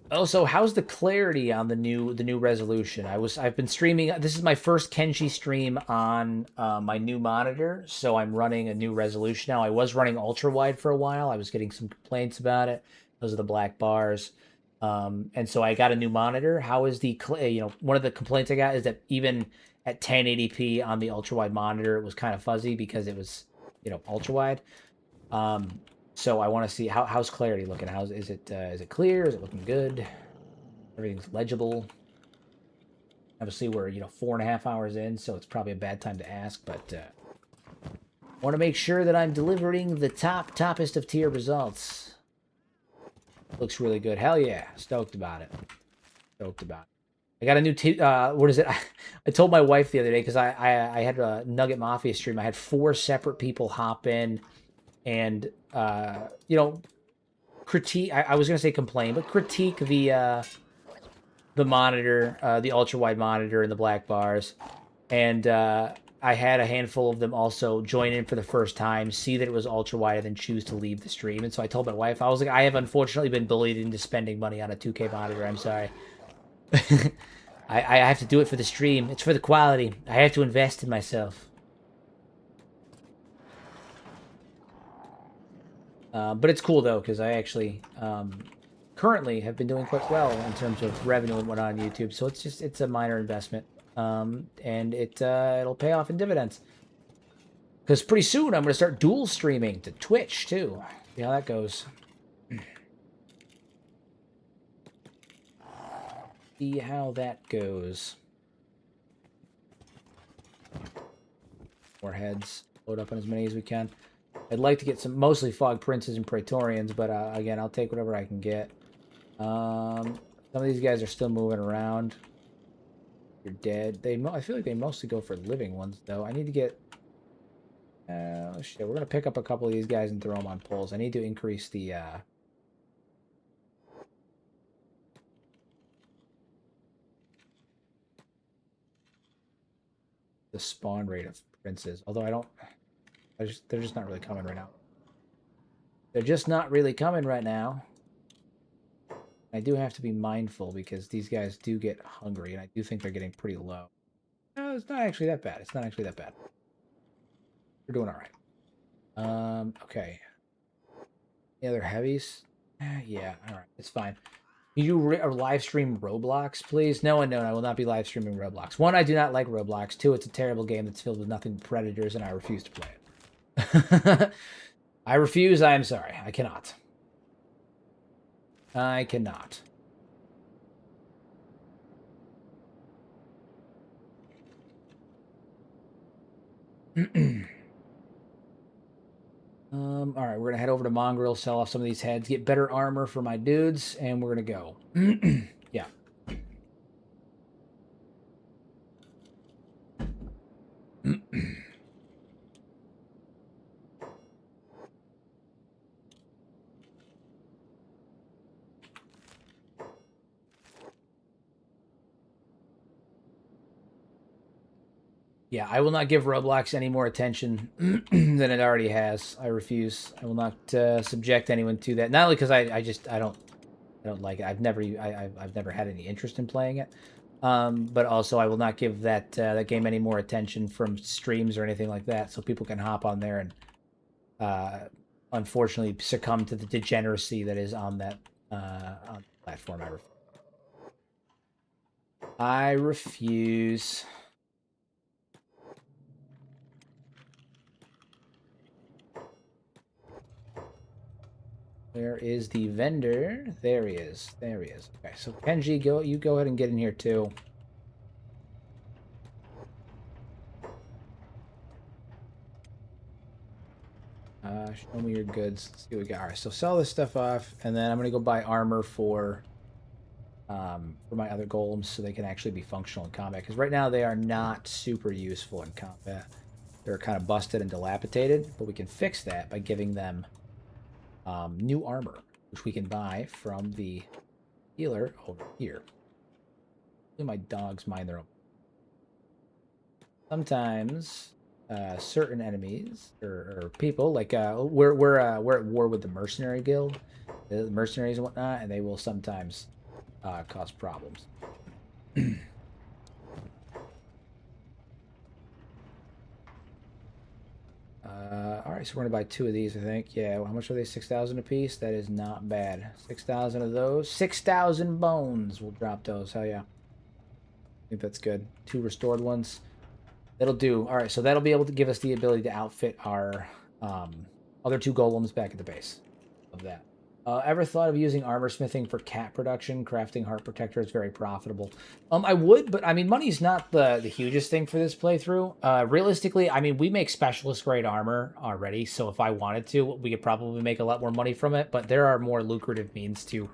Also, how's the clarity on the new resolution? I've been streaming. This is my first Kenshi stream on my new monitor, so I'm running a new resolution now. I was running ultra wide for a while. I was getting some complaints about it. Those are the black bars. And so I got a new monitor. How is the one of the complaints I got is that even at 1080p on the ultra wide monitor, it was kind of fuzzy because it was ultra wide. So I want to see how's clarity looking. Is it clear? Is it looking good? Everything's legible. Obviously, we're 4.5 hours in, so it's probably a bad time to ask, but I want to make sure that I'm delivering the toppest of tier results. Looks really good. Hell yeah. Stoked about it. Stoked about it. I got a new... what is it? I told my wife the other day, because I had a Nugget Mafia stream. I had 4 separate people hop in and, critique... I was going to say complain, but critique the monitor, the ultra-wide monitor and the black bars. And I had a handful of them also join in for the first time, see that it was ultra-wide, and then choose to leave the stream. And so I told my wife, I was like, I have unfortunately been bullied into spending money on a 2K monitor. I'm sorry. I have to do it for the stream. It's for the quality. I have to invest in myself. But it's cool, though, because I actually currently have been doing quite well in terms of revenue and whatnot on YouTube. So it's a minor investment. And it'll pay off in dividends. Because pretty soon I'm going to start dual streaming to Twitch, too. See how that goes. See how that goes. More heads. Load up on as many as we can. I'd like to get some mostly fog princes and praetorians, but again, I'll take whatever I can get. Some of these guys are still moving around. You're dead. I feel like they mostly go for living ones, though. I need to get... shit, we're going to pick up a couple of these guys and throw them on poles. I need to increase the... the spawn rate of princes. Although they're just not really coming right now. They're just not really coming right now. I do have to be mindful because these guys do get hungry, and I do think they're getting pretty low. No, it's not actually that bad. It's not actually that bad. We're doing all right. Okay. Any other heavies? Yeah, all right. It's fine. Can you live stream Roblox, please? No, I will not be live streaming Roblox. 1, I do not like Roblox. 2, it's a terrible game that's filled with nothing but predators, and I refuse to play it. I refuse. I am sorry. I cannot. I cannot. All right, we're gonna head over to Mongrel, sell off some of these heads, get better armor for my dudes, and we're gonna go. Yeah. Yeah, I will not give Roblox any more attention than it already has. I refuse. I will not subject anyone to that. Not only because I don't like it. I've never had any interest in playing it. But also I will not give that game any more attention from streams or anything like that, so people can hop on there and unfortunately succumb to the degeneracy that is on that on the platform. I refuse. Where is the vendor? There he is. There he is. Okay, so Kenji, you go ahead and get in here too. Show me your goods. Let's see what we got. All right, so sell this stuff off, and then I'm gonna go buy armor for my other golems so they can actually be functional in combat. Because right now they are not super useful in combat. They're kind of busted and dilapidated, but we can fix that by giving them new armor, which we can buy from the healer over here. My dogs mind their own. Sometimes certain enemies or people, like we're at war with the mercenary guild, the mercenaries and whatnot, and they will sometimes cause problems. All right, so we're gonna buy 2 of these, I think. Yeah, how much are they? 6,000 a piece. That is not bad. 6,000 of those. 6,000 bones. We'll drop those. Hell yeah. I think that's good. 2 restored ones. That'll do. All right, so that'll be able to give us the ability to outfit our other 2 golems back at the base of that. Ever thought of using armor smithing for cat production? Crafting heart protector is very profitable. I would, but I mean, money's not the hugest thing for this playthrough. Realistically, I mean, we make specialist grade armor already, so if I wanted to, we could probably make a lot more money from it, but there are more lucrative means to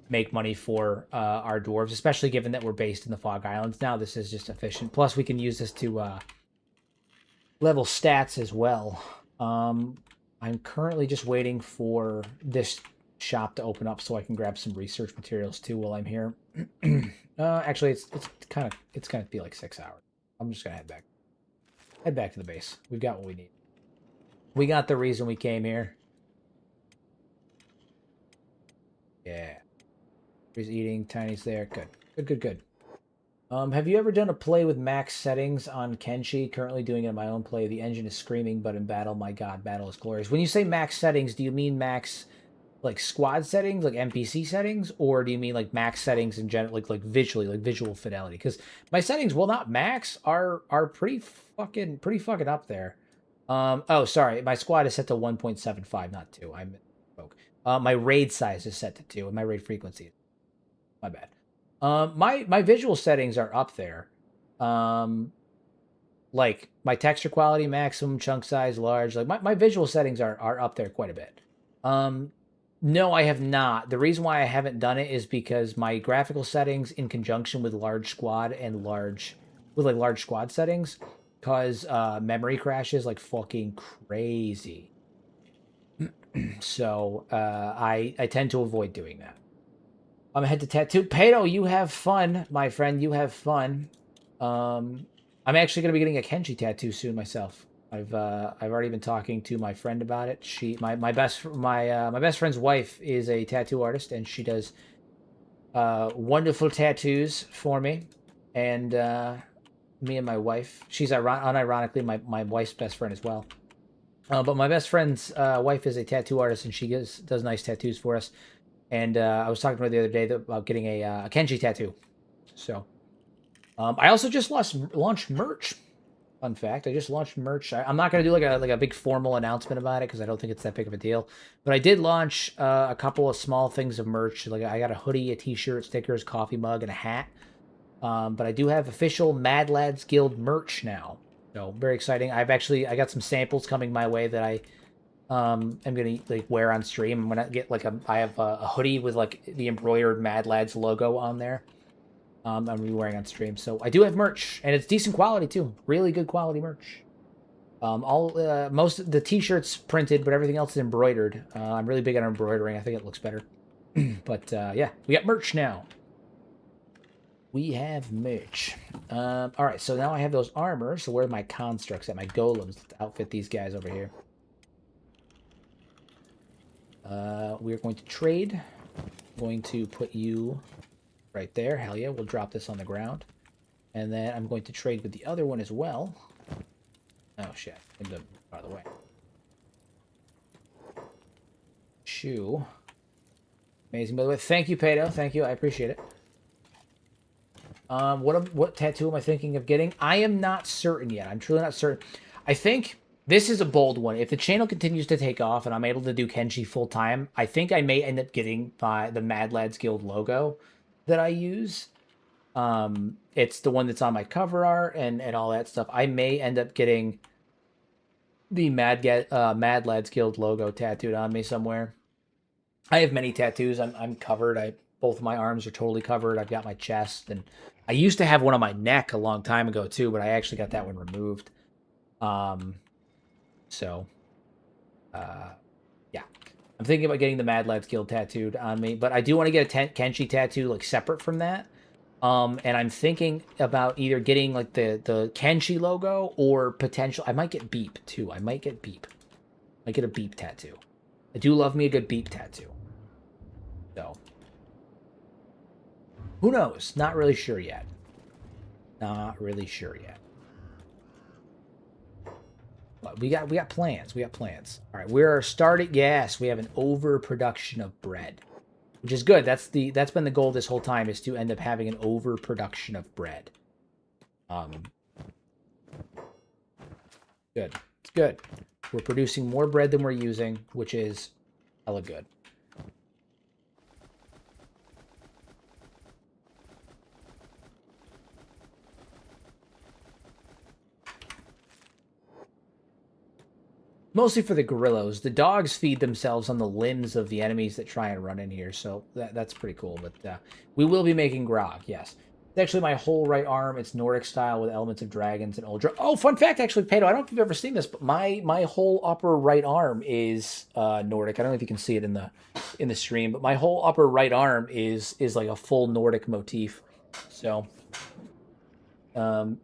make money for our dwarves, especially given that we're based in the Fog Islands now. This is just efficient. Plus, we can use this to level stats as well. I'm currently just waiting for this shop to open up so I can grab some research materials too while I'm here. Actually, it's gonna be like 6 hours. I'm just gonna head back to the base. We've got what we need. We got the reason we came here. Yeah, he's eating. Tiny's there. Good. Have you ever done a play with max settings on Kenshi? Currently doing it in my own play. The engine is screaming, but in battle, my god, battle is glorious. When you say max settings, do you mean max like squad settings, like NPC settings, or do you mean like max settings in general, like visually, like visual fidelity? Because my settings, well, not max, are pretty fucking up there. Oh, sorry, my squad is set to 1.75, not 2. I misspoke. My raid size is set to 2, and my raid frequency. My bad. My visual settings are up there. Like my texture quality, maximum, chunk size, large. Like my visual settings are up there quite a bit. No, I have not. The reason why I haven't done it is because my graphical settings, in conjunction with large squad and large squad settings, cause memory crashes like fucking crazy. So I tend to avoid doing that. I'm head to tattoo. Pato, you have fun, my friend. You have fun. I'm actually gonna be getting a Kenshi tattoo soon myself. I've already been talking to my friend about it. My best friend's wife is a tattoo artist, and she does wonderful tattoos for me. And me and my wife, she's unironically my wife's best friend as well. But my best friend's wife is a tattoo artist, and she does nice tattoos for us. And I was talking to her the other day about getting a Kenshi tattoo. So I also just launched merch. Fun fact: I just launched merch. I'm not going to do like a big formal announcement about it because I don't think it's that big of a deal. But I did launch a couple of small things of merch. Like I got a hoodie, a T-shirt, stickers, coffee mug, and a hat. But I do have official Mad Lads Guild merch now, so very exciting. I got some samples coming my way that I'm gonna like wear on stream. I'm gonna get like I have a hoodie with like the embroidered Mad Lads logo on there. I'm gonna be wearing on stream, so I do have merch, and it's decent quality too. Really good quality merch. Most of the T-shirts printed, but everything else is embroidered. I'm really big on embroidering. I think it looks better. But yeah, we got merch now. We have merch. All right, so now I have those armors. So where are my constructs at? My golems to outfit these guys over here. We're going to trade. I'm going to put you right there. Hell yeah, we'll drop this on the ground. And then I'm going to trade with the other one as well. Oh shit, I moved out of the way. Shoe. Amazing, by the way. Thank you, Pato. Thank you, I appreciate it. What tattoo am I thinking of getting? I am not certain yet. I'm truly not certain. I think this is a bold one. If the channel continues to take off and I'm able to do Kenshi full time, I think I may end up getting the Mad Lads Guild logo that I use. It's the one that's on my cover art and all that stuff. I may end up getting the Mad Lads Guild logo tattooed on me somewhere. I have many tattoos. I'm covered. Both of my arms are totally covered. I've got my chest, and I used to have one on my neck a long time ago too, but I actually got that one removed. Yeah, I'm thinking about getting the Mad Lads Guild tattooed on me, but I do want to get a Kenshi tattoo like separate from that. And I'm thinking about either getting like the Kenshi logo or potential. I might get Beep too. I might get Beep. I get a Beep tattoo. I do love me a good Beep tattoo. So who knows? Not really sure yet. Not really sure yet. But we got plans. We got plans. All right, we're starting. Yes, we have an overproduction of bread, which is good. That's been the goal this whole time, is to end up having an overproduction of bread. Good. It's good. We're producing more bread than we're using, which is hella good. Mostly for the gorillas. The dogs feed themselves on the limbs of the enemies that try and run in here, so that's pretty cool. But we will be making grog, yes. It's actually my whole right arm. It's Nordic style with elements of dragons and Uldra. Oh, fun fact, actually, Pato, I don't know if you've ever seen this, but my whole upper right arm is Nordic. I don't know if you can see it in the stream, but my whole upper right arm is like a full Nordic motif. So, hell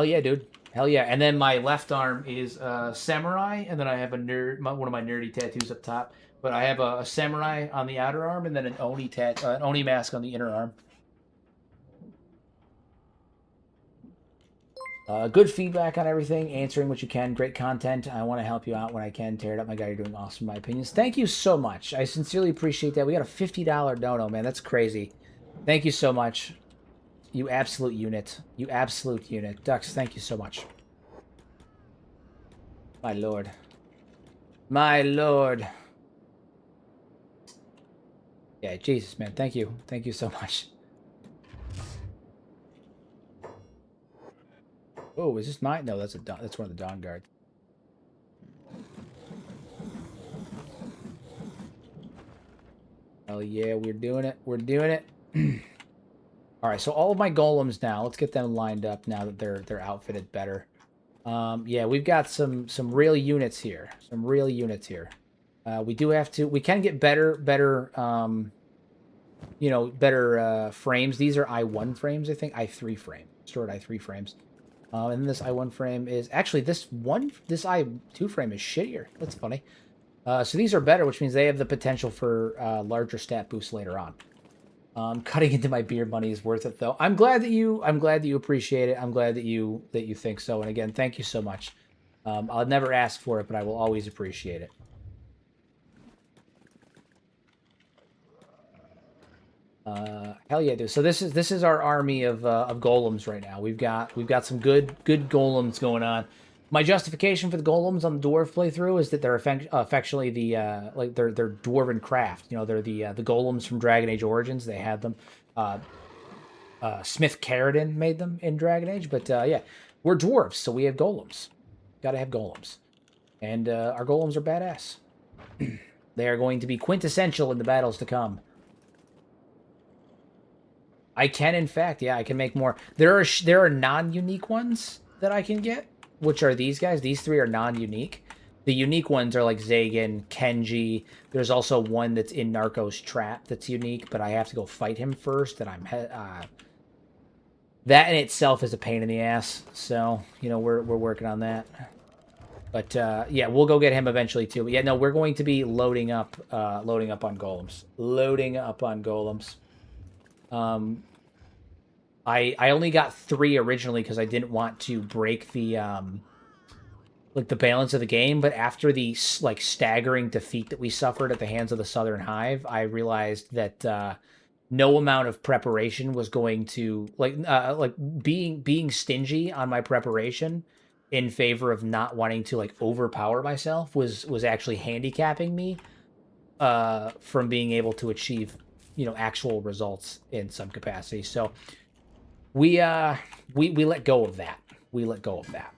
yeah, dude. Hell yeah. And then my left arm is samurai, and then I have one of my nerdy tattoos up top. But I have a samurai on the outer arm, and then an Oni mask on the inner arm. Good feedback on everything, answering what you can, great content. I want to help you out when I can. Tear it up, my guy. You're doing awesome, in my opinions. Thank you so much. I sincerely appreciate that. We got a $50 dono, man. That's crazy. Thank you so much. You absolute unit. You absolute unit. Dux, thank you so much. My lord. My lord. Yeah, Jesus, man. Thank you. Thank you so much. Oh, is this mine? No, that's one of the Dawn Guards. Oh yeah, we're doing it. We're doing it. All right, so all of my golems now. Let's get them lined up now that they're outfitted better. Yeah, we've got some real units here. Some real units here. We do have to. We can get better frames. These are I1 frames, I think. I3 frame. Stored I3 frames. And this I1 frame is actually this I2 frame is shittier. That's funny. So these are better, which means they have the potential for larger stat boosts later on. Cutting into my beard money is worth it, though. I'm glad that you appreciate it. I'm glad that you think so. And again, thank you so much. I'll never ask for it, but I will always appreciate it. Hell yeah, dude. So this is our army of golems right now. We've got some good golems going on. My justification for the golems on the dwarf playthrough is that they're affectionately the like they're dwarven craft. You know, they're the golems from Dragon Age Origins. They had them. Uh, Smith Carradine made them in Dragon Age, but yeah, we're dwarves, so we have golems. Got to have golems, and our golems are badass. They are going to be quintessential in the battles to come. I can, in fact, yeah, I can make more. There are non-unique ones that I can get, which are these guys. These three are non-unique. The unique ones are like Zagan, Kenji. There's also one that's in Narcos Trap that's unique, but I have to go fight him first, and that in itself is a pain in the ass. So you know we're working on that. But yeah, we'll go get him eventually too. But yeah, no, we're going to be loading up on golems. Loading up on golems. I only got 3 originally because I didn't want to break the like the balance of the game. But after the like staggering defeat that we suffered at the hands of the Southern Hive, I realized that no amount of preparation was going to like being stingy on my preparation in favor of not wanting to like overpower myself was actually handicapping me from being able to achieve, you know, actual results in some capacity. So we let go of that. We let go of that.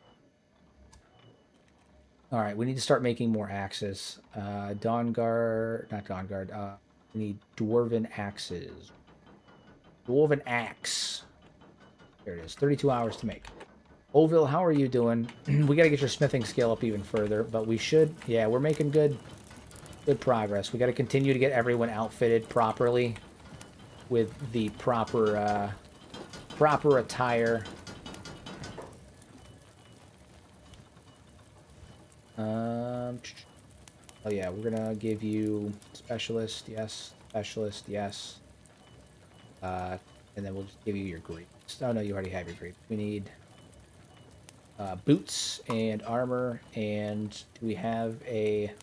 All right, we need to start making more axes. Dawnguard, not Dawnguard. We need dwarven axes. Dwarven axe. There it is. 32 hours to make. Oville, how are you doing? We got to get your smithing skill up even further, but we should. Yeah, we're making good progress. We got to continue to get everyone outfitted properly with the proper attire. Oh yeah, we're gonna give you specialist, yes, specialist, yes. And then we'll just give you your greaves. Oh no, you already have your greaves. We need boots and armor, and do we have a?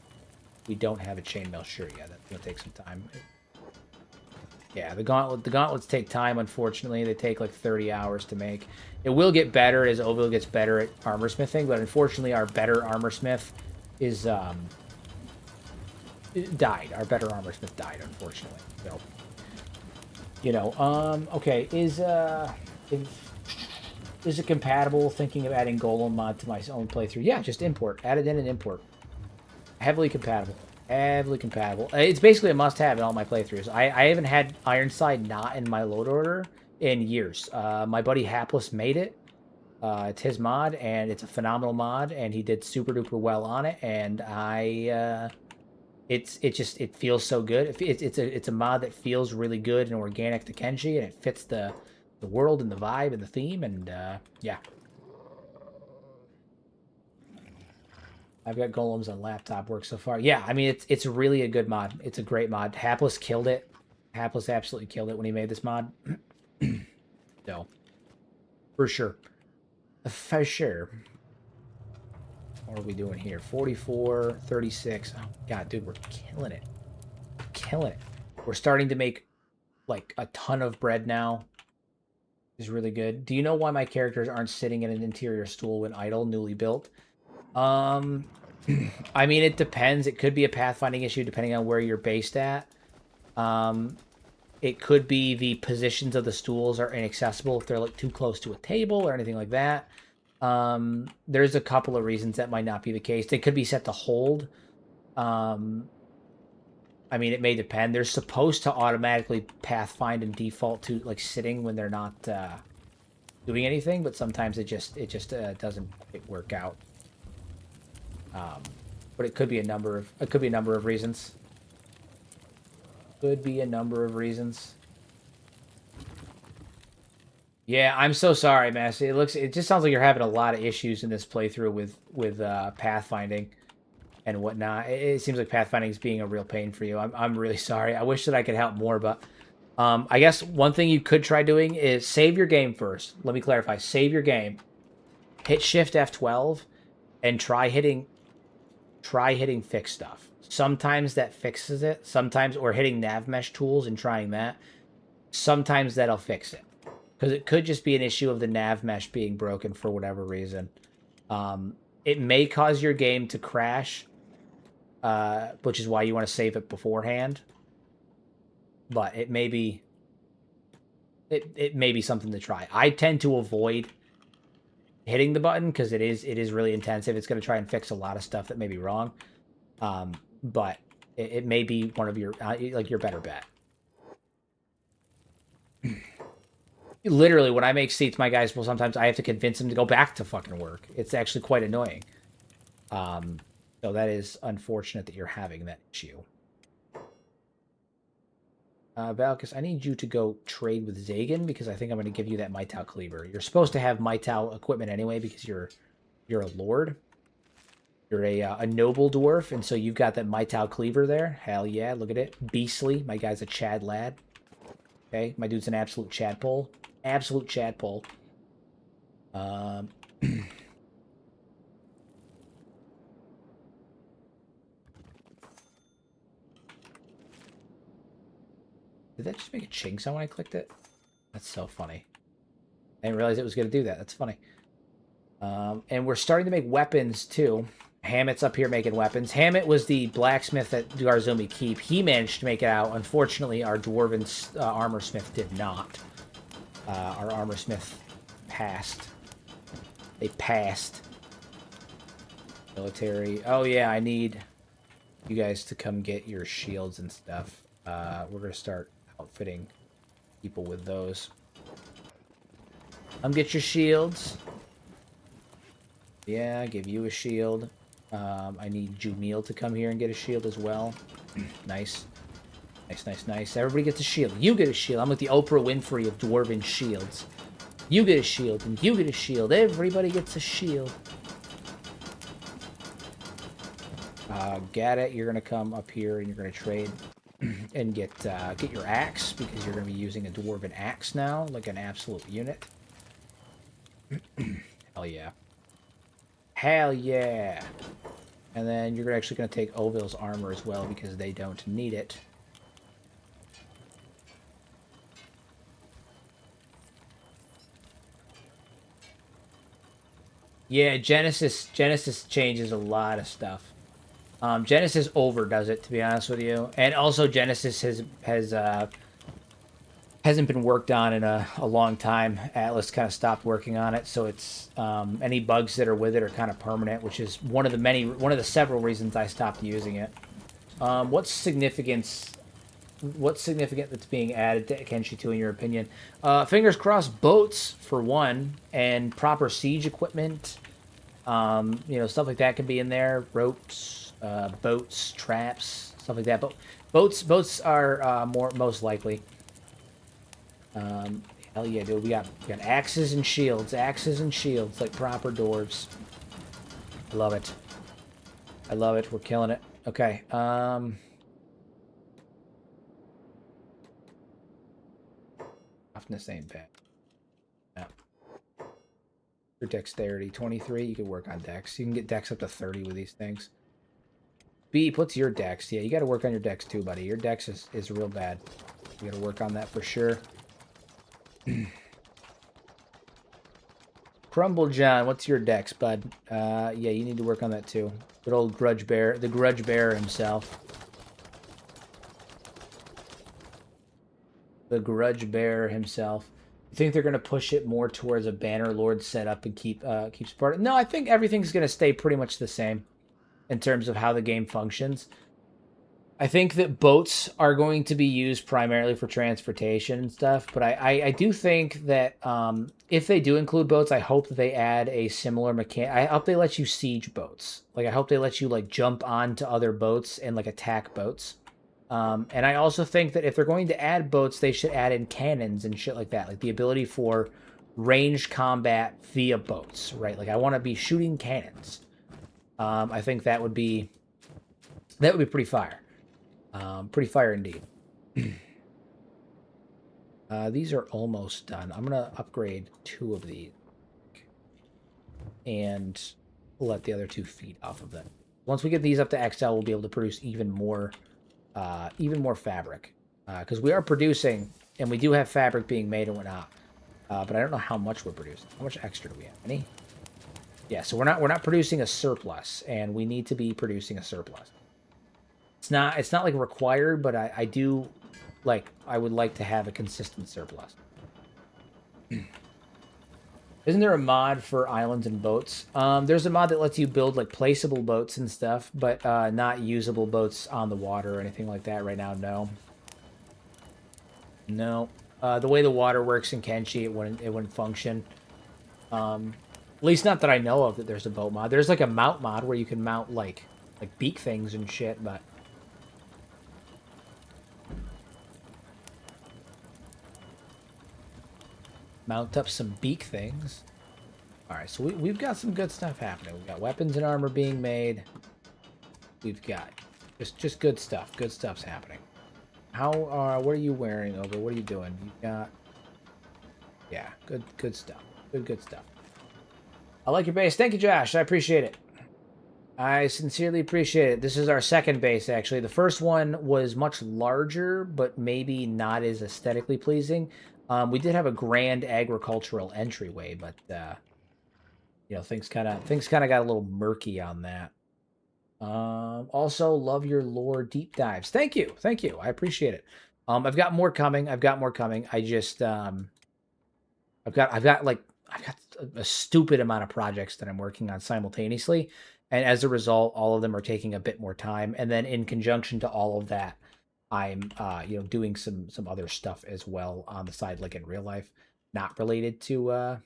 We don't have a chainmail shirt yet. That's gonna take some time. Yeah, the gauntlets take time. Unfortunately, they take like 30 hours to make. It will get better as Oville gets better at armor smithing, but unfortunately, our better armor smith is died. Our better armor smith died, unfortunately. So, you know, okay, is it compatible? Thinking of adding Golem mod to my own playthrough? Yeah, just import. Add it in and import. Heavily compatible. Heavily compatible. It's basically a must-have in all my playthroughs. I haven't had Ironside not in my load order in years. My buddy Hapless made it. It's his mod, and it's a phenomenal mod, and he did super duper well on it. And it feels so good. It's a mod that feels really good and organic to Kenshi, and it fits the world and the vibe and the theme. And yeah. I've got golems on laptop work so far. Yeah, I mean it's really a good mod. It's a great mod. Hapless killed it. Hapless absolutely killed it when he made this mod. So, for sure. For sure. What are we doing here? 44, 36. Oh god, dude, we're killing it. Killing it. We're starting to make like a ton of bread now. Is really good. Do you know why my characters aren't sitting in an interior stool when idle, newly built? I mean, it depends. It could be a pathfinding issue depending on where you're based at. It could be the positions of the stools are inaccessible if they're like too close to a table or anything like that. There's a couple of reasons that might not be the case. They could be set to hold. I mean, it may depend. They're supposed to automatically pathfind and default to like sitting when they're not doing anything, but sometimes it just doesn't work out. But it could be a number of reasons. Could be a number of reasons. Yeah, I'm so sorry, Massey. It just sounds like you're having a lot of issues in this playthrough with pathfinding and whatnot. It seems like pathfinding is being a real pain for you. I'm really sorry. I wish that I could help more, but I guess one thing you could try doing is save your game first. Let me clarify. Save your game. Hit Shift F12 and try hitting fix stuff. Sometimes that fixes it. Sometimes, or hitting nav mesh tools and trying that. sometimes that'll fix it. Because it could just be an issue of the nav mesh being broken for whatever reason. It may cause your game to crash, which is why you want to save it beforehand. But it may be something to try. I tend to avoid hitting the button because it is really intensive. It's going to try and fix a lot of stuff that may be wrong. But it may be one of your your better bet. Literally, when I make seats, my guys will sometimes I have to convince them to go back to fucking work. It's actually quite annoying. So that is unfortunate that you're having that issue. Valkus, I need you to go trade with Zagan because I think I'm going to give you that Mytau cleaver. You're supposed to have Mytau equipment anyway because you're a lord. You're a noble dwarf, and so you've got that Mytau cleaver there. Hell yeah, look at it. Beastly. My guy's a Chad lad. Okay, my dude's an absolute Chadpole. Absolute Chadpole. Did that just make a ching sound when I clicked it? That's so funny. I didn't realize it was going to do that. That's funny. And we're starting to make weapons, too. Hammett's up here making weapons. Hammett was the blacksmith at Garzumi Keep. He managed to make it out. Unfortunately, our dwarven armor smith did not. Our armor smith passed. They passed. Military. Oh, yeah, I need you guys to come get your shields and stuff. We're going to start outfitting people with those. Come get your shields. Yeah, give you a shield. I need Jumil to come here and get a shield as well. Nice. Nice, nice, nice. Everybody gets a shield. You get a shield. I'm like the Oprah Winfrey of dwarven shields. You get a shield, and you get a shield. Everybody gets a shield. Got it. You're going to come up here, and you're going to trade and get your axe, because you're going to be using a dwarven axe now, like an absolute unit. Hell yeah. Hell yeah. And then you're actually going to take Oville's armor as well, because they don't need it. Yeah, Genesis changes a lot of stuff. Genesis overdoes it, to be honest with you. And also Genesis hasn't been worked on in a long time. Atlas kind of stopped working on it, so it's any bugs that are with it are kind of permanent, which is one of the several reasons I stopped using it. What's significant that's being added to Kenshi 2 in your opinion? Fingers crossed, boats for one, and proper siege equipment. Stuff like that can be in there. Ropes, boats, traps, stuff like that. But boats are most likely. Hell yeah, dude. We got axes and shields, like proper dwarves. I love it. I love it. We're killing it. Okay. Toughness ain't bad. Yeah. Your dexterity 23. You can work on dex. You can get dex up to 30 with these things. Beep, what's your dex? Yeah, you got to work on your dex too, buddy. Your dex is real bad. You got to work on that for sure. Crumble John, what's your dex, bud? Yeah, you need to work on that too. Good old grudge bear, the grudge bearer himself. The grudge bearer himself. You think they're going to push it more towards a banner lord setup and keep Sparta? No, I think everything's going to stay pretty much the same in terms of how the game functions. I think that boats are going to be used primarily for transportation and stuff, but I do think that if they do include boats, I hope that they add a similar mechanic. I hope they let you siege boats. Like, I hope they let you, like, jump onto other boats and, like, attack boats. And I also think that if they're going to add boats, they should add in cannons and shit like that. Like, the ability for ranged combat via boats, right? Like, I want to be shooting cannons. I think that would be pretty fire. Pretty fire indeed. These are almost done. I'm going to upgrade 2 of these and let the other 2 feed off of them. Once we get these up to XL, we'll be able to produce even more fabric. Because we are producing And we do have fabric being made and whatnot. But I don't know how much we're producing. How much extra do we have? Any? Yeah, so we're not producing a surplus, and we need to be producing a surplus. It's not like required, but I do like I would like to have a consistent surplus. Isn't there a mod for islands and boats? There's a mod that lets you build like placeable boats and stuff, but not usable boats on the water or anything like that right now. No. No. The way the water works in Kenshi, it wouldn't function. At least not that I know of that there's a boat mod. There's like a mount mod where you can mount like beak things and shit, but mount up some beak things. All right, so we've got some good stuff happening. We've got weapons and armor being made. We've got just good stuff. Good stuff's happening. What are you wearing over? What are you doing? You got, yeah, good stuff. Good stuff. I like your base. Thank you, Josh. I appreciate it. I sincerely appreciate it. This is our second base, actually. The first one was much larger, but maybe not as aesthetically pleasing. We did have a grand agricultural entryway, but you know, things kind of got a little murky on that. Also, love your lore deep dives. Thank you. I appreciate it. I've got more coming. I just I've got a stupid amount of projects that I'm working on simultaneously, and as a result, all of them are taking a bit more time. And then in conjunction to all of that, I'm you know, doing some other stuff as well on the side, like in real life, not related to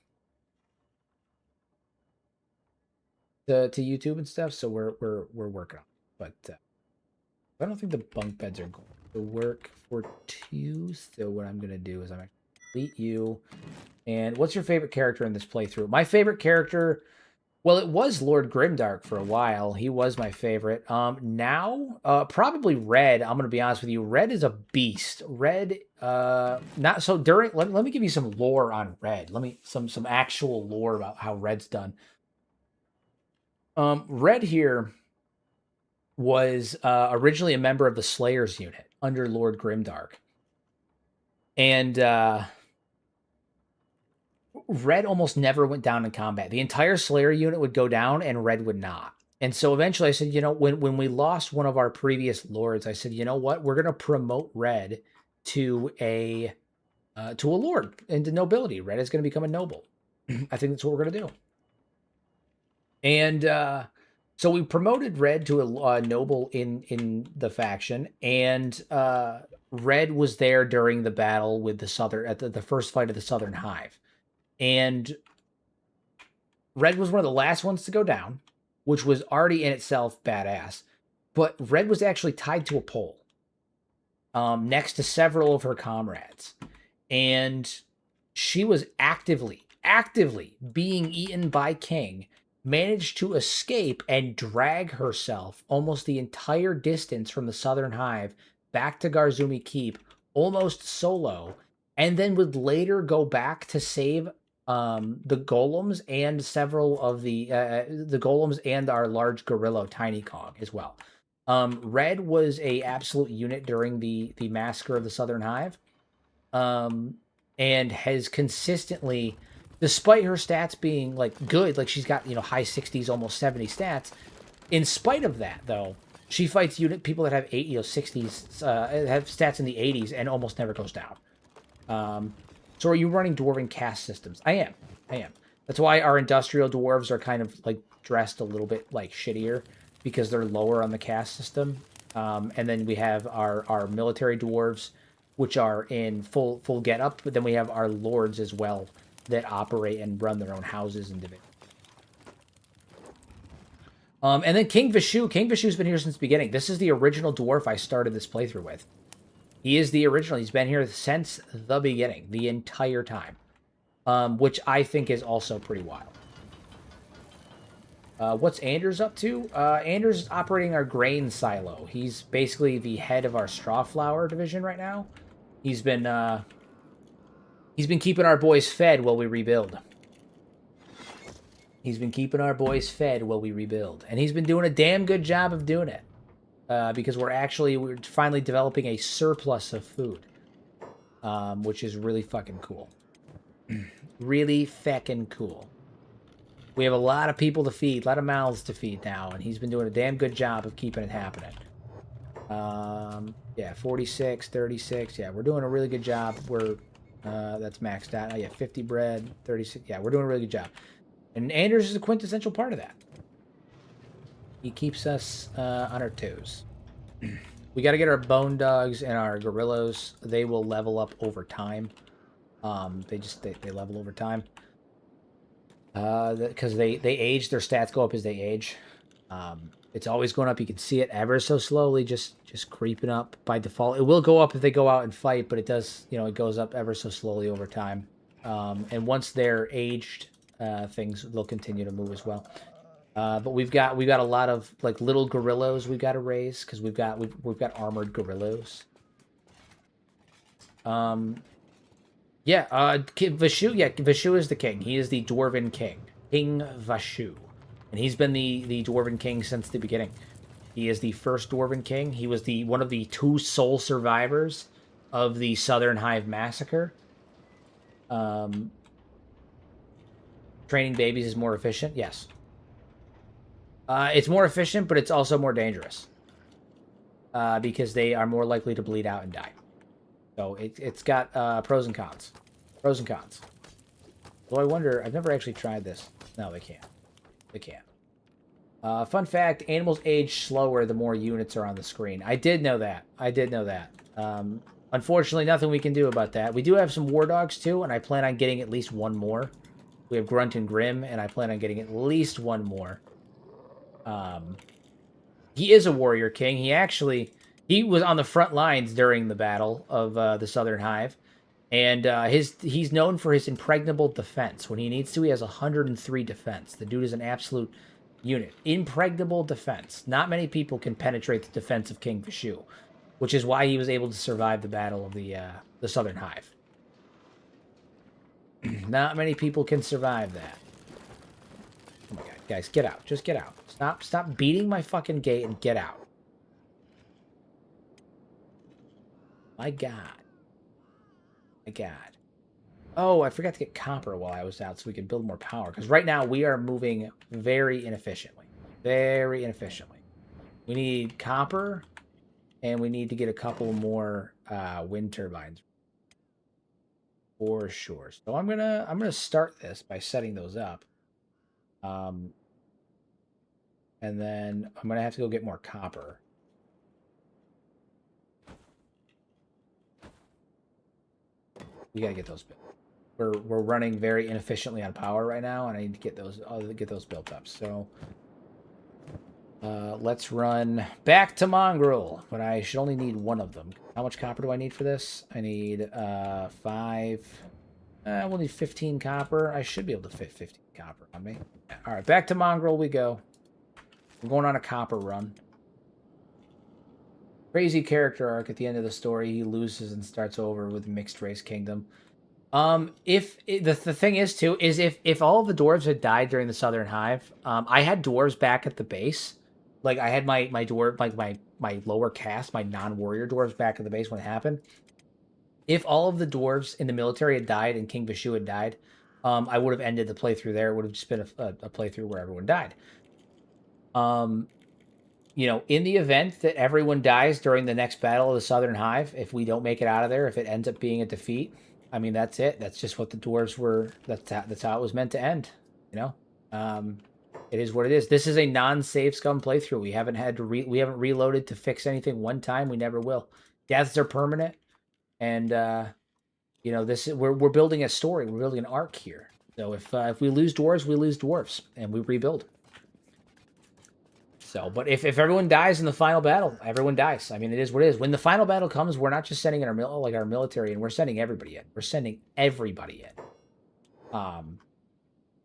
YouTube and stuff. So we're working on it. But I don't think the bunk beds are going to work for two. So what I'm gonna do is I'm gonna delete you. And what's your favorite character in this playthrough? My favorite character, well, it was Lord Grimdark for a while. He was my favorite. Now, probably Red. I'm gonna be honest with you. Red is a beast. Red, not so during. Let me give you some lore on Red. Some actual lore about how Red's done. Red here was originally a member of the Slayers unit under Lord Grimdark, and Red almost never went down in combat. The entire Slayer unit would go down, and Red would not. And so eventually I said, you know, when we lost one of our previous lords, I said, you know what? We're going to promote Red to a lord, into nobility. Red is going to become a noble. I think that's what we're going to do. And so we promoted Red to a noble in the faction, and Red was there during the battle with the Southern, at the first fight of the Southern Hive. And Red was one of the last ones to go down, which was already in itself badass. But Red was actually tied to a pole next to several of her comrades. And she was actively being eaten by King, managed to escape and drag herself almost the entire distance from the Southern Hive back to Garzumi Keep, almost solo, and then would later go back to save the golems and several of the golems and our large gorilla Tiny Kong as well. Red was a absolute unit during the massacre of the Southern Hive, and has consistently, despite her stats being like good, like she's got, you know, high 60s, almost 70 stats. In spite of that, though, she fights people that have 60s, have stats in the 80s, and almost never goes down. So are you running dwarven caste systems? I am. That's why our industrial dwarves are kind of like dressed a little bit like shittier, because they're lower on the caste system. And then we have our military dwarves, which are in full get up, but then we have our lords as well that operate and run their own houses and divisions. And then King Vishu. King Vishu's been here since the beginning. This is the original dwarf I started this playthrough with. He is the original. He's been here since the beginning, the entire time, which I think is also pretty wild. What's Anders up to? Anders is operating our grain silo. He's basically the head of our straw flour division right now. He's been keeping our boys fed while we rebuild. And he's been doing a damn good job of doing it. Because we're finally developing a surplus of food. which is really fucking cool. Really fucking cool. We have a lot of people to feed, a lot of mouths to feed now, and he's been doing a damn good job of keeping it happening. Yeah, 46, 36. Yeah, we're doing a really good job. We're that's maxed out. Oh, yeah, 50 bread, 36. Yeah, we're doing a really good job. And Anders is a quintessential part of that. He keeps us on our toes. We got to get our bone dogs and our gorillas. They will level up over time. They level over time. Because they age, their stats go up as they age. It's always going up. You can see it ever so slowly, just creeping up by default. It will go up if they go out and fight, but it does, it goes up ever so slowly over time. And once they're aged, things will continue to move as well. But we've got a lot of like little gorillas we've got to raise because we've got armored gorillas. Yeah, Vashu. Yeah, Vashu is the king. He is the Dwarven king, King Vashu, and he's been the Dwarven king since the beginning. He is the first Dwarven king. He was one of the 2 sole survivors of the Southern Hive massacre. Training babies is more efficient. Yes. It's more efficient, but it's also more dangerous. Because they are more likely to bleed out and die. So it's got pros and cons. Pros and cons. Well, I wonder, I've never actually tried this. No, they can't. They can't. Fun fact, animals age slower the more units are on the screen. I did know that. Unfortunately, nothing we can do about that. We do have some war dogs, too, and I plan on getting at least one more. We have Grunt and Grim, and I plan on getting at least one more. He is a warrior king. He was on the front lines during the battle of the Southern Hive, and he's known for his impregnable defense. When he needs to, he has 103 defense. The dude is an absolute unit. Impregnable defense. Not many people can penetrate the defense of King Vashu, which is why he was able to survive the battle of the Southern Hive. Not many people can survive that. Oh my god, guys, get out. Just get out. Stop beating my fucking gate and get out. My god. My god. Oh, I forgot to get copper while I was out so we could build more power. Because right now we are moving very inefficiently. Very inefficiently. We need copper, and we need to get a couple more wind turbines. For sure. So I'm gonna start this by setting those up. And then I'm gonna have to go get more copper. We gotta get those built. We're running very inefficiently on power right now, and I need to get those built up. So let's run back to Mongrel, but I should only need one of them. How much copper do I need for this? I need 5. We'll need 15 copper. I should be able to fit 15 copper on me. All right, back to Mongrel we go. We're going on a copper run. Crazy character arc at the end of the story. He loses and starts over with Mixed Race Kingdom. The thing is too is if all of the dwarves had died during the Southern Hive, I had dwarves back at the base. Like I had my dwarf, like my lower caste, my non-warrior dwarves back at the base when it happened. If all of the dwarves in the military had died and King Vashu had died, I would have ended the playthrough there. It would have just been a playthrough where everyone died. In the event that everyone dies during the next battle of the Southern Hive, if we don't make it out of there, if it ends up being a defeat, I mean, that's it. That's just what the dwarves were. That's how it was meant to end. It is what it is. This is a non-save scum playthrough. We haven't had to we haven't reloaded to fix anything one time. We never will. Deaths are permanent, and we're building a story. We're building an arc here. So if we lose dwarves, we lose dwarves, and we rebuild. So, but if everyone dies in the final battle, everyone dies. I mean, it is what it is. When the final battle comes, we're not just sending our military in. We're sending everybody in. We're sending everybody in.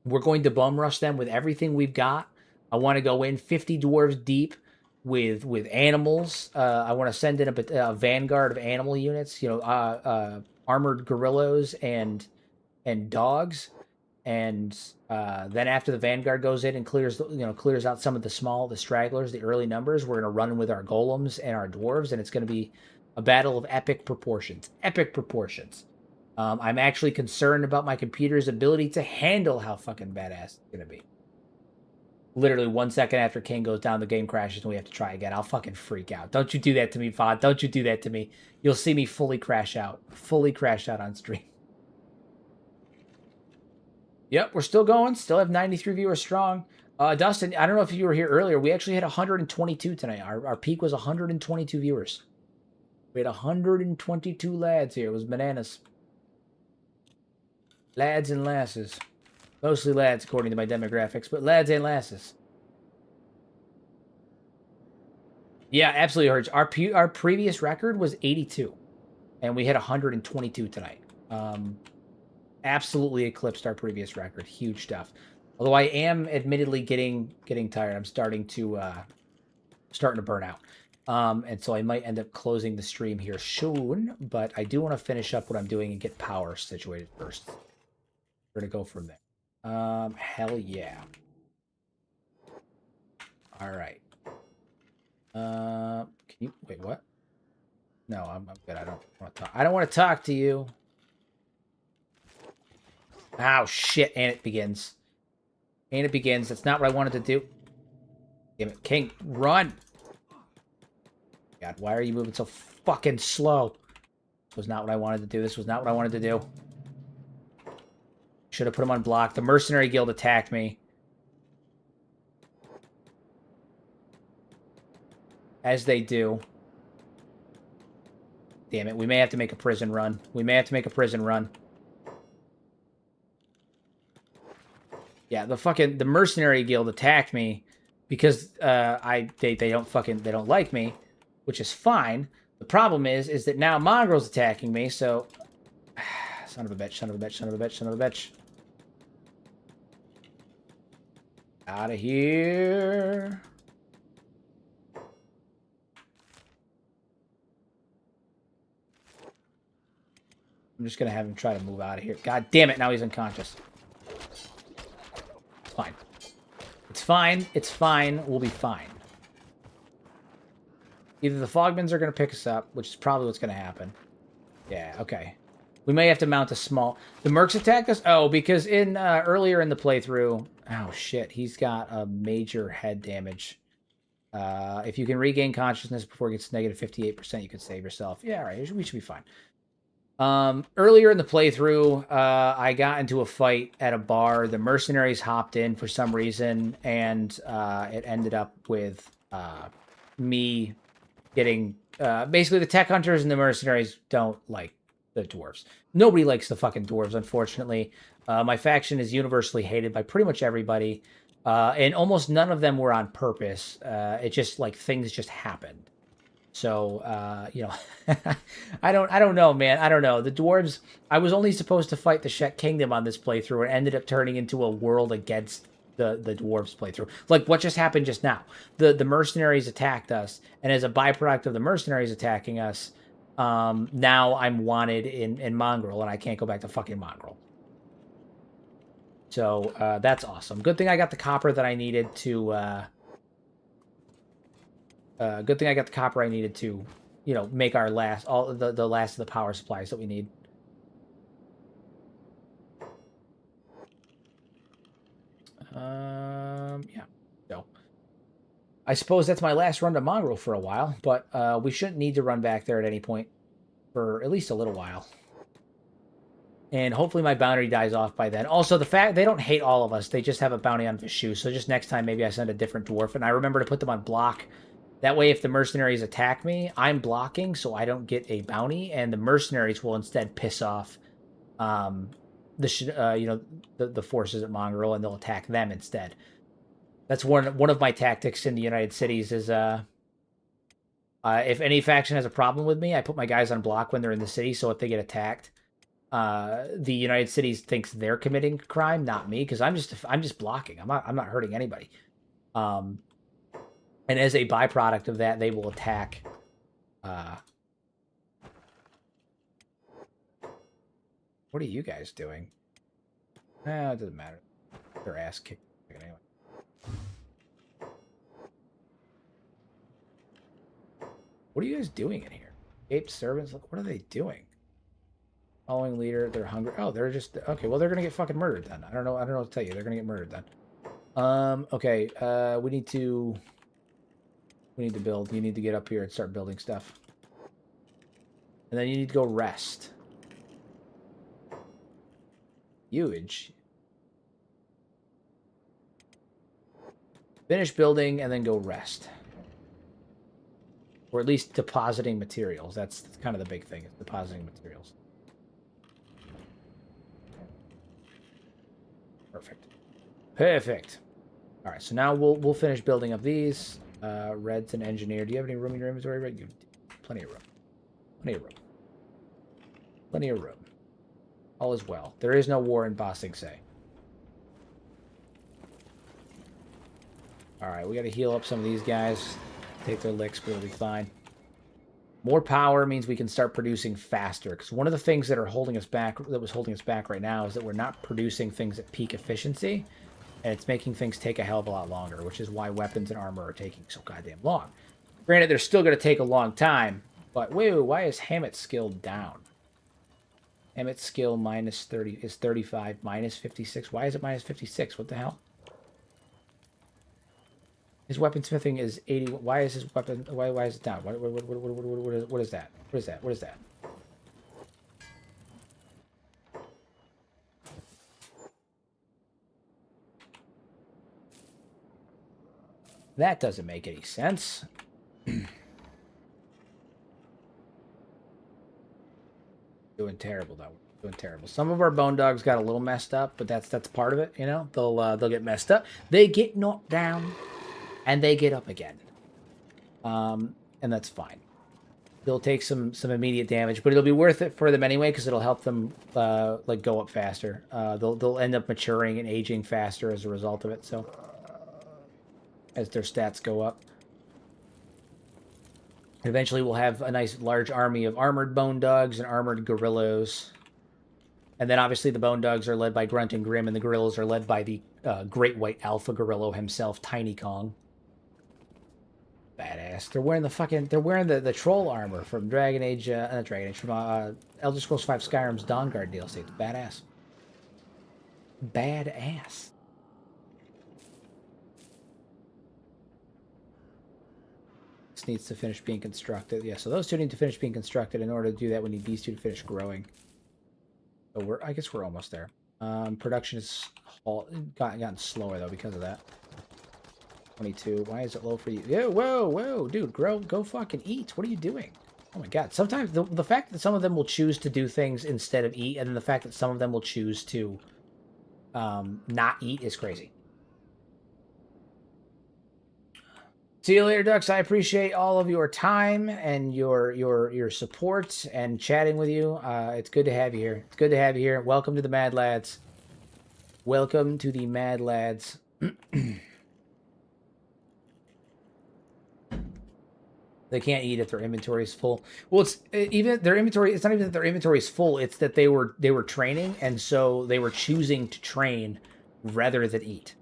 We're going to bum rush them with everything we've got. I want to go in 50 dwarves deep with animals. I want to send in a vanguard of animal units. Armored gorillas and dogs. And then after the vanguard goes in and clears out some of the stragglers, the early numbers, we're going to run with our golems and our dwarves, and it's going to be A battle of epic proportions. Epic proportions. I'm actually concerned about my computer's ability to handle how fucking badass it's gonna be. Literally 1 second after King goes down, the game crashes and we have to try again. I'll fucking freak out. Don't you do that to me, Vod. Don't you do that to me. You'll see me fully crash out. Fully crash out on stream. Yep, we're still going. Still have 93 viewers strong. Dustin, I don't know if you were here earlier. We actually had 122 tonight. Our peak was 122 viewers. We had 122 lads here. It was bananas. Lads and lasses. Mostly lads, according to my demographics, but lads and lasses. Yeah, absolutely, Hurts. Our previous record was 82, and we hit 122 tonight. Absolutely eclipsed our previous record. Huge stuff. Although I am admittedly getting tired. I'm starting to burn out. And so I might end up closing the stream here soon, but I do want to finish up what I'm doing and get power situated first. We're going to go from there. Hell yeah. All right. Can you wait? What? No, I'm good. I don't want to talk. I don't want to talk to you. Oh shit! And it begins. And it begins. That's not what I wanted to do. Damn it, King, run! God, why are you moving so fucking slow? This was not what I wanted to do. This was not what I wanted to do. Should have put him on block. The Mercenary Guild attacked me. As they do. Damn it, we may have to make a prison run. We may have to make a prison run. Yeah, the Mercenary Guild attacked me because they don't like me, which is fine. The problem is that now Mongrel's attacking me, so son of a bitch, son of a bitch, son of a bitch, son of a bitch. Out of here. I'm just going to have him try to move out of here. God damn it, now he's unconscious. It's fine. It's fine. It's fine. We'll be fine. Either the Fogmans are going to pick us up, which is probably what's going to happen. Yeah, okay. We may have to mount a small... The Mercs attacked us? Oh, because in earlier in the playthrough... Oh, shit. He's got a major head damage. If you can regain consciousness before it gets negative 58%, you can save yourself. Yeah, all right. We should be fine. Earlier in the playthrough, I got into a fight at a bar. The mercenaries hopped in for some reason, and it ended up with me getting... basically, the tech hunters and the mercenaries don't like the dwarves. Nobody likes the fucking dwarves, unfortunately. My faction is universally hated by pretty much everybody, and almost none of them were on purpose. It just, like, things just happened. So, you know, I don't know, man. I don't know. The dwarves, I was only supposed to fight the Shet Kingdom on this playthrough, and ended up turning into a world against the dwarves playthrough. Like what just happened just now. The mercenaries attacked us, and as a byproduct of the mercenaries attacking us, now I'm wanted in Mongrel, and I can't go back to fucking Mongrel. So, that's awesome. Good thing I got the copper that I needed to, good thing I got the copper I needed to, you know, make our last, all the last of the power supplies that we need. Yeah. So, I suppose that's my last run to Mongrel for a while, but we shouldn't need to run back there at any point for at least a little while. And hopefully my bounty dies off by then. Also, the fact they don't hate all of us, they just have a bounty on Vishu. So just next time, maybe I send a different dwarf, and I remember to put them on block. That way, if the mercenaries attack me, I'm blocking, so I don't get a bounty, and the mercenaries will instead piss off, the forces at Mongrel, and they'll attack them instead. That's one of my tactics in the United Cities is, if any faction has a problem with me, I put my guys on block when they're in the city, so if they get attacked, the United Cities thinks they're committing crime, not me, because I'm just blocking. I'm not hurting anybody. And as a byproduct of that, they will attack. What are you guys doing? It doesn't matter. Their ass kicked anyway. What are you guys doing in here? Escaped servants. Look, what are they doing? Following leader, they're hungry. Oh, they're just okay. Well, they're gonna get fucking murdered then. I don't know. I don't know what to tell you. They're gonna get murdered then. Okay. We need to build. You need to get up here and start building stuff. And then you need to go rest. Huge. Finish building and then go rest. Or at least depositing materials. That's kind of the big thing. Is depositing materials. Perfect. Perfect. All right, so now we'll finish building up these. Red's an engineer. Do you have any room in your inventory, Red? You plenty of room. Plenty of room. Plenty of room. All is well. There is no war in Ba Sing Se. All right, we got to heal up some of these guys. Take their licks, but it'll be fine. More power means we can start producing faster. Because one of the things that was holding us back right now is that we're not producing things at peak efficiency. And it's making things take a hell of a lot longer, which is why weapons and armor are taking so goddamn long. Granted, they're still going to take a long time, but wait, why is Hammett's skill down? Hammett's skill minus 30 is 35, minus 56. Why is it minus 56? What the hell? His weaponsmithing is 80. Why is his weapon? Why is it down? What is that? What is that? What is that? That doesn't make any sense. Doing terrible though. Doing terrible. Some of our bone dogs got a little messed up, but that's part of it. You know, they'll get messed up. They get knocked down, and they get up again. And that's fine. They'll take some immediate damage, but it'll be worth it for them anyway because it'll help them like go up faster. They'll end up maturing and aging faster as a result of it. So as their stats go up. Eventually we'll have a nice large army of armored bone dogs and armored gorillas. And then obviously the bone dogs are led by Grunt and Grim, and the gorillas are led by the great white alpha gorilla himself, Tiny Kong. Badass. They're wearing the troll armor from Dragon Age, not Dragon Age, from Elder Scrolls V Skyrim's Dawnguard DLC. It's badass. Badass. Needs to finish being constructed. Yeah, so those two need to finish being constructed. In order to do that, we need these two to finish growing. So I guess we're almost there. Production has gotten slower though because of that. 22. Why is it low for you? Yeah, whoa, dude, go fucking eat. What are you doing? Oh my god. Sometimes the fact that some of them will choose to do things instead of eat, and then the fact that some of them will choose to not eat is crazy. See you later, Ducks. I appreciate all of your time and your support and chatting with you. It's good to have you here. It's good to have you here. Welcome to the Mad Lads. Welcome to the Mad Lads. They can't eat if their inventory is full. Well, it's even their inventory. It's not even that their inventory is full. It's that they were training, and so they were choosing to train rather than eat.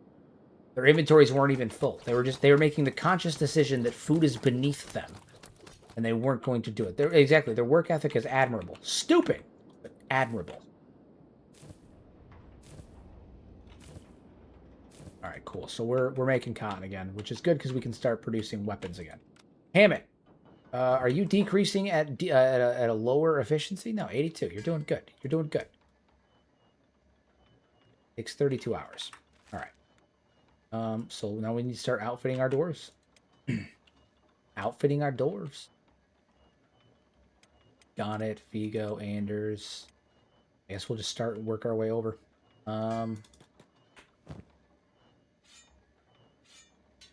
Their inventories weren't even full. They were making the conscious decision that food is beneath them, and they weren't going to do it. Exactly. Their work ethic is admirable. Stupid, but admirable. All right, cool. So we're making cotton again, which is good because we can start producing weapons again. Hammett, are you decreasing at a lower efficiency? No, 82. You're doing good. You're doing good. Takes 32 hours. All right. So now we need to start outfitting our dwarves. Outfitting our dwarves. Gonnet, Vigo, Anders. I guess we'll just work our way over.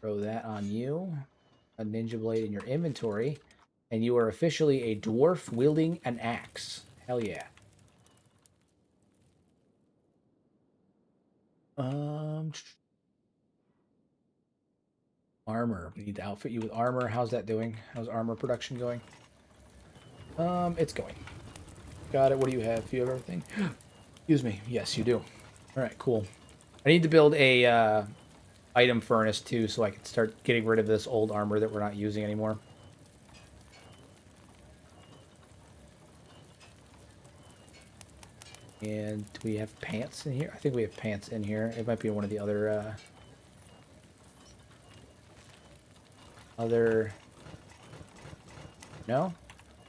Throw that on you. A ninja blade in your inventory. And you are officially a dwarf wielding an axe. Hell yeah. Armor. We need to outfit you with armor. How's that doing? How's armor production going? It's going. Got it. What do you have? Do you have everything? Excuse me. Yes, you do. All right, cool. I need to build a item furnace too, so I can start getting rid of this old armor that we're not using anymore. And do we have pants in here? I think we have pants in here. It might be one of the other no?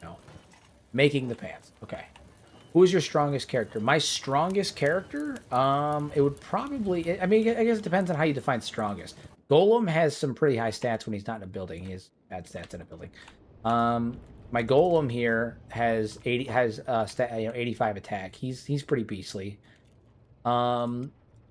No. Making the pants. Okay. Who is your strongest character? My strongest character? It would probably... I mean, I guess it depends on how you define strongest. Golem has some pretty high stats when he's not in a building. He has bad stats in a building. My Golem here has 85 attack. He's pretty beastly.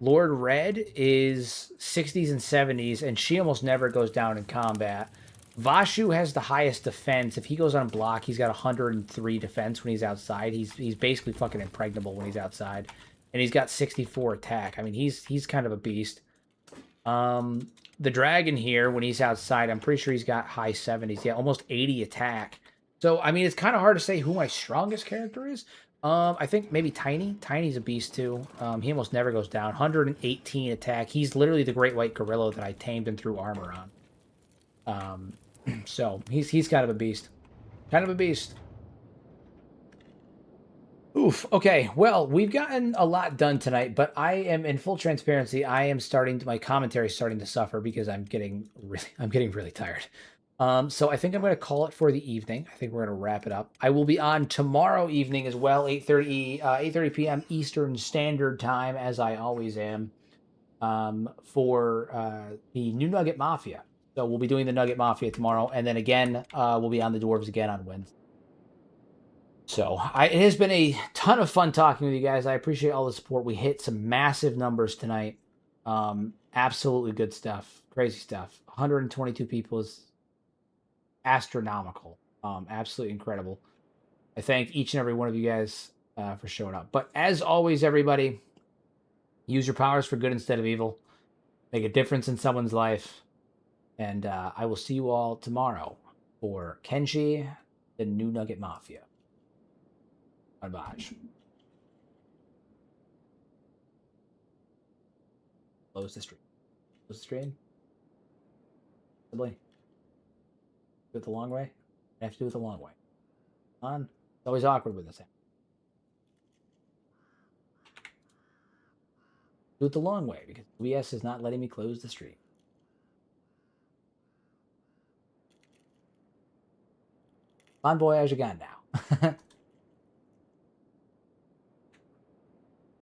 Lord Red is 60s and 70s, and she almost never goes down in combat. Vashu has the highest defense. If he goes on block, he's got 103 defense when he's outside. He's basically fucking impregnable when he's outside, and he's got 64 attack. I mean, he's kind of a beast. The dragon here, when he's outside, I'm pretty sure he's got high 70s. Yeah, almost 80 attack. So I mean, it's kind of hard to say who my strongest character is. I think maybe Tiny. Tiny's a beast too. He almost never goes down. 118 attack. He's literally the great white gorilla that I tamed and threw armor on. So he's kind of a beast. Kind of a beast. Oof. Okay. Well, we've gotten a lot done tonight, but I am in full transparency. I am my commentary is starting to suffer because I'm getting really tired. So I think I'm going to call it for the evening. I think we're going to wrap it up. I will be on tomorrow evening as well, 8:30 p.m. Eastern Standard Time, as I always am, for the New Nugget Mafia. So we'll be doing the Nugget Mafia tomorrow, and then again, we'll be on the Dwarves again on Wednesday. So it has been a ton of fun talking with you guys. I appreciate all the support. We hit some massive numbers tonight. Absolutely good stuff. Crazy stuff. 122 people is astronomical. Absolutely incredible. I thank each and every one of you guys for showing up. But as always, everybody, use your powers for good instead of evil. Make a difference in someone's life. And I will see you all tomorrow for Kenshi, the New Nugget Mafia. Bye-bye. Close the stream. Close the stream. Possibly. Do it the long way? I have to do it the long way. On. It's always awkward with this. Do it the long way because OBS is not letting me close the stream. Bon voyage again now.